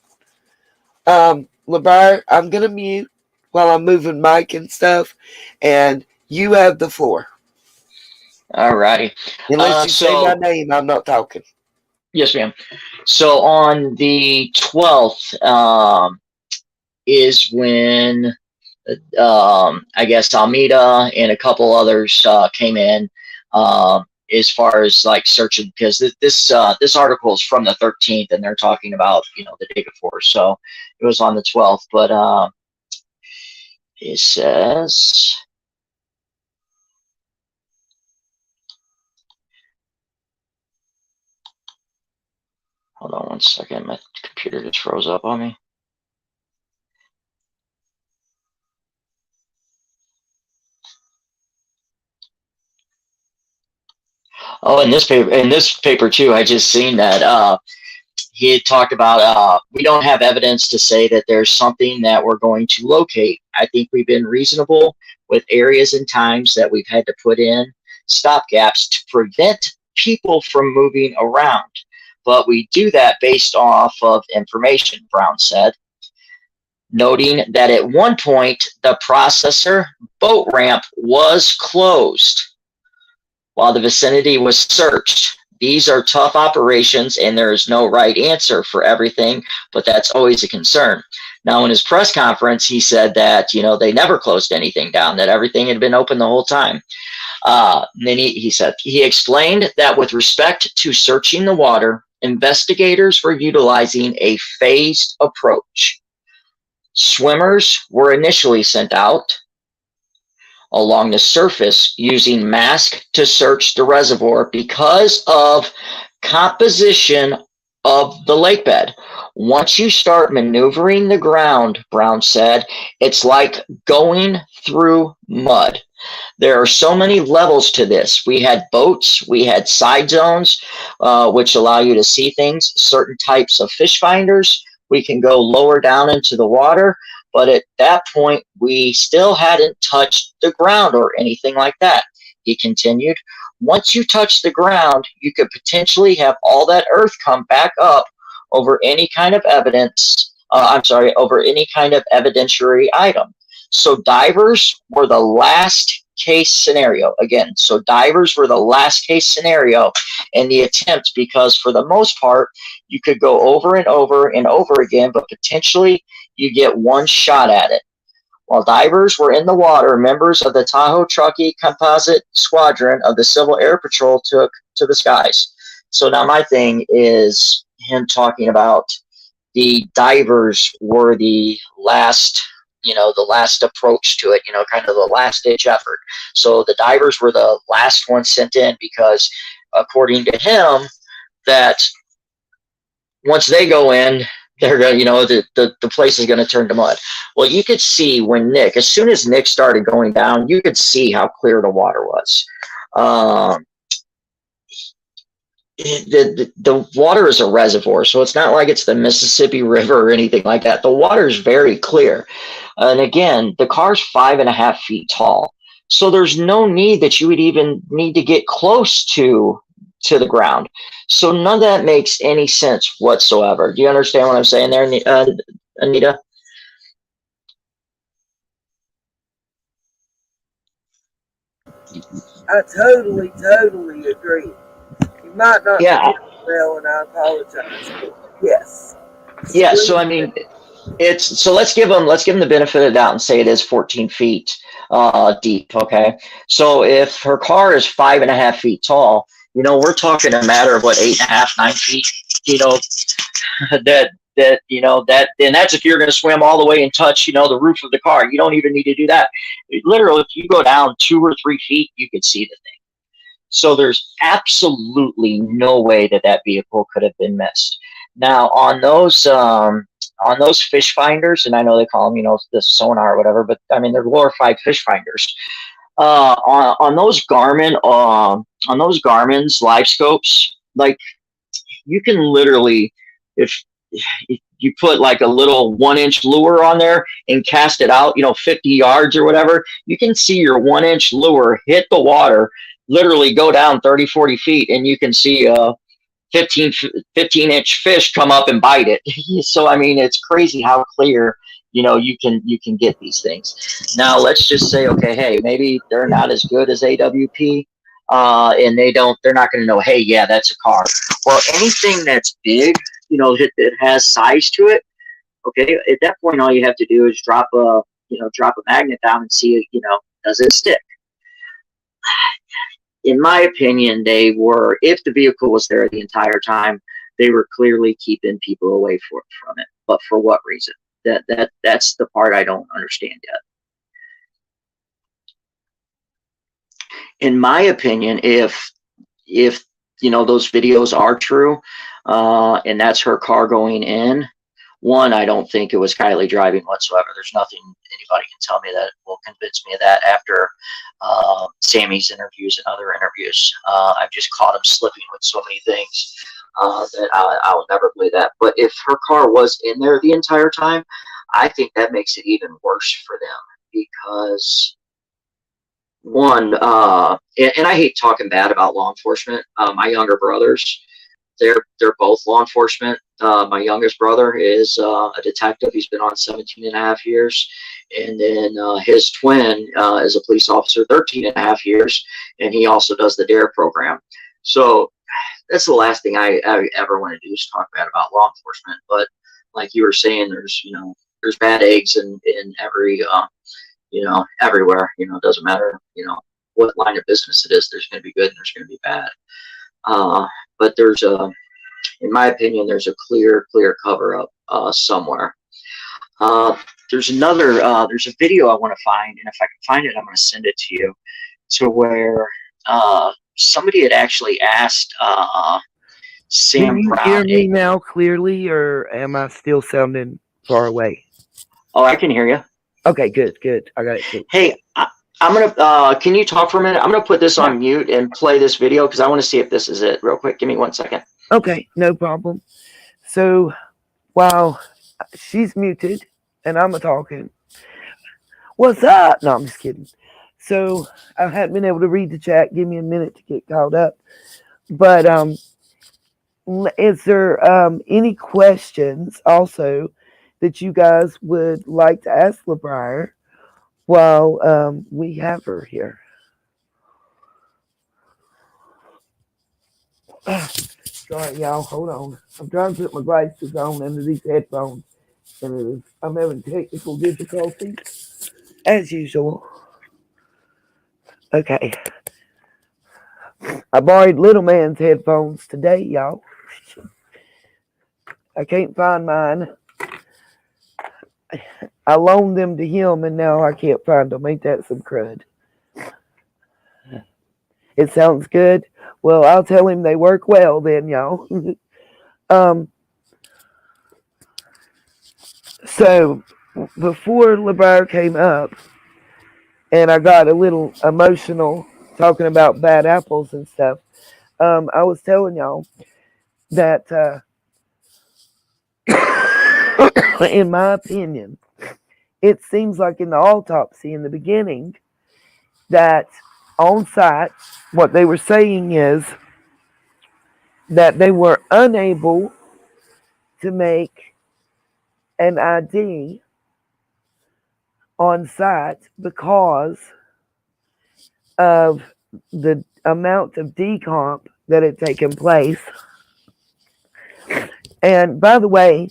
LeBar, I'm going to mute while I'm moving mic and stuff, and you have the floor. All righty. Unless you say my name, I'm not talking. Yes, ma'am. So on the 12th is when I guess Almeida and a couple others came in as far as like searching, because this article is from the 13th and they're talking about, you know, the day before. So it was on the 12th, but it says, hold on one second, my computer just froze up on me. Oh, in this paper too, I just seen that he had talked about we don't have evidence to say that there's something that we're going to locate. I think we've been reasonable with areas and times that we've had to put in stopgaps to prevent people from moving around. But we do that based off of information, Brown said, noting that at one point the processor boat ramp was closed while the vicinity was searched. These are tough operations and there is no right answer for everything, but that's always a concern. Now, in his press conference, he said that, you know, they never closed anything down, that everything had been open the whole time. Then he said, he explained that with respect to searching the water, investigators were utilizing a phased approach. Swimmers were initially sent out along the surface using masks to search the reservoir because of composition of the lake bed. Once you start maneuvering the ground, Brown said, it's like going through mud. There are so many levels to this. We had boats, we had side zones, which allow you to see things, certain types of fish finders. We can go lower down into the water. But at that point, we still hadn't touched the ground or anything like that. He continued, once you touch the ground, you could potentially have all that earth come back up over any kind of evidence, over any kind of evidentiary item. So divers were the last case scenario. Again, so divers were the last case scenario in the attempt, because for the most part, you could go over and over and over again, but potentially you get one shot at it. While divers were in the water, members of the Tahoe Truckee Composite Squadron of the Civil Air Patrol took to the skies. So now my thing is him talking about the divers were the last, you know, the last approach to it, you know, kind of the last ditch effort. So the divers were the last ones sent in because, according to him, that once they go in, they're going to, you know, the place is going to turn to mud. Well, you could see when Nick, as soon as Nick started going down, you could see how clear the water was. The water is a reservoir, so it's not like it's the Mississippi River or anything like that. The water is very clear. And again, the car's 5.5 feet tall. So there's no need that you would even need to get close to the ground. So none of that makes any sense whatsoever. Do you understand what I'm saying there, Anita? I totally agree. You might not Yeah. hear well, and I apologize. Yes. Yeah. So I mean, let's give them the benefit of the doubt and say it is 14 feet deep. Okay. So if her car is 5.5 feet tall, you know, we're talking a matter of what, 8.5, 9 feet. You know, that you know that, and that's if you're going to swim all the way and touch, you know, the roof of the car. You don't even need to do that. Literally, if you go down 2 or 3 feet, you could see the thing. So there's absolutely no way that vehicle could have been missed. Now on those fish finders, and I know they call them, you know, the sonar or whatever, but I mean they're glorified fish finders. On those Garmin's live scopes, like you can literally, if you put like a little 1-inch lure on there and cast it out, you know, 50 yards or whatever, you can see your 1-inch lure hit the water, literally go down 30, 40 feet, and you can see a 15-inch fish come up and bite it. So, I mean, it's crazy how clear, you know, you can get these things. Now, let's just say, okay, hey, maybe they're not as good as AWP, and they're not going to know, hey, yeah, that's a car. Well, anything that's big, that has size to it. Okay, at that point, all you have to do is drop a magnet down and see, does it stick? In my opinion, if the vehicle was there the entire time, they were clearly keeping people away from it. But for what reason? That's the part I don't understand yet. In my opinion, if those videos are true, and that's her car going in, one, I don't think it was Kiely driving whatsoever. There's nothing anybody can tell me that will convince me of that after Sammy's interviews and other interviews. I've just caught him slipping with so many things that I'll never believe that. But if her car was in there the entire time, I think that makes it even worse for them because one, and I hate talking bad about law enforcement. My younger brothers, they're both law enforcement. My youngest brother is a detective. He's been on 17 and a half years. And then his twin is a police officer, 13 and a half years. And he also does the DARE program. So that's the last thing I ever want to do is talk bad about law enforcement. But like you were saying, there's bad eggs in every, everywhere. It doesn't matter, what line of business it is. There's going to be good and there's going to be bad. But in my opinion, there's a clear cover up somewhere. There's a video I want to find, and if I can find it, I'm going to send it to you, to where somebody had actually asked Sam Brown. Can you hear me now clearly, or am I still sounding far away? Oh, I can hear you. Okay, good. I got it too. Hey, I'm gonna. Can you talk for a minute? I'm gonna put this on mute and play this video because I want to see if this is it. Real quick, give me 1 second. Okay, no problem. So while she's muted and I'm talking, what's up? No, I'm just kidding. So I hadn't been able to read the chat. Give me a minute to get caught up. But is there any questions also that you guys would like to ask LeBrier while we have her here? Sorry, y'all. Hold on. I'm trying to put my glasses on under these headphones, and I'm having technical difficulties as usual. Okay. I borrowed little man's headphones today, y'all. I can't find mine. I loaned them to him, and now I can't find them. Ain't that some crud? It sounds good. Well, I'll tell him they work well then, y'all. So before LeBrier came up, and I got a little emotional talking about bad apples and stuff, I was telling y'all that, in my opinion, it seems like in the autopsy in the beginning that on site, what they were saying is that they were unable to make an ID on site because of the amount of decomp that had taken place. And by the way,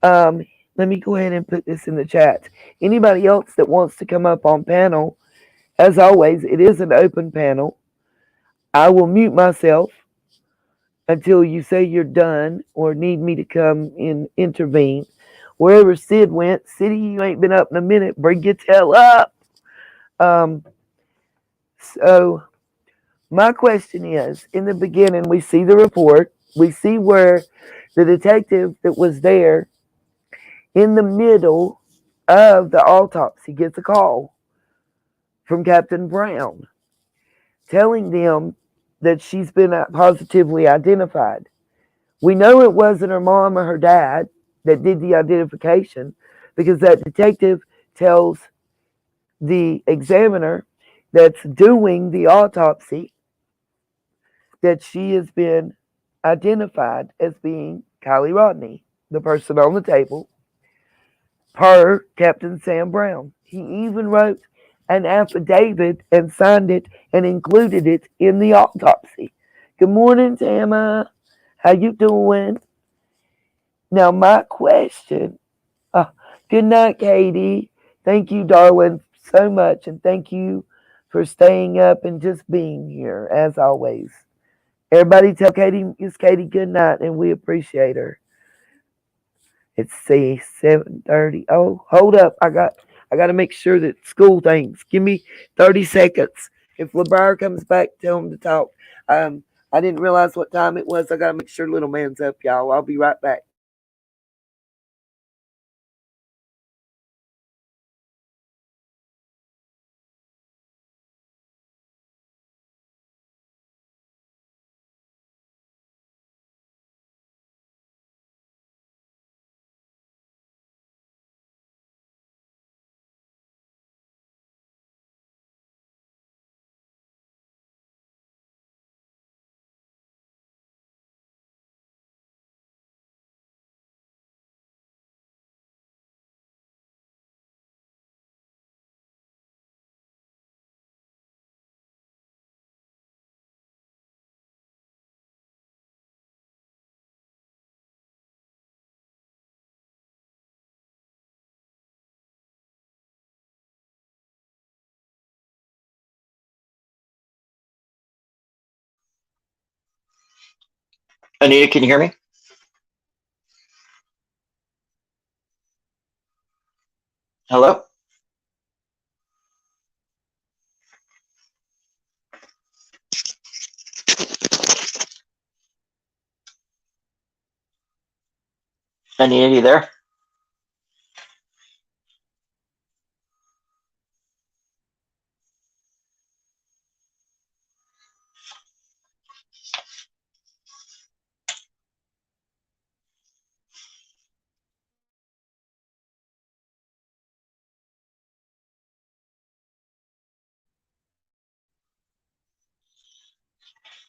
let me go ahead and put this in the chat. Anybody else that wants to come up on panel, as always, it is an open panel. I will mute myself until you say you're done or need me to come in, intervene. Wherever Sid went, Siddy, you ain't been up in a minute. Bring your tail up. So my question is, in the beginning, we see the report. We see where the detective that was there in the middle of the autopsy gets a call from Captain Brown telling them that she's been positively identified. We know it wasn't her mom or her dad that did the identification because that detective tells the examiner that's doing the autopsy that she has been identified as being Kiely Rodni, the person on the table, per Captain Sam Brown. He even wrote an affidavit and signed it and included it in the autopsy. Good morning, Tama. How you doing? Now, my question. Good night, Katie. Thank you, Darwin, so much, and thank you for staying up and just being here as always. Everybody, tell Katie good night, and we appreciate her. It's 7:30. Oh, hold up. I got to make sure that school things. Give me 30 seconds. If LeBrier comes back, tell him to talk. I didn't realize what time it was. I got to make sure little man's up, y'all. I'll be right back. Anita, can you hear me? Hello? Anita, you there?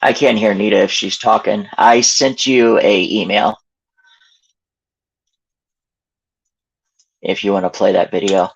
I can't hear Anita if she's talking. I sent you a email if you want to play that video.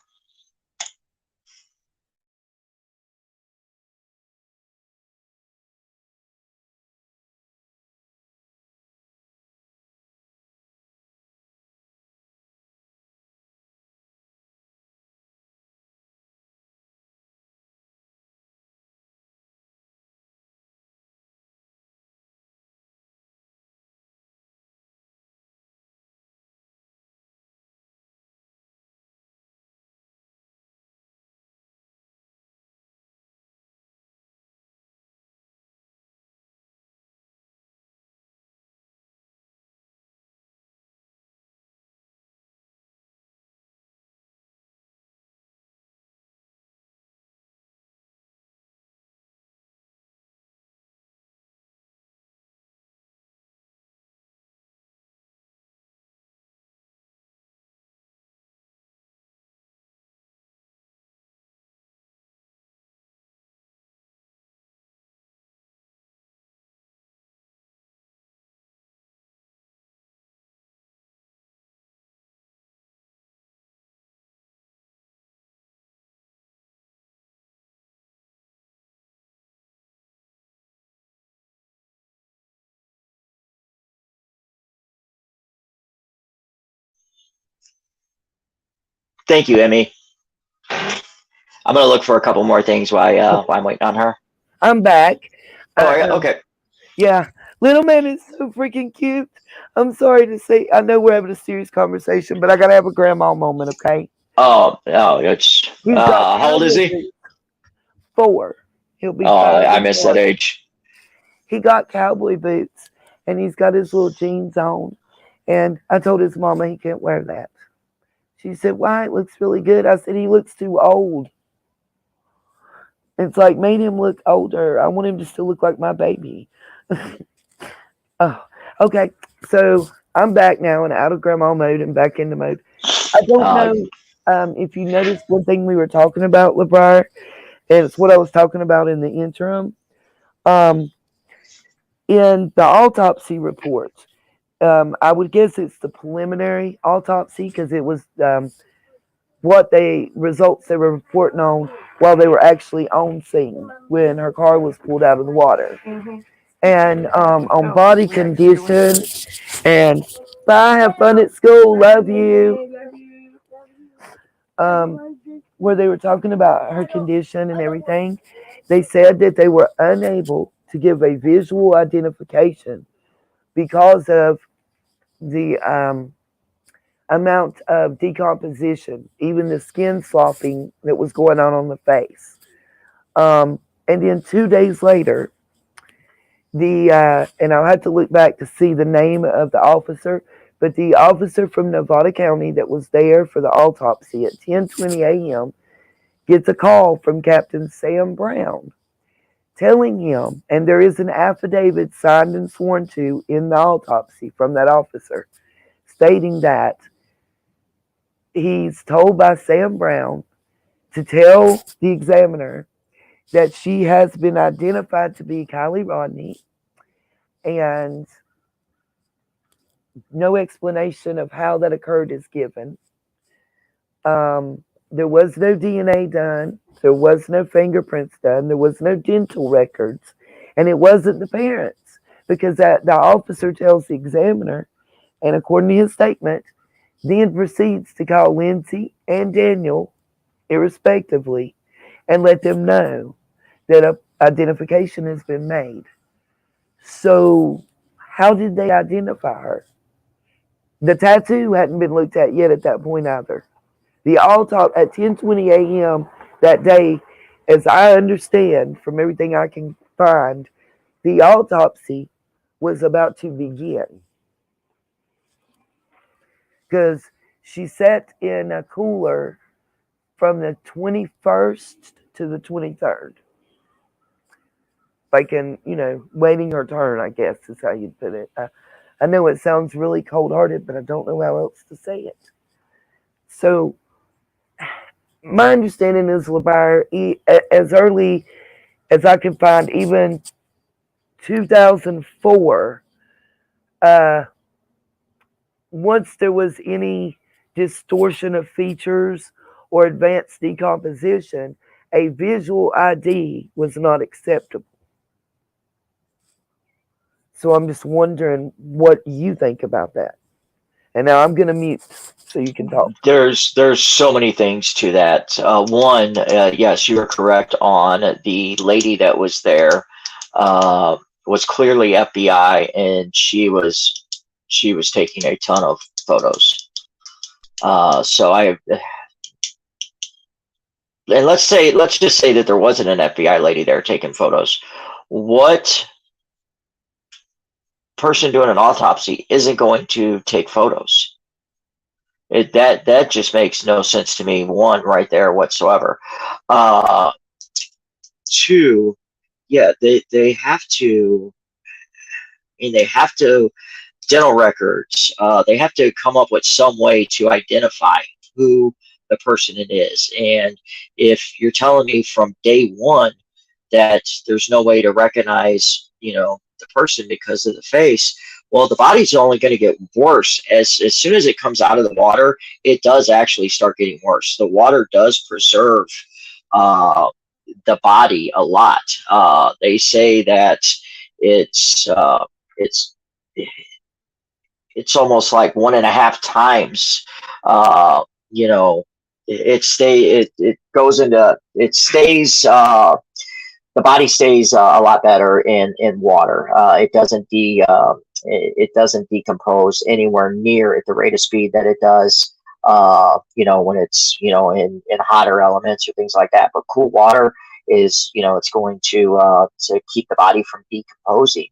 Thank you, Emmy. I'm going to look for a couple more things while I'm waiting on her. I'm back. Oh, yeah, okay. Yeah, little man is so freaking cute. I'm sorry to say, I know we're having a serious conversation, but I gotta have a grandma moment, okay? Oh, it's how old is he? Boots. 4. He'll be 5. I missed that age. He got cowboy boots, and he's got his little jeans on. And I told his mama he can't wear that. She said, "Why? It looks really good." I said, "He looks too old." It's like made him look older. I want him to still look like my baby. Oh, okay. So I'm back now and out of grandma mode and back into mode. I don't know if you noticed one thing we were talking about, LeBrier, and it's what I was talking about in the interim. In the autopsy report, I would guess it's the preliminary autopsy because it was what results they were reporting on while they were actually on scene when her car was pulled out of the water. And on body condition and bye, have fun at school, love you. Where they were talking about her condition and everything, they said that they were unable to give a visual identification because of the amount of decomposition, even the skin sloughing that was going on the face. And then 2 days later, and I'll have to look back to see the name of the officer, but the officer from Nevada County that was there for the autopsy at 10:20 a.m. gets a call from Captain Sam Brown telling him, and there is an affidavit signed and sworn to in the autopsy from that officer, stating that he's told by Sam Brown to tell the examiner that she has been identified to be Kiely Rodni, and no explanation of how that occurred is given. There was no DNA done. There was no fingerprints done. There was no dental records. And it wasn't the parents, because the officer tells the examiner, and according to his statement, then proceeds to call Lindsay and Daniel, irrespectively, and let them know that a identification has been made. So how did they identify her? The tattoo hadn't been looked at yet at that point either. The autopsy at 10:20 a.m. that day, as I understand from everything I can find, the autopsy was about to begin. Because she sat in a cooler from the 21st to the 23rd. Like waiting her turn, I guess is how you'd put it. I know it sounds really cold-hearted, but I don't know how else to say it. So, my understanding is LeBaron, as early as I can find, even 2004, once there was any distortion of features or advanced decomposition, a visual ID was not acceptable. So I'm just wondering what you think about that. And now I'm going to mute so you can talk. There's so many things to that. One, yes, you are correct on the lady that was there was clearly FBI, and she was taking a ton of photos. And let's just say that there wasn't an FBI lady there taking photos. What person doing an autopsy isn't going to take photos? That just makes no sense to me. One, right there whatsoever. Two, yeah, they have to. I mean, they have to dental records. They have to come up with some way to identify who the person it is. And if you're telling me from day one that there's no way to recognize, the person because of the face, well, the body's only going to get worse. As soon as it comes out of the water, it does actually start getting worse. The water does preserve the body a lot. They say that it's almost like 1.5 times. It goes into, it stays. The body stays a lot better in water. It doesn't decompose anywhere near at the rate of speed that it does, when it's, in hotter elements or things like that. But cool water is, it's going to keep the body from decomposing.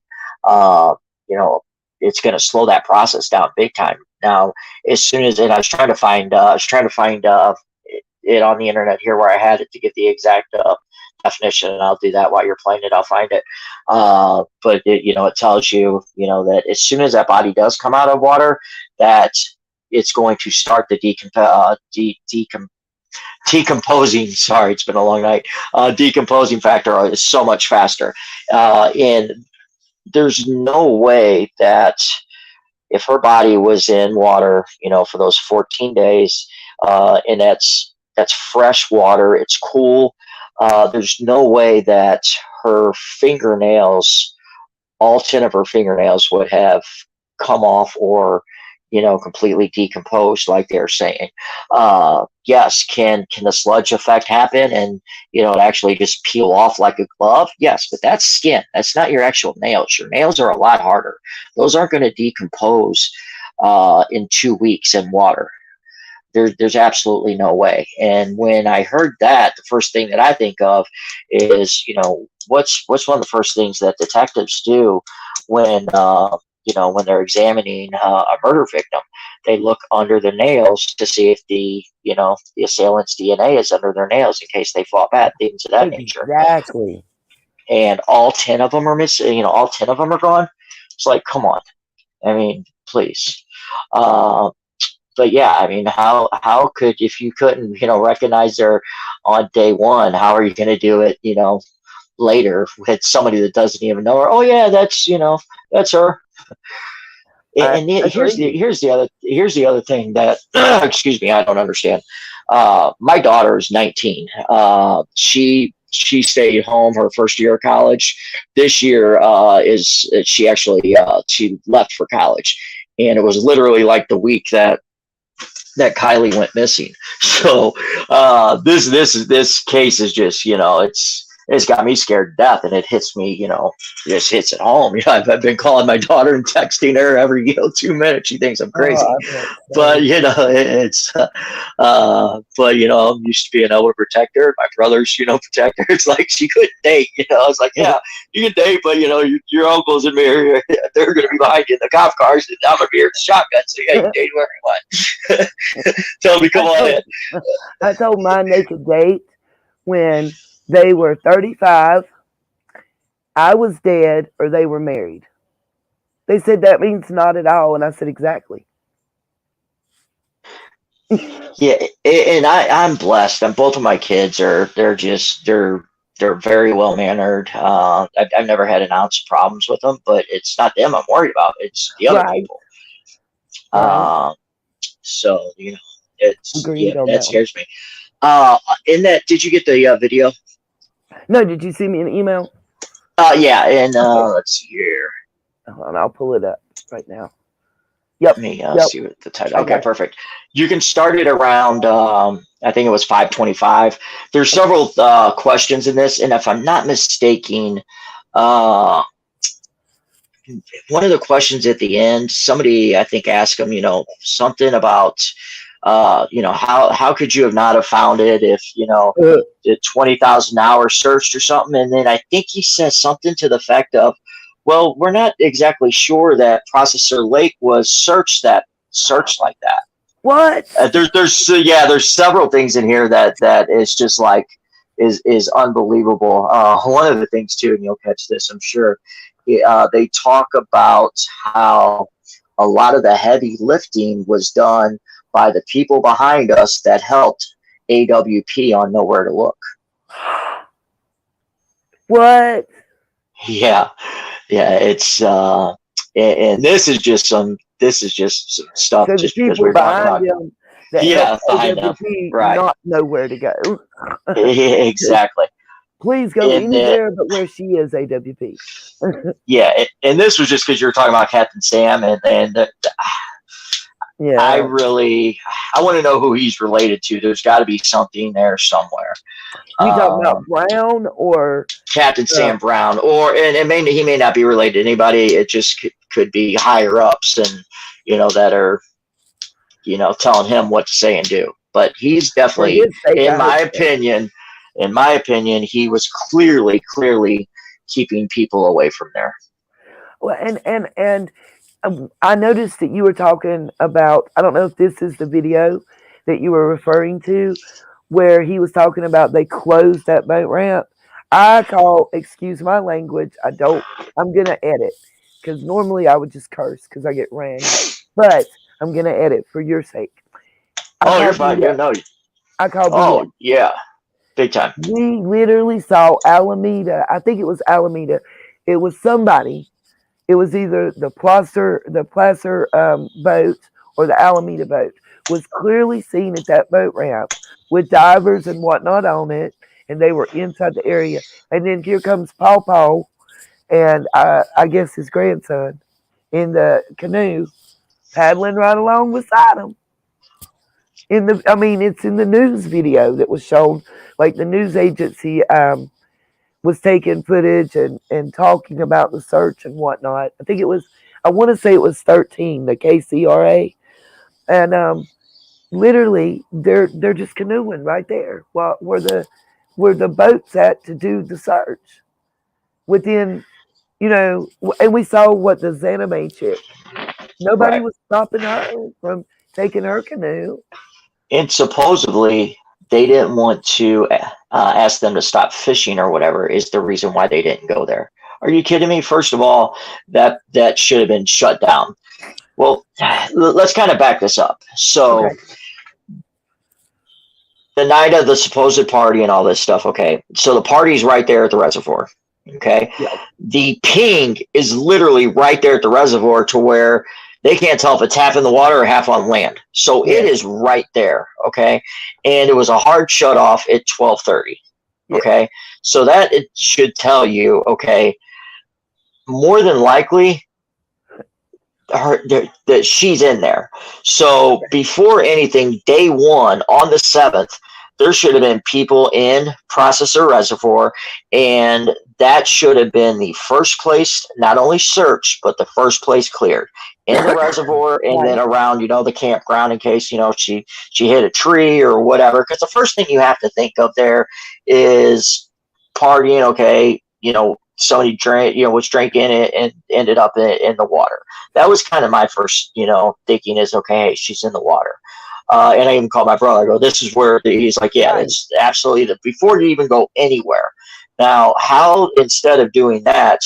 It's going to slow that process down big time. Now, as soon as, and I was trying to find it on the internet here where I had it to get the exact definition, and I'll do that while you're playing it. I'll find it. But it tells you, that as soon as that body does come out of water, that it's going to start the decomposing. Sorry, it's been a long night. Decomposing factor is so much faster, and there's no way that if her body was in water, for those 14 days, and that's fresh water, it's cool. there's no way that her fingernails, all 10 of her fingernails, would have come off or, completely decomposed like they're saying. Yes, can the sludge effect happen and, it actually just peel off like a glove? Yes, but that's skin. That's not your actual nails. Your nails are a lot harder. Those aren't going to decompose in 2 weeks in water. There's absolutely no way. And when I heard that, the first thing that I think of is, what's one of the first things that detectives do when when they're examining a murder victim? They look under the nails to see if the assailant's DNA is under their nails in case they fought bad, things of that nature. Exactly. And all 10 of them are missing. All 10 of them are gone. It's like, come on. I mean, please. But yeah, I mean, how could, if you couldn't, recognize her on day one, how are you going to do it, later with somebody that doesn't even know her? Oh yeah, that's her. And here's the other thing that, excuse me, I don't understand. My daughter is 19. She stayed home her first year of college. This year she actually she left for college, and it was literally like the week that Kiely went missing. So this case is just, it's got me scared to death, and it hits me, it just hits at home. I've been calling my daughter and texting her every 2 minutes. She thinks I'm crazy, but it's but I'm used to being able to protect her. My brother's protector. It's like she couldn't date. I was like, yeah, you can date, but your uncles and me they're going to be behind you in the cop cars, and I'm going to be here with the shotgun. So yeah, you can date whoever you want. Tell me, come on in. I told mine they could date when they were 35, I was dead, or they were married. They said that means not at all, and I said exactly. Yeah, and I'm blessed. And both of my kids they're very well mannered. I've never had an ounce of problems with them, but it's not them I'm worried about. It's the other people. Right. So it's Agreed on that that scares me. In that, did you get the video? No, did you see me an email? Yeah, and let's see here. Hold on, I'll pull it up right now. Yep. Let me see what the title. Okay, perfect. You can start it around. I think it was 5:25. There's several questions in this, and if I'm not mistaken, one of the questions at the end, somebody I think asked him, something about, how could you have not have found it if the 20,000 hours searched or something? And then I think he says something to the effect of, well, we're not exactly sure that Processor Lake was searched like that. What? There's several things in here that is just like is unbelievable. One of the things too, and you'll catch this, I'm sure. They talk about how a lot of the heavy lifting was done by the people behind us that helped AWP on Nowhere to Look. What? Yeah, it's and this is just some stuff So just the because people we're talking about. behind them that Yeah, help behind them, AWP right? Not know where to go. Exactly. Please go anywhere but where she is, AWP. Yeah, and this was just because you were talking about Captain Sam, and yeah, I want to know who he's related to. There's got to be something there somewhere. You talking about Brown or Captain Sam Brown, and he may not be related to anybody. It just could be higher ups, and that are telling him what to say and do. But he's definitely, in my opinion, he was clearly keeping people away from there. Well, and I noticed that you were talking about, I don't know if this is the video that you were referring to, where he was talking about they closed that boat ramp. Excuse my language, I'm going to edit, because normally I would just curse because I get rang, but I'm going to edit for your sake. You're fine. I called BS. Yeah, big time. We literally saw Alameda. I think it was Alameda. It was somebody. It was either the Placer boat or the Alameda boat was clearly seen at that boat ramp with divers and whatnot on it. and they were inside the area. And then here comes Paw Paw, and I guess his grandson in the canoe, paddling right along beside him. It's in the news video that was shown. Like the news agency was taking footage and talking about the search and whatnot. I want to say it was 13, the KCRA, and literally they're just canoeing right there, where the boat's at to do the search. Within, and we saw what the Zanime chick. Nobody Right. was stopping her from taking her canoe. And supposedly they didn't want to ask them to stop fishing or whatever is the reason why they didn't go there. Are you kidding me? First of all, that should have been shut down. Well, let's kind of back this up. So Okay. the night of the supposed party and all this stuff, okay, so the party's right there at the reservoir, okay? Yeah. The ping is literally right there at the reservoir to where they can't tell if it's half in the water or half on land. So Yeah. it is right there, okay? And it was a hard shut off at 12:30, Yeah. okay? So that it should tell you, okay, more than likely that she's in there. So before anything, day one on the 7th, there should have been people in Processor Reservoir, and that should have been the first place, not only searched, but the first place cleared in the reservoir, and then around, the campground in case, she hit a tree or whatever. Because the first thing you have to think of there is partying, okay, somebody drank, was drinking it and ended up in the water. That was kind of my first, thinking is, okay, hey, she's in the water. And I even called my brother. I go, this is where he's like, yeah, it's absolutely before you even go anywhere. Now, how instead of doing that,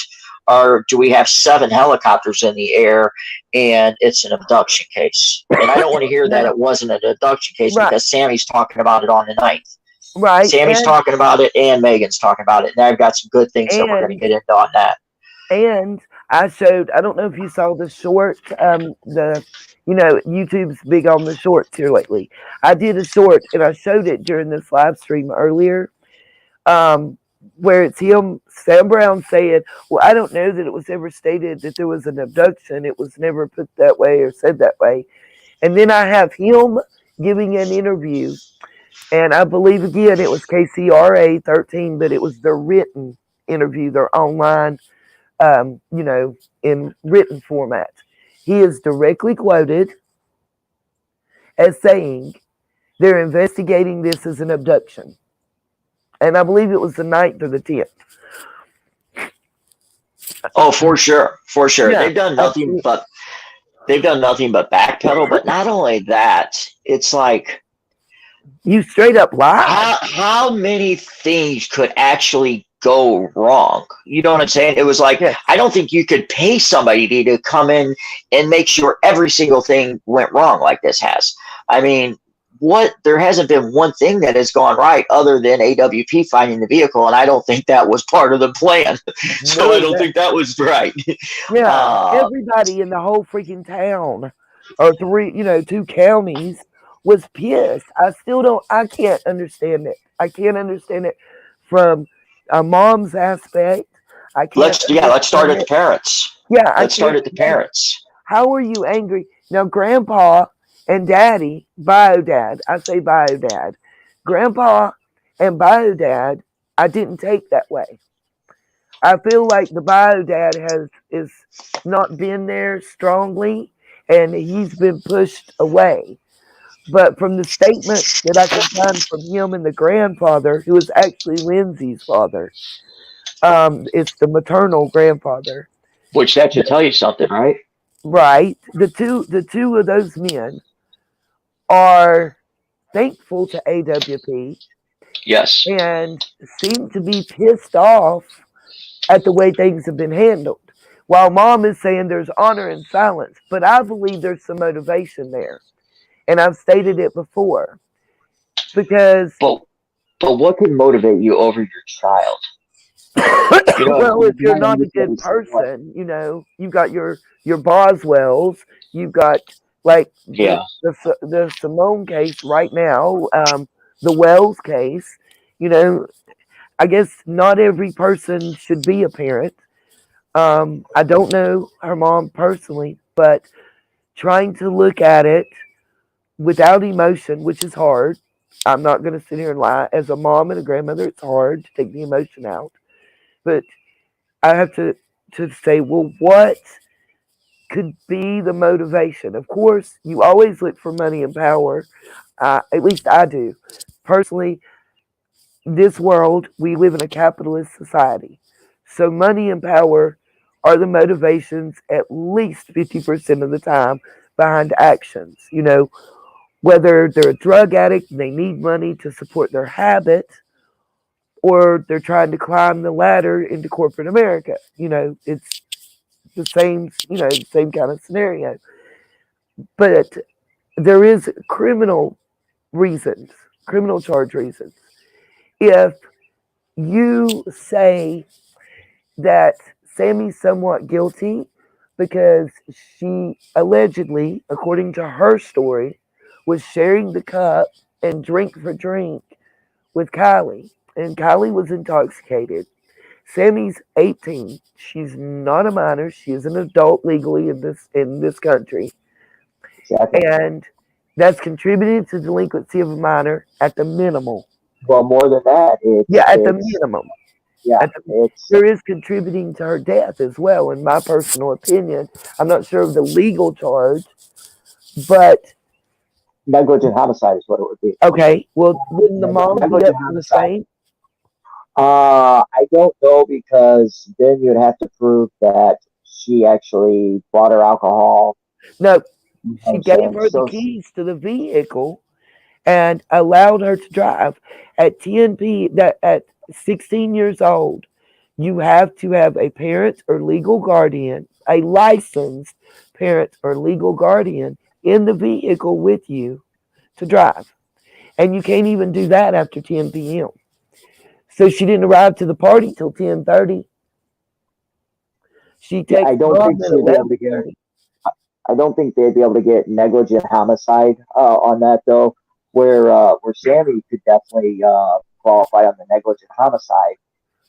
do we have 7 helicopters in the air and it's an abduction case? And I don't want to hear that it wasn't an abduction case because Sammy's talking about it on the 9th. Right. Sammy's talking about it and Megan's talking about it. And I've got some good things that we're going to get into on that. And I don't know if you saw the short, YouTube's big on the shorts here lately. I did a short and I showed it during this live stream earlier, where it's him, Sam Brown saying, well, I don't know that it was ever stated that there was an abduction. It was never put that way or said that way. And then I have him giving an interview. And I believe, again, it was KCRA 13, but it was their written interview, their online, in written format. He is directly quoted as saying they're investigating this as an abduction. And I believe it was the 9th or the 10th. Oh, for sure. For sure. Yeah, They've done nothing but backpedal. But not only that, it's like, you straight up lied. How many things could actually go wrong? You know what I'm saying? It was like, I don't think you could pay somebody to come in and make sure every single thing went wrong like this has. I mean, there hasn't been one thing that has gone right other than AWP finding the vehicle, and I don't think that was part of the plan. So I don't think that was right. Yeah, everybody in the whole freaking town, or 2 counties, was pissed. I can't understand it. I can't understand it from a mom's aspect. Let's start at the parents. Yeah, let's start at the parents. How are you angry? Now, Grandpa and Daddy, Bio Dad, I say Bio Dad, Grandpa and Bio Dad, I didn't take that way. I feel like the Bio Dad is not been there strongly, and he's been pushed away. But from the statements that I can find from him and the grandfather, who is actually Lindsay's father, it's the maternal grandfather. Which that should tell you something, right? Right. The two of those men are thankful to AWP. Yes. And seem to be pissed off at the way things have been handled. While Mom is saying there's honor in silence, but I believe there's some motivation there. And I've stated it before, because. But what can motivate you over your child? Well, if you're not a good person, you've got your Boswells, you've got the Simone case right now, the Wells case. I guess not every person should be a parent. I don't know her mom personally, but trying to look at it without emotion, which is hard. I'm not going to sit here and lie. As a mom and a grandmother, it's hard to take the emotion out. But I have to say, well, what could be the motivation? Of course, you always look for money and power. At least I do. Personally, this world, we live in a capitalist society. So money and power are the motivations at least 50% of the time behind actions. Whether they're a drug addict and they need money to support their habit, or they're trying to climb the ladder into corporate America. It's the same kind of scenario. But there is criminal charge reasons. If you say that Sammy's somewhat guilty because she allegedly, according to her story, was sharing the cup and drink for drink with Kiely, and Kiely was intoxicated. Sammy's 18. She's not a minor. She is an adult legally in this country, Exactly. and that's contributed to delinquency of a minor at the minimal. Well, more than that, At the minimum. yeah, There is contributing to her death as well, in my personal opinion. I'm not sure of the legal charge, but negligent homicide is what it would be. okay. Well, wouldn't the mom be Negligent up for the homicide. same? I don't know, because then you'd have to prove that she actually bought her alcohol. No, You know she what I'm gave saying? her the So keys to the vehicle and allowed her to drive. At at 16 years old, you have to have a parent or legal guardian, a licensed parent or legal guardian in the vehicle with you to drive. And you can't even do that after 10 p.m. So she didn't arrive to the party till 10:30. She yeah, I texted don't mom think at she'd be able to get. 11:30. I don't think they'd be able to get negligent homicide on that though. Where Sammy could definitely qualify on the negligent homicide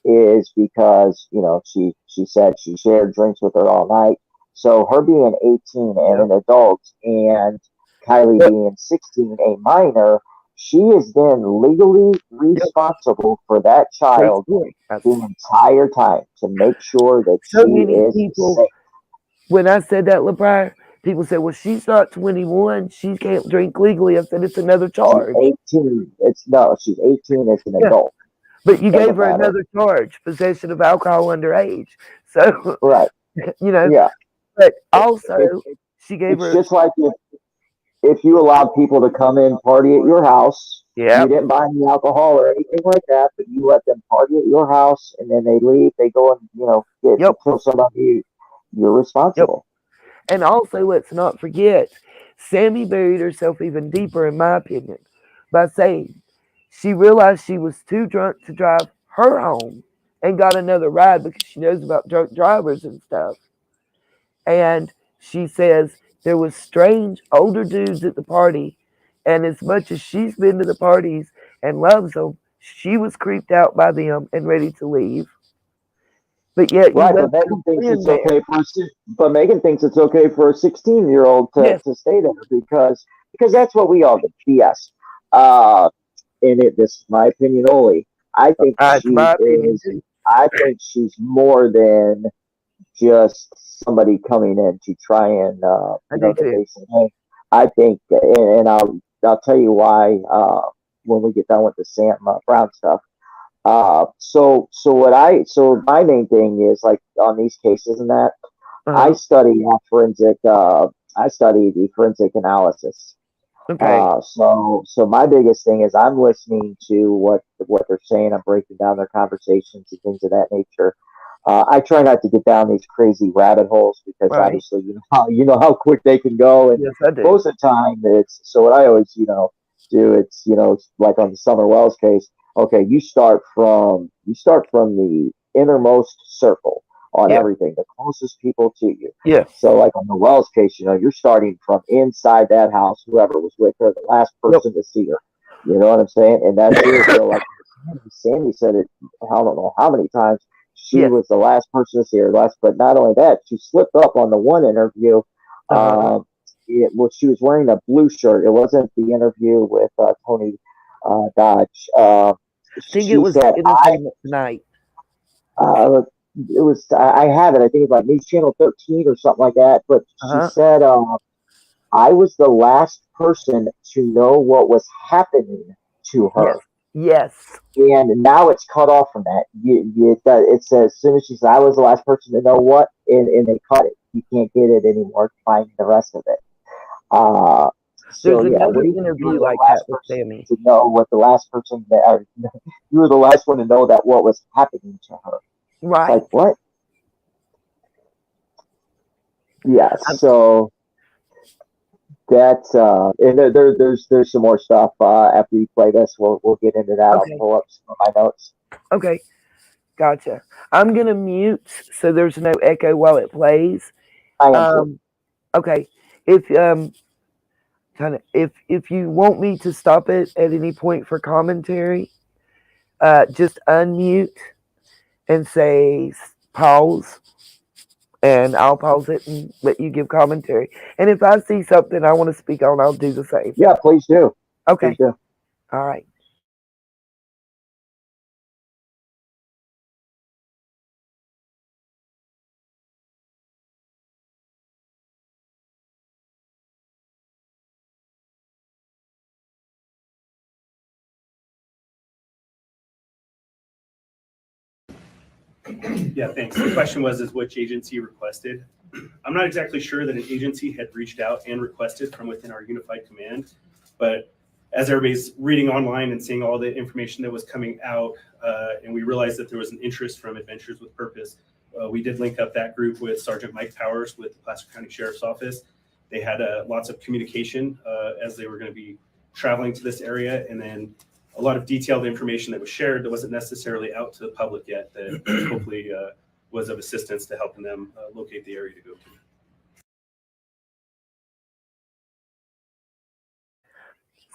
is because she said she shared drinks with her all night. So her being 18 and Yep. an adult, and Kiely Yep. being 16, a minor, she is then legally Yep. responsible for that Great child story. the entire time to make sure that So she many is people, safe. when I said that, LeBrier, people said, well, she's not 21. She can't drink legally. I said, it's another She's charge. 18. She's 18 as an Yeah. adult. But you Doesn't gave her matter. another charge, possession of alcohol underage. So, Right. Yeah. but It, also it, she gave it's her, just like if you allowed people to come in party at your house, yeah, you didn't buy any alcohol or anything like that, but you let them party at your house, and then they leave, they go and get yep, kill somebody, you're yep. responsible. And also, let's not forget, Sammy buried herself even deeper, in my opinion, by saying she realized she was too drunk to drive her home and got another ride because she knows about drunk drivers and stuff. And she says there was strange older dudes at the party, and as much as she's been to the parties and loves them, she was creeped out by them and ready to leave. But yet you Right, left her friend there. but Megan thinks it's okay for a 16-year-old Yes, to stay there because that's what we all do. BS. Uh, this is my opinion only. I think it's she my opinion is. too. I think she's more than just somebody coming in to try and I do that too. they say, hey, I think, and I'll tell you why when we get done with the Sam Brown stuff. So my main thing is, like, on these cases and that I Uh-huh. study forensic. I study the forensic analysis. Okay. So my biggest thing is I'm listening to what they're saying. I'm breaking down their conversations and things of that nature. I try not to get down these crazy rabbit holes because Right. obviously you know how quick they can go, and Yes, I do. most of the time it's so. What I always do, it's like on the Summer Wells case. Okay, you start from the innermost circle on Yeah. everything, the closest people to you. Yeah. So, like on the Wells case, you're starting from inside that house, whoever was with her, the last Yep. person to see her. You know what I'm saying? And that's it. So, like Sandy said it, I don't know how many times. She Yes. was the last person to see her last, but not only that, she slipped up on the one interview. She was wearing a blue shirt. It wasn't the interview with Tony Dodge. I think it She was said, Entertainment Tonight. uh, it was, I have it. I think it's like News Channel 13 or something like that. But she said, I was the last person to know what was happening to Yes. her. Yes. And now it's cut off from that. It says as soon as she said, I was the last person to know what, and they cut it. You can't get it anymore to find the rest of it. Uh, There's so yeah, what another do you think? You were interview the like that last with person Sammy. to know what the last person that, or, you were the last one to know that what was happening to her. Right. Like what? Yeah. So that's and there's some more stuff after you play this. We'll get into that. I'll Okay. pull up some of my notes. Okay. Gotcha. I'm gonna mute so there's no echo while it plays. I am too. Okay. If if you want me to stop it at any point for commentary, just unmute and say pause, and I'll pause it and let you give commentary. And if I see something I want to speak on, I'll do the same. Yeah, please do. Okay. Please do. All right. Yeah, thanks. The question was, is which agency requested? I'm not exactly sure that an agency had reached out and requested from within our unified command, but as everybody's reading online and seeing all the information that was coming out, and we realized that there was an interest from Adventures with Purpose, we did link up that group with Sergeant Mike Powers with the Placer County Sheriff's Office. They had lots of communication as they were going to be traveling to this area, and then a lot of detailed information that was shared that wasn't necessarily out to the public yet that hopefully was of assistance to helping them locate the area to go to.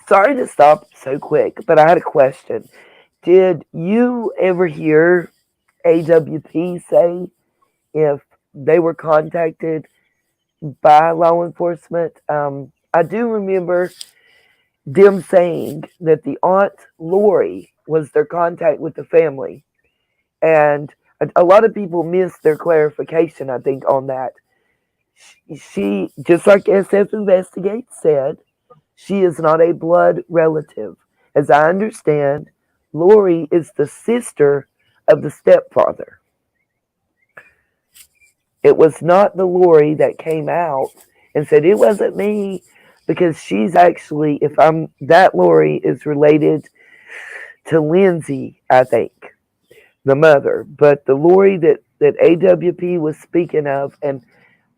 Sorry to stop so quick, but I had a question. Did you ever hear AWP say if they were contacted by law enforcement? I do remember them saying that the Aunt Lori was their contact with the family. And a lot of people missed their clarification, I think, on that. She, just like SF Investigates said, she is not a blood relative. As I understand, Lori is the sister of the stepfather. It was not the Lori that came out and said, it wasn't me, because she's actually, if I'm, that Lori is related to Lindsay, I think, the mother. But the Lori that AWP was speaking of, and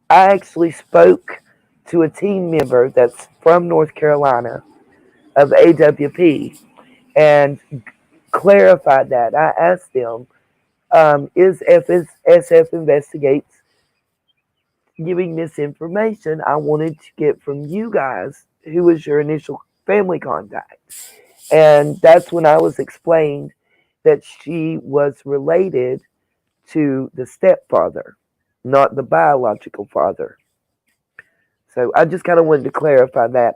I actually spoke to a team member that's from North Carolina of AWP and clarified that. I asked them, is SF Investigates giving this information? I wanted to get from you guys who was your initial family contact. And that's when I was explained that she was related to the stepfather, not the biological father. So I just kind of wanted to clarify that.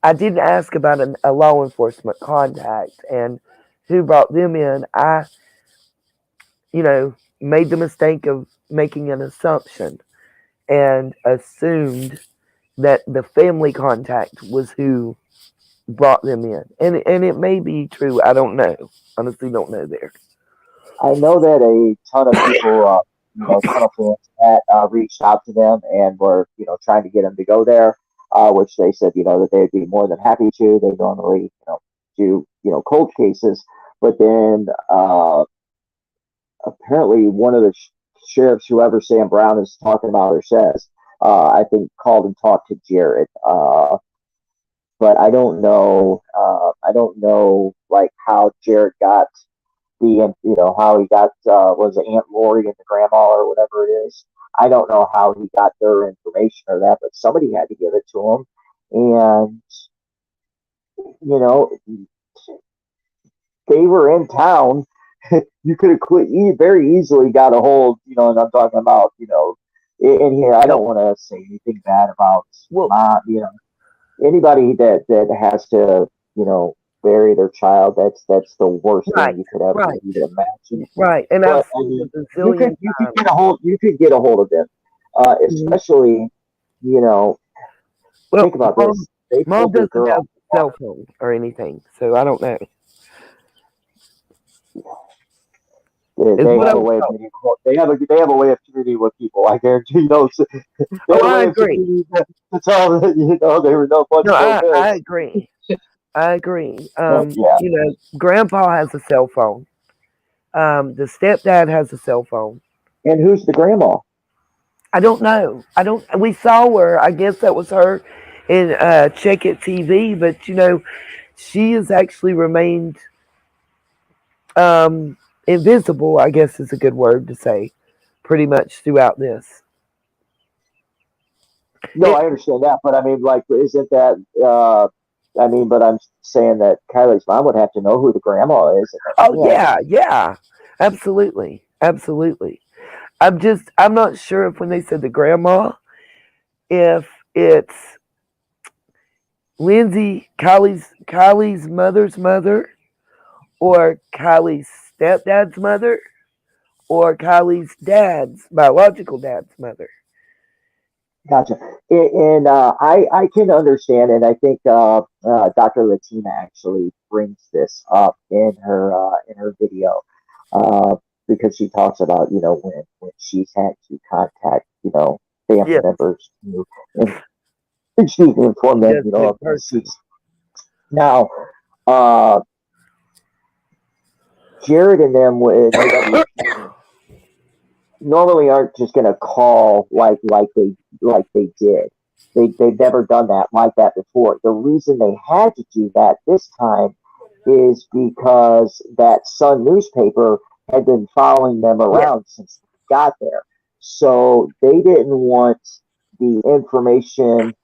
I didn't ask about a law enforcement contact and who brought them in. I, made the mistake of making an assumption and assumed that the family contact was who brought them in. And it may be true. I don't know. Honestly, don't know there. I know that a ton of people, ton of fans that reached out to them and were, trying to get them to go there, which they said, that they'd be more than happy to. They normally, do, cold cases, but then apparently one of the sheriffs, whoever Sam Brown is talking about or says, I think called and talked to Jared. But I don't know. I don't know like how Jared got how he got was it Aunt Lori and the grandma or whatever it is. I don't know how he got their information or that, but somebody had to give it to him. And you know, they were in town, you could have very easily got a hold, and I'm talking about, and here, I don't want to say anything bad about, anybody that has to, bury their child. That's the worst Right, thing you could ever right, even imagine. right. And I've But I seen mean, it a zillion you could times. get a hold of them, Mhm. especially, Well, think about this. They mom pulled the doesn't girl have out a of the cell water. phone or anything, so I don't know. Is They what I have a was way of told. getting. They have a way of communicating with people. I guarantee you. They Oh, have a I way of agree. communicating to tell that they were no No, bunch of no I goods. agree. I agree. But yeah, Grandpa has a cell phone. The stepdad has a cell phone. and who's the grandma? I don't know. I don't. We saw her. I guess that was her in Check It TV. But she has actually remained um, invisible. I guess is a good word to say. Pretty much throughout this. No, It, I understand that, but I mean, like, isn't that? I mean, but I'm saying that Kylie's mom would have to know who the grandma is and oh everything. yeah, yeah, absolutely, absolutely. I'm not sure if when they said the grandma, if it's Kylie's mother's mother, or Kylie's stepdad's mother, or Kylie's biological dad's mother. Gotcha. And I can understand, and I think Dr. Latina actually brings this up in her video, uh, because she talks about when she's had to contact family Yes, members to and excuse me, inform she them does it in of person. deceased. Now, uh, Jared and them in AWP normally aren't just going to call like they did. They've never done that like that before. The reason they had to do that this time is because that Sun newspaper had been following them Yes, around since they got there. So they didn't want the information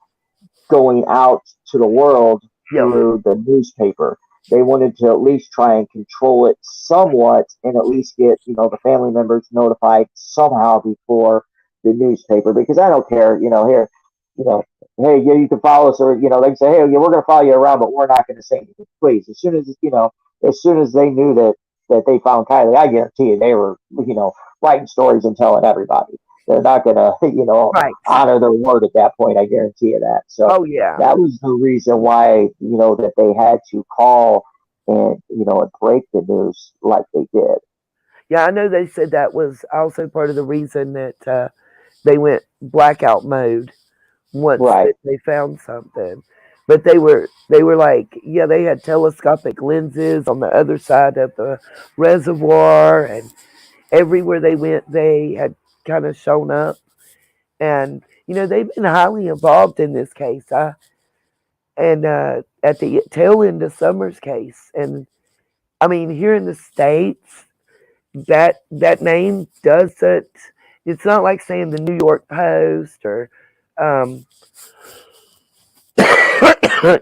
going out to the world yes, through the newspaper. They wanted to at least try and control it somewhat and at least get, the family members notified somehow before the newspaper. Because I don't care, here, you know, hey, yeah, you can follow us, or, they can say, hey, yeah, we're going to follow you around, but we're not going to say anything. Please, as soon as they knew that they found Kylie, I guarantee you they were, writing stories and telling everybody. They're not going to, right. honor their word at that point. I guarantee you that. So Oh yeah, that was the reason why, that they had to call and, and break the news like they did. yeah. I know they said that was also part of the reason that they went blackout mode once Right. that they found something. But they were like, yeah, they had telescopic lenses on the other side of the reservoir, and everywhere they went, they had kind of shown up. And they've been highly involved in this case. And at the tail end of Summer's case, and I mean here in the states, that name doesn't. It's not like saying the New York Post or um,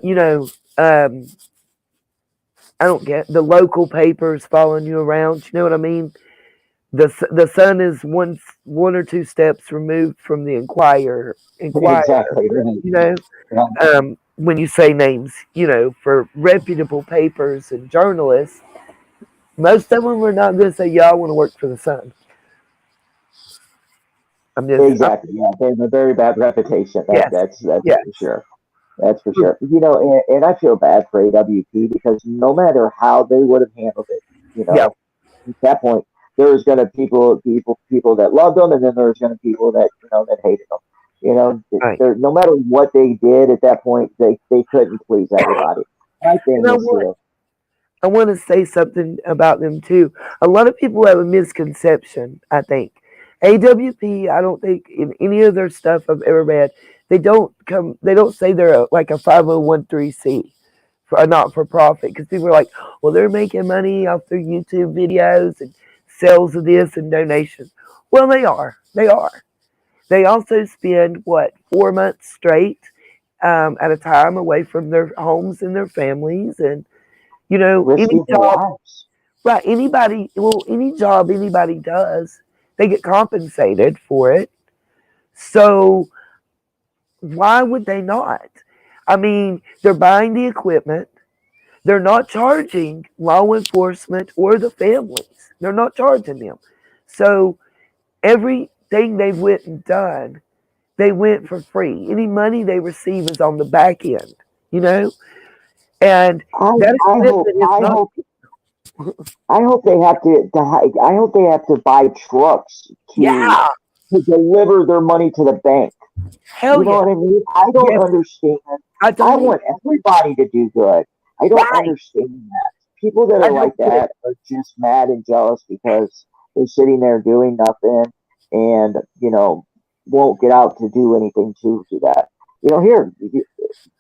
you know, um, I don't get the local papers following you around. You know what I mean? The Sun is one or two steps removed from the Inquirer. Exactly. Right. You know, Right. when you say names, for reputable papers and journalists, most of them are not going to say, "Yeah, I want to work for the Sun." Exactly. Yeah. They have a very bad reputation. Yes, That's yes, for sure. That's for sure. And I feel bad for AWP because no matter how they would have handled it, yeah, at that point, there was going to people that loved them, and then there was going to people that that hated them. right. There, no matter what they did at that point, they couldn't please everybody. My thing And I is want this. I want to say something about them too. A lot of people have a misconception, I think. AWP, I don't think in any of their stuff I've ever read, they don't say they're like a 501c for a not for profit, because people are like, well, they're making money off their YouTube videos and sales of this and donations. Well, they are. They are. They also spend, what, 4 months straight at a time away from their homes and their families. And You know, any Risking their job, lives. right? Any job anybody does, they get compensated for it. So why would they not? I mean, they're buying the equipment. They're not charging law enforcement or the families. They're not charging them. So everything they've went and done, they went for free. Any money they receive is on the back end, you know? And I that I hope equipment is I not, hope I hope they have I hope they have to buy trucks yeah, to deliver their money to the bank. hell You know yeah. what I mean? I don't Yes, understand. I I don't either. want everybody to do good. I don't Right. understand that. People that I are like don't get it. that are just mad and jealous because they're sitting there doing nothing and, won't get out to do anything to do that. Here,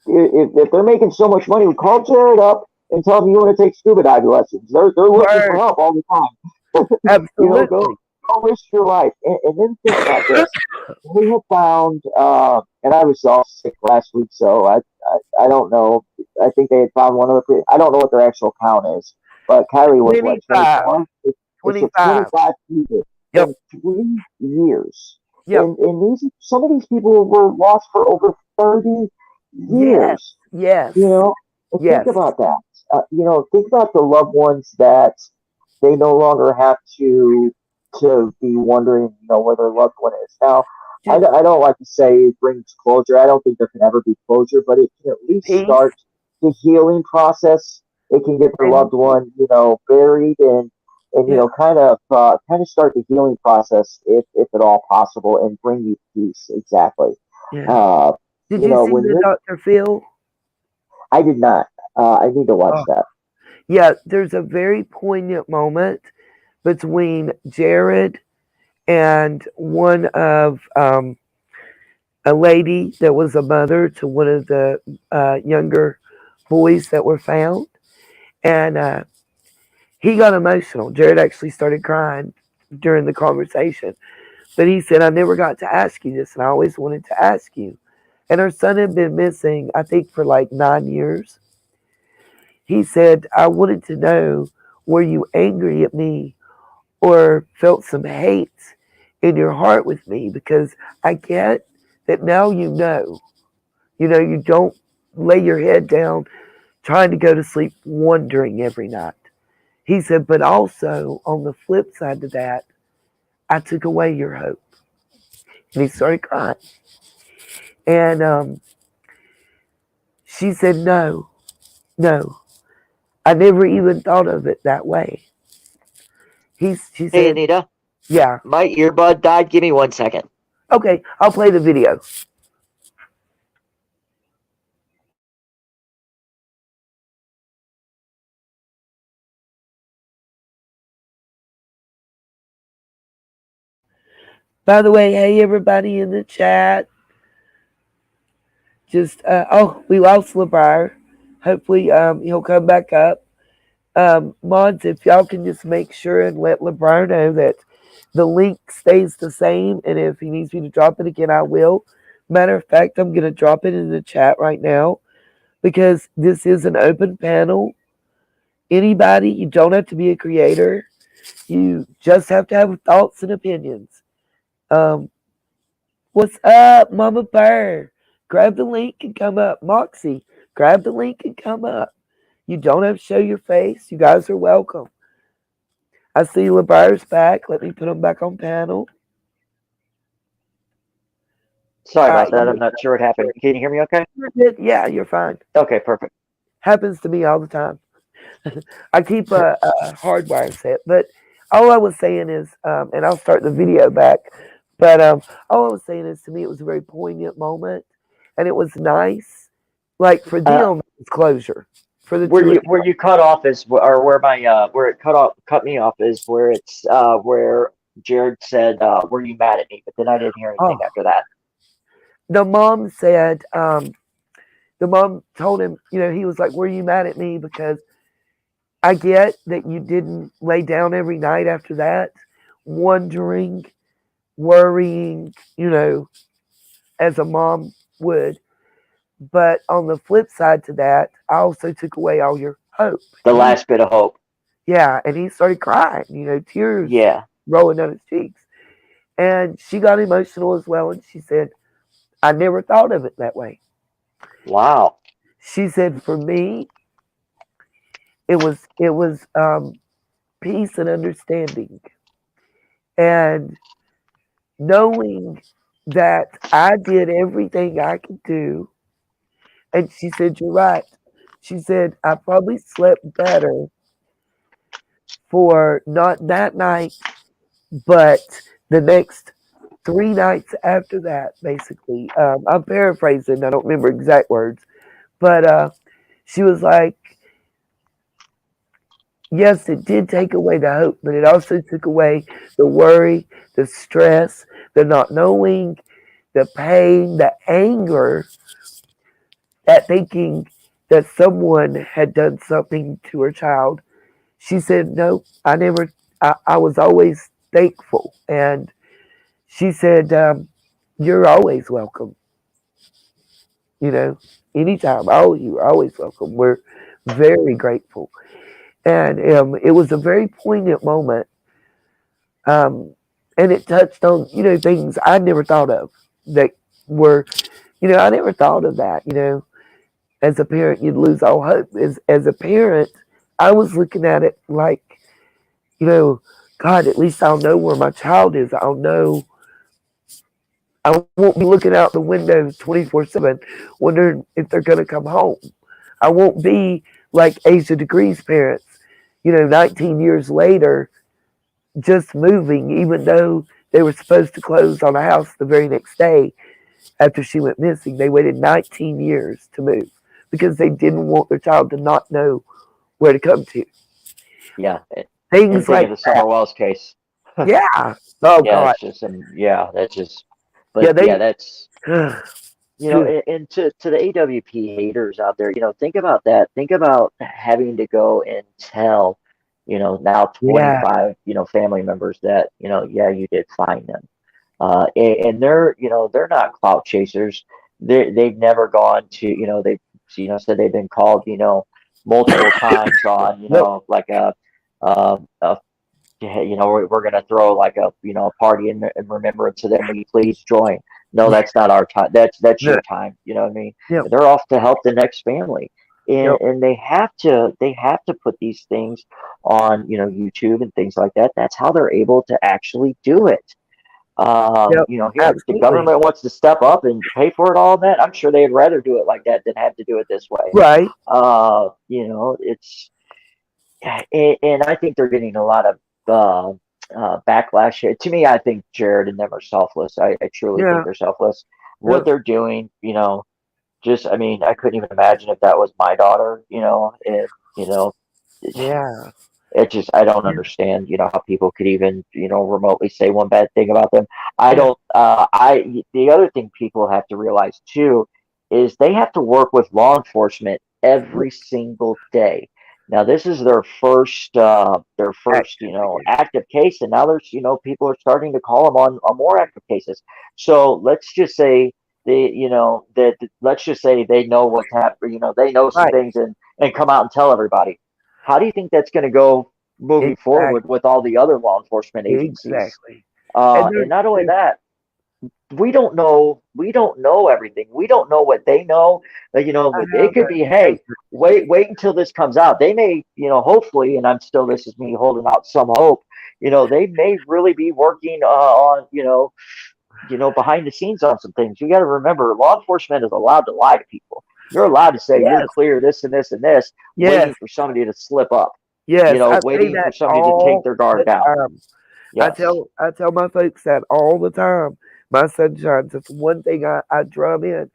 if they're making so much money, call Jared up and tell them you want to take scuba diving lessons. They're looking for Word. help all the time. Absolutely. Go risk your life. And then think about this. We have found, and I was off sick last week, so I don't know. I think they had found one of I don't know what their actual count is, but Kiely was what, 25. 24? It's a 25. 25 people Yep. in 3 years. Yep. And some of these people were lost for over 30 Yes. years. Yes. And think Yes. about that. Think about the loved ones that they no longer have to be wondering, where their loved one is. Now, Just I don't like to say it brings closure. I don't think there can ever be closure, but it can at least peace start the healing process. It can get their and loved one, buried and yeah. kind of start the healing process if at all possible and bring you peace. Exactly. Yeah. Uh, Did you see when the you're, Dr. Phil? I did not. I need to watch Oh, that. yeah. There's a very poignant moment between Jared and one of a lady that was a mother to one of the younger boys that were found, and he got emotional. Jared actually started crying during the conversation, but he said, "I never got to ask you this, and I always wanted to ask you." And her son had been missing, I think, for like 9 years. He said, "I wanted to know, were you angry at me or felt some hate in your heart with me? Because I get that now you know. You don't lay your head down trying to go to sleep wondering every night." He said, "But also on the flip side to that, I took away your hope." And he started crying. And she said, "No, no, I never even thought of it that way." She Hey, said, Anita, "Yeah, my earbud died. Give me 1 second. okay, I'll play the video." By the way, hey everybody in the chat. Just we lost LeBrier. Hopefully he'll come back up. Mods, if y'all can just make sure and let LeBrier know that the link stays the same, and if he needs me to drop it again, I will. Matter of fact, I'm gonna drop it in the chat right now because this is an open panel. Anybody, you don't have to be a creator. You just have to have thoughts and opinions. Um, what's up, Mama Bear? Grab the link and come up. Moxie, grab the link and come up. You don't have to show your face. You guys are welcome. I see LeBar's back. Let me put him back on panel. Sorry All about right. that. I'm not sure what happened. Can you hear me okay? You're good. Yeah, you're fine. Okay, perfect. Happens to me all the time. I keep a hardwire set. But all I was saying is, and I'll start the video back, but all I was saying is to me it was a very poignant moment. And it was nice. Like for them, it was closure. For the two of Where you cut off is or where my where it cut me off is where it's where Jared said, "Were you mad at me?" But then I didn't hear anything oh, after that. the mom said, the mom told him, he was like, "Were you mad at me? Because I get that you didn't lay down every night after that, wondering, worrying, as a mom would. But on the flip side to that, I also took away all your hope. The last bit of hope. Yeah, and he started crying, tears Yeah. rolling down his cheeks. And she got emotional as well, and she said, I never thought of it that way. Wow. She said, for me, it was peace and understanding, and knowing that I did everything I could do. And she said, you're right. She said, I probably slept better for not that night, but the next 3 nights after that, basically. I'm paraphrasing, I don't remember exact words, but she was like, yes, it did take away the hope, but it also took away the worry, the stress, the not knowing, the pain, the anger at thinking that someone had done something to her child. She said, no, I was always thankful. And she said, you're always welcome. Anytime. Oh, you're always welcome. We're very grateful. And it was a very poignant moment. And it touched on, things I never thought of that were, I never thought of that, as a parent, you'd lose all hope. As a parent, I was looking at it like, God, at least I'll know where my child is. I'll know. I won't be looking out the window 24/7, wondering if they're going to come home. I won't be like Asia Degree's parents, 19 years later, just moving, even though they were supposed to close on a house the very next day after she went missing. They waited 19 years to move because they didn't want their child to not know where to come to. Yeah. Things And think like of the that. Summer Wells case. Yeah. Oh Yeah, God. it's just, yeah, that's just, Yeah. but yeah, They. that's, and to the AWP haters out there, think about that. Think about having to go and tell, now Yeah. 25, family members that, yeah, you did find them. And they're not clout chasers. They've never gone to, they've, said they've been called, multiple times on, Yep. like a we're going to throw like a party in remembrance of them. Will you please join? No, that's not our time. That's No. your time. You know what I mean? Yep. They're off to help the next family. And, Yep. and they have to put these things on, YouTube and things like that. That's how they're able to actually do it. Yep. Here, if the Absolutely. government wants to step up and pay for it all that, I'm sure they'd rather do it like that than have to do it this way. Right. It's, and I think they're getting a lot of backlash here. To me, I think Jared and them are selfless. I truly think Yeah. they're selfless. What Yep. they're doing, just, I mean, I couldn't even imagine if that was my daughter, and, Yeah. it just, I don't Yeah. understand, how people could even, remotely say one bad thing about them. I Yeah. don't, the other thing people have to realize too is they have to work with law enforcement every single day. Now, this is their first, Actually. active case, and now there's, people are starting to call them on more active cases. So let's just say let's just say they know what's happening, they know some Right. things and come out and tell everybody. How do you think that's going to go moving forward Exactly. with all the other law enforcement agencies? Exactly. And And not only that, we don't know everything. We don't know what they know. I It have could a be, hey, neighbor. wait until this comes out. They may, hopefully, and this is me holding out some hope. They may really be working on, behind the scenes on some things. You got to remember, law enforcement is allowed to lie to people. You're allowed to say you're Yes. clear, this and this and this, Yes. waiting for somebody to slip up. Yes. I say Waiting for that somebody to take all their the guard down. time. I Yes. tell I tell my folks that all the time. My sunshines. It's one thing I drum in,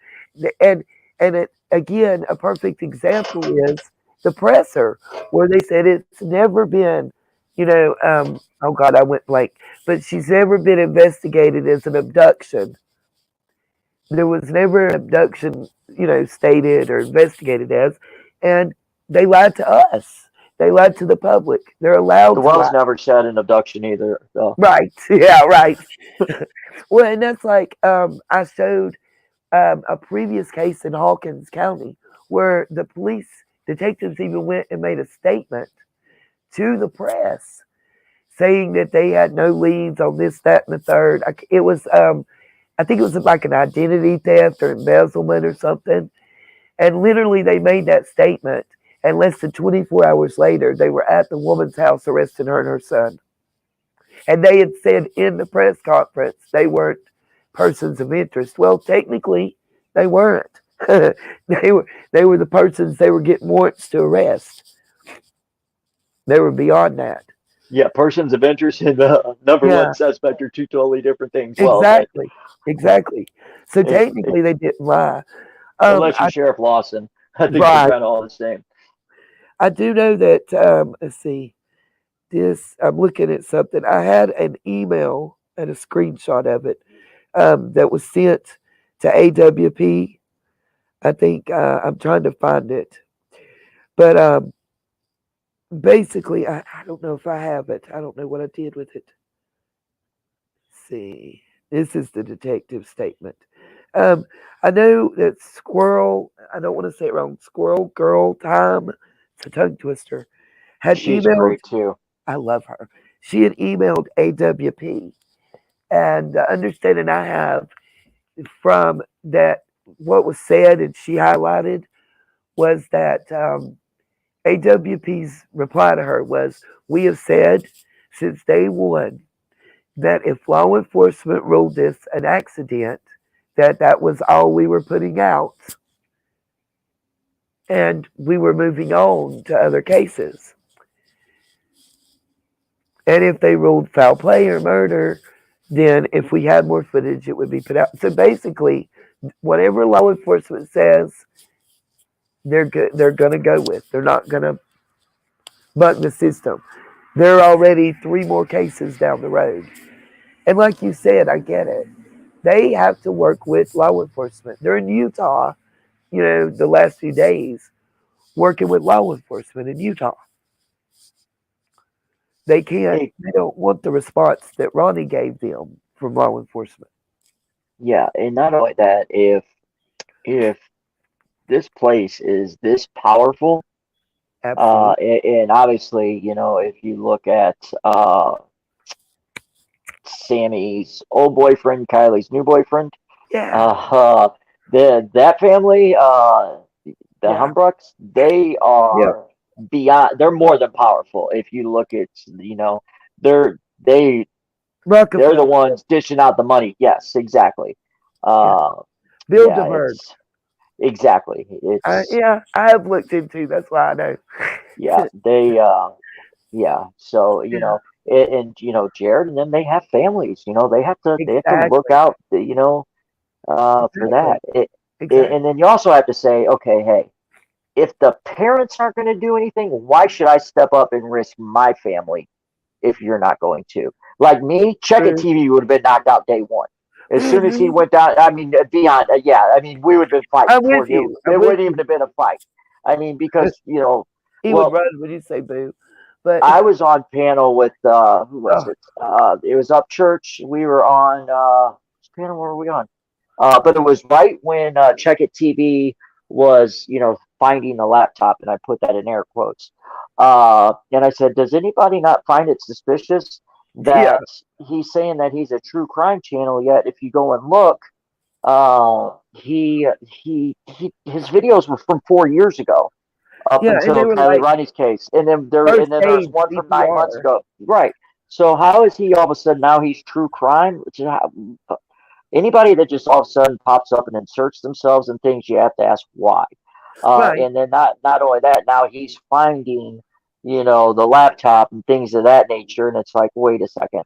and it again a perfect example is the presser where they said it's never been, oh God, I went blank, but she's never been investigated as an abduction. There was never an abduction, stated or investigated as, and they lied to us. They lied to the public. They're The allowed to Wells lie. never said an abduction either. So. Right. Yeah, right. Well, and that's like I showed a previous case in Hawkins County where the police detectives even went and made a statement to the press saying that they had no leads on this, that, and the third. It was, I think it was like an identity theft or embezzlement or something. And literally, they made that statement. And less than 24 hours later, they were at the woman's house arresting her and her son. And they had said in the press conference they weren't persons of interest. Well, technically, they weren't. They were the persons they were getting warrants to arrest. They were beyond that. Yeah, persons of interest and the number Yeah, one suspect are two totally different things. Well, exactly. So technically, they didn't lie. unless you're Sheriff Lawson, I think they're Right. kind of all the same. I do know that. Let's see. I'm looking at something. I had an email and a screenshot of it that was sent to AWP. I think I'm trying to find it, but basically, I don't know if I have it. I don't know what I did with it. Let's see, this is the detective statement. I know that Squirrel. I don't want to say it wrong. Squirrel Girl Time. It's a tongue twister. Had She's emailed. great too. I love her. She had emailed AWP, and the understanding I have from that, what was said and she highlighted was that AWP's reply to her was, "We have said since day one that if law enforcement ruled this an accident, that was all we were putting out, and we were moving on to other cases. And if they ruled foul play or murder, then if we had more footage, it would be put out." So basically, whatever law enforcement says, they're good. They're going to go with. They're not going to buck the system. There are already 3 more cases down the road, and like you said, I get it. They have to work with law enforcement. They're in Utah. The last few days working with law enforcement in Utah. They can't. They don't want the response that Ronnie gave them from law enforcement. Yeah, and not only that, if this place is this powerful, Absolutely. and obviously, if you look at Sammy's old boyfriend, Kylie's new boyfriend, Yeah. that family, the Yeah. Humbrucks, they Yeah. are beyond. They're more than powerful. If you look at, they're they they're the Rockefeller. ones dishing out the money. Yes, exactly. Yeah. Uh, yeah, Bilderberg. exactly. It's Yeah, I have looked into. That's why I know. yeah, yeah. So Yeah. and Jared and them, they have families. They have to look Exactly. out. For Exactly. that. And Exactly. then you also have to say, okay, hey, if the parents aren't going to do anything, why should I step up and risk my family if you're not going to? Like me, Check It True. TV would have been knocked out day one. As soon as he went down, I mean, beyond, yeah, I mean, we would have been fighting I'm for with it. you. I'm It with wouldn't you. even have been a fight. I mean, because, He would well, run when you say boo. But I was on panel with, who was oh, it? It was Up Church. We were on, which panel were we on? But it was right when Check It TV was, finding the laptop, and I put that in air quotes. And I said, does anybody not find it suspicious yeah. that he's saying that he's a true crime channel, yet if you go and look, his videos were from 4 years ago, up Yeah. And they until were Kiely like Ronnie's case, and then first there's aid one from 9 months CPR. ago, right? So how is he all of a sudden now he's true crime? Anybody that just all of a sudden pops up and inserts themselves in things, you have to ask why. Right. And then not only that, now he's finding, the laptop and things of that nature, and it's like, wait a second.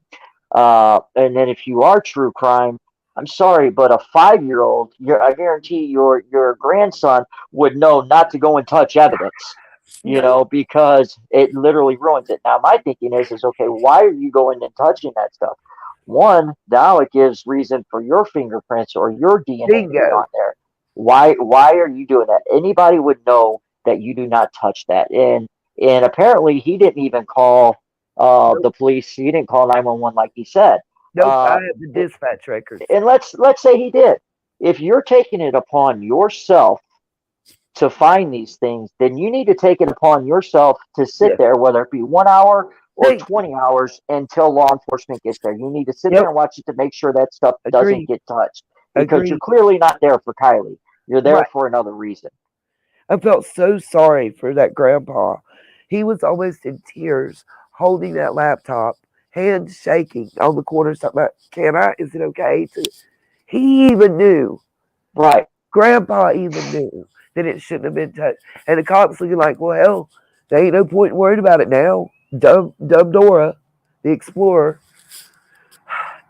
And then if you are true crime, I'm sorry, but a 5-year-old, I guarantee your grandson would know not to go and touch evidence, No. because it literally ruins it. Now, my thinking is okay, why are you going and touching that stuff? One, now it gives reason for your fingerprints or your DNA to be Bingo. on there. Why are you doing that? Anybody would know that you do not touch that. And apparently he didn't even call Nope. the police. He didn't call 911 like he said. Nope. I Uh, have the dispatch records. and let's say he did. If you're taking it upon yourself to find these things, then you need to take it upon yourself to sit Yes. there, whether it be 1 hour or Thank you. 20 hours until law enforcement gets there. You need to sit Yep. there and watch it to make sure that stuff doesn't Agreed. get touched, because you're Agreed. clearly not there for Kiely. You're there Right. for another reason. I felt so sorry for that grandpa. He was almost in tears, holding that laptop, hands shaking on the corner, talking about, can I? Is it okay? He even knew. Right. Grandpa even knew that it shouldn't have been touched. And the cops looking like, well, hell, there ain't no point in worrying about it now. Dumb Dora, the explorer.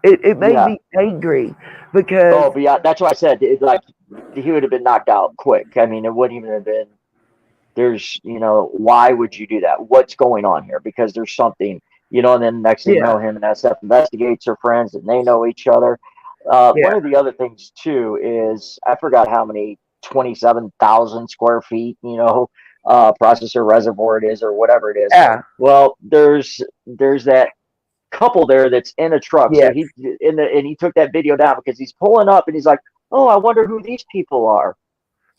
It made Yeah. me angry because Oh, but yeah, that's why I said like he would have been knocked out quick. I mean, it wouldn't even have been. There's, why would you do that? What's going on here? Because there's something, and then next thing you yeah, know, him and SF Investigates are friends and they know each other. One yeah, of the other things too is I forgot how many 27,000 square feet, processor reservoir it is or whatever it is. yeah, Well, there's that couple there that's in a truck. So yes, and he took that video down because he's pulling up and he's like, oh, I wonder who these people are.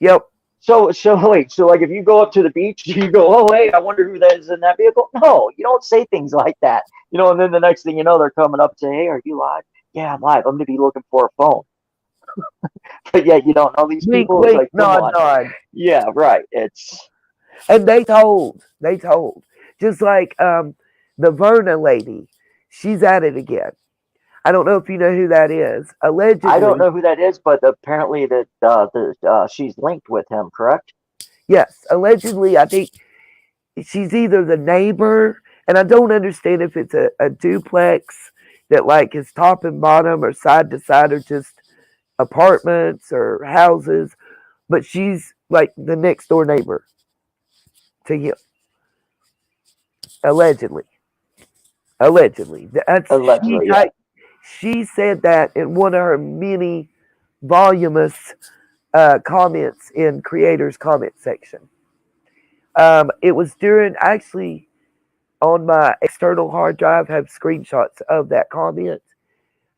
yep. So wait, so like if you go up to the beach, you go, oh hey, I wonder who that is in that vehicle. No, you don't say things like that, and then the next thing you know, they're coming up and say, hey, are you live? Yeah, I'm live. I'm gonna be looking for a phone. But yet you don't know these Wink, people. It's wink, like, come nod, on. nod. Yeah, right. It's And they told. Just like the Verna lady, she's at it again. I don't know if you know who that is. I don't Allegedly, know who that is, but apparently that she's linked with him, correct? yes, allegedly, I think she's either the neighbor, and I don't understand if it's a duplex that like is top and bottom or side to side or just apartments or houses, but she's like the next door neighbor to him, allegedly. Allegedly, that's Allegedly, yeah. she said that in one of her many voluminous comments in creators comment section. It was during actually on my external hard drive have screenshots of that comment,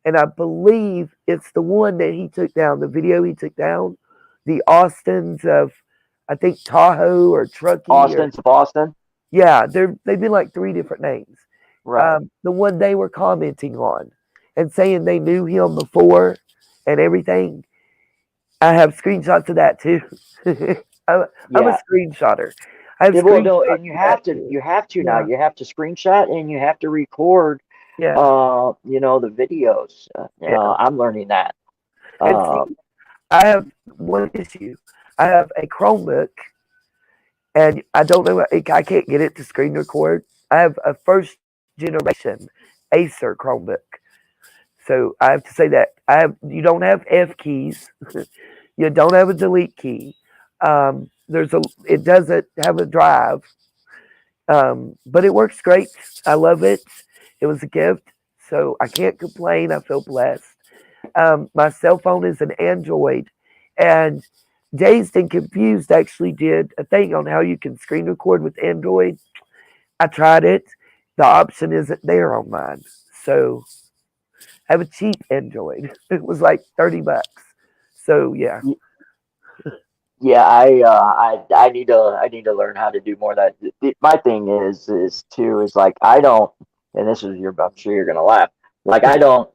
and I believe it's the one that he took down, the video he took down, the Austins of I think Tahoe or Truckee or Austin to Boston. yeah, they've been like three different names. Right. The one they were commenting on and saying they knew him before and everything. I have screenshots of that too. I'm Yeah. a screenshotter. I have Yeah, well, no, screenshots and of that too. you have to now. Yeah, You have to screenshot and you have to record, yeah, the videos. yeah. I'm learning that. And see, Uh, I have one issue. I have a Chromebook, and I don't know. I can't get it to screen record. I have a first generation Acer Chromebook, so I have to say that you don't have F keys, you don't have a delete key. It doesn't have a drive, but it works great. I love it. It was a gift, so I can't complain. I feel blessed. My cell phone is an Android, and Dazed and Confused actually did a thing on how you can screen record with Android. I tried it. The option isn't there on mine, so I have a cheap Android. It was like $30. So yeah, yeah, I need to learn how to do more of that. My thing is like I don't, and this is I'm sure you're gonna laugh. Like I don't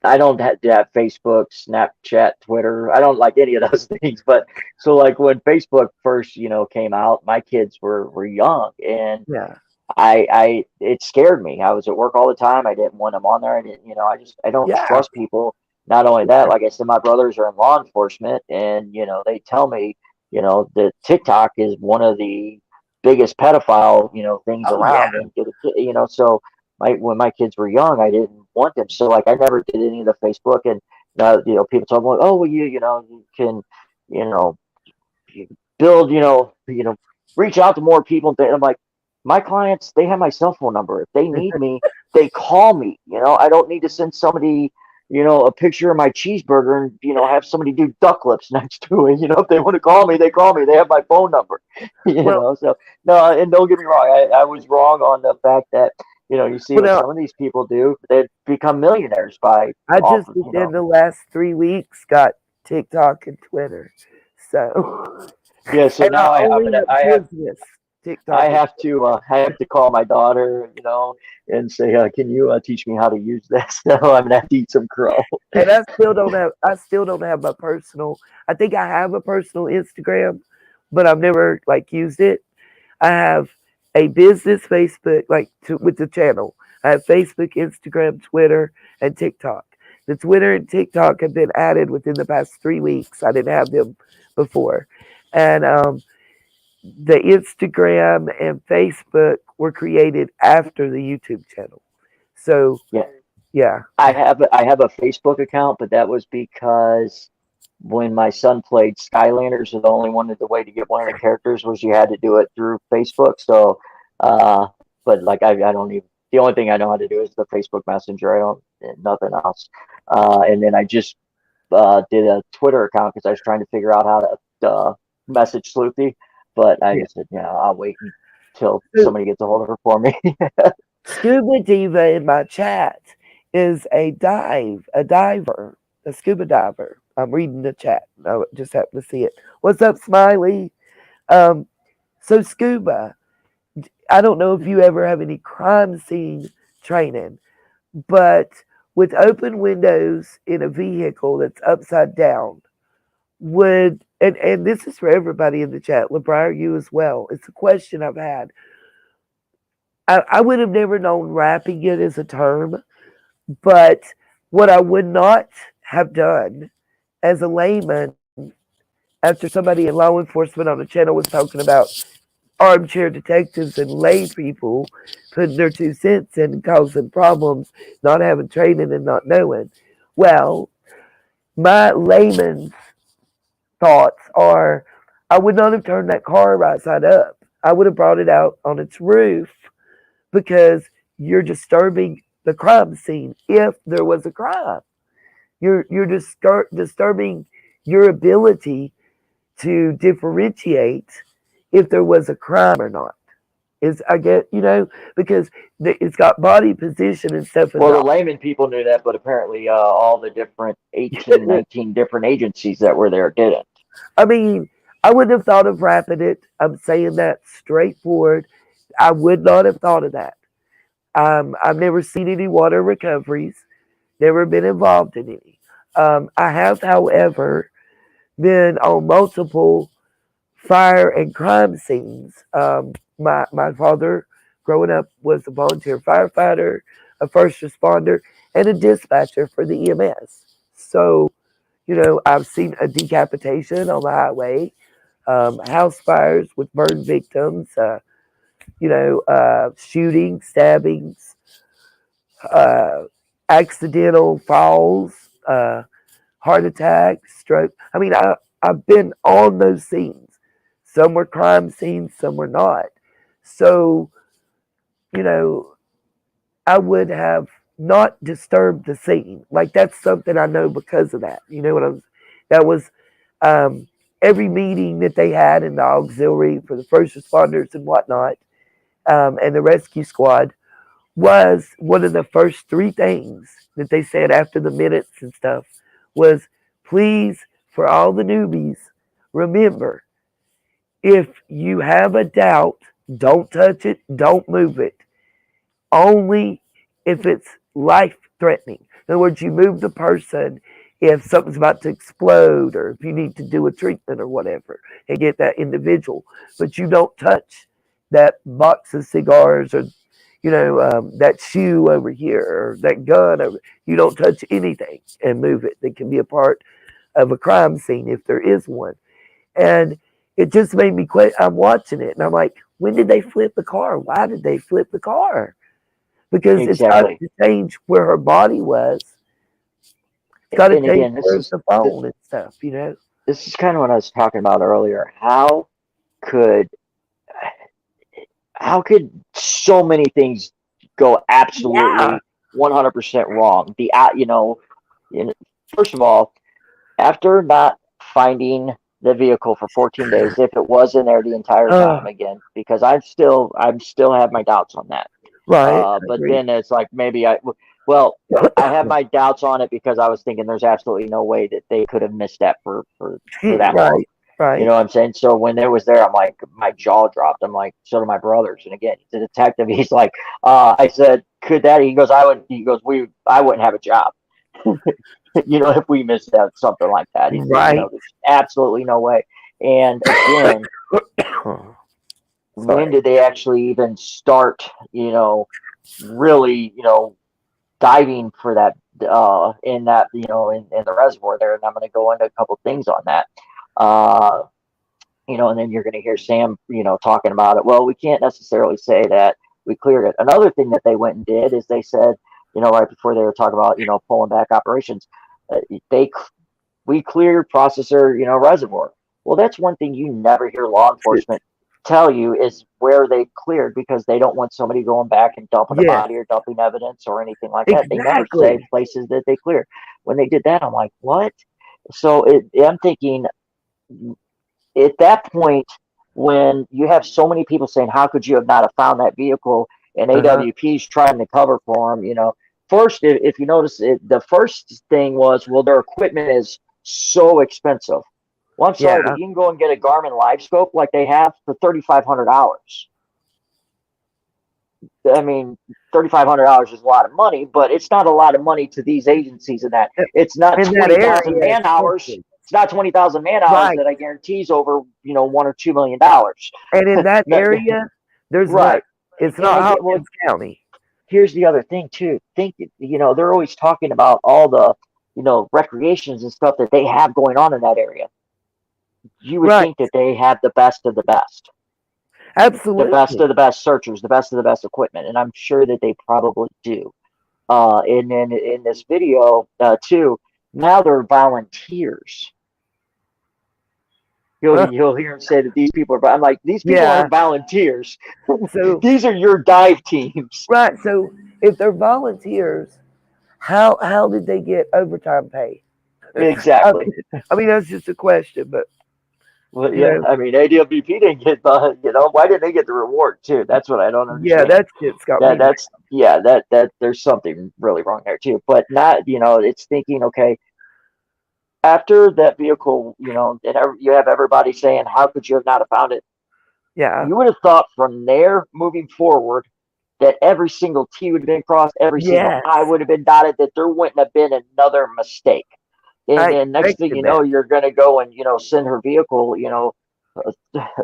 have Facebook, Snapchat, Twitter. I don't like any of those things. But so like when Facebook first, came out, my kids were young, and yeah, it scared me. I was at work all the time. I didn't want them on there. I didn't, I don't yeah, trust people. Not only that, like I said, my brothers are in law enforcement, and they tell me, that TikTok is one of the biggest pedophile, things oh yeah, around. And so when my kids were young, I didn't want them. So like I never did any of the Facebook, and people told me, oh well, you can, you know, you build, reach out to more people. And I'm like, my clients, they have my cell phone number. If they need me, they call me. I don't need to send somebody, a picture of my cheeseburger and, have somebody do duck lips next to it. If they want to call me, they call me. They have my phone number, well, So, no, and don't get me wrong. I was wrong on the fact that, you see well what now some of these people do. They become millionaires by I off just of, within the last 3 weeks got TikTok and Twitter, so Yeah, so And I now only have business TikTok. I have to call my daughter, and say, can you teach me how to use this? No, I'm gonna have to eat some crow. And I still don't have my personal. I think I have a personal Instagram, but I've never like used it. I have a business Facebook with the channel. I have Facebook, Instagram, Twitter, and TikTok. The Twitter and TikTok have been added within the past 3 weeks. I didn't have them before. And the Instagram and Facebook were created after the YouTube channel. So Yeah, yeah. I have a Facebook account, but that was because when my son played Skylanders, the only the way to get one of the characters was you had to do it through Facebook. So, but like I don't even. The only thing I know how to do is the Facebook Messenger. I don't nothing else. And then I just did a Twitter account because I was trying to figure out how to message Sloopy, but I just said, I'll wait until somebody gets a hold of her for me. Scuba Diva in my chat is a diver, a scuba diver. I'm reading the chat. I just happened to see it. What's up, Smiley? So scuba, I don't know if you ever have any crime scene training, but with open windows in a vehicle that's upside down, and this is for everybody in the chat, LeBrier, you as well. It's a question I've had. I would have never known wrapping it as a term, but what I would not have done as a layman after somebody in law enforcement on the channel was talking about armchair detectives and lay people putting their 2 cents in and causing problems, not having training and not knowing. Well, my layman's thoughts are I would not have turned that car right side up. I would have brought it out on its roof because you're disturbing the crime scene if there was a crime. You're disturbing your ability to differentiate if there was a crime or not. Is I get because it's got body position and stuff. Well, the layman people knew that, but apparently all the different 18, 19 different agencies that were there didn't. I mean, I wouldn't have thought of wrapping it. I'm saying that straightforward. I would not have thought of that. I've never seen any water recoveries, never been involved in any. I have, however, been on multiple fire and crime scenes. My father, growing up, was a volunteer firefighter, a first responder, and a dispatcher for the EMS. So, I've seen a decapitation on the highway, house fires with burned victims, shooting, stabbings, uh, accidental falls, heart attacks, stroke. I mean, I've been on those scenes. Some were crime scenes, some were not. So, you know, I would have not disturbed the scene. Like that's something I know because of that. You know what I'm? That was every meeting that they had in the auxiliary for the first responders and whatnot, and the rescue squad was one of the first three things that they said after the minutes and stuff was, please, for all the newbies, remember, if you have a doubt, don't touch it, don't move it. Only if it's life threatening. In other words, you move the person if something's about to explode or if you need to do a treatment or whatever and get that individual. But you don't touch that box of cigars or that shoe over here or that gun over. You don't touch anything and move it that can be a part of a crime scene if there is one. And it just made me quit. I'm watching it and I'm like, when did they flip the car? Why did they flip the car? Because it's got to change where her body was. It's got to change where's the phone and stuff, This is kind of what I was talking about earlier. How could so many things go absolutely 100% wrong? First of all, after not finding the vehicle for 14 days, if it was in there the entire time again, because I'm still have my doubts on that. Right. But then it's like maybe I have my doubts on it because I was thinking there's absolutely no way that they could have missed that for that long. You Right. know what I'm saying? So when it was there, I'm like, my jaw dropped. I'm like, so do my brothers. And again, he's a detective. He's like, I said, could that? He goes, I wouldn't have a job. If we missed out something like that, Right. there's absolutely no way. And again, when Sorry. did they actually even start, really, diving for that, in that, in the reservoir there? And I'm going to go into a couple things on that. And then you're going to hear Sam, talking about it. Well, we can't necessarily say that we cleared it. Another thing that they went and did is they said, right before they were talking about, pulling back operations, we cleared processor, reservoir. Well, that's one thing you never hear law enforcement tell you is where they cleared, because they don't want somebody going back and dumping a Yes. body or dumping evidence or anything like that. They never say Exactly. places that they cleared. When they did that, I'm like, what? So I'm thinking, at that point, when you have so many people saying, how could you have not have found that vehicle, and AWP's trying to cover for them, first, if you notice it, the first thing was, well, their equipment is so expensive. Well, I'm sorry, Yeah. but you can go and get a Garmin Live Scope like they have for $3,500. I mean, $3,500 is a lot of money, but it's not a lot of money to these agencies. In that, it's not In that 20,000 area, man hours. especially. It's not 20,000 man hours Right. that I guarantee is over, $1 or $2 million. And in that area, there's not. Right. It's And not again, well, Hopkins County. here's the other thing too. They're always talking about all the, recreations and stuff that they have going on in that area. You would Right. think that they have the best of the best. The best Absolutely. of the best searchers, the best of the best equipment, and I'm sure that they probably do. And then in this video, too, now they're volunteers. You'll hear them say that these people are. I'm like, these people Yeah. aren't volunteers. So These are your dive teams. right. So if they're volunteers, how did they get overtime pay? Exactly. I mean that's just a question, but Well, you yeah. know, I mean, AWP didn't get the. Why didn't they get the reward too? That's what I don't yeah, understand. that shit's got me. That's yeah. That there's something really wrong there too. But not. It's thinking, okay, after that vehicle, and you have everybody saying, how could you have not have found it? Yeah. You would have thought from there moving forward that every single T would have been crossed, every single Yes. I would have been dotted, that there wouldn't have been another mistake. And I then next thing expected you that. know, you're going to go and, send her vehicle,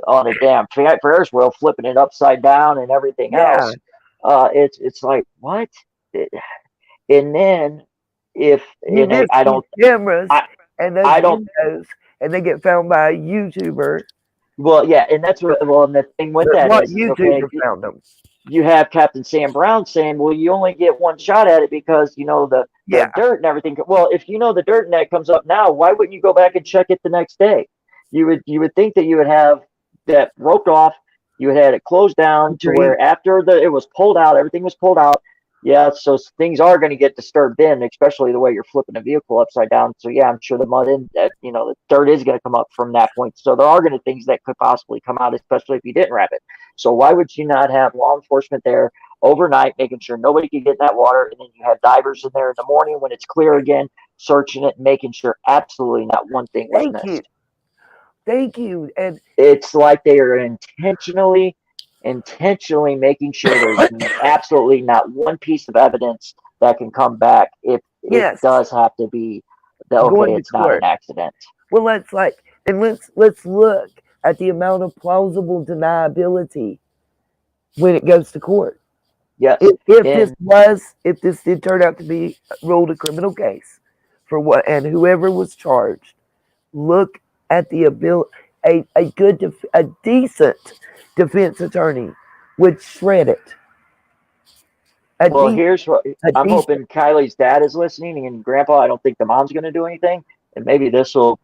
on a damn Ferris wheel, flipping it upside down and everything Yeah. else. It's like, what? And then if, You and miss I these don't, cameras I, and those I don't, windows, and they get found by a YouTuber. well, yeah, and that's what, well, and the thing with But that what is okay, YouTuber found them? you have Captain Sam Brown saying, well, you only get one shot at it because, the Yeah. dirt and everything. Well, if the dirt and that comes up now, why wouldn't you go back and check it the next day? You would think that you would have that roped off. You would have it closed down to Agreed. where after it was pulled out, everything was pulled out. Yeah, so things are going to get disturbed in, especially the way you're flipping a vehicle upside down. So yeah, I'm sure the mud in that, the dirt is going to come up from that point. So there are going to things that could possibly come out, especially if you didn't wrap it. So why would you not have law enforcement there overnight, making sure nobody could get in that water, and then you have divers in there in the morning when it's clear again, searching it, making sure absolutely not one thing was Thank missed. you. Thank you. And It's like they are intentionally making sure there's absolutely not one piece of evidence that can come back if it yes, does have to be going okay, to it's not an court. accident. Well, let's look at the amount of plausible deniability when it goes to court. Yes. If this did turn out to be ruled a criminal case for what, and whoever was charged, look at the ability. A decent defense attorney would shred it. Well, here's what I'm hoping Kylie's dad is listening, and Grandpa, I don't think the mom's going to do anything. And maybe this will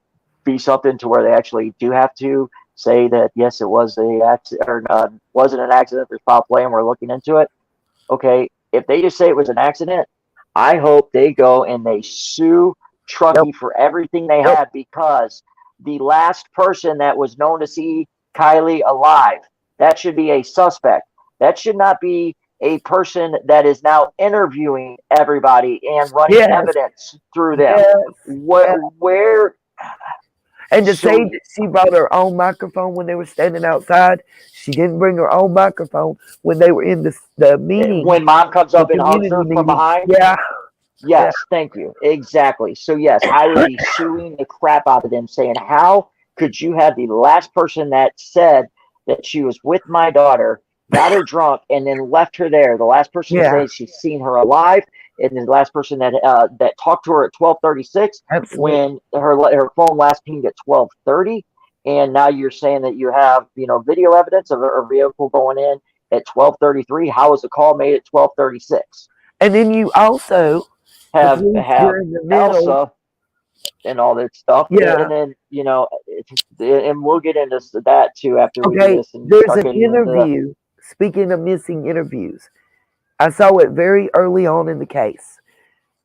be something to where they actually do have to say that, yes, it was a accident, or wasn't an accident, there's foul play, and we're looking into it. Okay, if they just say it was an accident, I hope they go and they sue Truckee for everything they had, because the last person that was known to see Kiely alive, that should be a suspect. That should not be a person that is now interviewing everybody and running evidence through them. Where And to say So that she brought her own microphone when they were standing outside, she didn't bring her own microphone when they were in the meeting, when mom comes the up and hugs community her from meeting. behind, Yeah, yeah, yes, thank you. Exactly. So yes, I would be suing the crap out of them saying, how could you have the last person that said that she was with my daughter, got her drunk, and then left her there? The last person to yeah, say she's seen her alive, and the last person that talked to her at 12:36 absolutely. when her phone last pinged at 12:30, and now you're saying that you have video evidence of a vehicle going in at 12:33. How was the call made at 12:36? And then you also, the police, Have you're in the middle. Elsa and all that stuff, Yeah, and then and we'll get into that too after we do okay, this and there's start an getting into the. interview. Speaking of missing interviews, I saw it very early on in the case.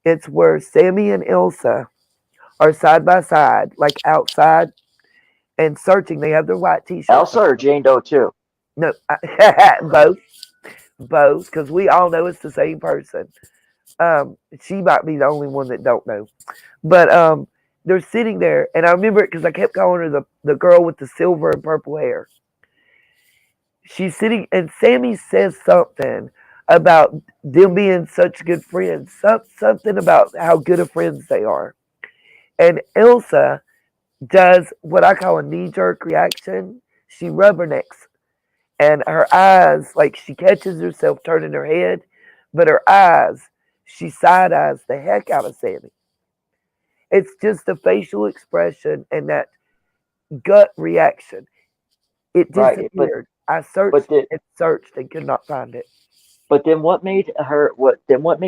It's where Sammy and Elsa are side by side, like outside and searching. They have their white t-shirts Elsa on. or Jane Doe too. No, both, because we all know it's the same person. She might be the only one that don't know, but they're sitting there, and I remember it because I kept calling her the girl with the silver and purple hair. She's sitting, and Sammy says something about them being such good friends, something about how good of friends they are, and Elsa does what I call a knee jerk reaction. She rubbernecks, and her eyes, like she catches herself turning her head, but her eyes, she side eyes the heck out of Sammy. It's just the facial expression and that gut reaction. It Right, disappeared. I but searched the, and searched and could not find it. but then what made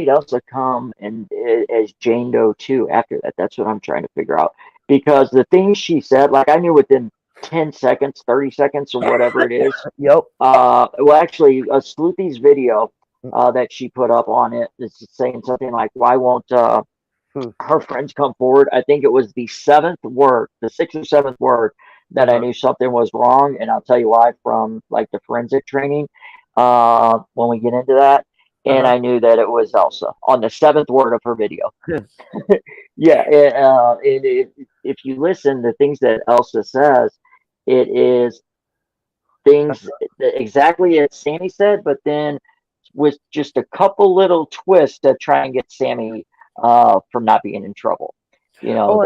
Elsa come and as Jane Doe too after that? That's what I'm trying to figure out, because the things she said, like I knew within 10 seconds, 30 seconds, or whatever it is. Yep. Well, actually, Sleuthie's video that she put up on it is saying something like, "Why won't Hmm. her friends come forward?" I think it was the seventh word, the sixth or seventh word, that I Uh-huh. knew something was wrong, and I'll tell you why from like the forensic training when we get into that. And Uh-huh. I knew that it was Elsa on the seventh word of her video. Yeah. Yeah, if you listen, the things that Elsa says, it is things exactly as Sammy said, but then with just a couple little twists to try and get Sammy from not being in trouble. Oh,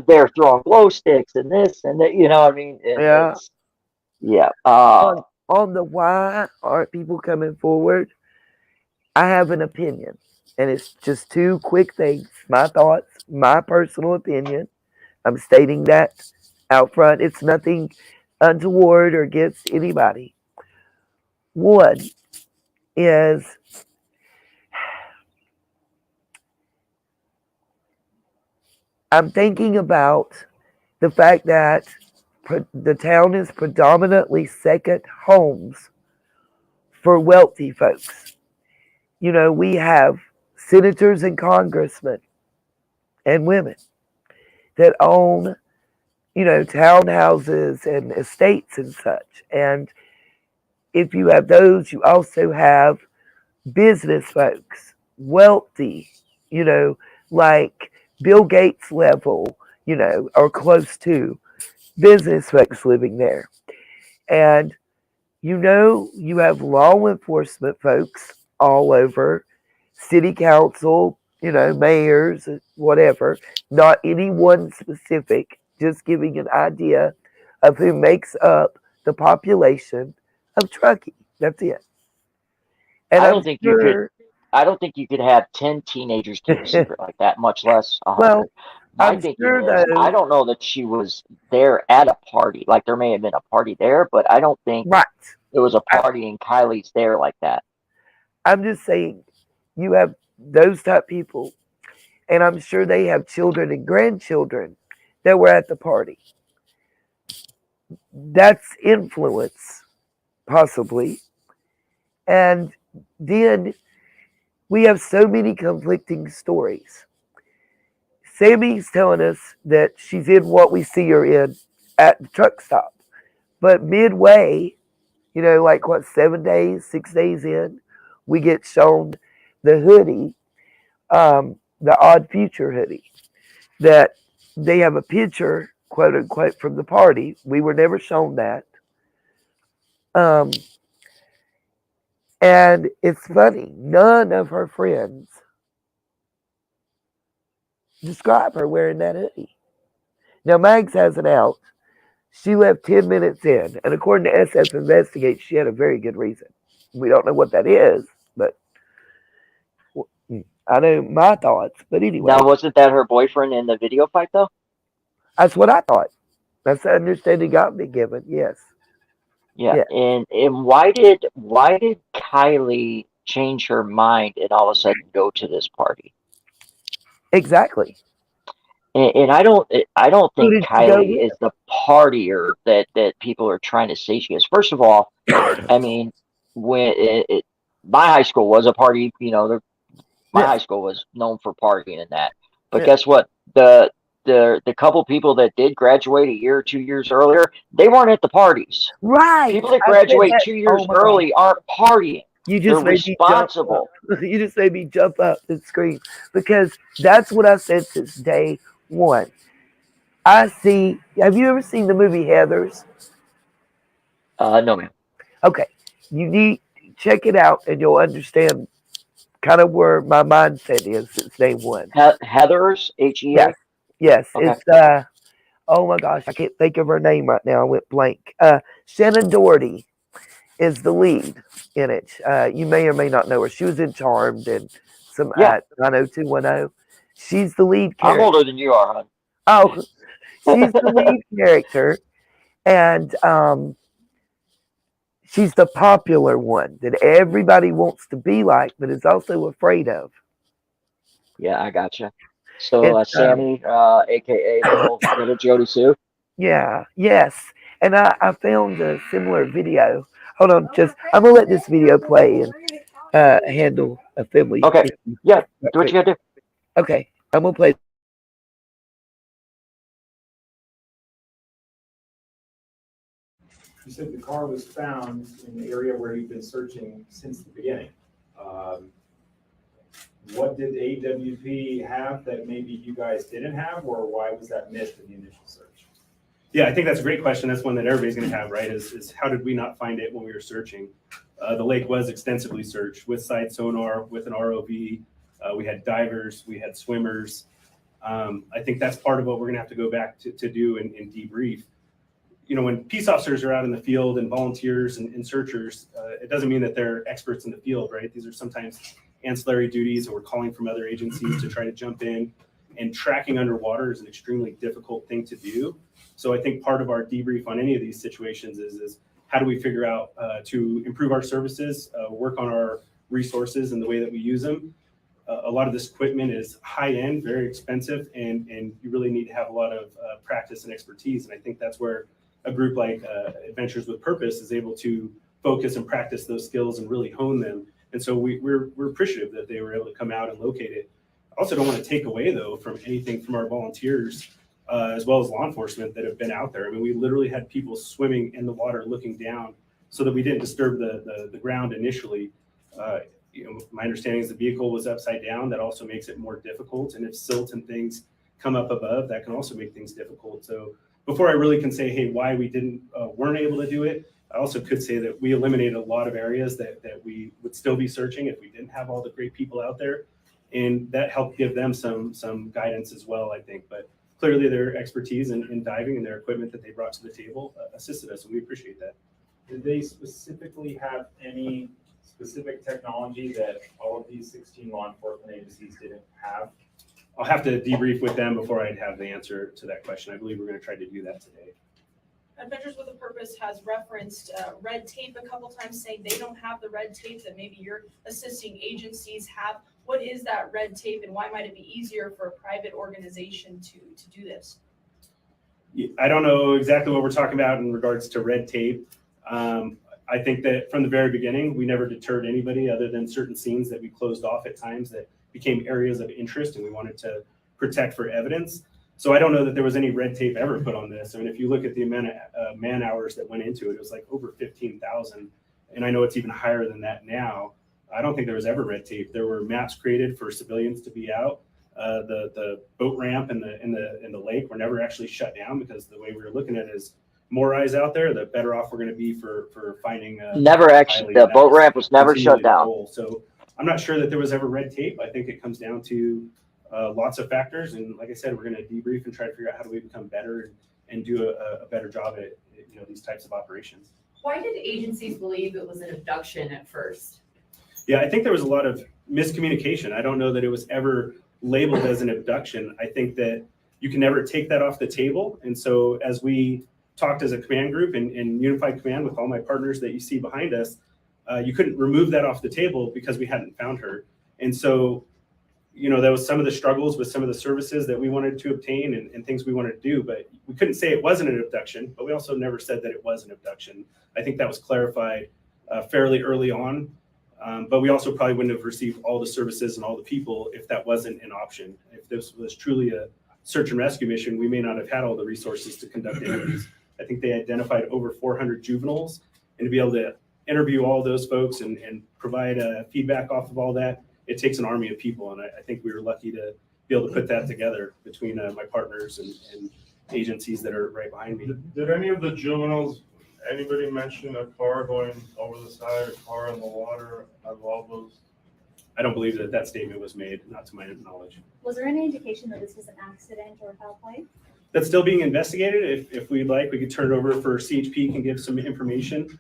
They're throwing glow sticks and this and that. I mean, yeah. it's yeah. On the why aren't people coming forward? I have an opinion, and it's just two quick things. My thoughts, my personal opinion. I'm stating that out front. It's nothing untoward or against anybody. One is I'm thinking about the fact that the town is predominantly second homes for wealthy folks. We have senators and congressmen and women that own, townhouses and estates and such. And if you have those, you also have business folks, wealthy, you know, like Bill Gates level, or close to business folks living there. And you have law enforcement folks all over, city council, mayors, whatever, not any one specific, just giving an idea of who makes up the population of Truckee. That's it. And I I'm don't think you could. sure, I don't think you could have 10 teenagers keep a secret like that, much less a well, 100. My I'm thinking sure is, I though, don't know that she was there at a party. Like there may have been a party there, but I don't think right. it was a I, party and Kylie's there like that. I'm just saying, you have those type people, and I'm sure they have children and grandchildren that were at the party. That's influence, possibly. And then we have so many conflicting stories. Sammy's telling us that she's in what we see her in at the truck stop. But midway, like what, 7 days, 6 days in, we get shown the hoodie, the Odd Future hoodie, that they have a picture quote unquote from the party. We were never shown that. Um, and it's funny, none of her friends describe her wearing that hoodie. Now, Mags has it out. She left 10 minutes in, and according to SF Investigate, she had a very good reason. We don't know what that is, but I know my thoughts. But anyway, Now, wasn't that her boyfriend in the video fight though? that's what I thought. That's the understanding got me given. Yes. Yeah, Yeah. and why did Kiely change her mind and all of a sudden go to this party? Exactly. And I don't Who think did she go Kiely with? is the partier that people are trying to say she is. First of all, I mean, when my high school was a party, my Yeah. high school was known for partying and that. But Yeah. guess what? The couple people that did graduate a year or 2 years earlier, they weren't at the parties. Right. People that I said graduate that. two Oh years my God. early aren't partying. You They're just made me jump up. responsible. You just made me jump up and scream because that's what I said since day one. I see. Have you ever seen the movie Heathers? No, ma'am. Okay. You need check it out and you'll understand kind of where my mindset is since day one. Heather's HEA. Yes. Yes. Okay. It's oh my gosh, I can't think of her name right now. I went blank. Shannon Doherty is the lead in it. You may or may not know her. She was in Charmed and some Yeah, 90210. She's the lead I'm character. older than you are, Oh, she's the hon. lead character, and she's the popular one that everybody wants to be like, but is also afraid of. Yeah, I gotcha. So, It's Sammy, aka little Jody Sue. yeah, yes, and I found a similar video. Hold on, just I'm gonna let this video play and handle a family Okay. issue Yeah, right do what you quick. gotta do. Okay, I'm gonna play. You said the car was found in the area where you've been searching since the beginning. What did AWP have that maybe you guys didn't have, or why was that missed in the initial search? Yeah, I think that's a great question. That's one that everybody's going to have, right? Is how did we not find it when we were searching? The lake was extensively searched with side sonar, with an ROV. We had divers, we had swimmers. I think that's part of what we're going to have to go back to do and debrief. When peace officers are out in the field and volunteers and searchers, it doesn't mean that they're experts in the field, right? These are sometimes ancillary duties, and we're calling from other agencies to try to jump in. And tracking underwater is an extremely difficult thing to do. So I think part of our debrief on any of these situations is how do we figure out to improve our services, work on our resources and the way that we use them. A lot of this equipment is high end, very expensive, and you really need to have a lot of practice and expertise. And I think that's where a group like Adventures with Purpose is able to focus and practice those skills and really hone them. And so we're appreciative that they were able to come out and locate it. I also don't want to take away, though, from anything from our volunteers, as well as law enforcement that have been out there. I mean, we literally had people swimming in the water looking down so that we didn't disturb the ground initially. My understanding is the vehicle was upside down. That also makes it more difficult. And if silt and things come up above, that can also make things difficult. So before I really can say, hey, why we weren't able to do it, I also could say that we eliminated a lot of areas that we would still be searching if we didn't have all the great people out there. And that helped give them some guidance as well, I think. But clearly their expertise in diving and their equipment that they brought to the table assisted us, and we appreciate that. Did they specifically have any specific technology that all of these 16 law enforcement agencies didn't have? I'll have to debrief with them before I'd have the answer to that question. I believe we're going to try to do that today. Adventures with a Purpose has referenced red tape a couple times, saying they don't have the red tape that maybe your assisting agencies have. What is that red tape, and why might it be easier for a private organization to do this? I don't know exactly what we're talking about in regards to red tape. I think that from the very beginning, we never deterred anybody other than certain scenes that we closed off at times that became areas of interest and we wanted to protect for evidence. So I don't know that there was any red tape ever put on this. I mean, if you look at the amount of man hours that went into it, it was like over 15,000. And I know it's even higher than that now. I don't think there was ever red tape. There were maps created for civilians to be out. the boat ramp and the lake were never actually shut down, because the way we were looking at it is more eyes out there, the better off we're going to be for finding. Never actually, the boat ramp was never shut down. So I'm not sure that there was ever red tape. I think it comes down to lots of factors, and like I said, we're going to debrief and try to figure out how do we become better and do a better job at these types of operations. Why did agencies believe it was an abduction at first? Yeah, I think there was a lot of miscommunication. I don't know that it was ever labeled as an abduction. I think that you can never take that off the table. And so as we talked as a command group and unified command with all my partners that you see behind us, you couldn't remove that off the table because we hadn't found her. And so, that was some of the struggles with some of the services that we wanted to obtain and things we wanted to do, but we couldn't say it wasn't an abduction, but we also never said that it was an abduction. I think that was clarified fairly early on. But we also probably wouldn't have received all the services and all the people if that wasn't an option. If this was truly a search and rescue mission, we may not have had all the resources to conduct interviews. I think they identified over 400 juveniles, and to be able to interview all those folks and provide feedback off of all that, it takes an army of people. And I think we were lucky to be able to put that together between my partners and agencies that are right behind me. Did any of the juveniles, anybody mention a car going over the side, a car in the water, of all those? I don't believe that statement was made, not to my knowledge. Was there any indication that this was an accident or foul play? That's still being investigated. If we'd like, we could turn it over for CHP can give some information.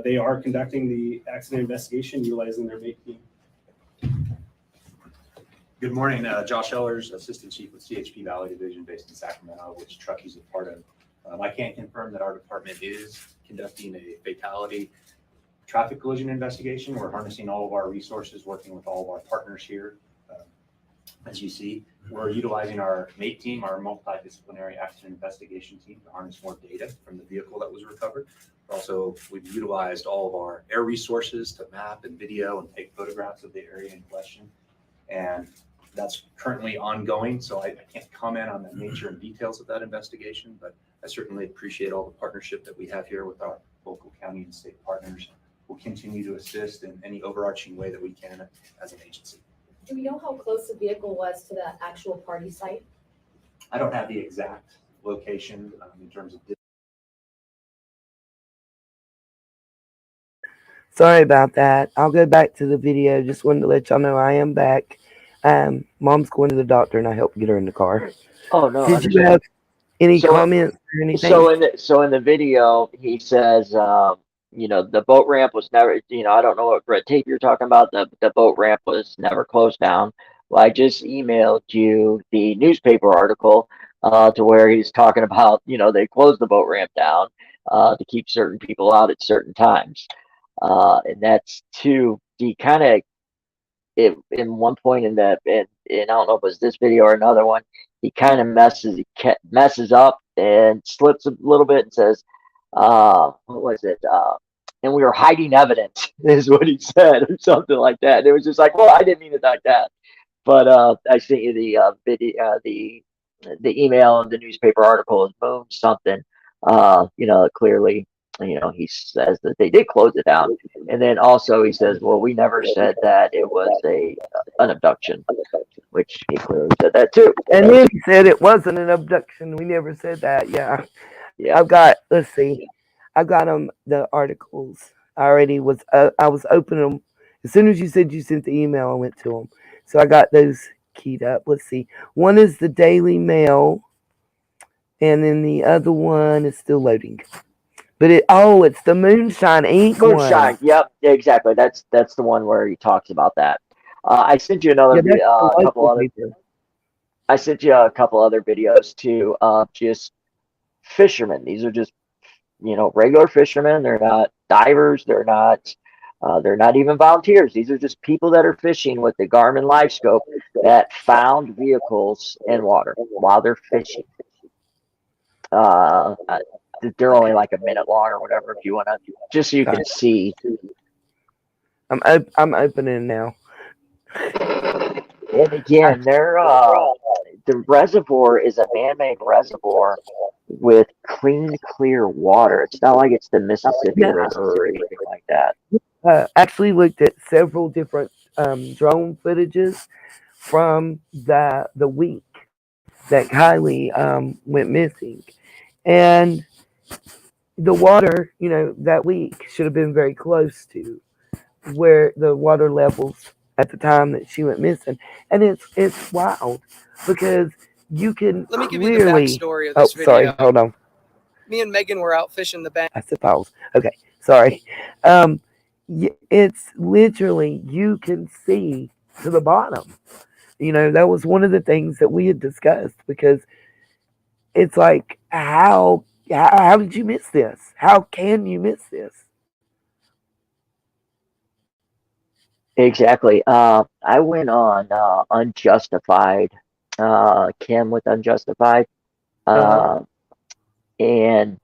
They are conducting the accident investigation utilizing their mate team. Good morning, Josh Ellers, Assistant Chief with CHP Valley Division based in Sacramento, which Truckey's a part of. I can confirm that our department is conducting a fatality traffic collision investigation. We're harnessing all of our resources, working with all of our partners here. As you see, we're utilizing our MATE team, our multidisciplinary accident investigation team, to harness more data from the vehicle that was recovered. Also, we've utilized all of our air resources to map and video and take photographs of the area in question. And that's currently ongoing, so I can't comment on the nature and details of that investigation, but I certainly appreciate all the partnership that we have here with our local county and state partners. We'll continue to assist in any overarching way that we can as an agency. Do we know how close the vehicle was to the actual party site? I don't have the exact location in terms of. Sorry about that. I'll go back to the video. Just wanted to let y'all know I am back. Mom's going to the doctor, and I helped get her in the car. Oh no! Did you have any comments or anything? So in the video, he says, the boat ramp was never. I don't know what red tape you're talking about. The boat ramp was never closed down. Well, I just emailed you the newspaper article to where he's talking about, they closed the boat ramp down to keep certain people out at certain times. And that's to the kind of in one point in that, and I don't know if it was this video or another one, he kind of messes up and slips a little bit and says, what was it? And we were hiding evidence is what he said, or something like that. And it was just like, well, I didn't mean it like that. But I sent you the video, the email and the newspaper article is boom something. Clearly, he says that they did close it down, and then also he says, well, we never said that it was an abduction, which he clearly said that too. And then he said it wasn't an abduction. We never said that. Yeah. I've got. Let's see. I got them the articles. I already was. I was opening them as soon as you said you sent the email. I went to them, so I got those keyed up. Let's see. One is the Daily Mail, and then the other one is still loading. But it's the Moonshine Inc. Moonshine, yep, exactly. That's the one where he talks about that. I sent you I sent you a couple other videos too. Just fishermen. These are just regular fishermen. They're not divers. They're not even volunteers. These are just people that are fishing with the Garmin LiveScope that found vehicles in water while they're fishing. They're only like a minute long or whatever, if you want to, just so you can see. I'm opening now. And again, the reservoir is a man-made reservoir with clean, clear water. It's not like it's the Mississippi River or anything like that. Actually looked at several different drone footages from the week that Kiely went missing, and the water, that week should have been very close to where the water levels at the time that she went missing, and it's wild because you can Let me give clearly. you the backstory of this video. Sorry, hold on. Me and Megan were out fishing the bank. I said pause. Okay, sorry. Um, it's literally you can see to the bottom. That was one of the things that we had discussed because it's like how did you miss this? How can you miss this? Exactly. I went on Unjustified, Kim with Unjustified, Uh-huh. uh, and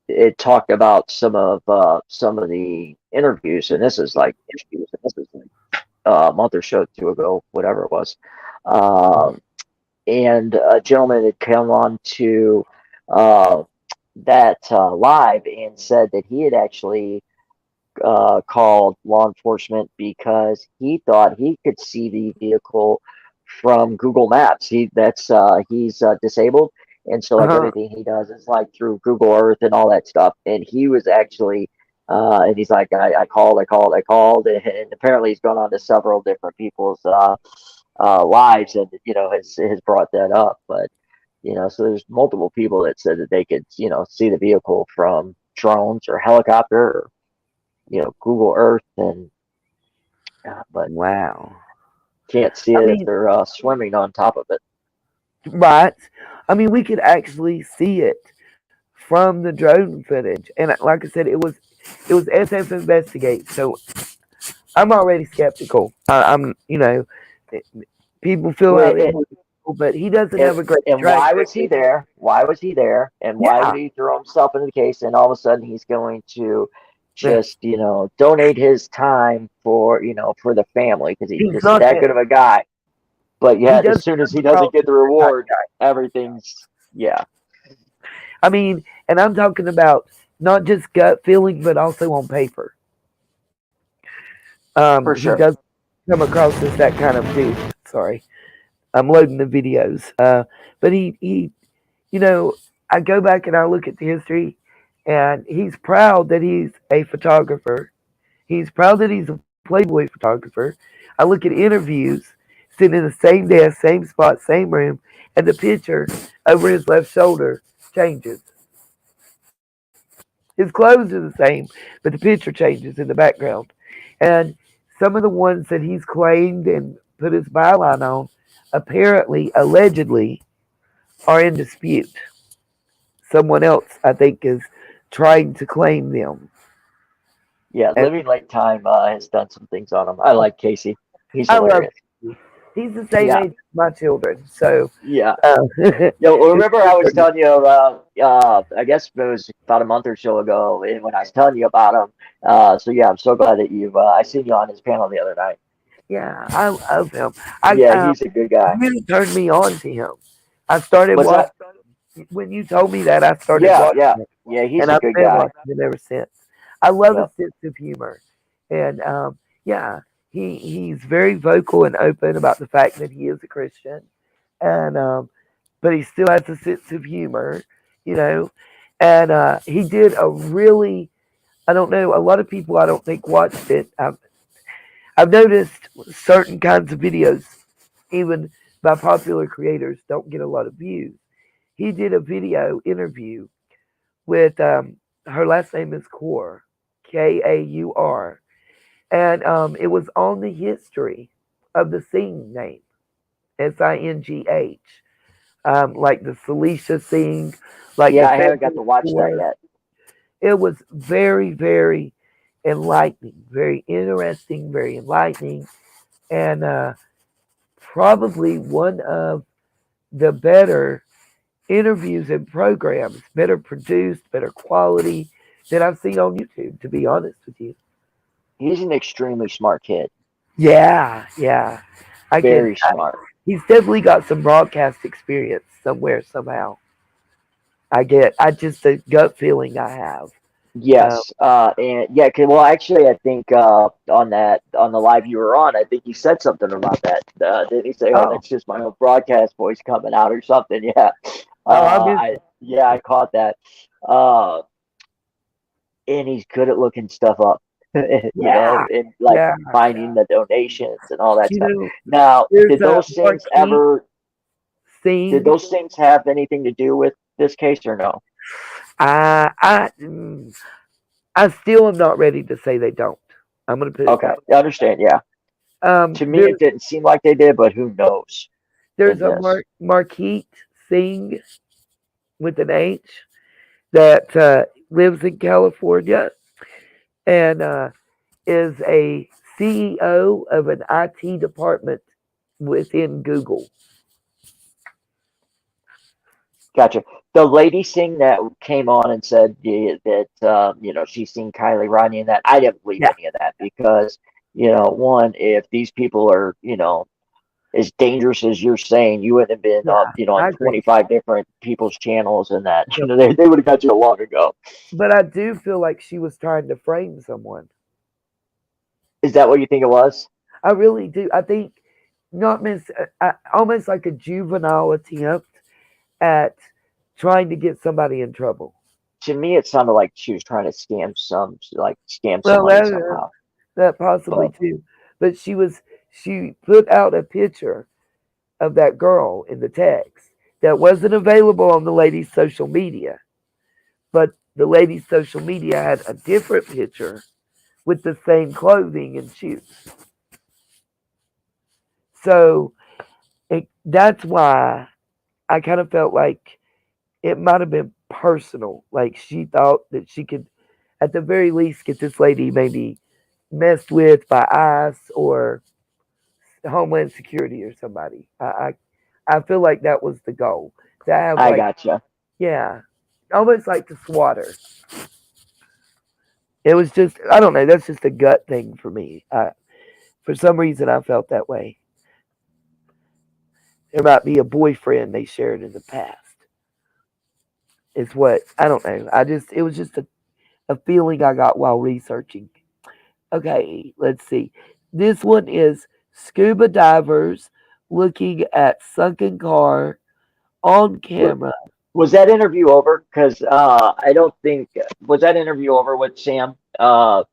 it talked about some of the interviews, and this is like a month or so two ago, whatever it was. Um, and a gentleman had come on to uh, that live and said that he had actually called law enforcement because he thought he could see the vehicle from Google Maps. He's disabled, and so like Uh-huh. everything he does is like through Google Earth and all that stuff. And he was actually, and he's like, I called, and apparently he's gone on to several different people's lives, and has brought that up. But so there's multiple people that said that they could see the vehicle from drones or helicopter or Google Earth, and but Wow. can't see I it if mean, they're swimming on top of it. right. I mean, we could actually see it from the drone footage, and like I said, it was SF Investigate, so I'm already skeptical. I'm, people feel how Well, they want, but he doesn't and, have a great and track why was he record. there? Why was he there? And why Yeah. would he throw himself into the case? And all of a sudden, he's going to Yeah. just donate his time for the family because he's He's just not that that. good of a guy. But He yet, as doesn't soon as come he across doesn't get as the a nice reward, guy. everything's I mean, and I'm talking about not just gut feeling, but also on paper. for He sure. does come across as that kind of dude. Sorry, I'm loading the videos. But he, you know, I go back and I look at the history, and he's proud that he's a photographer. He's proud that he's a Playboy photographer. I look at interviews, sitting in the same desk, same spot, same room, and the picture over his left shoulder changes. His clothes are the same, but the picture changes in the background. And some of the ones that he's claimed and put his byline on, apparently, allegedly, are in dispute. Someone else, I think, is trying to claim them. Yeah, And Living Like Time has done some things on him. I like Casey. He's I love hilarious. him. He's the same Yeah, age as my children. So, yeah. it's Remember I was telling you about, I guess it was about a month or so ago, and when I was telling you about him. So yeah, I'm so glad that I seen you on his panel the other night. yeah, I love him. I Yeah, he's a good guy. really turned me on to him. I started What's watching that? when you told me that. I started Yeah, watching yeah, it, yeah. He's and a I've good been guy. watching it ever since. I love his Yep. sense of humor, and yeah, he's very vocal and open about the fact that he is a Christian, and but he still has a sense of humor, you know. And he did a really, I don't know, a lot of people I don't think watched it. I've noticed certain kinds of videos, even by popular creators, don't get a lot of views. He did a video interview with her last name is Kaur, Kaur, and it was on the history of the Singh name, Singh, like the Celicia Singh, like Yeah, the I haven't got family to watch that war. yet. It was very, very enlightening, very interesting, very enlightening, and probably one of the better interviews and programs, better produced, better quality that I've seen on YouTube, to be honest with you. He's an extremely smart kid. Yeah, yeah. I can. Very smart. He's definitely got some broadcast experience somewhere, somehow. I just a gut feeling I have. Yes, and yeah, well, actually, I think on the live you were on, I think you said something about that. Didn't he say, "Oh, Oh, that's just my own broadcast voice coming out" or something? Yeah, I missed it. I caught that. Uh, and he's good at looking stuff up, Yeah, and like yeah. finding the donations and all that You stuff. know, Now, there's a Marquis did thing. those things have anything to do with this case or no? I still am not ready to say they don't. I'm gonna put it Okay, that I understand. Yeah, way. to me, it didn't seem like they did, but who knows There's in a this? Marquis thing with an H that lives in California and is a CEO of an IT department within Google. Gotcha. The lady sing that came on and said that she's seen Kylie Rodni and that I didn't believe Yeah, any of that because one, if these people are as dangerous as you're saying, you wouldn't have been yeah, on I agree. 25 different people's channels and that Yep. they would have got you long ago. But I do feel like she was trying to frame someone. Is that what you think it was? I really do. I think not almost like a juvenile attempt at trying to get somebody in trouble. To me, it sounded like she was trying to scam some Well, money somehow. that possibly But too. But she put out a picture of that girl in the text that wasn't available on the lady's social media. But the lady's social media had a different picture with the same clothing and shoes. So that's why I kind of felt like it might have been personal. Like she thought that she could, at the very least, get this lady maybe messed with by ICE or Homeland Security or somebody. I feel like that was the goal. To have I like, gotcha. yeah, almost like to swat her. It was just, I don't know, that's just a gut thing for me. For some reason, I felt that way. There might be a boyfriend they shared in the past. It's what, I don't know. It was just a feeling I got while researching. Okay, let's see. This one is scuba divers looking at sunken car on camera. Was that interview over? Because I don't think was that interview over with Sam. The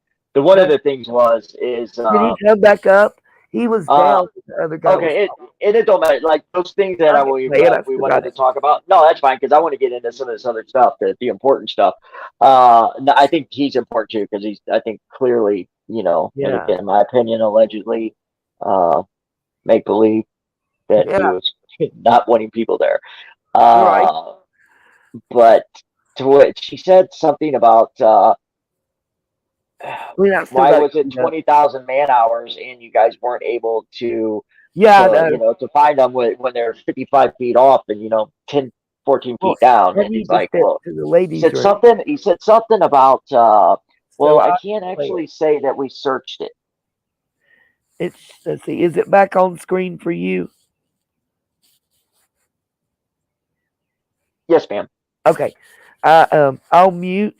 one of No, the things is did he come back up? He was uh, down. The other guy was. okay. It don't matter. Like those things that I can play it. I we still wanted got to it. talk about. No, that's fine because I want to get into some of this other stuff, the important stuff. No, I think he's important too because he's I think clearly and Yeah, again, in my opinion, allegedly uh, make believe that he yeah. was not wanting people there. Right. Uh, but to what she said something about I still why got it was it queued up. 20,000 man hours and you guys weren't able to Yeah, I know. to find them when they're 55 feet off and 10 14 Well, feet down I and he's need to like step well to the ladies' room. he said something about well So I I can't play it. actually say that we searched it. Let's see. Is it back on screen for you? Yes, ma'am. Okay. I'll mute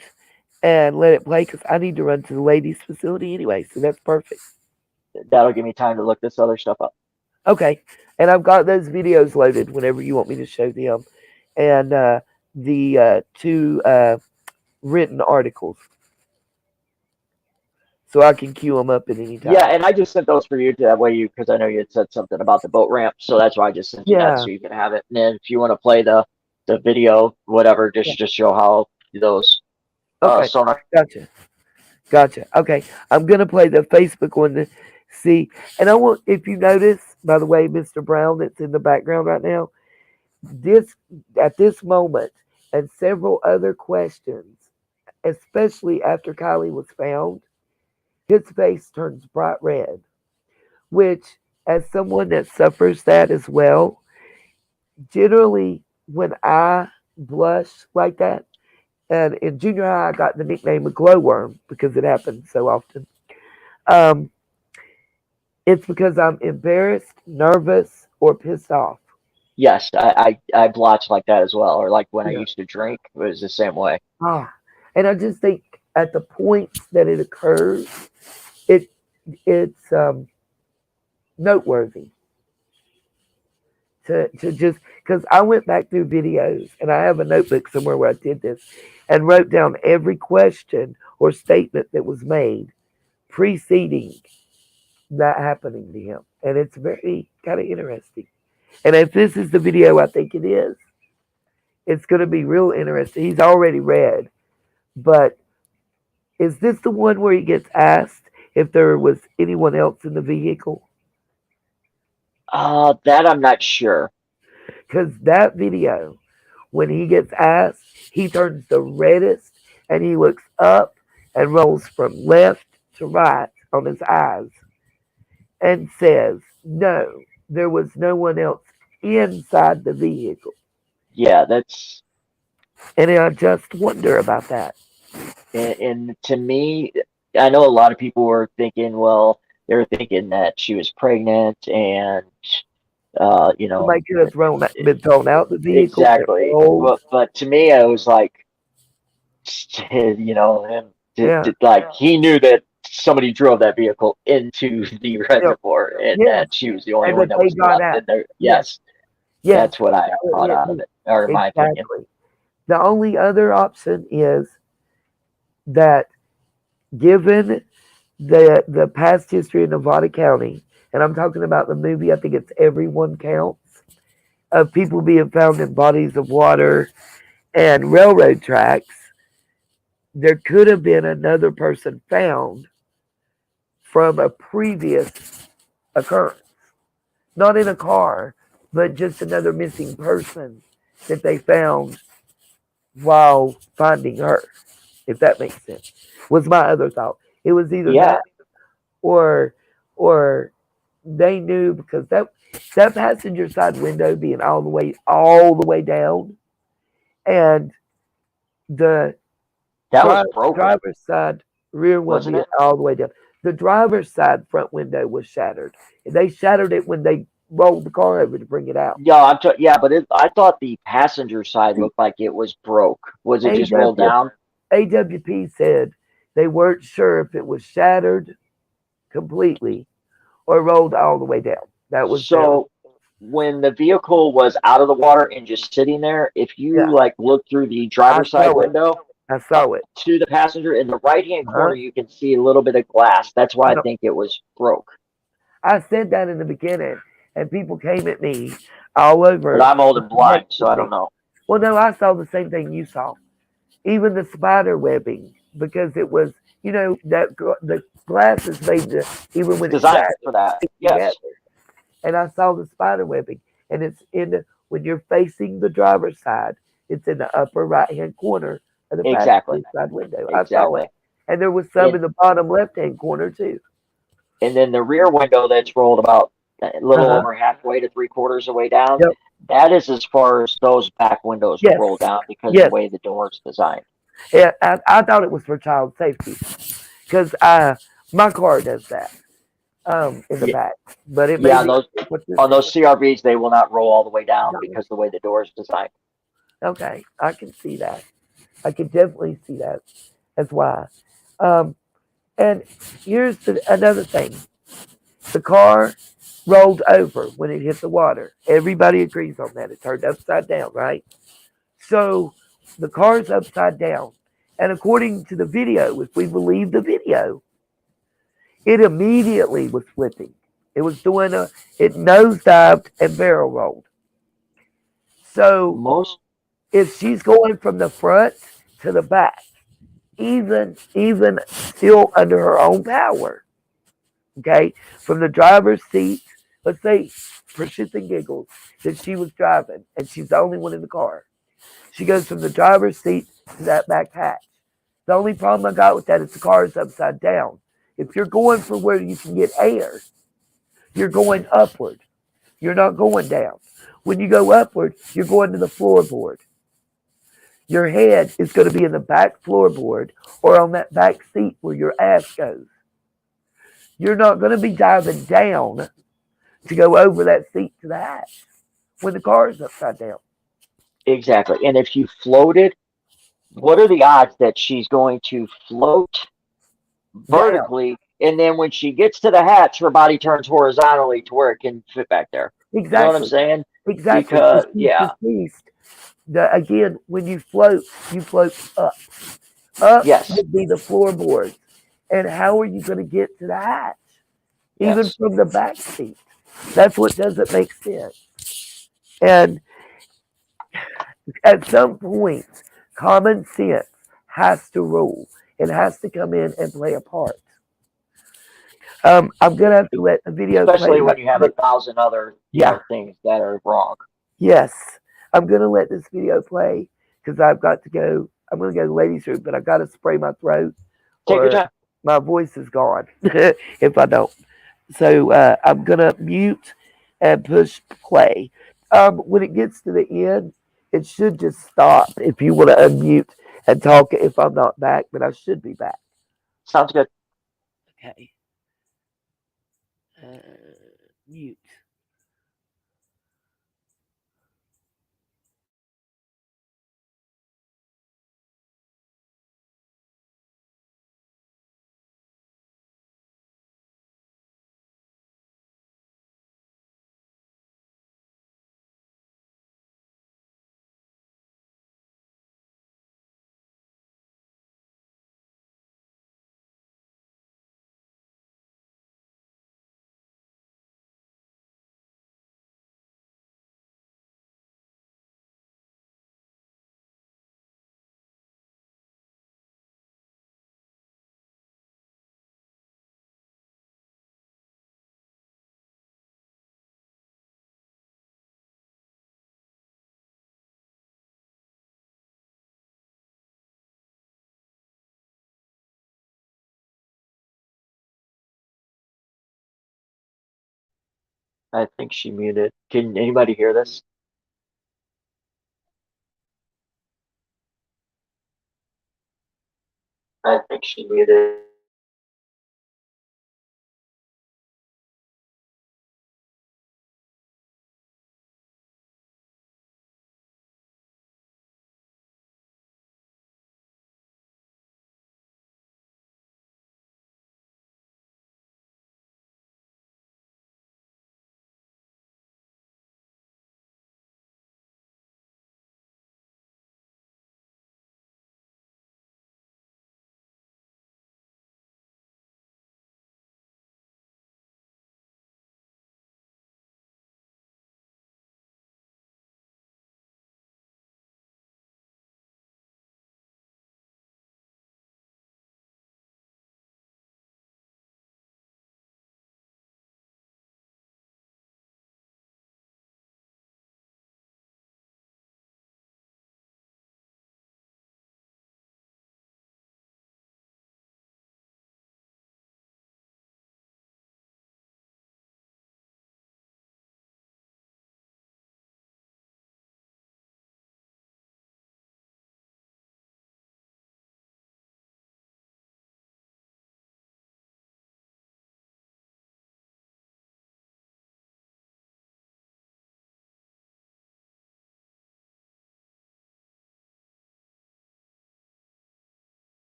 and let it play because I need to run to the ladies' facility anyway. So that's perfect. That'll give me time to look this other stuff up. Okay. And I've got those videos loaded whenever you want me to show them, and the two written articles, so I can queue them up at any Yeah, time. and I just sent those for you that way because I know you had said something about the boat ramp, so that's why I just sent you that Yeah. so you can have it. And then if you want to play the video, whatever, Yeah. just show how those Okay. sonar. Gotcha. Okay. I'm gonna play the Facebook one to see. And I want, if you notice, by the way, Mr. Brown that's in the background right now, this at this moment and several other questions, especially after Kylie was found, his face turns bright red, which, as someone that suffers that as well, generally when I blush like that, and in junior high I got the nickname of glowworm because it happens so often. Um, it's because I'm embarrassed, nervous, or pissed off. Yes, I blotch like that as well, or like when I Yeah. used to drink, it was the same way. Ah, and I just think at the points that it occurs, it's noteworthy to just, because I went back through videos and I have a notebook somewhere where I did this and wrote down every question or statement that was made preceding that happening to him. And it's very kind of interesting. And if this is the video I think it is, it's going to be real interesting. He's already read, but is this the one where he gets asked if there was anyone else in the vehicle? That I'm not sure. Because that video, when he gets asked, he turns the reddest and he looks up and rolls from left to right on his eyes and says, no, there was no one else inside the vehicle. Yeah, that's. And I just wonder about that. And to me, I know a lot of people were thinking, well, they were thinking that she was pregnant and, you know. Somebody could have been thrown out the vehicle. Exactly. But to me, I was like, you know, like he knew that somebody drove that vehicle into the reservoir and that she was the only one that was left in there. Yes. That's what I thought out of it, or in my opinion. The only other option is that given the past history in Nevada County, and I'm talking about the movie, I think it's Everyone Counts, of people being found in bodies of water and railroad tracks, there could have been another person found from a previous occurrence. Not in a car, but just another missing person that they found while finding her, if that makes sense. Was my other thought. It was either that or they knew, because that passenger side window being all the way down, and the driver's side rear one being all the way down. The driver's side front window was shattered. They shattered it when they rolled the car over to bring it out. Yeah, but I thought the passenger side looked like it was broke. Was it just rolled down? AWP said they weren't sure if it was shattered completely or rolled all the way down. That was so. When the vehicle was out of the water and just sitting there, if you like look through the driver's side window, I saw it to the passenger in the right-hand corner, you can see a little bit of glass. That's why I think it was broke. I said that in the beginning, and people came at me all over. But I'm old and blind, so I don't know. Well, no, I saw the same thing you saw. Even the spider webbing, because it was, you know, that the glass is made to, even when it's designed for that. Yes. Together. And I saw the spider webbing, and it's when you're facing the driver's side, it's in the upper right-hand corner of the passenger side window. I saw it. And there was some in the bottom left-hand corner, too. And then the rear window that's rolled about a little over halfway to 3/4 of the way down, that is as far as those back windows will roll down because of the way the door is designed. Yeah, I thought it was for child safety, because my car does that. In the back, but it on those CRVs they will not roll all the way down because the way the door is designed. Okay, I can see that. I can definitely see that. That's why. And here's another thing: the car rolled over when it hit the water. Everybody agrees on that. It turned upside down, right? So the car's upside down, and according to the video, if we believe the video, it immediately was flipping. It was doing it nosedived and barrel rolled. So if she's going from the front to the back, even still under her own power, okay, from the driver's seat, let's say for shits and giggles that she was driving and she's the only one in the car. She goes from the driver's seat to that back hatch. The only problem I got with that is the car is upside down. If you're going for where you can get air, you're going upward. You're not going down. When you go upward, you're going to the floorboard. Your head is going to be in the back floorboard or on that back seat where your ass goes. You're not going to be diving down to go over that seat to the hatch when the car is upside down. Exactly. And if you floated what are the odds that she's going to float vertically, and then when she gets to the hatch, her body turns horizontally to where it can fit back there? Exactly. You know what I'm saying? Exactly. Because yeah. Deceased. Again, when you float up. Up Yes. would be the floorboard. And how are you going to get to the hatch? Even Yes. from the back seat. That's what doesn't make sense. And at some point, common sense has to rule. It has to come in and play a part. I'm gonna have to let the video play. Especially when you have 1,000 other things that are wrong. Yes, I'm gonna let this video play because I've got to go. I'm gonna go to the ladies' room, but I gotta spray my throat. Take your time. My voice is gone if I don't. So I'm gonna mute and push play. When it gets to the end, it should just stop if you want to unmute and talk if I'm not back, but I should be back. Sounds good. Okay. Mute. I think she muted. Can anybody hear this? I think she muted.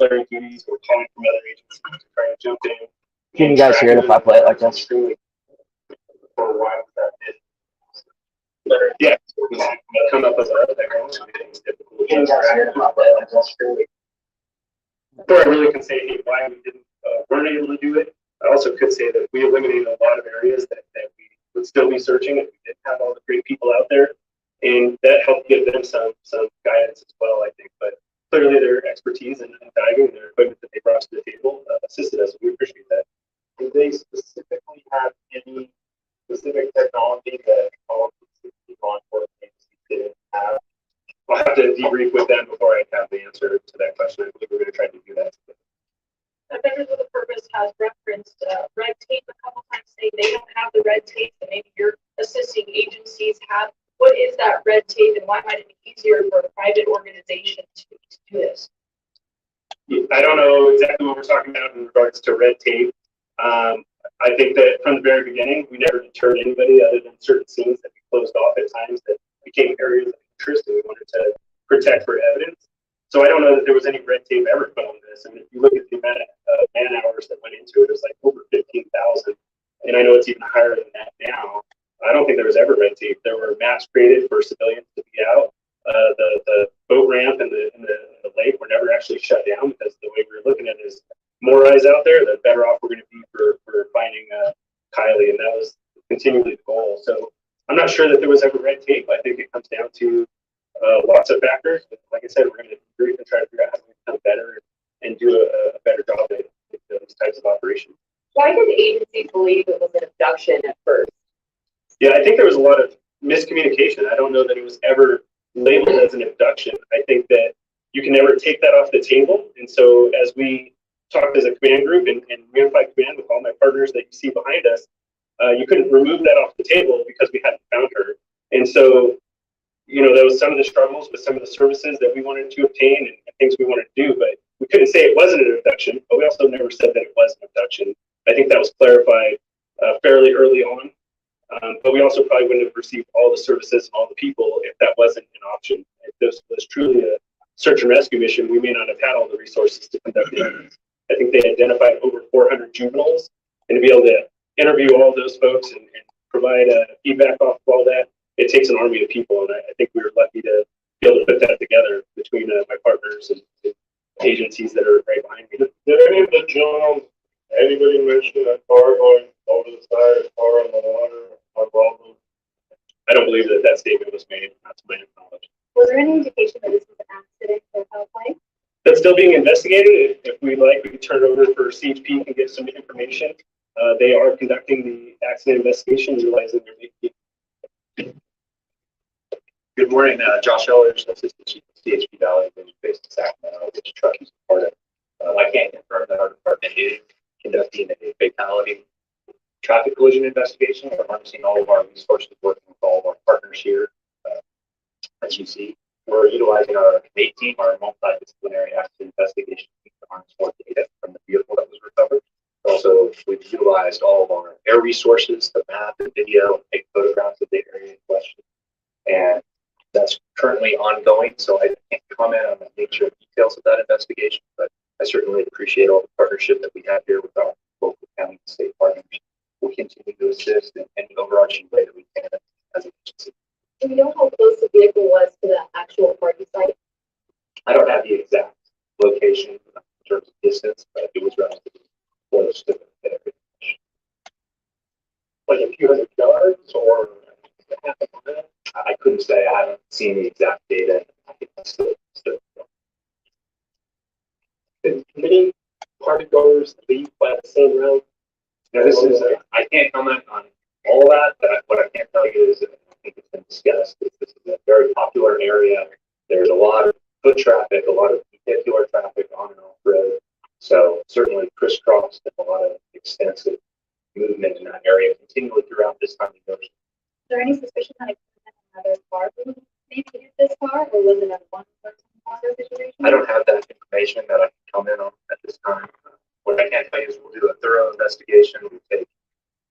Were calling from other agencies to try and jump in. Can you guys hear it if I play it like this? For a while, yeah, come up with other backgrounds. Can you guys hear it if I play it like this? Before I really can say, hey, why we weren't able to do it, I also could say that we eliminated a lot of areas that we would still be searching if we didn't have all the great people out there, and that helped give them some guidance as well. specific technology that all of the 16 law enforcement agencies didn't have? I'll have to debrief with them before I have the answer to that question. I believe we're going to try to do that. Vendors with a Purpose has referenced red tape a couple times, saying they don't have the red tape that maybe your assisting agencies have. What is that red tape, and why might it be easier for a private organization to do this? I don't know exactly what we're talking about in regards to red tape. I think that from the very beginning, we never deterred anybody other than certain scenes that we closed off at times that became areas of interest and we wanted to protect for evidence. So I don't know that there was any red tape ever put on this. And if you look at the amount of man hours that went into it, it was like over 15,000. And I know it's even higher than that now. I don't think there was ever red tape. There were maps created for civilians to be out. The boat ramp and the lake were never actually shut down because the way we were looking at it is more eyes out there, the better off we're going to be for finding Kiely. And that was continually the goal. So I'm not sure that there was ever red tape. I think it comes down to lots of factors. But like I said, we're going to brief and try to figure out how to become better and do a better job at those types of operations. Why did agencies believe it was an abduction at first? Yeah, I think there was a lot of miscommunication. I don't know that it was ever labeled as an abduction. I think that you can never take that off the table. And so as we talked as a command group and unified command with all my partners that you see behind us, you couldn't remove that off the table because we hadn't found her. And so, you know, there was some of the struggles with some of the services that we wanted to obtain and things we wanted to do, but we couldn't say it wasn't an abduction, but we also never said that it was an abduction. I think that was clarified fairly early on. But we also probably wouldn't have received all the services and all the people if that wasn't an option. If this was truly a search and rescue mission, we may not have had all the resources to conduct it. I think they identified over 400 juveniles, and to be able to interview all those folks and provide feedback off of all that, it takes an army of people, and I think we were lucky to be able to put that together between my partners and agencies that are right behind me. Did any of the juveniles, anybody mention a car going over the side, a car on the water? I don't believe that statement was made, not to my knowledge. Was there any indication that this was an accident or foul play? That's still being investigated. If we'd like, we can turn it over for CHP and get some information. They are conducting the accident investigation utilizing their BP. Good morning, Josh Ellers, Assistant Chief of CHP Valley Division based in Sacramento, which truck is part of. I can't confirm that our department is conducting a fatality traffic collision investigation. We're harnessing all of our resources, working with all of our partners here. As you see, we're utilizing our MATE team, our multidisciplinary accident investigation team, to harness more data from the vehicle that was recovered. Also, we've utilized all of our air resources to map and video and take photographs of the area in question. And that's currently ongoing, so I can't comment on the nature and details of that investigation, but I certainly appreciate all the partnership that we have here with our local county and state partners. We'll continue to assist in any overarching way that we can as an agency. Do you know how close the vehicle was to the actual party site? I don't have the exact location in terms of distance, but it was relatively close to the area. Like a few hundred yards or half a mile? I couldn't say. I haven't seen the exact data. I think that's still. Did many partygoers leave by the same route? Now, this is, I can't comment on all of that, but what I can tell you is that I think it's been discussed. This is a very popular area. There's a lot of foot traffic, a lot of vehicular traffic on and off road. So certainly crisscrossed and a lot of extensive movement in that area continually throughout this time of year. Is there any suspicion that it could have been another car who maybe hit this car, or was it a one-person car situation? I don't have that information that I can comment on at this time. What I can tell you is we'll do a thorough investigation. We take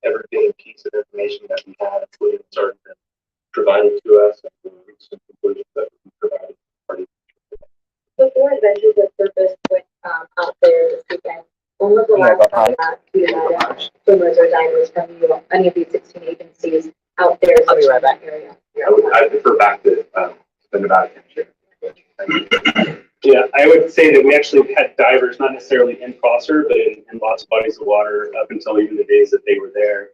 every big piece of information that we have, including what's already been provided to us, and we'll reach some conclusions that we provided to the party. Before Adventures of Purpose went out there this weekend, when was the last time that you had swimmers or divers from any of these 16 agencies out there in that area? I prefer back to spend about a year. Yeah, I would say that we actually had divers, not necessarily in Prosser, but in lots of bodies of water up until even the days that they were there.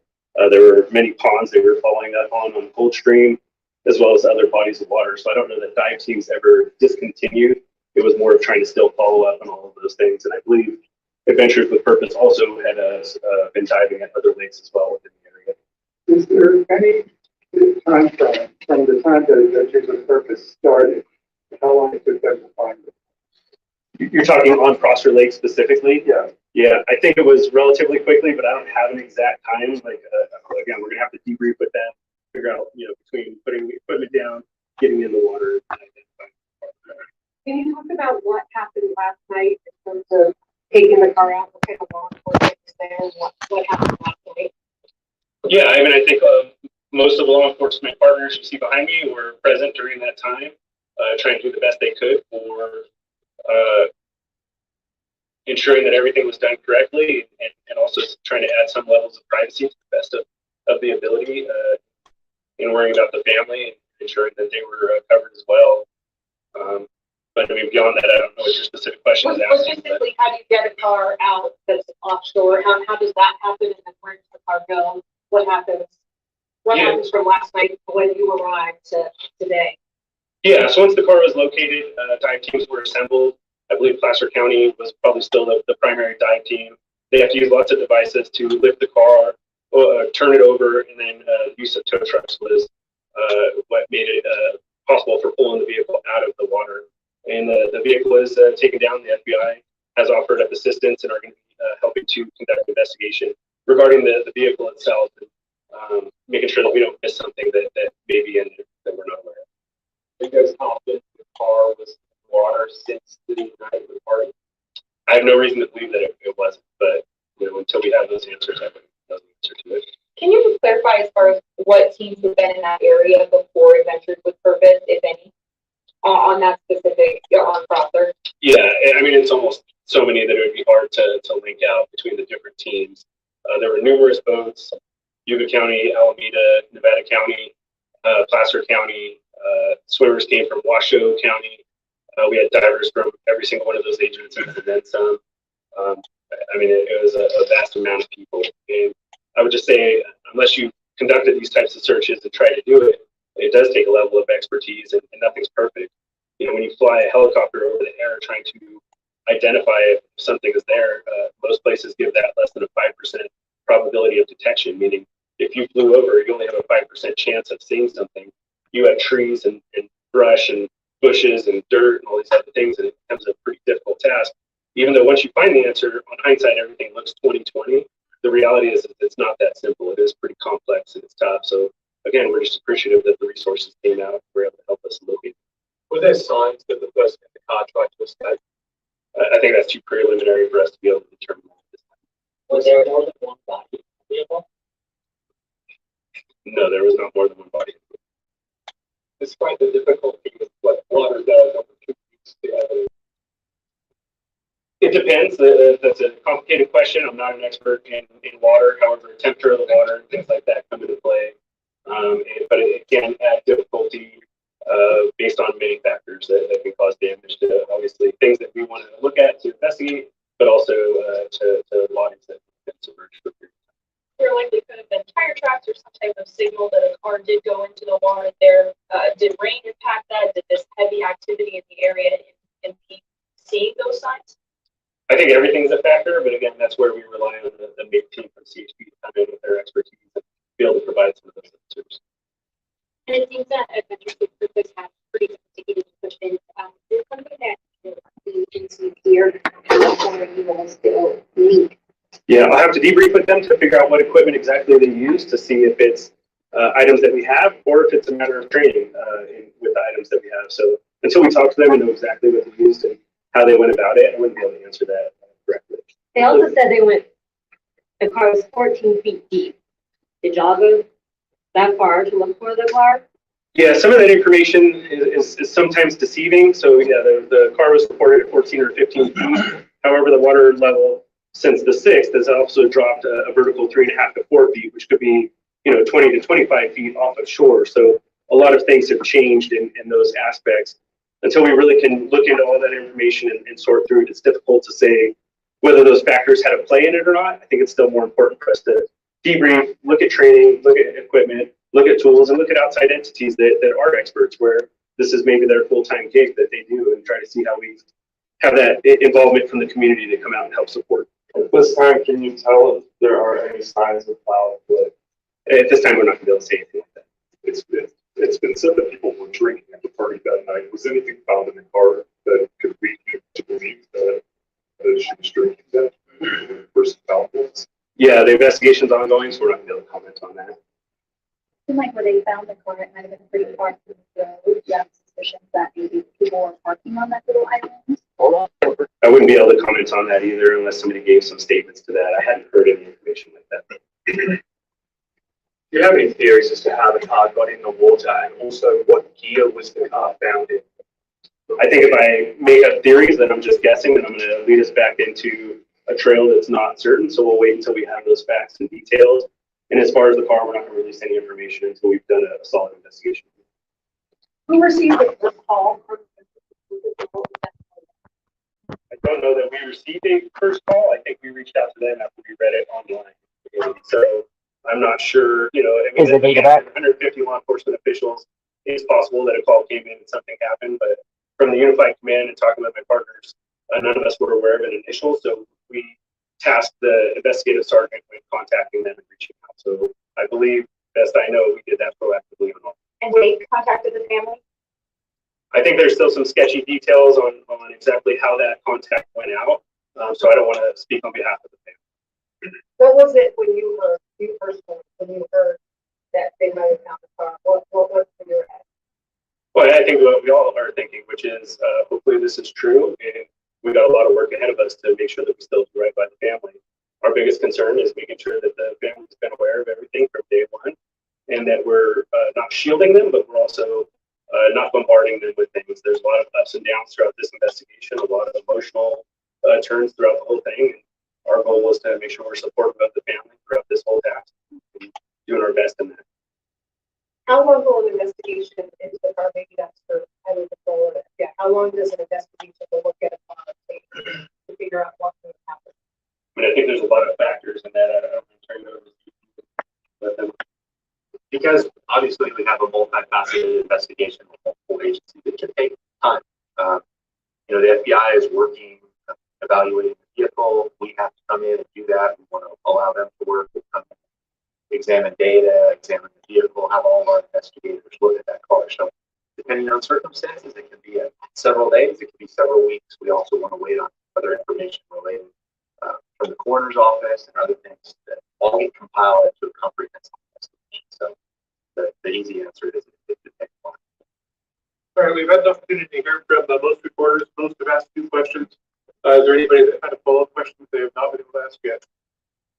There were many ponds they were following up on Coldstream, as well as other bodies of water. So I don't know that dive teams ever discontinued. It was more of trying to still follow up on all of those things. And I believe Adventures with Purpose also had been diving at other lakes as well within the area. Is there any time frame from the time that Adventures with Purpose started, how long it took them to find it? You're talking on Prosser Lake specifically? Yeah. Yeah, I think it was relatively quickly, but I don't have an exact time. Like, again, we're gonna have to debrief with them, figure out, between putting the equipment down, getting in the water. And identifying. Can you talk about what happened last night in terms of taking the car out? What kind of law enforcement was there? And what happened last night? Yeah, I mean, I think most of the law enforcement partners you see behind me were present during that time, trying to do the best they could for ensuring that everything was done correctly, and also trying to add some levels of privacy to the best of the ability, and worrying about the family and ensuring that they were covered as well. But I mean, beyond that, I don't know what your specific question is asking. Specifically, how do you get a car out that's offshore? How does that happen, and then where does the car go? What happens? What happens from last night to when you arrived to today? Yeah, so once the car was located, dive teams were assembled. I believe Placer County was probably still the primary dive team. They have to use lots of devices to lift the car, turn it over, and then use of tow trucks was what made it possible for pulling the vehicle out of the water. And the vehicle is taken down. The FBI has offered up assistance and are going to be helping to conduct an investigation regarding the vehicle itself, and making sure that we don't miss something that may be in there that we're not aware of. Because often the car was in water since the night of the party. I have no reason to believe that it wasn't, but until we have those answers, I wouldn't know the answer to it. Can you just clarify as far as what teams have been in that area before Adventures with Purpose, if any, on that specific, on Prosser? Yeah, I mean, it's almost so many that it would be hard to link out between the different teams. There were numerous boats: Yuba County, Alameda, Nevada County, Placer County. Swimmers came from Washoe County. We had divers from every single one of those agencies and then some. I mean, it was a vast amount of people. And I would just say, unless you conducted these types of searches and try to do it, it does take a level of expertise, and nothing's perfect. When you fly a helicopter over the air trying to identify if something is there, most places give that less than a 5% probability of detection, meaning if you flew over, you only have a 5% chance of seeing something. You have trees and brush and bushes and dirt and all these other things, and it becomes a pretty difficult task. Even though once you find the answer, on hindsight, everything looks 20/20. The reality is that it's not that simple. It is pretty complex and it's tough. So again, we're just appreciative that the resources came out and were able to help us locate. Were there signs that the person in the car tried to escape? I think that's too preliminary for us to be able to determine that at this time. Was there more than one body in the vehicle? No, there was not more than one body. Despite the difficulty with what water does over 2 weeks together. It depends. That's a complicated question. I'm not an expert in water. However, temperature of the water and things like that come into play. But it can add difficulty based on many factors that can cause damage to, obviously, things that we want to look at to investigate, but also to bodies that have been submerged for a period of time. There likely could have been tire tracks or some type of signal that a car did go into the water there. Did rain impact that? Did this heavy activity in the area impede seeing those signs? I think everything's a factor, but again, that's where we rely on the MAPE team from CHP to come in with their expertise and be able to provide some of those answers. And it seems that Adventures with Purpose has pretty sophisticated equipment. There's something that the agency here, or you all still need. Yeah, I'll have to debrief with them to figure out what equipment exactly they use to see if it's items that we have or if it's a matter of training with the items that we have. So until we talk to them and know exactly what they used and how they went about it, I wouldn't be able to answer that correctly. They also said the car was 14 feet deep. Did y'all go that far to look for the car? Yeah, some of that information is sometimes deceiving. So yeah, the car was reported at 14 or 15 feet. However, the water level since the 6th has also dropped a vertical 3.5 to 4 feet, which could be 20 to 25 feet off of shore. So a lot of things have changed in those aspects. Until we really can look into all that information and sort through it, it's difficult to say whether those factors had a play in it or not. I think it's still more important for us to debrief, look at training, look at equipment, look at tools, and look at outside entities that are experts where this is maybe their full-time gig that they do, and try to see how we have that involvement from the community to come out and help support. At this time, can you tell if there are any signs of foul play? At this time, we're not going to be able to say anything like that. It's been said that people were drinking at the party that night. Was anything found in the car that could lead you to believe that she was drinking that person found this? Yeah, the investigation's ongoing, so we're not going to be able to comment on that. Like where they found the car, it might have been pretty far from the road. You have suspicions that maybe people were parking on that little island. I wouldn't be able to comment on that either unless somebody gave some statements to that. I hadn't heard any information like that. Do you have any theories as to how the car got in the water, and also what gear was the car found in? I think if I make up theories, then I'm just guessing, and I'm going to lead us back into a trail that's not certain. So we'll wait until we have those facts and details. And as far as the car, we're not going to release any information until we've done a solid investigation. Who received the first call? I don't know that we received a first call. I think we reached out to them after we read it online. And so I'm not sure, I mean, Is it data back? 150 law enforcement officials, it's possible that a call came in and something happened, but from the Unified Command and talking with my partners, none of us were aware of an initial, so we tasked the investigative sergeant with contacting them and reaching out. So I believe, best I know, we did that proactively on all. And they contacted the family? I think there's still some sketchy details on exactly how that contact went out, so I don't want to speak on behalf of the family. What was it when you heard that they might have found the car? What was your head? Well, I think what we all are thinking, which is hopefully this is true, and we got a lot of work ahead of us to make sure that we still do right by the family. Our biggest concern is making sure that the family's been aware of everything from day one, and that we're not shielding them, but we're also not bombarding them with things. There's a lot of ups and downs throughout this investigation, a lot of emotional turns throughout the whole thing. And our goal was to make sure we're supportive of the family throughout this whole task, and doing our best in that. How long will an investigation into the car, maybe that's for having control of it? Yeah, how long does an investigation look at a car take to figure out what could happen? I mean, I think there's a lot of factors in that. I'm turn it over to you. Let them. Because obviously we have a multifaceted investigation with multiple agencies, it can take time. The FBI is working, evaluating the vehicle. We have to come in and do that. We want to allow them to work. We come in, examine data, examine the vehicle, have all of our investigators look at that car. So depending on circumstances, it can be several days, it can be several weeks. We also want to wait on other information related from the coroner's office and other things that all get compiled into a comprehensive investigation. So the easy answer is it takes time. All right, we've had the opportunity to hear from most reporters. Most have asked 2 questions. Is there anybody that had a follow-up question that they have not been able to ask yet?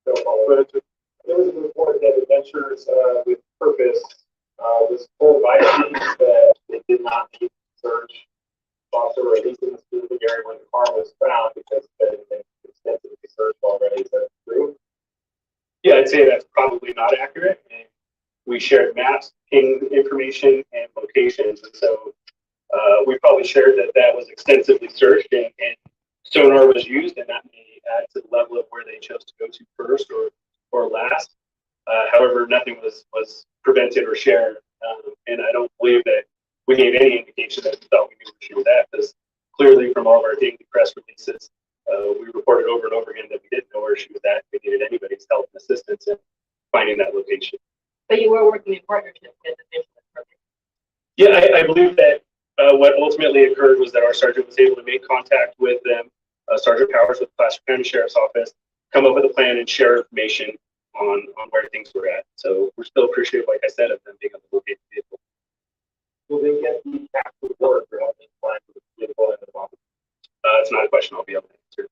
There was a report that Adventures with Purpose was told by police that they did not need to search Foster, or at least in the specific area where the car was found, because it had been extensively searched already. Is that true? Yeah, I'd say that's probably not accurate. And we shared maps, ping information, and locations, and so we probably shared that was extensively searched and sonar was used, and that may add to the level of where they chose to go to first or last. However, nothing was prevented or shared, and I don't believe that we gave any indication that we thought we knew where she was at, because clearly from all of our daily press releases, we reported over and over again that we didn't know where she was at. We needed anybody's help and assistance in finding that location. But you were working in partnership with the Purpose. Yeah, I believe that what ultimately occurred was that our sergeant was able to make contact with them, Sergeant Powers with the Placer County Sheriff's Office, come up with a plan and share information on where things were at. So we're still appreciative, like I said, of them being able to locate the vehicle. Will they get the actual work for helping find the vehicle and the bomb? It's not a question I'll be able to answer.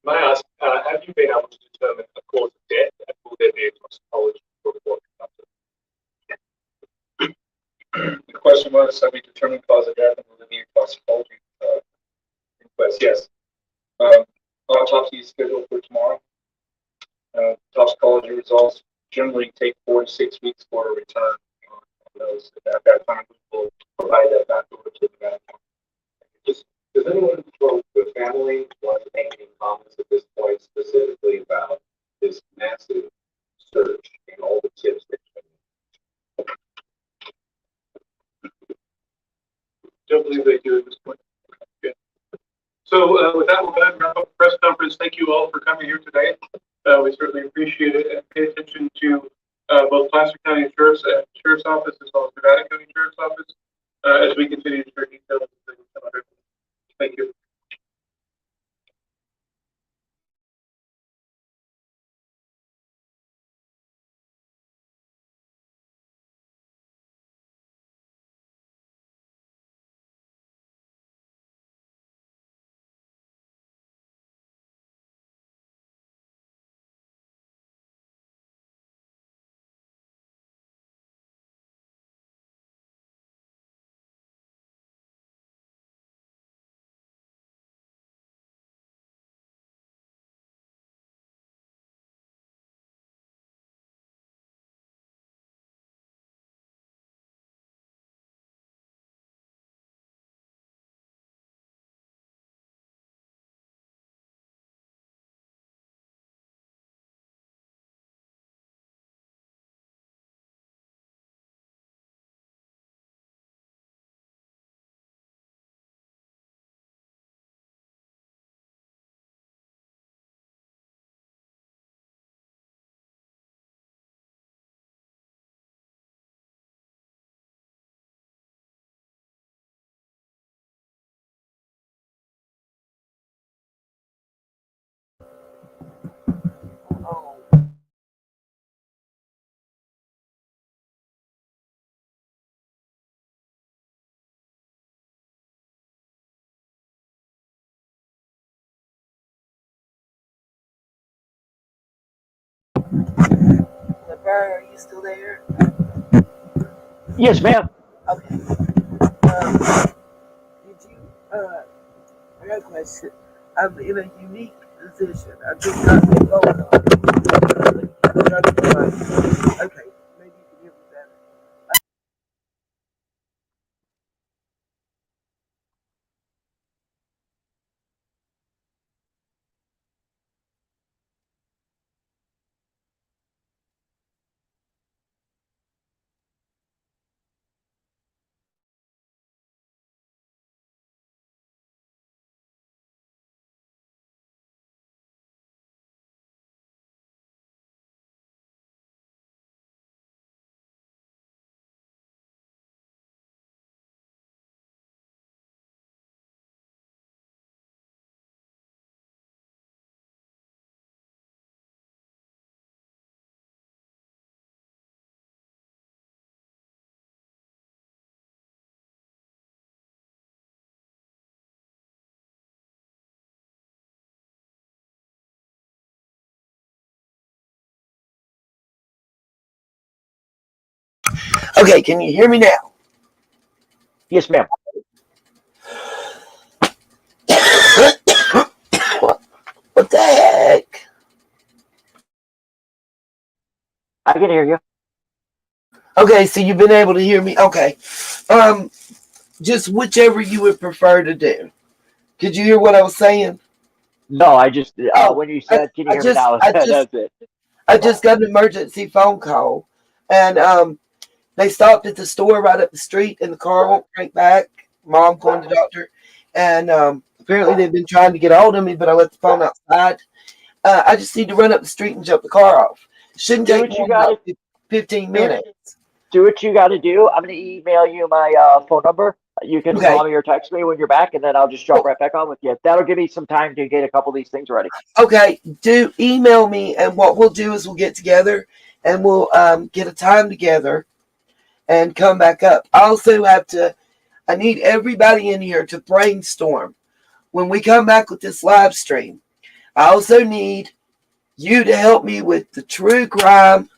May I ask, have you been able to determine a cause of death, and will there be a toxicology report conducted? The question was, have we determined cause of death, and will there be a toxicology inquest? Yes. Autopsy is scheduled for tomorrow. Toxicology results generally take 4 to 6 weeks for a return on those. And at that time, we will provide that back over to the medical. Does anyone from the family want to make any comments at this point specifically about this massive search and all the tips that you don't believe they do at this point. Okay. So with that, we'll go ahead and wrap up the press conference. Thank you all for coming here today. We certainly appreciate it, and pay attention to both Placer County Sheriff's Office as well as Nevada County Sheriff's Office as we continue to share details. Thank you. LeBron, are you still there? Yes, ma'am. Okay. Did you? I got a question. I'm in a unique position. I just got the phone on. Okay, maybe you can hear me better. Okay, can you hear me now? Yes, ma'am. What the heck? I can hear you. Okay, so you've been able to hear me? Okay. Just whichever you would prefer to do. Could you hear what I was saying? No, I just when you said, "Can you hear me now?" That's it. I just got an emergency phone call, and they stopped at the store right up the street, and the car won't crank back. Mom going to the doctor, and apparently they've been trying to get a hold of me, but I left the phone outside. I just need to run up the street and jump the car off. Shouldn't take more than about 15 minutes. Do what you got to do. I'm going to email you my phone number. You can call me or text me when you're back, and then I'll just jump right back on with you. That'll give me some time to get a couple of these things ready. Okay, do email me, and what we'll do is we'll get together, and we'll get a time together and come back up. I also I need everybody in here to brainstorm. When we come back with this live stream, I also need you to help me with the True Crime,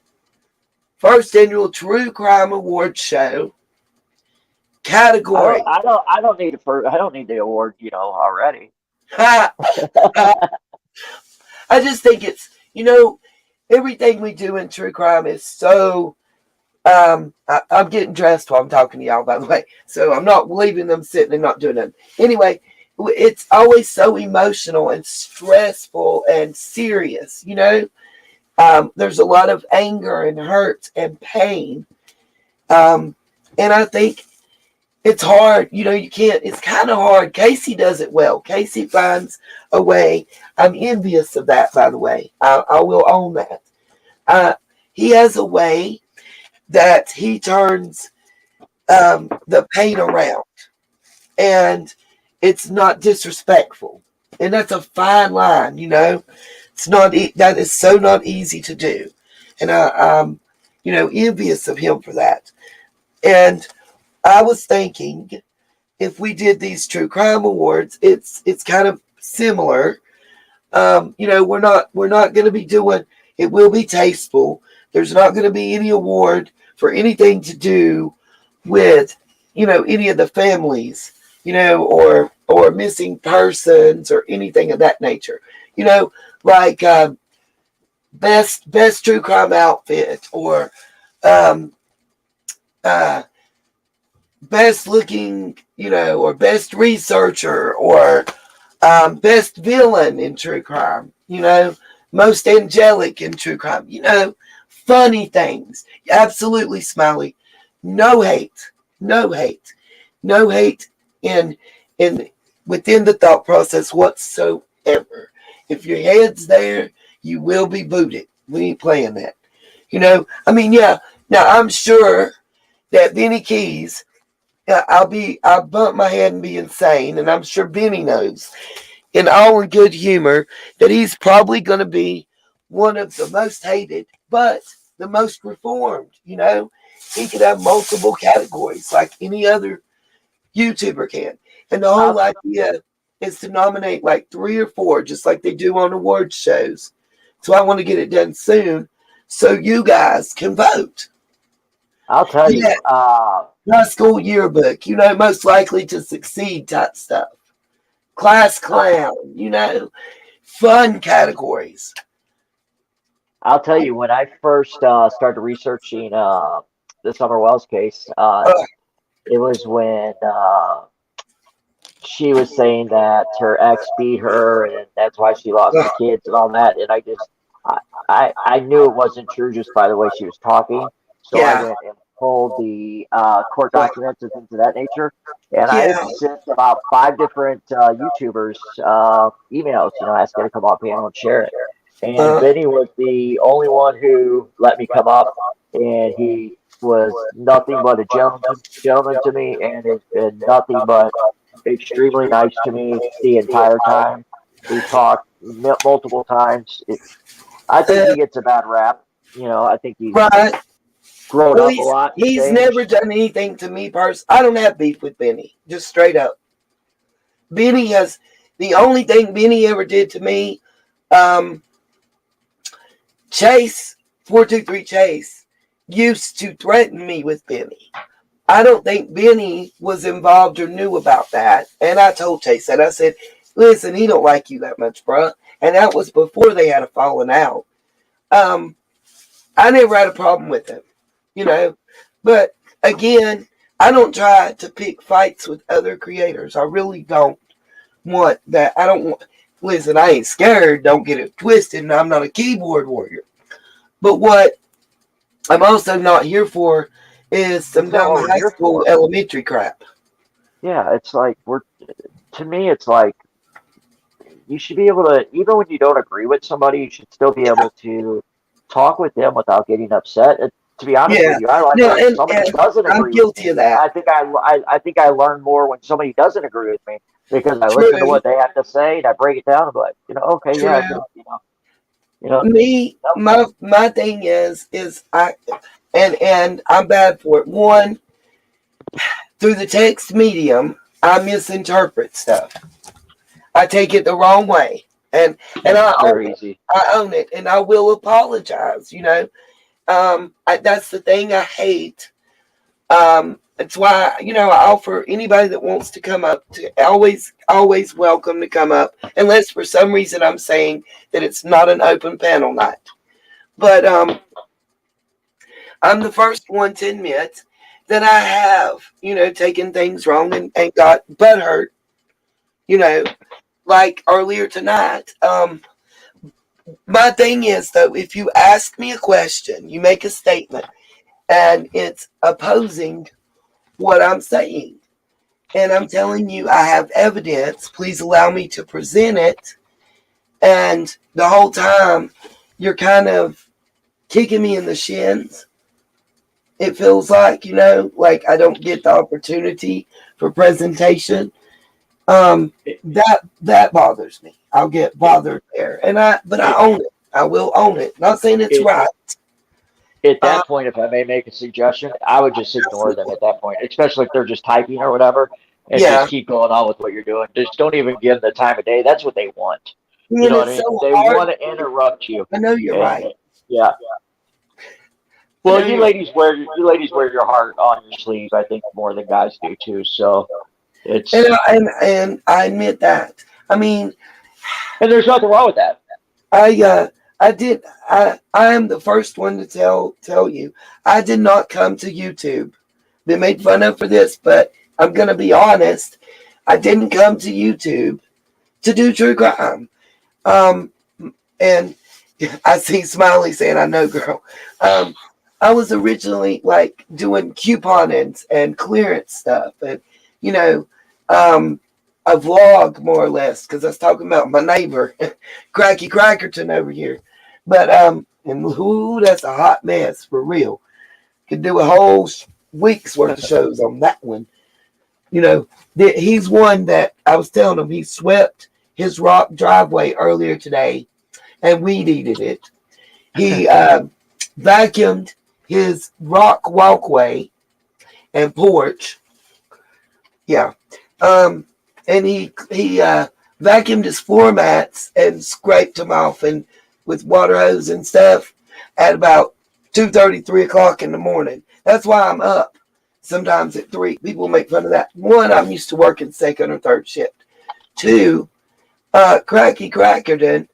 first annual True Crime Award Show category. I don't need the award, already. I just think it's, everything we do in True Crime is so, I'm getting dressed while I'm talking to y'all, by the way. So I'm not leaving them sitting and not doing it. Anyway, it's always so emotional and stressful and serious, There's a lot of anger and hurt and pain. And I think it's hard, you can't, it's kind of hard. Casey does it well. Casey finds a way. I'm envious of that, by the way. I will own that. he has a way that he turns the pain around, and it's not disrespectful, and that's a fine line, It's not that is so not easy to do, and I'm envious of him for that. And I was thinking, if we did these true crime awards, it's kind of similar. We're not going to be doing. It will be tasteful. There's not going to be any award for anything to do with any of the families, or missing persons or anything of that nature. Like best true crime outfit, or um, uh, best looking, or best researcher, or best villain in true crime, most angelic in true crime, funny things. Absolutely, Smiley. No hate, no hate, no hate in within the thought process whatsoever. If your head's there, you will be booted. We ain't playing that. Yeah. Now I'm sure that Benny Keys, I'll bump my head and be insane, and I'm sure Benny knows, in all in good humor, that he's probably going to be one of the most hated, but the most reformed. He could have multiple categories like any other YouTuber can, and the whole idea is to nominate like 3 or 4, just like they do on award shows. So I want to get it done soon, so you guys can vote. I'll tell you. High school yearbook, most likely to succeed type stuff. Class clown, fun categories. I'll tell you, when I first started researching the Summer Wells case, it was when she was saying that her ex beat her, and that's why she lost the kids and all that. And I knew it wasn't true just by the way she was talking. So I went and pulled the court documents and things of that nature. And I sent about 5 different YouTubers emails, asking to come on panel and share it. And Benny was the only one who let me come up, and he was nothing but a gentleman to me, and has been nothing but extremely nice to me the entire time. We talked multiple times. I think he gets a bad rap. I think he's grown up a lot. He's never done anything to me personally. I don't have beef with Benny, just straight up. Benny has, the only thing Benny ever did to me, Chase, 423 Chase, used to threaten me with Benny. I don't think Benny was involved or knew about that. And I told Chase that. I said, listen, he don't like you that much, bruh. And that was before they had a falling out. I never had a problem with him, But again, I don't try to pick fights with other creators. I really don't want that. I don't want, listen, I ain't scared. Don't get it twisted. And I'm not a keyboard warrior. But what I'm also not here for is some dumb high school elementary crap. Yeah, it's like to me, it's like you should be able to, even when you don't agree with somebody, you should still be able to talk with them without getting upset. And to be honest with you, I like when somebody doesn't agree. I'm guilty of that. I think I learn more when somebody doesn't agree with me, because I listen to what they have to say and I break it down and be like, okay, Me, my thing is I, and I'm bad for it. One, through the text medium, I misinterpret stuff. I take it the wrong way, and I own it, and I will apologize. That's the thing I hate. It's why I offer anybody that wants to come up to always welcome to come up, unless for some reason I'm saying that it's not an open panel night. But I'm the first one to admit that I have taken things wrong and got butthurt. Like earlier tonight. My thing is, though, if you ask me a question, you make a statement, and it's opposing what I'm saying, and I'm telling you I have evidence, please allow me to present it, and the whole time you're kind of kicking me in the shins. It feels like, like I don't get the opportunity for presentation. That bothers me. I'll get bothered there, but I own it. I will own it. Not saying it's right. At that point, if I may make a suggestion, I would just ignore them at that point, especially if they're just typing or whatever, and just keep going on with what you're doing. Just don't even give them the time of day. That's what they want. You know what I mean? So they want to interrupt you. I know you're right. Yeah. Well, you ladies wear your heart on your sleeve, I think, more than guys do too. So it's and I admit that. I mean, and there's nothing wrong with that. I am the first one to tell you I did not come to YouTube. Been made fun of for this, but I'm gonna be honest. I didn't come to YouTube to do true crime. And I see Smiley saying, "I know, girl." I was originally like doing couponings and clearance stuff, and a vlog more or less, because I was talking about my neighbor, Cracky Crackerton over here. But and that's a hot mess for real. Could do a whole week's worth of shows on that one. He's one that I was telling him he swept his rock driveway earlier today and weed eated it. He vacuumed his rock walkway and porch. Yeah. And he vacuumed his floor mats and scraped them off and with water hose and stuff at about 2:30, 3 o'clock in the morning. That's why I'm up sometimes at 3. People make fun of that. 1, I'm used to working second or third shift. 2, Cracky Crackerton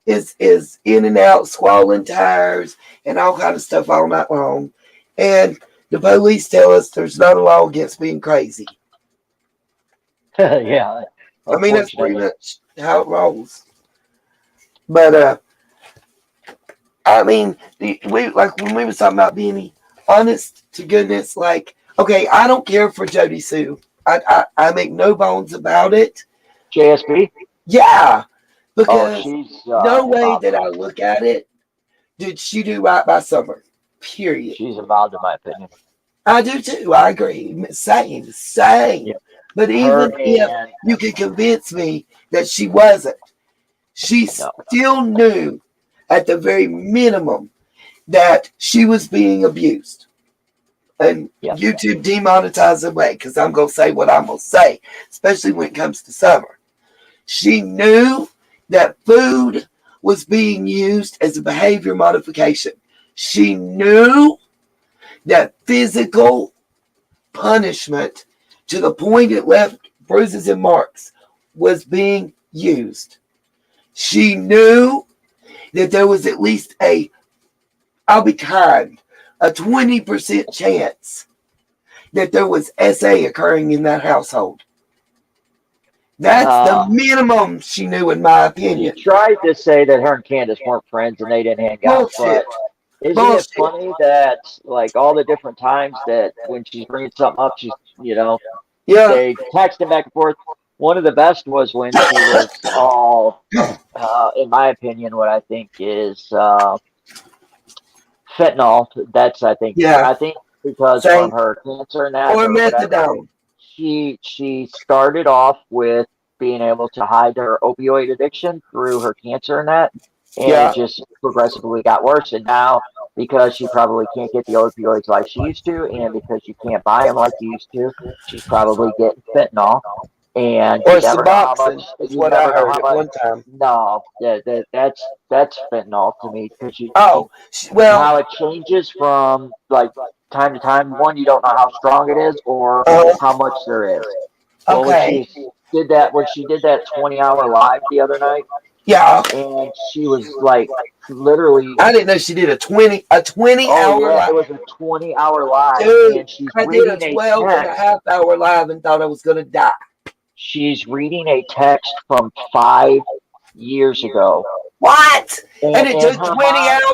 is in and out, squalling tires and all kind of stuff all night long. And the police tell us there's not a law against being crazy. Yeah. I mean, that's pretty much how it rolls. But I mean, when we was talking about being honest to goodness, like, okay, I don't care for Jody Sue. I make no bones about it. JSB? Yeah. Because she's no way that I look at it did she do right by Summer. Period. She's involved, in my opinion. I do too. I agree. Same. Yep. But even if you could convince me that she wasn't, she still knew at the very minimum that she was being abused. And YouTube demonetized away because I'm going to say what I'm going to say, especially when it comes to Summer. She knew that food was being used as a behavior modification. She knew that physical punishment to the point it left bruises and marks was being used. She knew that there was at least I'll be kind, a 20% chance that there was SA occurring in that household. That's the minimum she knew, in my opinion. She tried to say that her and Candace weren't friends and they didn't hang out. But isn't it funny that, like, all the different times that when she's bringing something up, she's, they texting back and forth. One of the best was when she was all, in my opinion, what I think is fentanyl. That's, I think, because from her cancer and that, or methadone. She started off with being able to hide her opioid addiction through her cancer and that, and it just progressively got worse. And now, because she probably can't get the opioids like she used to, and because you can't buy them like you used to, she's probably getting fentanyl. And or you never know how Suboxone much. is what I heard at one time. No, that's fentanyl to me, because how it changes from like time to time. One, you don't know how strong it is or how much there is. Well, when she did that 20-hour live the other night, and she was like literally. I didn't know she did a 20 hour live. It was a 20-hour live, Dude, and she's I did a 12 and a half hour live and thought I was gonna die. She's reading a text from 5 years ago. What? And it took 20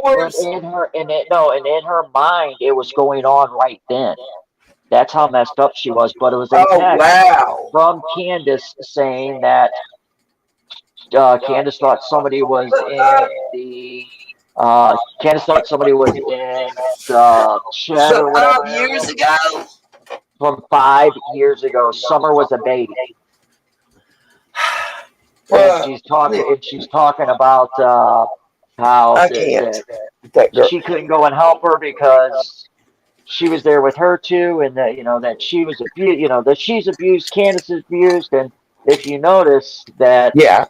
hours? In her mind, it was going on right then. That's how messed up she was. But it was a text from Candace saying that Candace thought somebody was in the Candace thought somebody was in the shed So or 5 whatever years area ago? from 5 years ago. Summer was a baby. And Well, she's talking about how I can't. That girl. she couldn't go and help her because she was there with her too, and that that she was abused, that she's abused, Candace is abused, and if you notice that Yeah.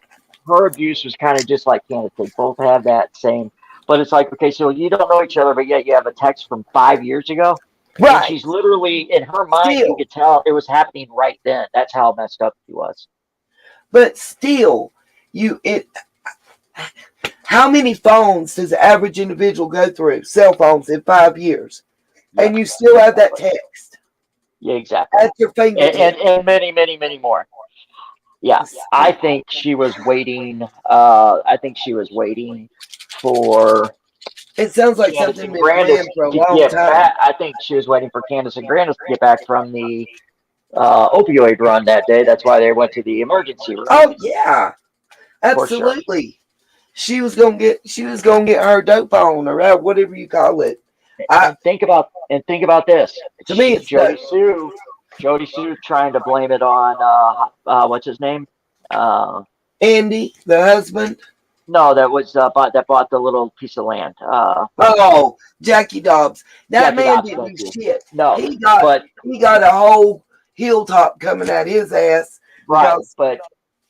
her abuse was kind of just like Candace, they both have that same. But it's like, okay, so you don't know each other, but yet you have a text from 5 years ago, and Right. she's literally in her mind. You Still. could tell it was happening right then. That's how messed up she was. But still, how many phones does the average individual go through? Cell phones in 5 years. Yeah, and you still have that text yeah, exactly. at your fingertips. And many, many, many more. Yeah, I think she was waiting. I think she was waiting for It sounds like Candace something and been Grandis planned for a to long get time. back. I think she was waiting for Candace and Grandis to get back from the opioid run that day. That's why they went to the emergency room. Oh yeah, absolutely. She was gonna get her dope on or whatever you call it. And think about this. To me, it's Jody dope. Sue trying to blame it on what's his name? Andy, the husband. No, that was that bought the little piece of land. Oh, Jackie Dobbs. That Jackie man Dobbs, didn't thank do you. shit. No, he got a whole hilltop coming at his ass. Right, Because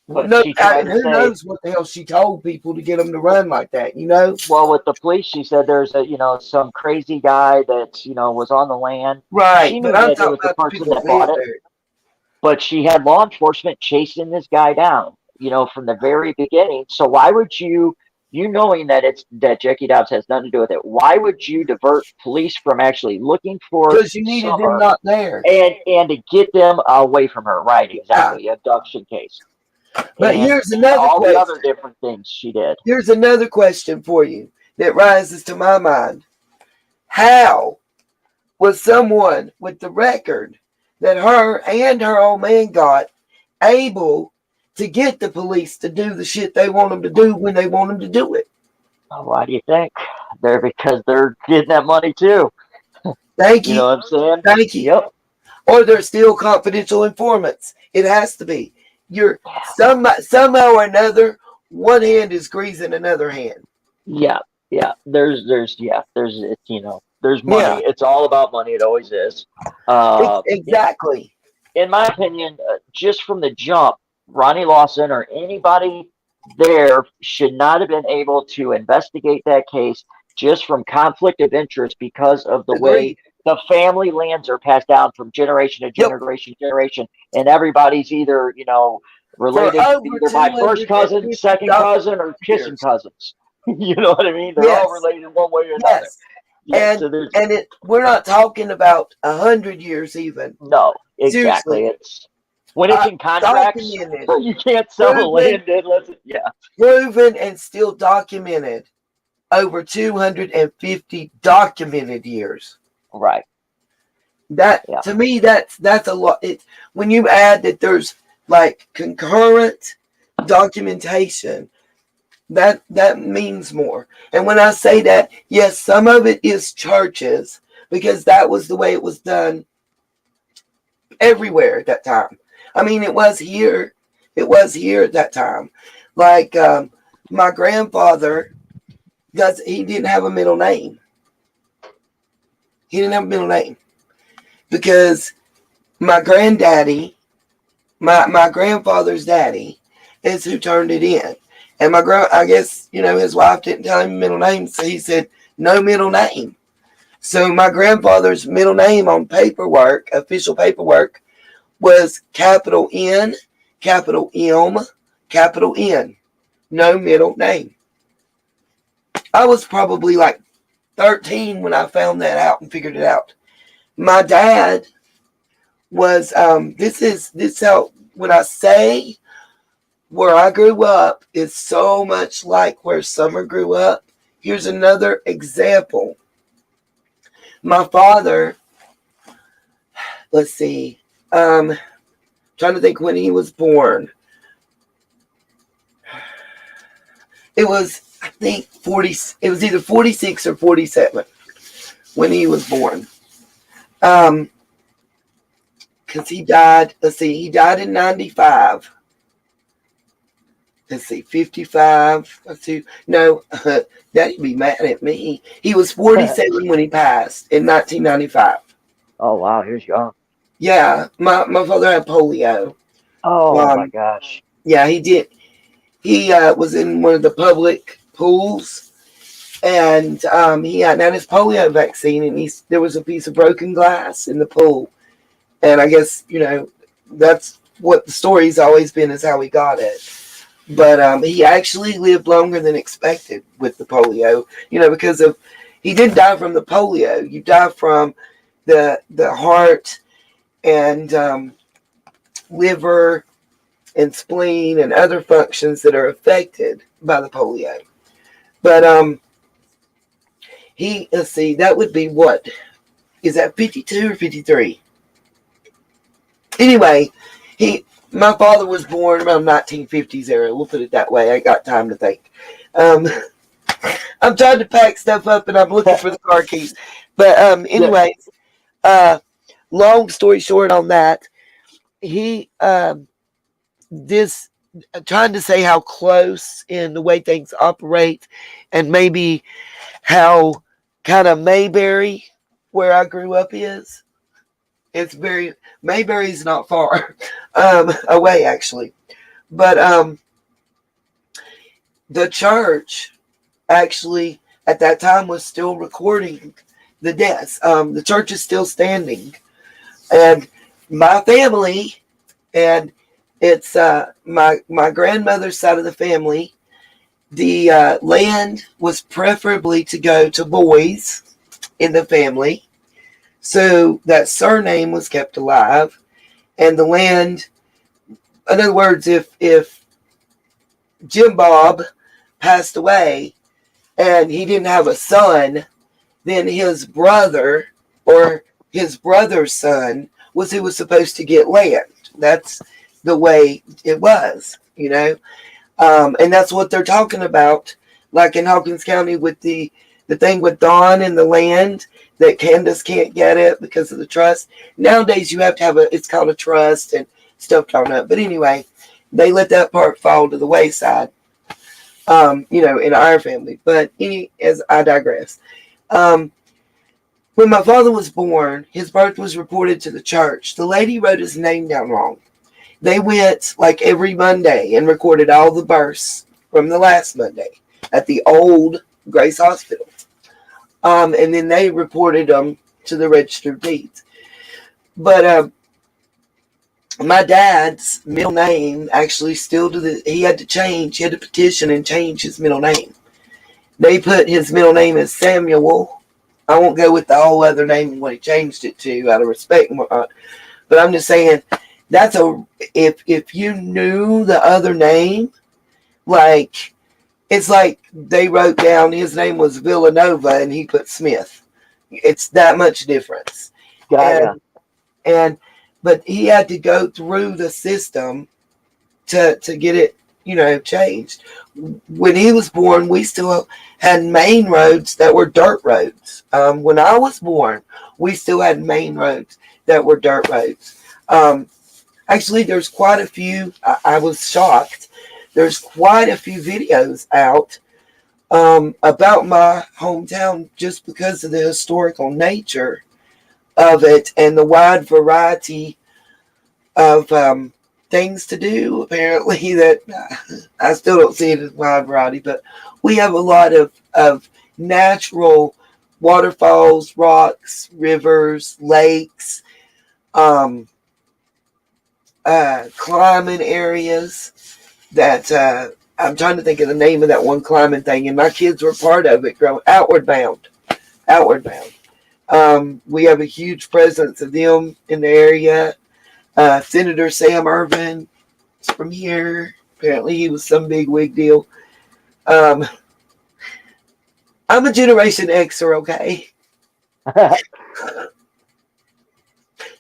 but no, she tried and to who say, knows what the hell she told people to get them to run like that, you know? well, with the police, she said there's some crazy guy that was on the land. Right, She but knew I'm that it talking was the about the person people that that live bought it, there. but she had law enforcement chasing this guy down, from the very beginning. So why would you knowing that Jackie Dobbs has nothing to do with it, why would you divert police from actually looking for Because you needed them Summer not there. and to get them away from her? Right, exactly, abduction case. But And here's another all the other question. different things she did. Here's another question for you that rises to my mind. How was someone with the record that her and her old man got able to get the police to do the shit they want them to do when they want them to do it? Why do you think? Because they're getting that money too. Thank you. You know what I'm saying? Thank you. Yep. Or they're still confidential informants. It has to be. You're somehow or another, one hand is greasing another hand. Yeah. There's there's money. Yeah. It's all about money. It always is. Exactly. In my opinion, just from the jump, Ronnie Lawson or anybody there should not have been able to investigate that case just from conflict of interest because of the way the family lands are passed down from generation to generation, and everybody's either related either by first cousin, second cousin, or kissing cousins. You know what I mean? They're all related one way or another. Yes. We're not talking about 100 years even. No, exactly. Seriously. It's when it's in contracts, you can't sell the land unless proven and still documented. Over 250 documented years. Right. To me, that's a lot. When you add that there's like concurrent documentation, that means more. And when I say that, yes, some of it is churches because that was the way it was done everywhere at that time. I mean, it was here at that time. Like my grandfather, because he didn't have a middle name. He didn't have a middle name because my granddaddy, my grandfather's daddy, is who turned it in. And I guess, his wife didn't tell him middle name, so he said, no middle name. So my grandfather's middle name on paperwork, official paperwork, was capital N, capital M, capital N. No middle name. I was probably like 13 when I found that out and figured it out. My dad was, this how, when I say where I grew up is so much like where Summer grew up. Here's another example. My father, let's see, trying to think when he was born. I think 40. It was either 46 or 47 when he was born. Because he died. Let's see. He died in 95. Let's see, 55. Let's see. No, Daddy'd be mad at me. He was 47 when he passed in 1995. Oh wow, here's young. Yeah, my father had polio. Oh my gosh. Yeah, he did. He was in one of the public pools, and he hadn't had his polio vaccine, and there was a piece of broken glass in the pool. And I guess, that's what the story's always been, is how he got it. But he actually lived longer than expected with the polio, because he didn't die from the polio. You die from the heart and liver and spleen and other functions that are affected by the polio. But let's see, that would be what? Is that 52 or 53? Anyway, my father was born around 1950s era. We'll put it that way. I got time to think. I'm trying to pack stuff up and I'm looking for the car keys. But anyways, long story short on that, he trying to say how close in the way things operate, and maybe how kind of Mayberry, where I grew up, is. It's Mayberry's not far away, actually. But the church actually at that time was still recording the deaths. The church is still standing. And my family, and it's my grandmother's side of the family, the land was preferably to go to boys in the family. So that surname was kept alive, and the land, in other words, if Jim Bob passed away and he didn't have a son, then his brother or his brother's son was who was supposed to get land. That's the way it was, and that's what they're talking about, like in Hawkins County with the thing with Don and the land, that Candace can't get it because of the trust. Nowadays you have to have it's called a trust and stuff drawn up. But anyway, they let that part fall to the wayside, in our family. But as I digress. When my father was born, his birth was reported to the church. The lady wrote his name down wrong. They went like every Monday and recorded all the births from the last Monday at the old Grace Hospital. And then they reported them to the register of deeds. But my dad's middle name actually still he had to petition and change his middle name. They put his middle name as Samuel. I won't go with the whole other name and what he changed it to out of respect and whatnot. But I'm just saying, if you knew the other name, it's like they wrote down his name was Villanova and he put Smith. It's that much difference. But he had to go through the system to get it, changed. When he was born, we still had main roads that were dirt roads. When I was born, we still had main roads that were dirt roads. Actually, there's quite a few. I was shocked. There's quite a few videos out about my hometown just because of the historical nature of it and the wide variety of things to do, apparently, that I still don't see it as wide variety, but we have a lot of natural waterfalls, rocks, rivers, lakes, climbing areas that I'm trying to think of the name of that one climbing thing, and my kids were part of it growing Outward Bound. We have a huge presence of them in the area. Senator Sam Ervin is from here. Apparently he was some big wig deal. I'm a Generation Xer, okay?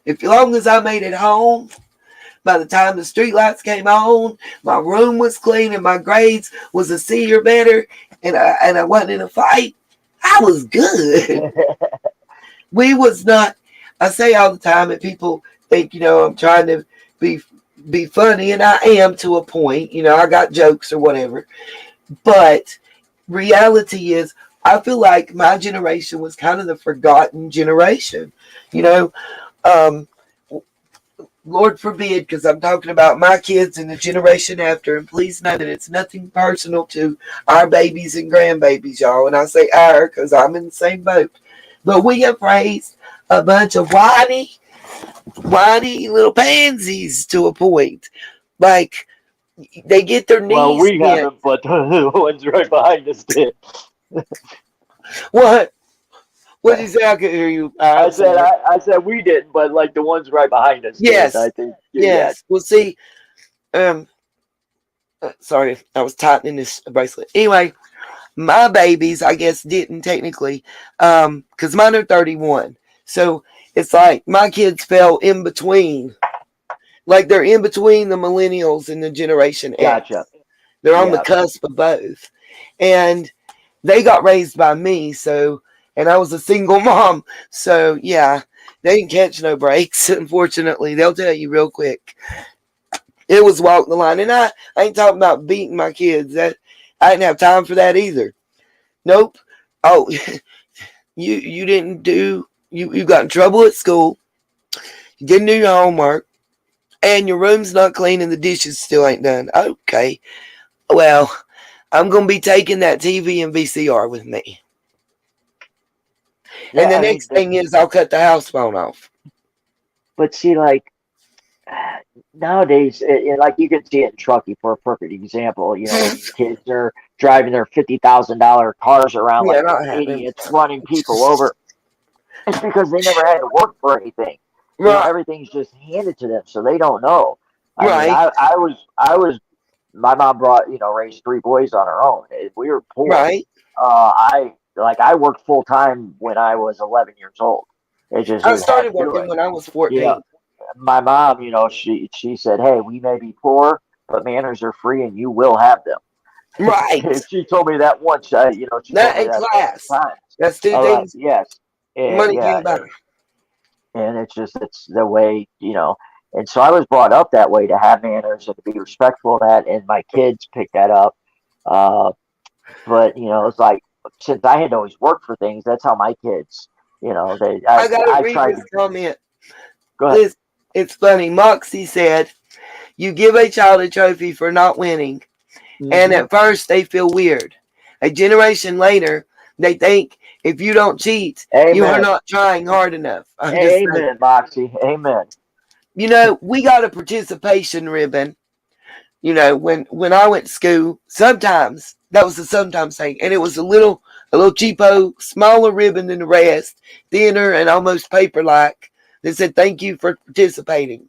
As long as I made it home, by the time the street lights came on, my room was clean and my grades was a C or better, and I wasn't in a fight, I was good. We was not. I say all the time, and people think, I'm trying to be funny, and I am to a point. I got jokes or whatever, but reality is, I feel like my generation was kind of the forgotten generation. Um, Lord forbid, because I'm talking about my kids and the generation after, and please know that it's nothing personal to our babies and grandbabies, y'all. And I say our because I'm in the same boat. But we have raised a bunch of whiny little pansies to a point. Like, they get their Well, knees we bent. haven't, but the ones right behind us did. What? What did you say? I could hear you. I said we didn't, but like the ones right behind us did. I Yes. think. Yeah. Yes. Well, see, sorry, I was tightening this bracelet. Anyway, my babies, I guess, didn't technically, because mine are 31. So it's like my kids fell in between. Like they're in between the millennials and the Generation X. Gotcha. They're on the cusp of both. And they got raised by me, and I was a single mom. So yeah, they didn't catch no breaks, unfortunately. They'll tell you real quick. It was walk the line. And I ain't talking about beating my kids. That I didn't have time for that either. Nope. Oh, you didn't do you got in trouble at school. You didn't do your homework. And your room's not clean and the dishes still ain't done. Okay. Well, I'm gonna be taking that TV and VCR with me. Yeah, And the next thing is I'll cut the house phone off. But see, like nowadays, like you can see it in Truckee for a perfect example. These kids are driving their $50,000 cars around Yeah, like not happening. idiots, running people over. It's because they never had to work for anything. Right. Everything's just handed to them, so they don't know. I mean, Right. I was. My mom raised 3 boys on her own. We were poor. Right. I worked full time when I was 11 years old. I Had started to do working it. when I was 14. Yeah. My mom, she said, "Hey, we may be poor, but manners are free, and you will have them." Right. She told me that once. She That told me and that class. times. That's two things Yes, and money yeah, can't buy. and it's the way. And so I was brought up that way to have manners and to be respectful of that, and my kids picked that up. But it's like since I had to always work for things, that's how my kids, I gotta I read tried this to comment. go ahead. It's funny. Moxie said, "You give a child a trophy for not winning, and Mm-hmm. at first they feel weird. A generation later, they think if you don't cheat, you are Amen. not trying hard enough." I'm just saying. Amen, Moxie. Amen. We got a participation ribbon. When I went to school, sometimes that was the sometimes thing, and it was a little cheapo, smaller ribbon than the rest, thinner and almost paper-like. That said, "Thank you for participating,"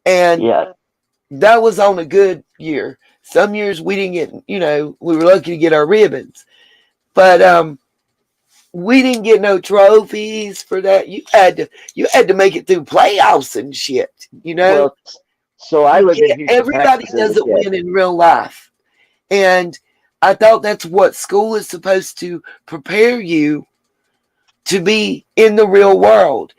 and Yeah. that was on a good year. Some years we didn't get, we were lucky to get our ribbons, but we didn't get no trophies for that. You had to make it through playoffs and shit. Well, so I lived in Houston, Everybody Texas as a doesn't kid. win in real life. And I thought that's what school is supposed to prepare you to be in the real world.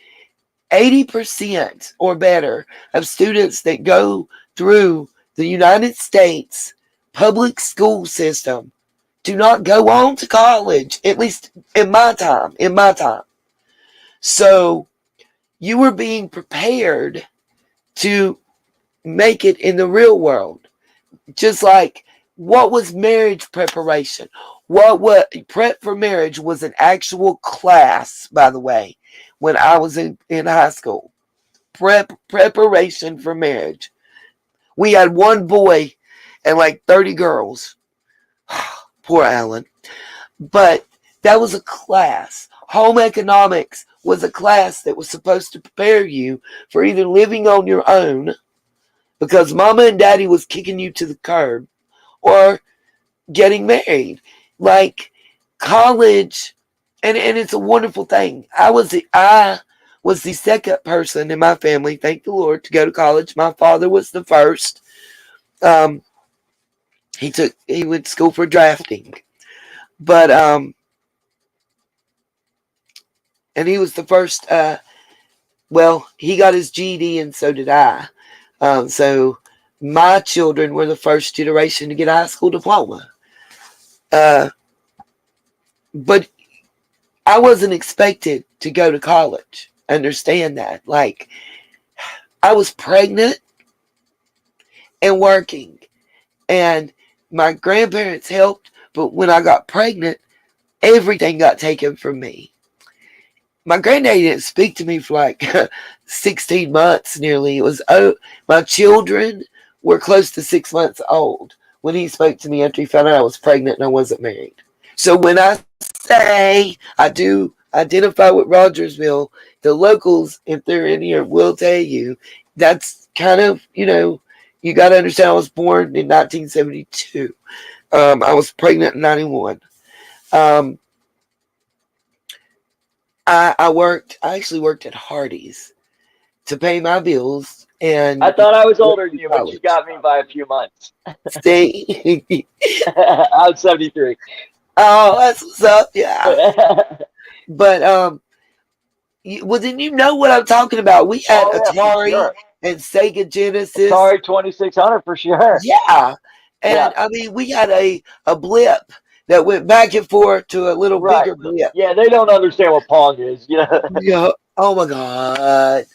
80% or better of students that go through the United States public school system do not go on to college, at least in my time. So you were being prepared to make it in the real world. Just like, what was marriage preparation? What prep for marriage was an actual class, by the way, when I was in high school. Preparation for marriage. We had one boy and like 30 girls. Poor Alan. But that was a class. Home economics was a class that was supposed to prepare you for either living on your own because mama and daddy was kicking you to the curb, or getting married. Like college, and it's a wonderful thing. I was the second person in my family, thank the Lord, to go to college. My father was the first. He went to school for drafting. But and he was the first. Well, he got his GED, and so did I. So my children were the first generation to get a high school diploma. But I wasn't expected to go to college. Understand that? Like, I was pregnant and working, and my grandparents helped. But when I got pregnant, everything got taken from me. My granddaddy didn't speak to me for like 16 months nearly. It was, oh, my children were close to 6 months old when he spoke to me after he found out I was pregnant and I wasn't married. So when I say I do identify with Rogersville, the locals, if they're in here, will tell you that's kind of, you got to understand I was born in 1972. I was pregnant in 91. I actually worked at Hardee's to pay my bills. And I thought I was older than you, but you got me by a few months. See? I'm 73. Oh, that's what's up. Yeah. But, well, then you know what I'm talking about. We had Atari and Sega Genesis. Atari 2600 for sure. Yeah. And, I mean, we had a blip that went back and forth to a little bigger blip. Yeah, they don't understand what Pong is. Yeah. Oh, my God.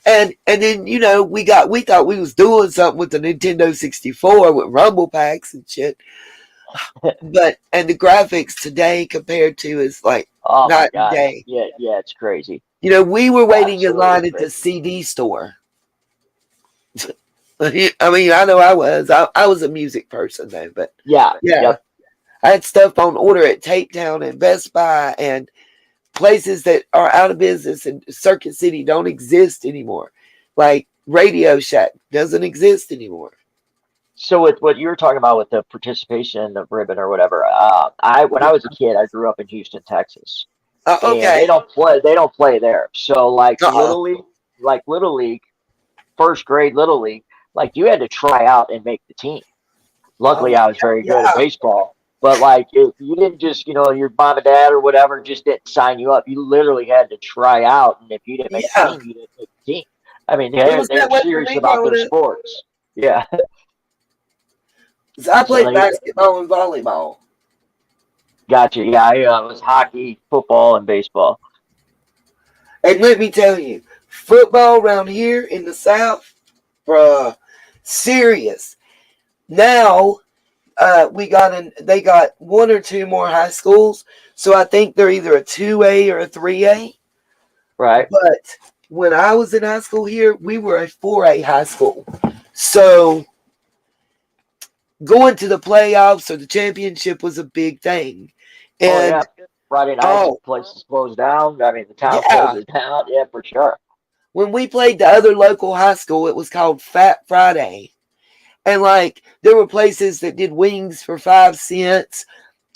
And then, we thought we was doing something with the Nintendo 64 with rumble packs and shit. And the graphics today compared to is like night and day. Yeah, it's crazy. We were waiting in line at the CD store. I mean, I know I was. I was a music person though, but yeah. Yep. I had stuff on order at Tape Town and Best Buy and places that are out of business and Circuit City don't exist anymore. Like Radio Shack doesn't exist anymore. So with what you were talking about with the participation of ribbon or whatever, when I was a kid, I grew up in Houston, Texas. Okay. And they don't play there. So Little League, first grade Little League, like you had to try out and make the team. Luckily, I was very good at baseball. But if you didn't just, your mom and dad or whatever just didn't sign you up, you literally had to try out. And if you didn't make the team, you didn't make the team. I mean, they're serious about their sports. Yeah. I played basketball and volleyball. Gotcha. Yeah, I was hockey, football, and baseball. And let me tell you, football around here in the South, bruh, serious. Now, they got one or two more high schools, so I think they're either a 2A or a 3A. Right. But when I was in high school here, we were a 4A high school. So going to the playoffs or the championship was a big thing. And Friday night, places closed down. I mean, the town closed down. Yeah, for sure. When we played the other local high school, it was called Fat Friday. And there were places that did wings for 5 cents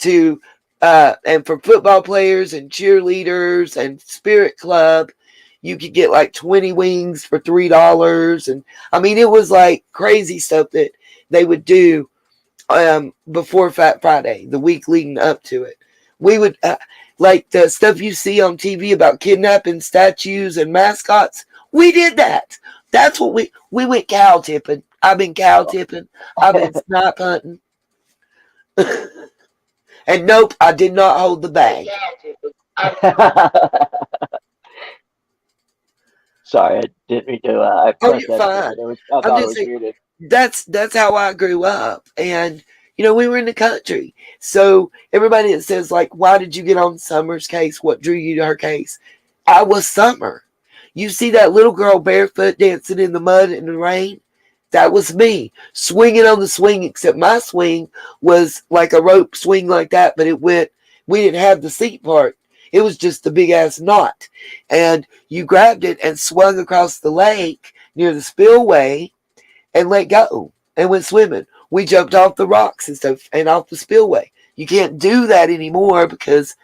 and for football players and cheerleaders and Spirit Club, you could get 20 wings for $3. And I mean, it was crazy stuff that they would do before Fat Friday, the week leading up to it. We would the stuff you see on TV about kidnapping statues and mascots. We did that. That's what we went cow tipping. I've been cow tipping. I've been snipe hunting. And nope, I did not hold the bag. Sorry, I didn't mean to. You're fine. I thought it was muted. That's how I grew up. And we were in the country. So everybody that says why did you get on Summer's case? What drew you to her case? I was Summer. You see that little girl barefoot dancing in the mud and the rain? That was me swinging on the swing, except my swing was like a rope swing like that, but we didn't have the seat part. It was just the big ass knot. And you grabbed it and swung across the lake near the spillway and let go and went swimming. We jumped off the rocks and stuff and off the spillway. You can't do that anymore because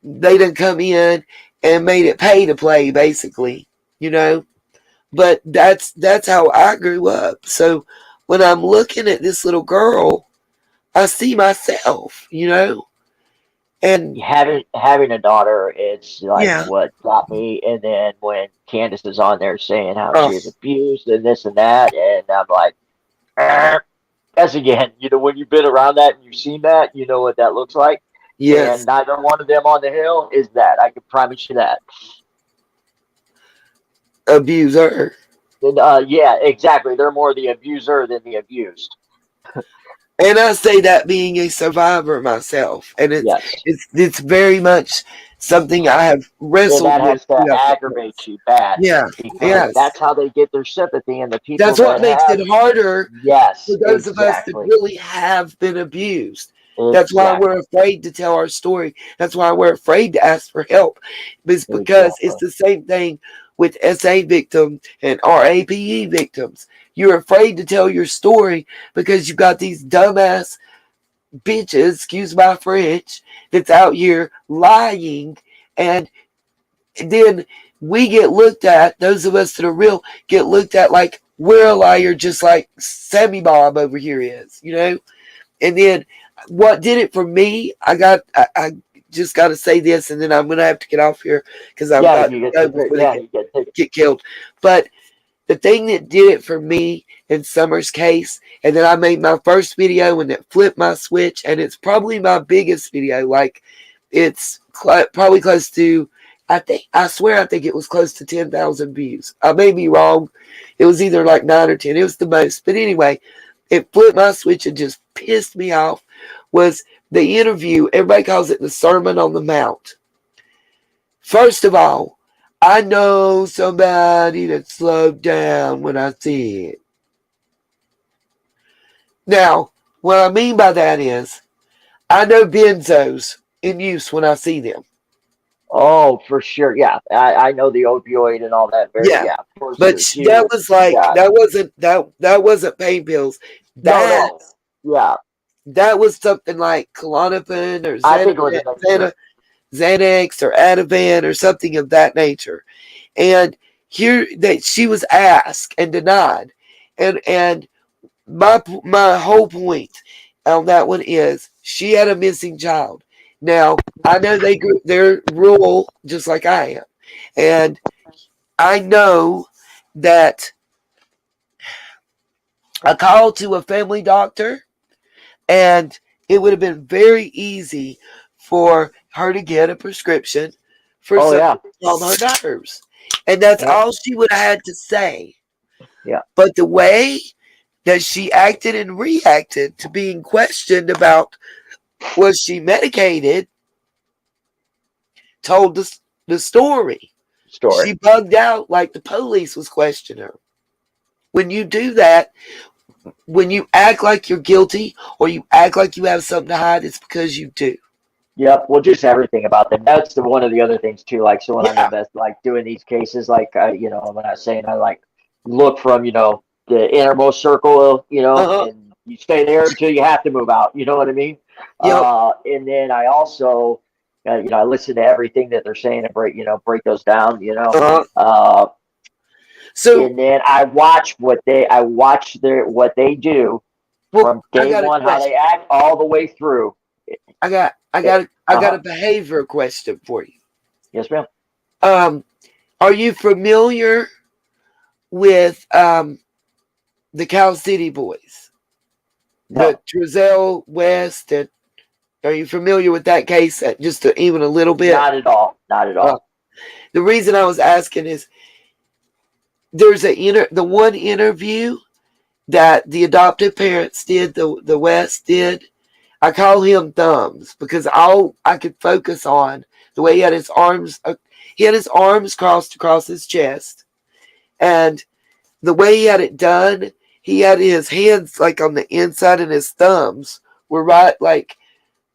they done come in and made it pay to play, basically, But that's how I grew up. So when I'm looking at this little girl, I see myself, and having a daughter, it's like yeah, what got me. And then when Candace is on there saying how oh, she was abused and this and that, and I'm like, as again, when you've been around that and you've seen that, you know what that looks like. yes, And neither one of them on the hill is that. I can promise you that. abuser. And, yeah, exactly. They're more the abuser than the abused. And I say that being a survivor myself, and Yes. it's very much something I have And wrestled that with has to throughout the aggravate process. you bad Yeah, because yes. that's how they get their sympathy. And the people That's what that makes have, it harder for yes, those of us that exactly. really have been abused. That's why we're Exactly. afraid to tell our story. That's why we're afraid to ask for help. It's because it's Exactly. the same thing with SA victims and RAPE victims. You're afraid to tell your story because you've got these dumbass bitches, excuse my French, that's out here lying, and then we get looked at, those of us that are real get looked at like we're a liar, just like Sammy Bob over here is, and then what did it for me, I just got to say this, and then I'm gonna have to get off here because I've Yeah, got to you get go to, before they yeah, you get to, get killed. But the thing that did it for me in Summer's case, and then I made my first video and it flipped my switch, and it's probably my biggest video. Like, it's probably close to, I swear, I think it was close to 10,000 views. I may be wrong. It was either like 9 or 10. It was the most. But anyway, it flipped my switch and just pissed me off. Was the interview, everybody calls it the Sermon on the Mount. First of all, I know somebody that slowed down when I see it. Now, what I mean by that is, I know benzos in use when I see them. oh, for sure. Yeah. I know the opioid and all that. Very, Yeah, yeah, for but sure. She that was, was like yeah. that wasn't pain pills. No, That no. Yeah. that was something like Klonopin or I think it was a mixture. Xanax or Ativan or something of that nature. And here that she was asked and denied, and my whole point on that one is she had a missing child. Now I know they're rural just like I am, and I know that a call to a family doctor, and it would have been very easy for her to get a prescription for Oh, yeah. something to calm her nerves, and that's Yeah. all she would have had to say. Yeah. But the way that she acted and reacted to being questioned about was she medicated told the story. Story. She bugged out like the police was questioning her. When you do that, when you act like you're guilty or you act like you have something to hide, it's because you do. Yep. Well, just everything about them. That's one of the other things too. Like, so when I'm Yeah. like doing these cases, like, I'm not saying I like look from, the innermost circle, Uh-huh. and you stay there until you have to move out. You know what I mean? Yep. And then I also, I listen to everything that they're saying and break those down, Uh-huh. So and then I watch what they do from I day got a one, how question. they act all the way through. I got Uh-huh. a behavior question for you. Yes, ma'am. Are you familiar with the Cal City Boys? No. The Trezell West, and are you familiar with that case? Just even a little bit? Not at all. Not at all. The reason I was asking is there's the one interview that the adoptive parents did, the West did. I call him Thumbs because all I could focus on the way he had his arms. He had his arms crossed across his chest, and the way he had it done, he had his hands like on the inside, and his thumbs were right right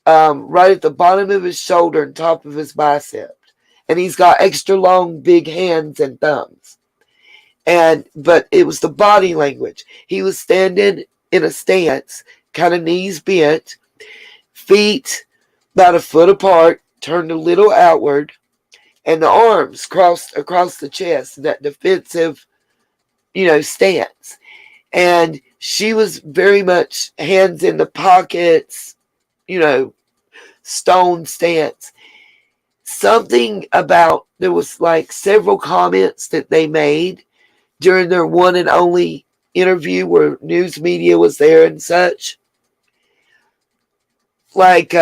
at the bottom of his shoulder and top of his bicep. And he's got extra long, big hands and thumbs. But it was the body language. He was standing in a stance, kind of knees bent, feet about a foot apart, turned a little outward, and the arms crossed across the chest, that defensive, stance. And she was very much hands in the pockets, stone stance. Something about, there was like several comments that they made during their one and only interview where news media was there and such. Like,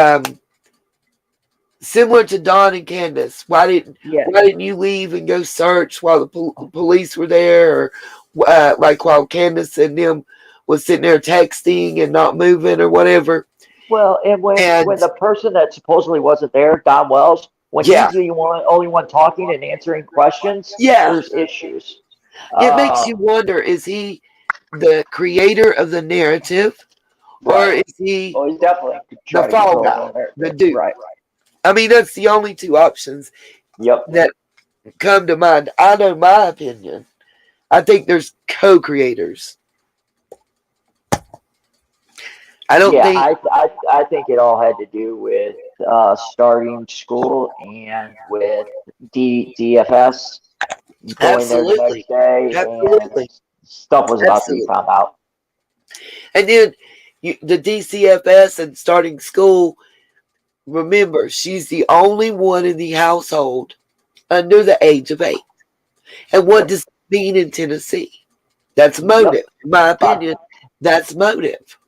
similar to Don and Candace, why didn't you leave and go search while the police were there, or like while Candace and them was sitting there texting and not moving or whatever. Well, and when the person that supposedly wasn't there, Don Wells, when he's the only one talking and answering questions, there's issues. It makes you wonder: is he the creator of the narrative, or is he he's definitely the fall guy, the dude? Right. I mean, that's the only two options that come to mind. I know my opinion. I think there's co-creators. I don't think. I think it all had to do with starting school and with DFS going there the next day, and stuff was about to be found out. And then the DCFS and starting school. Remember, she's the only one in the household under the age of 8. And what does it mean in Tennessee? That's motive. In my opinion, that's motive.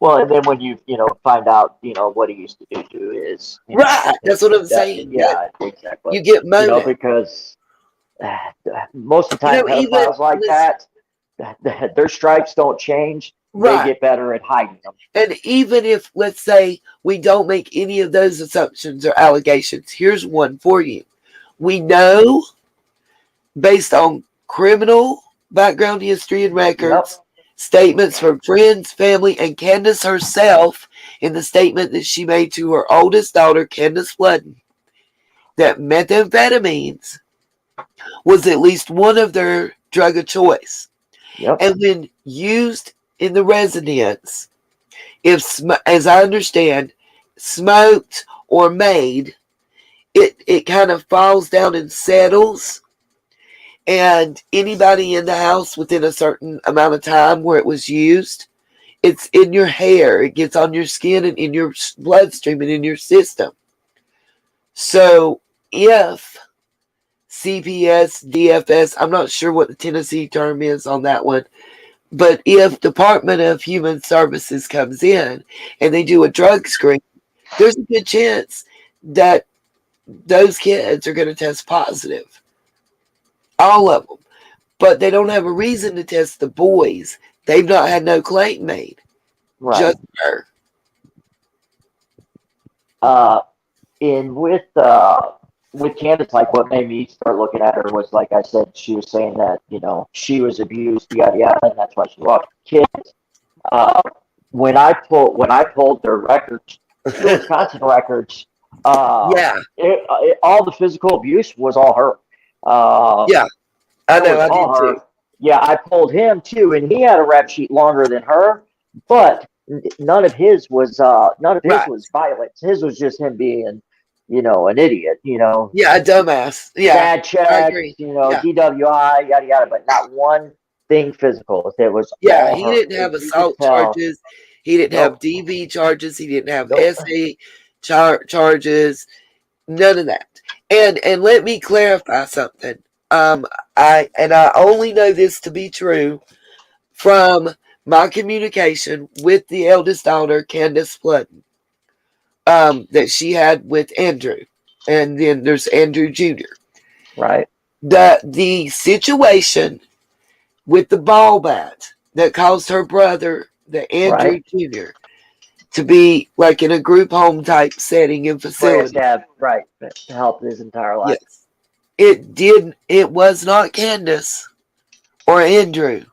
Well, and then when you find out, what he used to do too is right. That's what I'm saying. Yeah, exactly. You get motive because most of the time pedophiles like that, their stripes don't change. Right. They get better at hiding them. And even if, let's say, we don't make any of those assumptions or allegations, here's one for you. We know, based on criminal background history and records, statements from friends, family, and Candace herself in the statement that she made to her oldest daughter, Candace Floodden, that methamphetamines was at least one of their drug of choice. And when used in the residence, if, as I understand, smoked or made, it kind of falls down and settles. And anybody in the house within a certain amount of time where it was used, it's in your hair, it gets on your skin and in your bloodstream and in your system. So if CPS, DFS, I'm not sure what the Tennessee term is on that one, but if Department of Human Services comes in and they do a drug screen, there's a good chance that those kids are going to test positive. All of them. But they don't have a reason to test the boys. They've not had no claim made. Right. Just her. And with Candace, like what made me start looking at her was, like I said, she was saying that, she was abused, yada yada, and that's why she lost kids. When I pulled their records, the Wisconsin records, all the physical abuse was all her. I know, I did too. Yeah, I pulled him too, and he had a rap sheet longer than her, but none of his was violence. His was just him being, an idiot, Yeah, a dumbass. Yeah. Bad checks, DWI, yada yada, but not one thing physical. It was he didn't have assault charges. He didn't have DV charges. He didn't have SA charges. None of that. And let me clarify something. I only know this to be true from my communication with the eldest daughter, Candace Floodden, that she had with Andrew. And then there's Andrew Jr. Right. The situation with the ball bat that caused her brother, the Andrew Jr., to be like in a group home type setting and facility. To help his entire life. Yes. It was not Candace or Andrew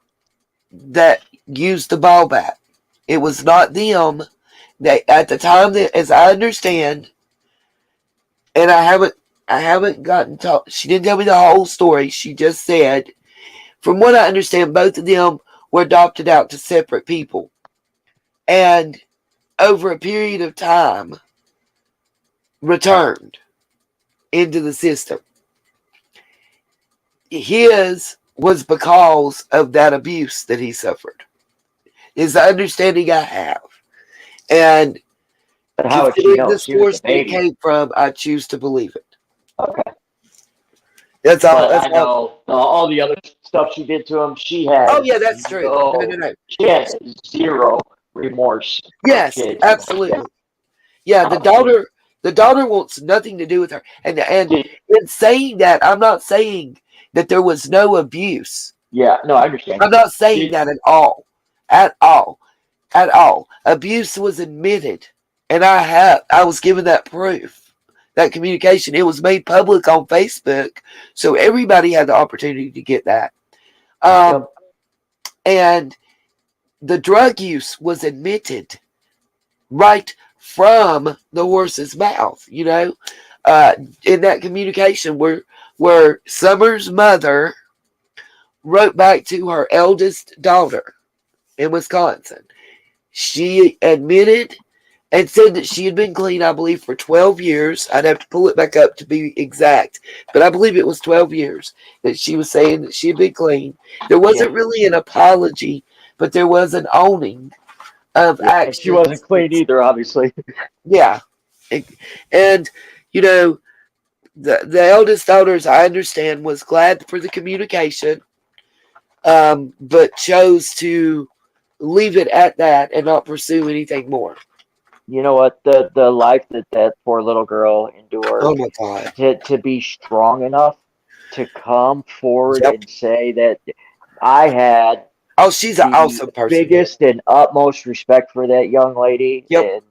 that used the ball bat. It was not them. That at the time that, as I understand, and I haven't gotten to, she didn't tell me the whole story. She just said, from what I understand, both of them were adopted out to separate people. And over a period of time, returned into the system. His was because of that abuse that he suffered. is the understanding I have. And but how would she considering know? the She was source a that it baby. came from, I choose to believe it. Okay. That's all. But That's I all. know all the other stuff she did to him, she Oh had yeah, that's true. No. she had zero remorse for her Yes, kids. absolutely. Yeah, the daughter wants nothing to do with her. And in saying that, I'm not saying that there was no abuse. Yeah, no, I understand. I'm not saying that at all. Abuse was admitted. And I was given that proof. That communication. It was made public on Facebook. So everybody had the opportunity to get that. And the drug use was admitted right from the horse's mouth, in that communication where Summer's mother wrote back to her eldest daughter in Wisconsin. She admitted and said that she had been clean, I believe, for 12 years. I'd have to pull it back up to be exact, but I believe it was 12 years that she was saying that she had been clean. There wasn't really an apology, but there was an owning of actions. And she wasn't clean either, obviously. Yeah. And, the eldest daughter, as I understand, was glad for the communication, but chose to leave it at that and not pursue anything more. You know what? The life that poor little girl endured. Oh my God. To be strong enough to come forward and say that I had. Oh, she's an awesome person. Biggest and utmost respect for that young lady. Yep. And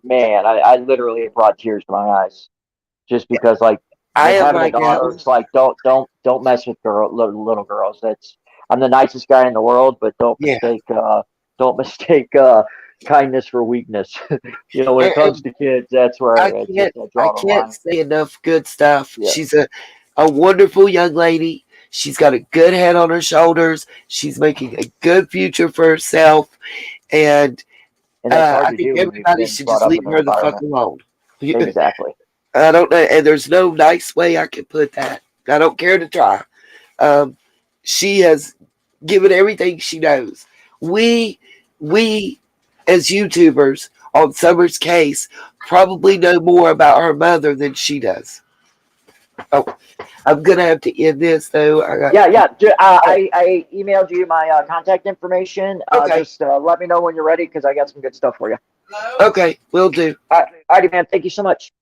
man, I literally brought tears to my eyes just because, like, I am having a right daughter, now. it's like don't mess with little girls. I'm the nicest guy in the world, but don't mistake kindness for weakness. When it comes to kids, that's where I I can't draw the line. say enough good stuff. Yeah. She's a wonderful young lady. She's got a good head on her shoulders. She's making a good future for herself. And that's hard I to think do when you've everybody been should brought just up leave in an her the fuck environment. alone. Exactly. I don't know. And there's no nice way I can put that. I don't care to try. She has given everything she knows. We as YouTubers on Summer's case probably know more about her mother than she does. Oh, I'm gonna have to end this though. I emailed you my contact information. Okay. Just let me know when you're ready because I got some good stuff for you. Okay, will do. Alrighty, man. Thank you so much.